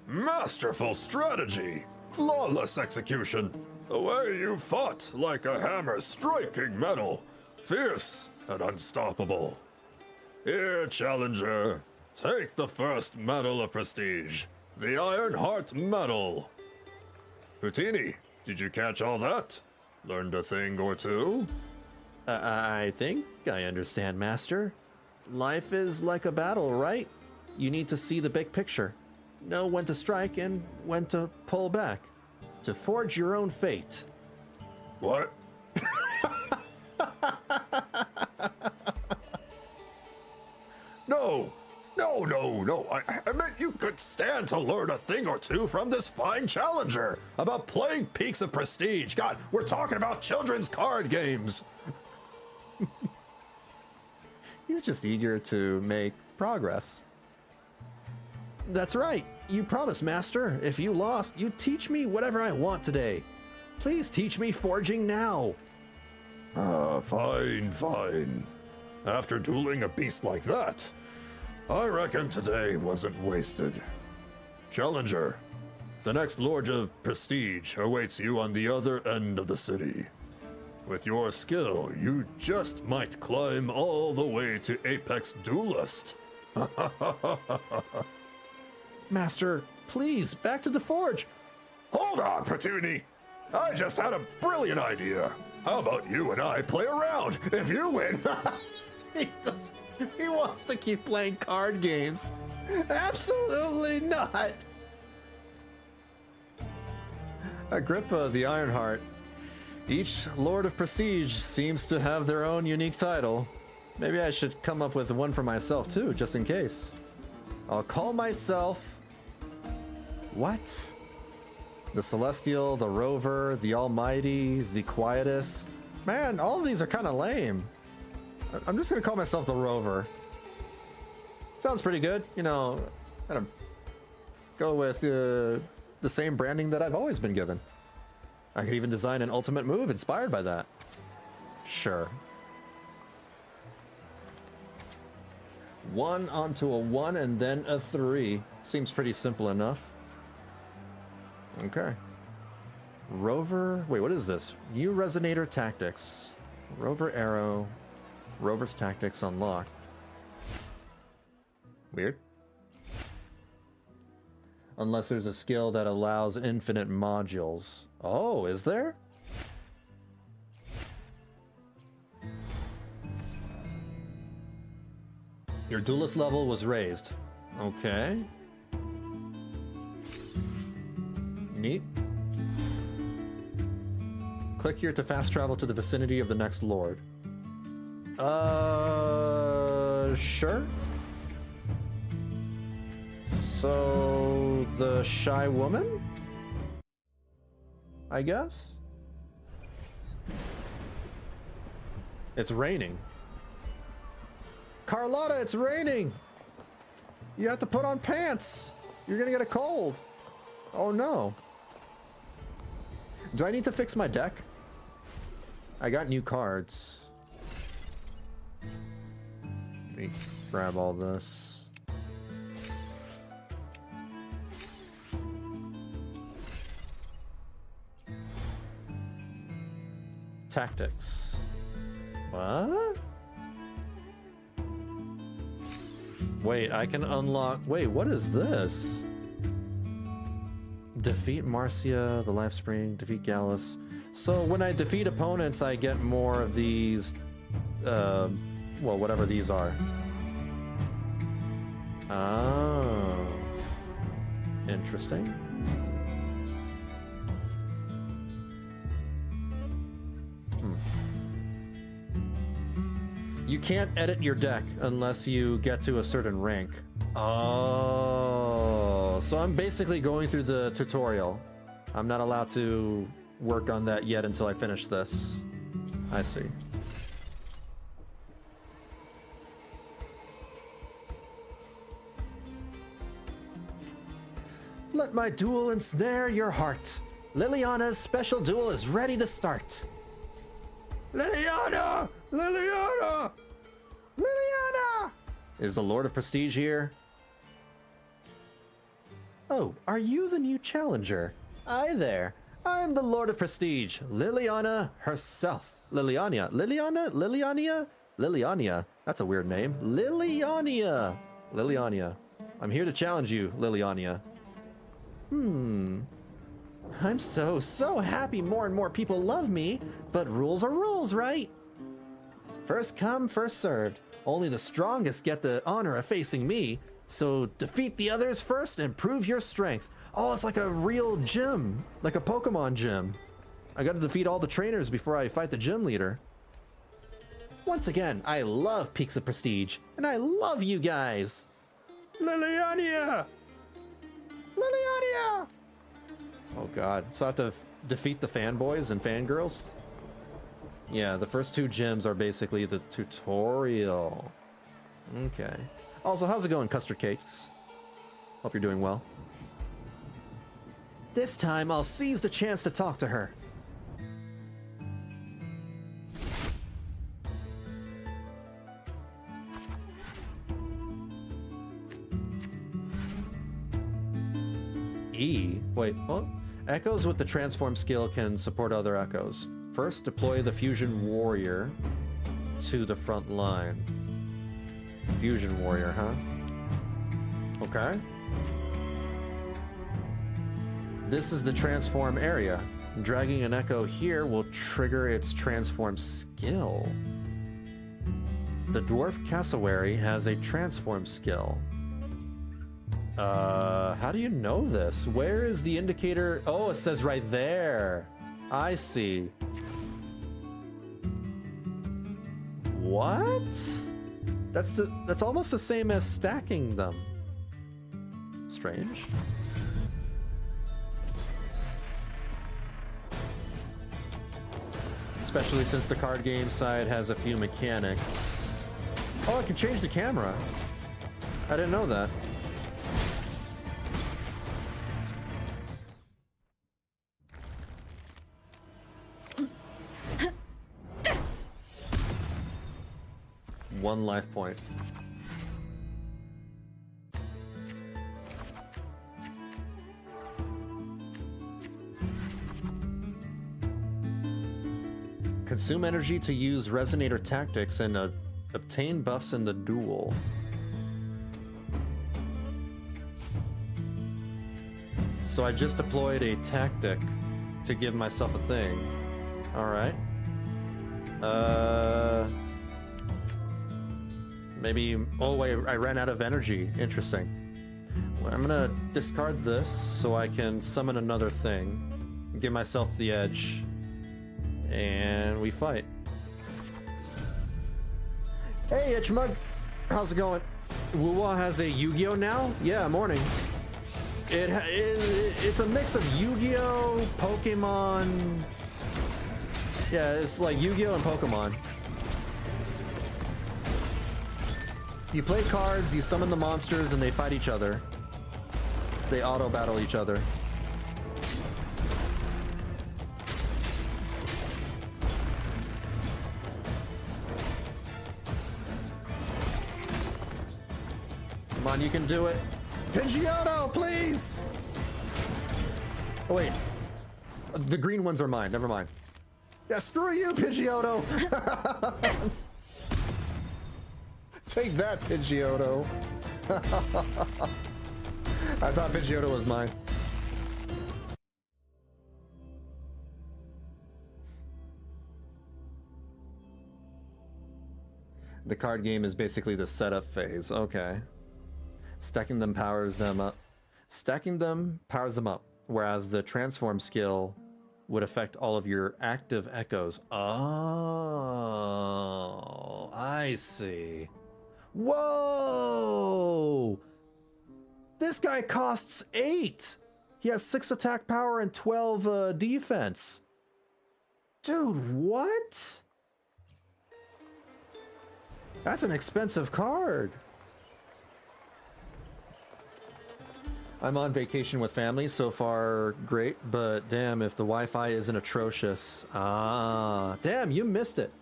Masterful strategy. Flawless execution. The way you fought like a hammer striking metal. Fierce and unstoppable. Here, challenger. Take the first medal of prestige. The Iron Heart Medal. Houtini, did you catch all that? Learned a thing or two? I think I understand, Master. Life is like a battle, right? You need to see the big picture. Know when to strike and when to pull back. To forge your own fate. What? No! I meant you could stand to learn a thing or two from this fine challenger about playing Peaks of Prestige. God, we're talking about children's card games. He's just eager to make progress. That's right. You promised, Master. If you lost, you'd teach me whatever I want today. Please teach me forging now. Fine. After dueling a beast like that, I reckon today wasn't wasted. Challenger, the next Lord of Prestige awaits you on the other end of the city. With your skill, you just might climb all the way to Apex Duelist. Master, please, back to the forge. Hold on, Petuni. I just had a brilliant idea. How about you and I play around? If you win... He wants to keep playing card games. Absolutely not. Agrippa the Ironheart. Each Lord of Prestige seems to have their own unique title. Maybe I should come up with one for myself too, just in case. I'll call myself... What? The Celestial, the Rover, the Almighty, the Quietus. Man, all of these are kind of lame. I'm just gonna call myself the Rover. Sounds pretty good, you know. Kind of go with the same branding that I've always been given. I could even design an ultimate move inspired by that. Sure. 1 onto a 1 and then a 3. Seems pretty simple enough. Okay. Rover... Wait, what is this? New Resonator Tactics. Rover Arrow. Rover's Tactics unlocked. Weird. Unless there's a skill that allows infinite modules. Oh, is there? Your duelist level was raised. Okay. Neat. Click here to fast travel to the vicinity of the next lord. Sure. So, the shy woman? I guess? It's raining. Carlotta, it's raining! You have to put on pants! You're gonna get a cold! Oh no. Do I need to fix my deck? I got new cards. Let me grab all this. Tactics. What? Wait, I can unlock... Wait, what is this? Defeat Marcia, the Livestream, defeat Gallus. So when I defeat opponents, I get more of these... well, whatever these are. Oh. Interesting. You can't edit your deck unless you get to a certain rank. Oh, so I'm basically going through the tutorial. I'm not allowed to work on that yet until I finish this. I see. Let my duel ensnare your heart. Liliana's special duel is ready to start. Liliana! Liliana! Liliana! Is the Lord of Prestige here? Oh, are you the new challenger? Hi there. I'm the Lord of Prestige, Liliana herself. Liliania. Liliana? Liliania? Liliania. That's a weird name. Liliania. Liliania. I'm here to challenge you, Liliania. I'm so happy more and more people love me, but rules are rules, right? First come, first served. Only the strongest get the honor of facing me, so defeat the others first and prove your strength. Oh, it's like a real gym, like a Pokemon gym. I gotta defeat all the trainers before I fight the gym leader. Once again, I love Peaks of Prestige, and I love you guys. Liliania! Liliania! Oh god, so I have to defeat the fanboys and fangirls? Yeah, the first 2 gyms are basically the tutorial. Okay. Also, how's it going, Custard Cakes? Hope you're doing well. This time, I'll seize the chance to talk to her. E? Wait, what? Echoes with the transform skill can support other echoes. First, deploy the Fusion Warrior to the front line. Fusion Warrior, huh? Okay. This is the transform area. Dragging an echo here will trigger its transform skill. The Dwarf Cassowary has a transform skill. How do you know this? Where is the indicator? Oh, it says right there. I see. What? That's almost the same as stacking them. Strange. Especially since the card game side has a few mechanics. Oh, I can change the camera. I didn't know that. One life point. Consume energy to use resonator tactics and obtain buffs in the duel. So I just deployed a tactic to give myself a thing. Alright. Maybe... Oh wait, I ran out of energy. Interesting. Well, I'm gonna discard this so I can summon another thing. Give myself the edge. And we fight. Hey, Itchmug! How's it going? WuWa has a Yu-Gi-Oh now? Yeah, morning. It's a mix of Yu-Gi-Oh, Pokemon... Yeah, it's like Yu-Gi-Oh and Pokemon. You play cards, you summon the monsters, and they fight each other. They auto-battle each other. Come on, you can do it. Pidgeotto, please! Oh, wait. The green ones are mine. Never mind. Yeah, screw you, Pidgeotto! Take that, Pidgeotto. I thought Pidgeotto was mine. The card game is basically the setup phase. Okay. Stacking them powers them up. Stacking them powers them up, whereas the transform skill would affect all of your active echoes. Oh, I see. Whoa! This guy costs 8! He has 6 attack power and 12 defense. Dude, what? That's an expensive card. I'm on vacation with family. So far, great, but damn, if the Wi-Fi isn't atrocious. Ah, damn, you missed it.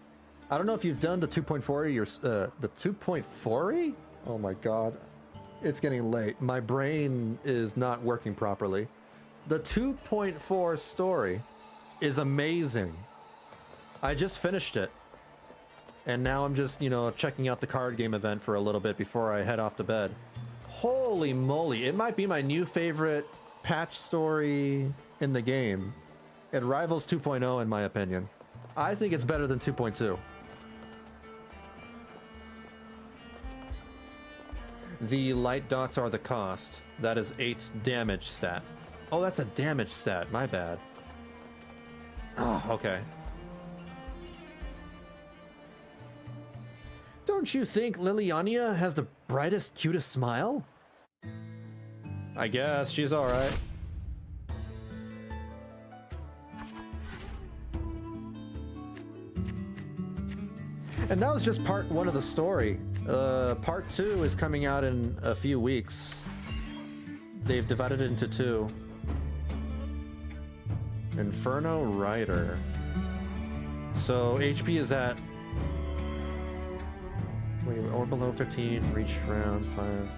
I don't know if you've done the 2.4 or the 2.4? Oh my god. It's getting late. My brain is not working properly. The 2.4 story is amazing. I just finished it. And now I'm just, you know, checking out the card game event for a little bit before I head off to bed. Holy moly, it might be my new favorite patch story in the game. It rivals 2.0 in my opinion. I think it's better than 2.2. The light dots are the cost. That is 8 damage stat. Oh, that's a damage stat, my bad. Oh, okay. Don't you think Liliania has the brightest, cutest smile? I guess she's alright. And that was just part 1 of the story. Part 2 is coming out in a few weeks. They've divided it into 2. Inferno Rider. So HP is at... Wait, or below 15, reach round 5.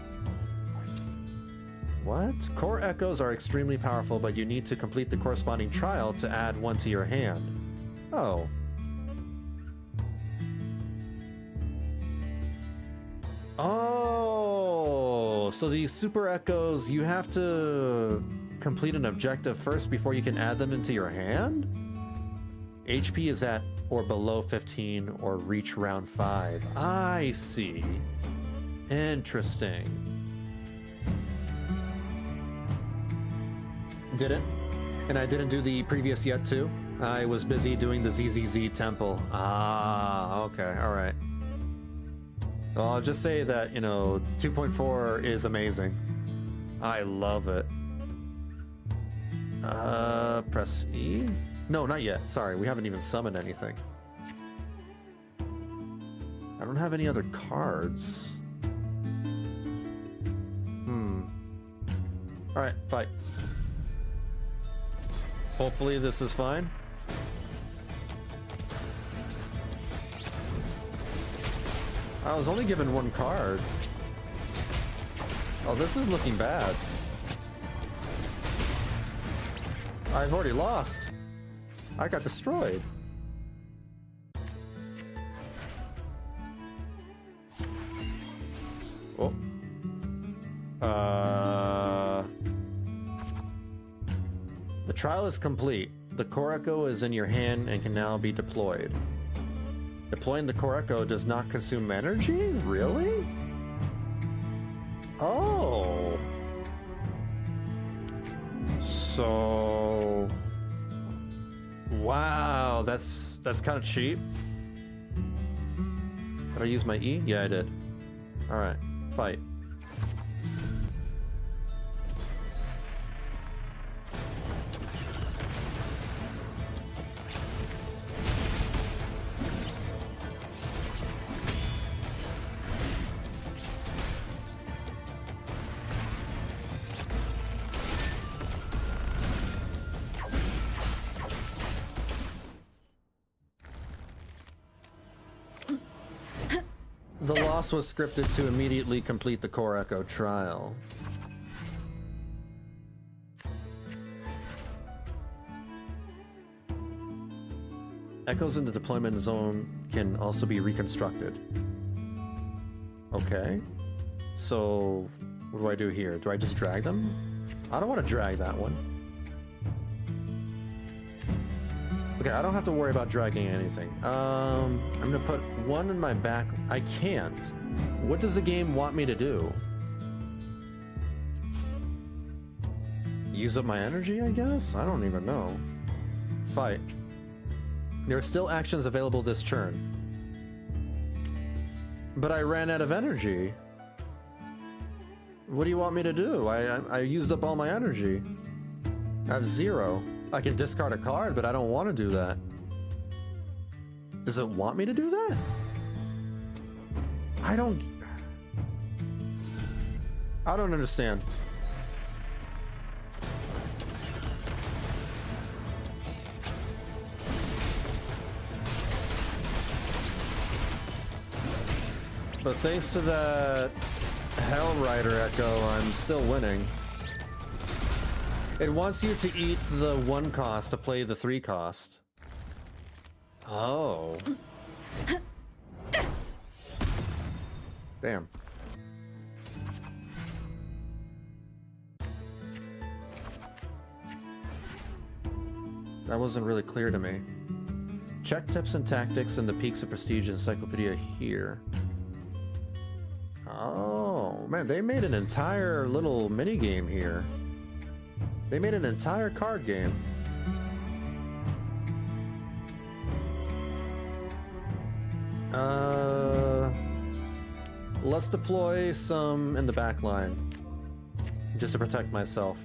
What? Core echoes are extremely powerful, but you need to complete the corresponding trial to add 1 to your hand. Oh. Oh, so these super echoes, you have to complete an objective first before you can add them into your hand? HP is at or below 15 or reach round 5. I see. Interesting. Didn't. And I didn't do the previous yet too. I was busy doing the ZZZ temple. Ah, okay, all right. Well, I'll just say that, you know, 2.4 is amazing. I love it. Press E? No, not yet. Sorry, we haven't even summoned anything. I don't have any other cards. Alright, fight. Hopefully this is fine. I was only given 1 card. Oh, this is looking bad. I've already lost. I got destroyed. Oh. The trial is complete. The core echo is in your hand and can now be deployed. Deploying the core echo does not consume energy? Really? Oh. So... Wow, that's kind of cheap. Did I use my E? Yeah, I did. Alright, fight. The loss was scripted to immediately complete the core echo trial. Echoes in the deployment zone can also be reconstructed. Okay. So, what do I do here? Do I just drag them? I don't want to drag that one. Okay, I don't have to worry about dragging anything. I'm gonna put one in my back. I can't. What does the game want me to do? Use up my energy, I guess? I don't even know. Fight. There are still actions available this turn. But I ran out of energy. What do you want me to do? I used up all my energy. I have 0. I can discard a card, but I don't want to do that. Does it want me to do that? I don't understand. But thanks to that Hell Rider Echo, I'm still winning. It wants you to eat the 1 cost to play the 3 cost. Oh. Damn. That wasn't really clear to me. Check tips and tactics in the Peaks of Prestige Encyclopedia here. Oh, man, they made an entire little mini game here. They made an entire card game. Let's deploy some in the back line, just to protect myself.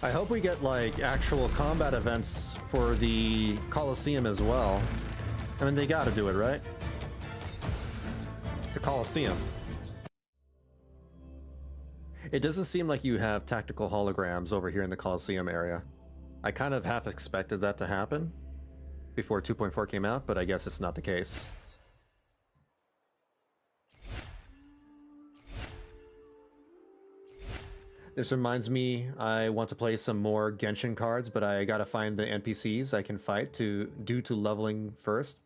I hope we get like actual combat events for the Colosseum as well. I mean, they gotta do it, right? It's a Colosseum. It doesn't seem like you have tactical holograms over here in the Colosseum area. I kind of half expected that to happen before 2.4 came out, but I guess it's not the case. This reminds me, I want to play some more Genshin cards, but I gotta find the NPCs I can fight due to leveling first.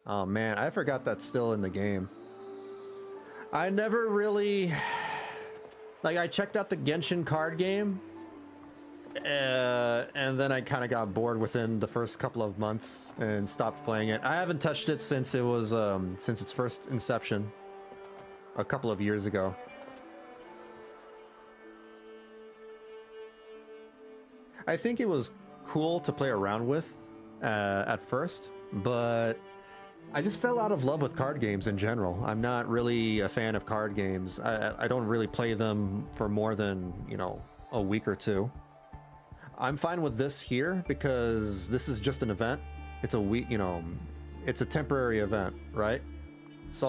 Oh man, I forgot that's still in the game. I never really... Like, I checked out the Genshin card game, and then I kind of got bored within the first couple of months and stopped playing it. I haven't touched it since it was, since its first inception, a couple of years ago. I think it was cool to play around with at first, but I just fell out of love with card games in general. I'm not really a fan of card games. I don't really play them for more than, you know, a week or two. I'm fine with this here because this is just an event. It's a week, you know, it's a temporary event, right? So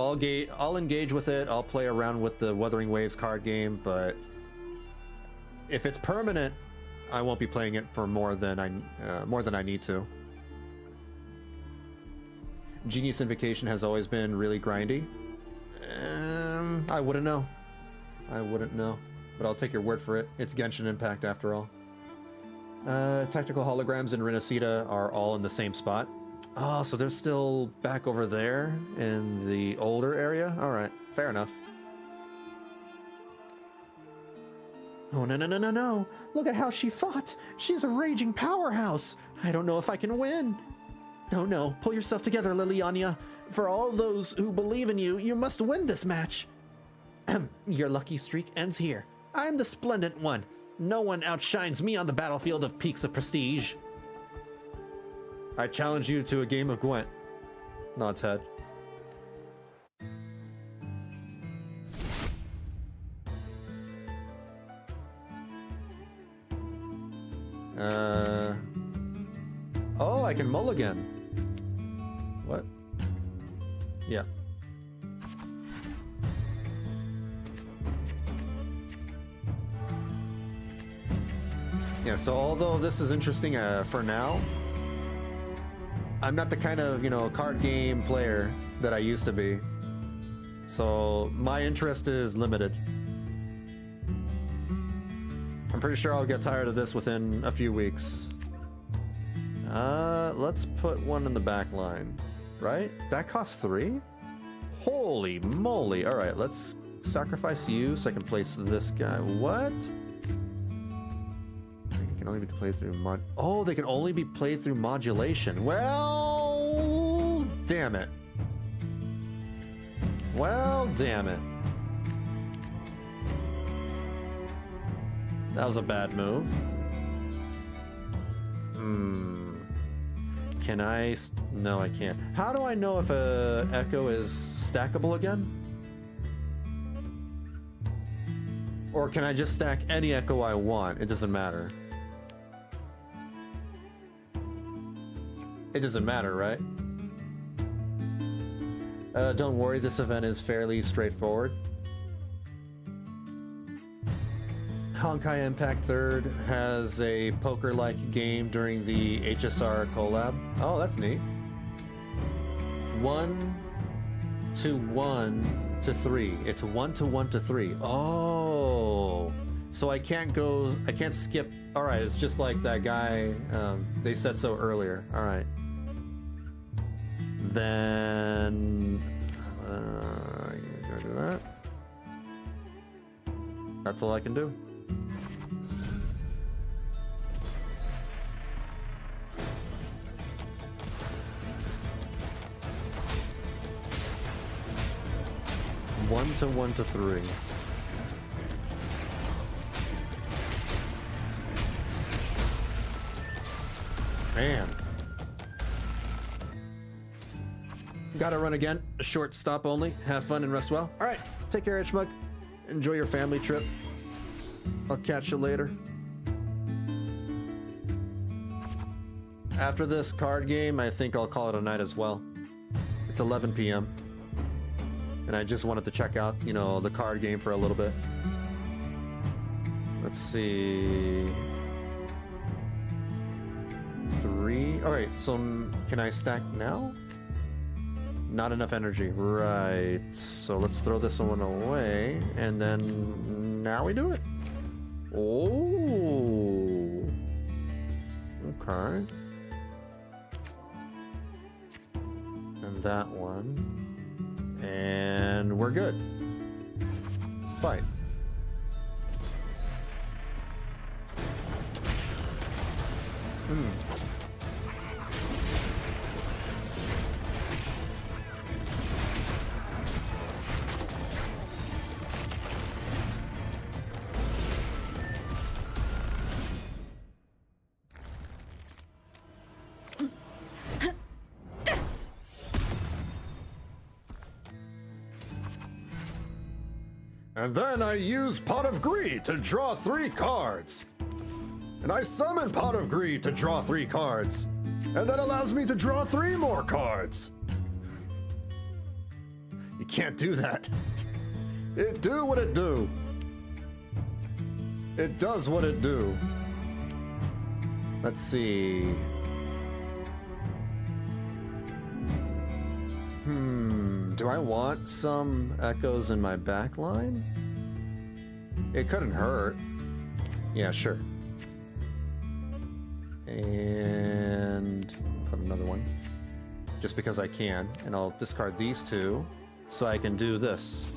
I'll engage with it. I'll play around with the Wuthering Waves card game, but if it's permanent, I won't be playing it for more than I need to. Genius Invocation has always been really grindy. I wouldn't know. I wouldn't know, but I'll take your word for it. It's Genshin Impact after all. Tactical Holograms and Renacita are all in the same spot. Oh, so they're still back over there in the older area? Alright, fair enough. Oh, no, no, no, no, no. Look at how she fought. She's a raging powerhouse. I don't know if I can win. No, no, pull yourself together, Liliana. For all those who believe in you, you must win this match. Your lucky streak ends here. I'm the splendid one. No one outshines me on the battlefield of peaks of prestige. I challenge you to a game of Gwent. Nods head. Oh, I can mulligan. What? Yeah. Yeah, so although this is interesting for now, I'm not the kind of, card game player that I used to be. So my interest is limited. I'm pretty sure I'll get tired of this within a few weeks. Let's put one in the back line, right? That costs 3? Holy moly. All right, let's sacrifice you so I can place this guy. What? They can only be played through oh, they can only be played through modulation. Well, damn it. Well, damn it. That was a bad move. Can I? No, I can't. How do I know if a echo is stackable again? Or can I just stack any echo I want? It doesn't matter. It doesn't matter, right? Don't worry, this event is fairly straightforward. Honkai Impact 3rd has a poker-like game during the HSR collab. Oh, that's neat. 1 to 1 to 3. It's 1 to 1 to 3. Oh, so I can't skip. All right, it's just like that guy. They said so earlier. All right. Then you gotta do that. That's all I can do. One to 3. Man. Gotta run again. A short stop only. Have fun and rest well. Alright, take care, Itchmug. Enjoy your family trip. I'll catch you later. After this card game, I think I'll call it a night as well. It's 11 p.m. And I just wanted to check out, the card game for a little bit. Let's see. 3. All right, so can I stack now? Not enough energy. Right. So let's throw this one away. And then now we do it. Oh. Okay. And that one. And we're good. Fight. And then I use Pot of Greed to draw 3 cards. And I summon Pot of Greed to draw 3 cards. And that allows me to draw 3 more cards. can't do that. It do what it do. It does what it do. Let's see. Do I want some echoes in my backline? It couldn't hurt. Yeah, sure. And put another one. Just because I can. And I'll discard these two so I can do this.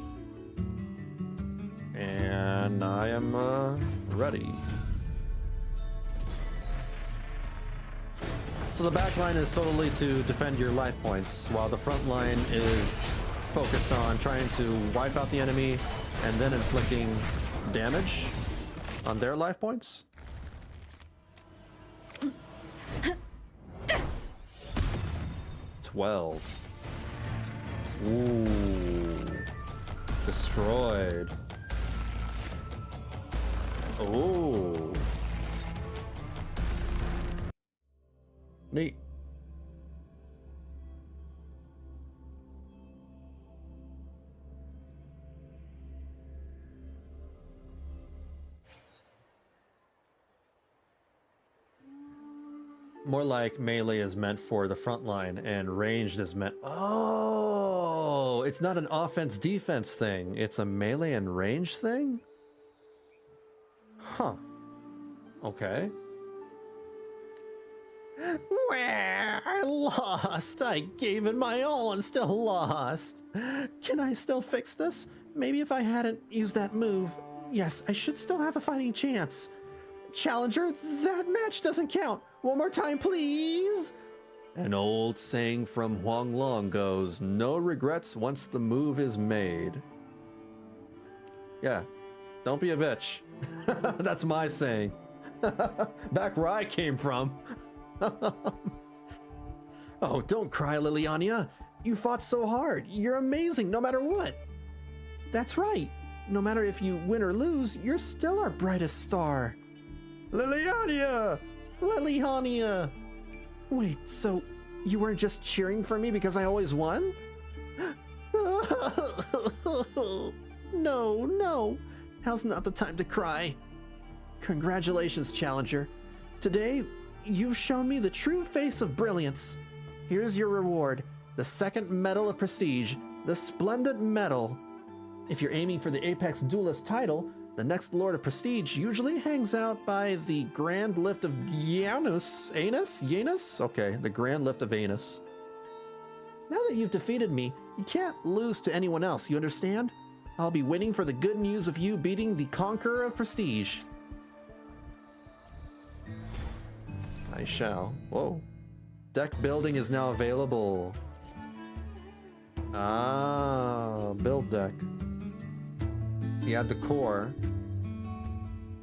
And I am ready. So the back line is solely to defend your life points, while the front line is focused on trying to wipe out the enemy and then inflicting damage on their life points. 12. Ooh. Destroyed. Ooh. Neat. More like melee is meant for the front line and ranged is meant... Oh! It's not an offense-defense thing. It's a melee and range thing? Huh. Okay. Well, I lost. I gave it my all and still lost. Can I still fix this? Maybe if I hadn't used that move. Yes, I should still have a fighting chance. Challenger, that match doesn't count. One more time, please. An old saying from Huanglong goes, no regrets once the move is made. Yeah, don't be a bitch. That's my saying. Back where I came from. Oh, don't cry, Liliania. You fought so hard. You're amazing no matter what. That's right. No matter if you win or lose, you're still our brightest star. Liliania! Liliania! Wait, so you weren't just cheering for me because I always won? No, no. Now's not the time to cry. Congratulations, Challenger. Today, you've shown me the true face of brilliance. Here's your reward, the second medal of prestige, the Splendid Medal. If you're aiming for the Apex Duelist title, the next Lord of Prestige usually hangs out by the Grand Lift of Janus. Janus? Okay, the Grand Lift of Anus. Now that you've defeated me, you can't lose to anyone else, you understand? I'll be waiting for the good news of you beating the Conqueror of Prestige. I shall. Whoa. Deck building is now available. Ah, build deck. You add the core.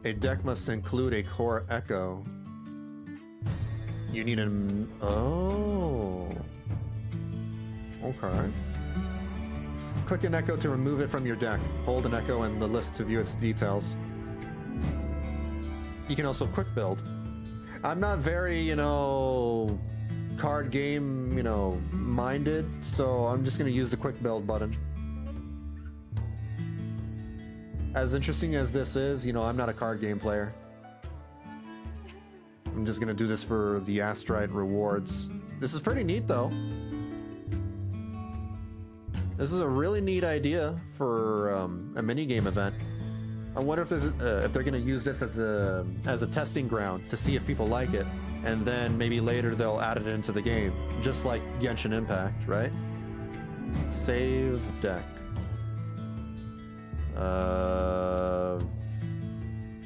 A deck must include a core echo. You need an... Oh. Okay. Click an echo to remove it from your deck. Hold an echo in the list to view its details. You can also quick build. I'm not very, card game, minded, so I'm just gonna use the quick build button. As interesting as this is, I'm not a card game player. I'm just gonna do this for the Astrite rewards. This is pretty neat, though. This is a really neat idea for a minigame event. I wonder if there's if they're gonna use this as a testing ground to see if people like it, and then maybe later they'll add it into the game, just like Genshin Impact, right? Save deck.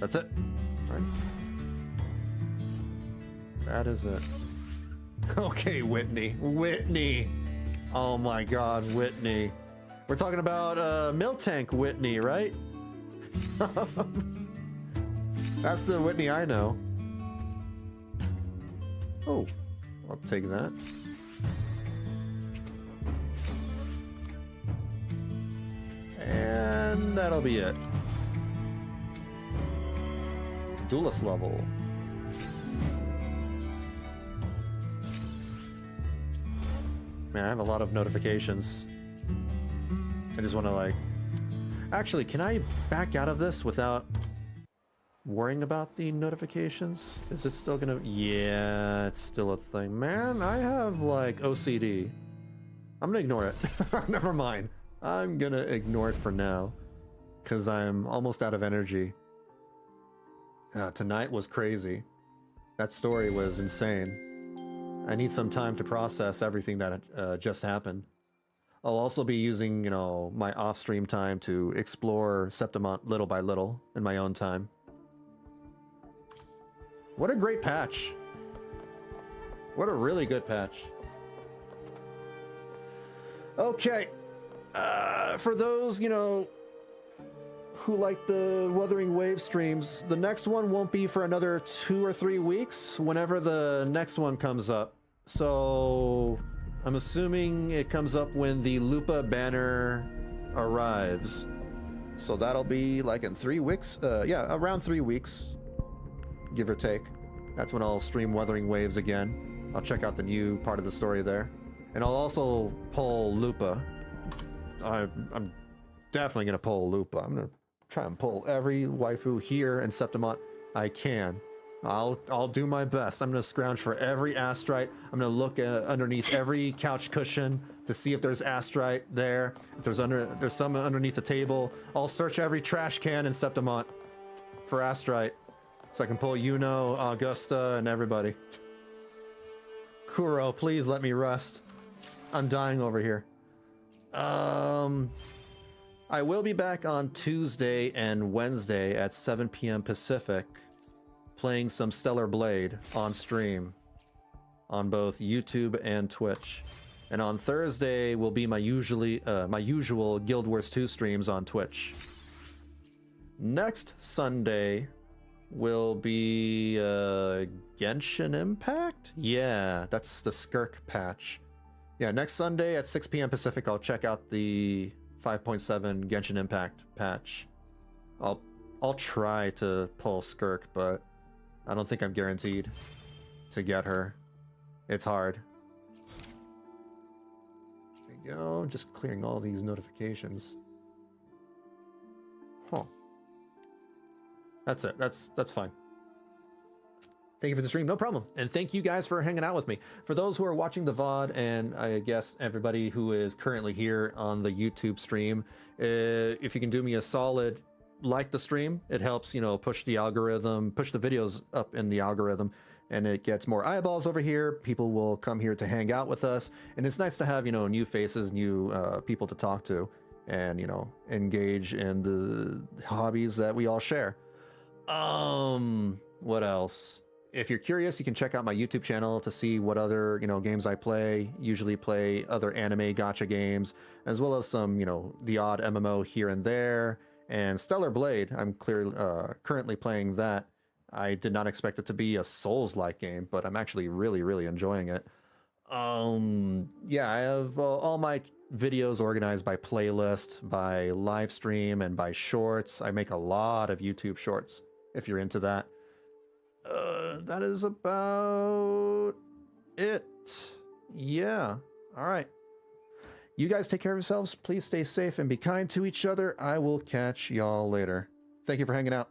That's it. Right. That is it. Okay, Whitney. Whitney! Oh my god, Whitney. We're talking about Miltank Whitney, right? That's the Whitney I know. Oh, I'll take that. And that'll be it. Duelist level. Man, I have a lot of notifications. I just want to like... Actually, can I back out of this without worrying about the notifications? Is it still gonna... Yeah, it's still a thing. Man, I have like OCD. I'm gonna ignore it. Never mind. I'm gonna ignore it for now. Because I'm almost out of energy. Tonight was crazy. That story was insane. I need some time to process everything that just happened. I'll also be using, you know, my off-stream time to explore Septimont little by little in my own time. What a great patch. What a really good patch. Okay. For those, you know, who like the Wuthering Waves streams, the next one won't be for another 2 or 3 weeks, whenever the next one comes up. So I'm assuming it comes up when the Lupa banner arrives. So that'll be like in 3 weeks. Yeah, around 3 weeks, give or take. That's when I'll stream Wuthering Waves again. I'll check out the new part of the story there. And I'll also pull Lupa. I'm definitely gonna pull Lupa. I'm gonna try and pull every waifu here in Septimont I can. I'll do my best. I'm gonna scrounge for every astrite. I'm gonna look underneath every couch cushion to see if there's astrite there. If there's some underneath the table. I'll search every trash can in Septimont for astrite, so I can pull Iuno, Augusta, and everybody. Kuro, please let me rest. I'm dying over here. I will be back on Tuesday and Wednesday at 7 p.m. Pacific, playing some Stellar Blade on stream on both YouTube and Twitch. And on Thursday will be my usual Guild Wars 2 streams on Twitch. Next Sunday will be Genshin Impact? Yeah, that's the Skirk patch. Yeah, next Sunday at 6 p.m. Pacific, I'll check out the 5.7 Genshin Impact patch. I'll try to pull Skirk, but I don't think I'm guaranteed to get her. It's hard. There you go, just clearing all these notifications. Huh. That's it. That's fine. Thank you for the stream, no problem. And thank you guys for hanging out with me. For those who are watching the VOD, and I guess everybody who is currently here on the YouTube stream, if you can do me a solid, like the stream, it helps, you know, push the algorithm, push the videos up in the algorithm, and it gets more eyeballs over here. People will come here to hang out with us, and it's nice to have, you know, new faces, new people to talk to, and, you know, engage in the hobbies that we all share. What else? If you're curious, you can check out my YouTube channel to see what other, you know, games I play. Usually play other anime gacha games, as well as some, you know, the odd MMO here and there. And Stellar Blade, I'm currently playing that. I did not expect it to be a Souls-like game, but I'm actually really enjoying it. Yeah, I have all my videos organized by playlist, by live stream, and by shorts. I make a lot of YouTube shorts, if you're into that. That is about it. Yeah. All right. You guys take care of yourselves. Please stay safe and be kind to each other. I will catch y'all later. Thank you for hanging out.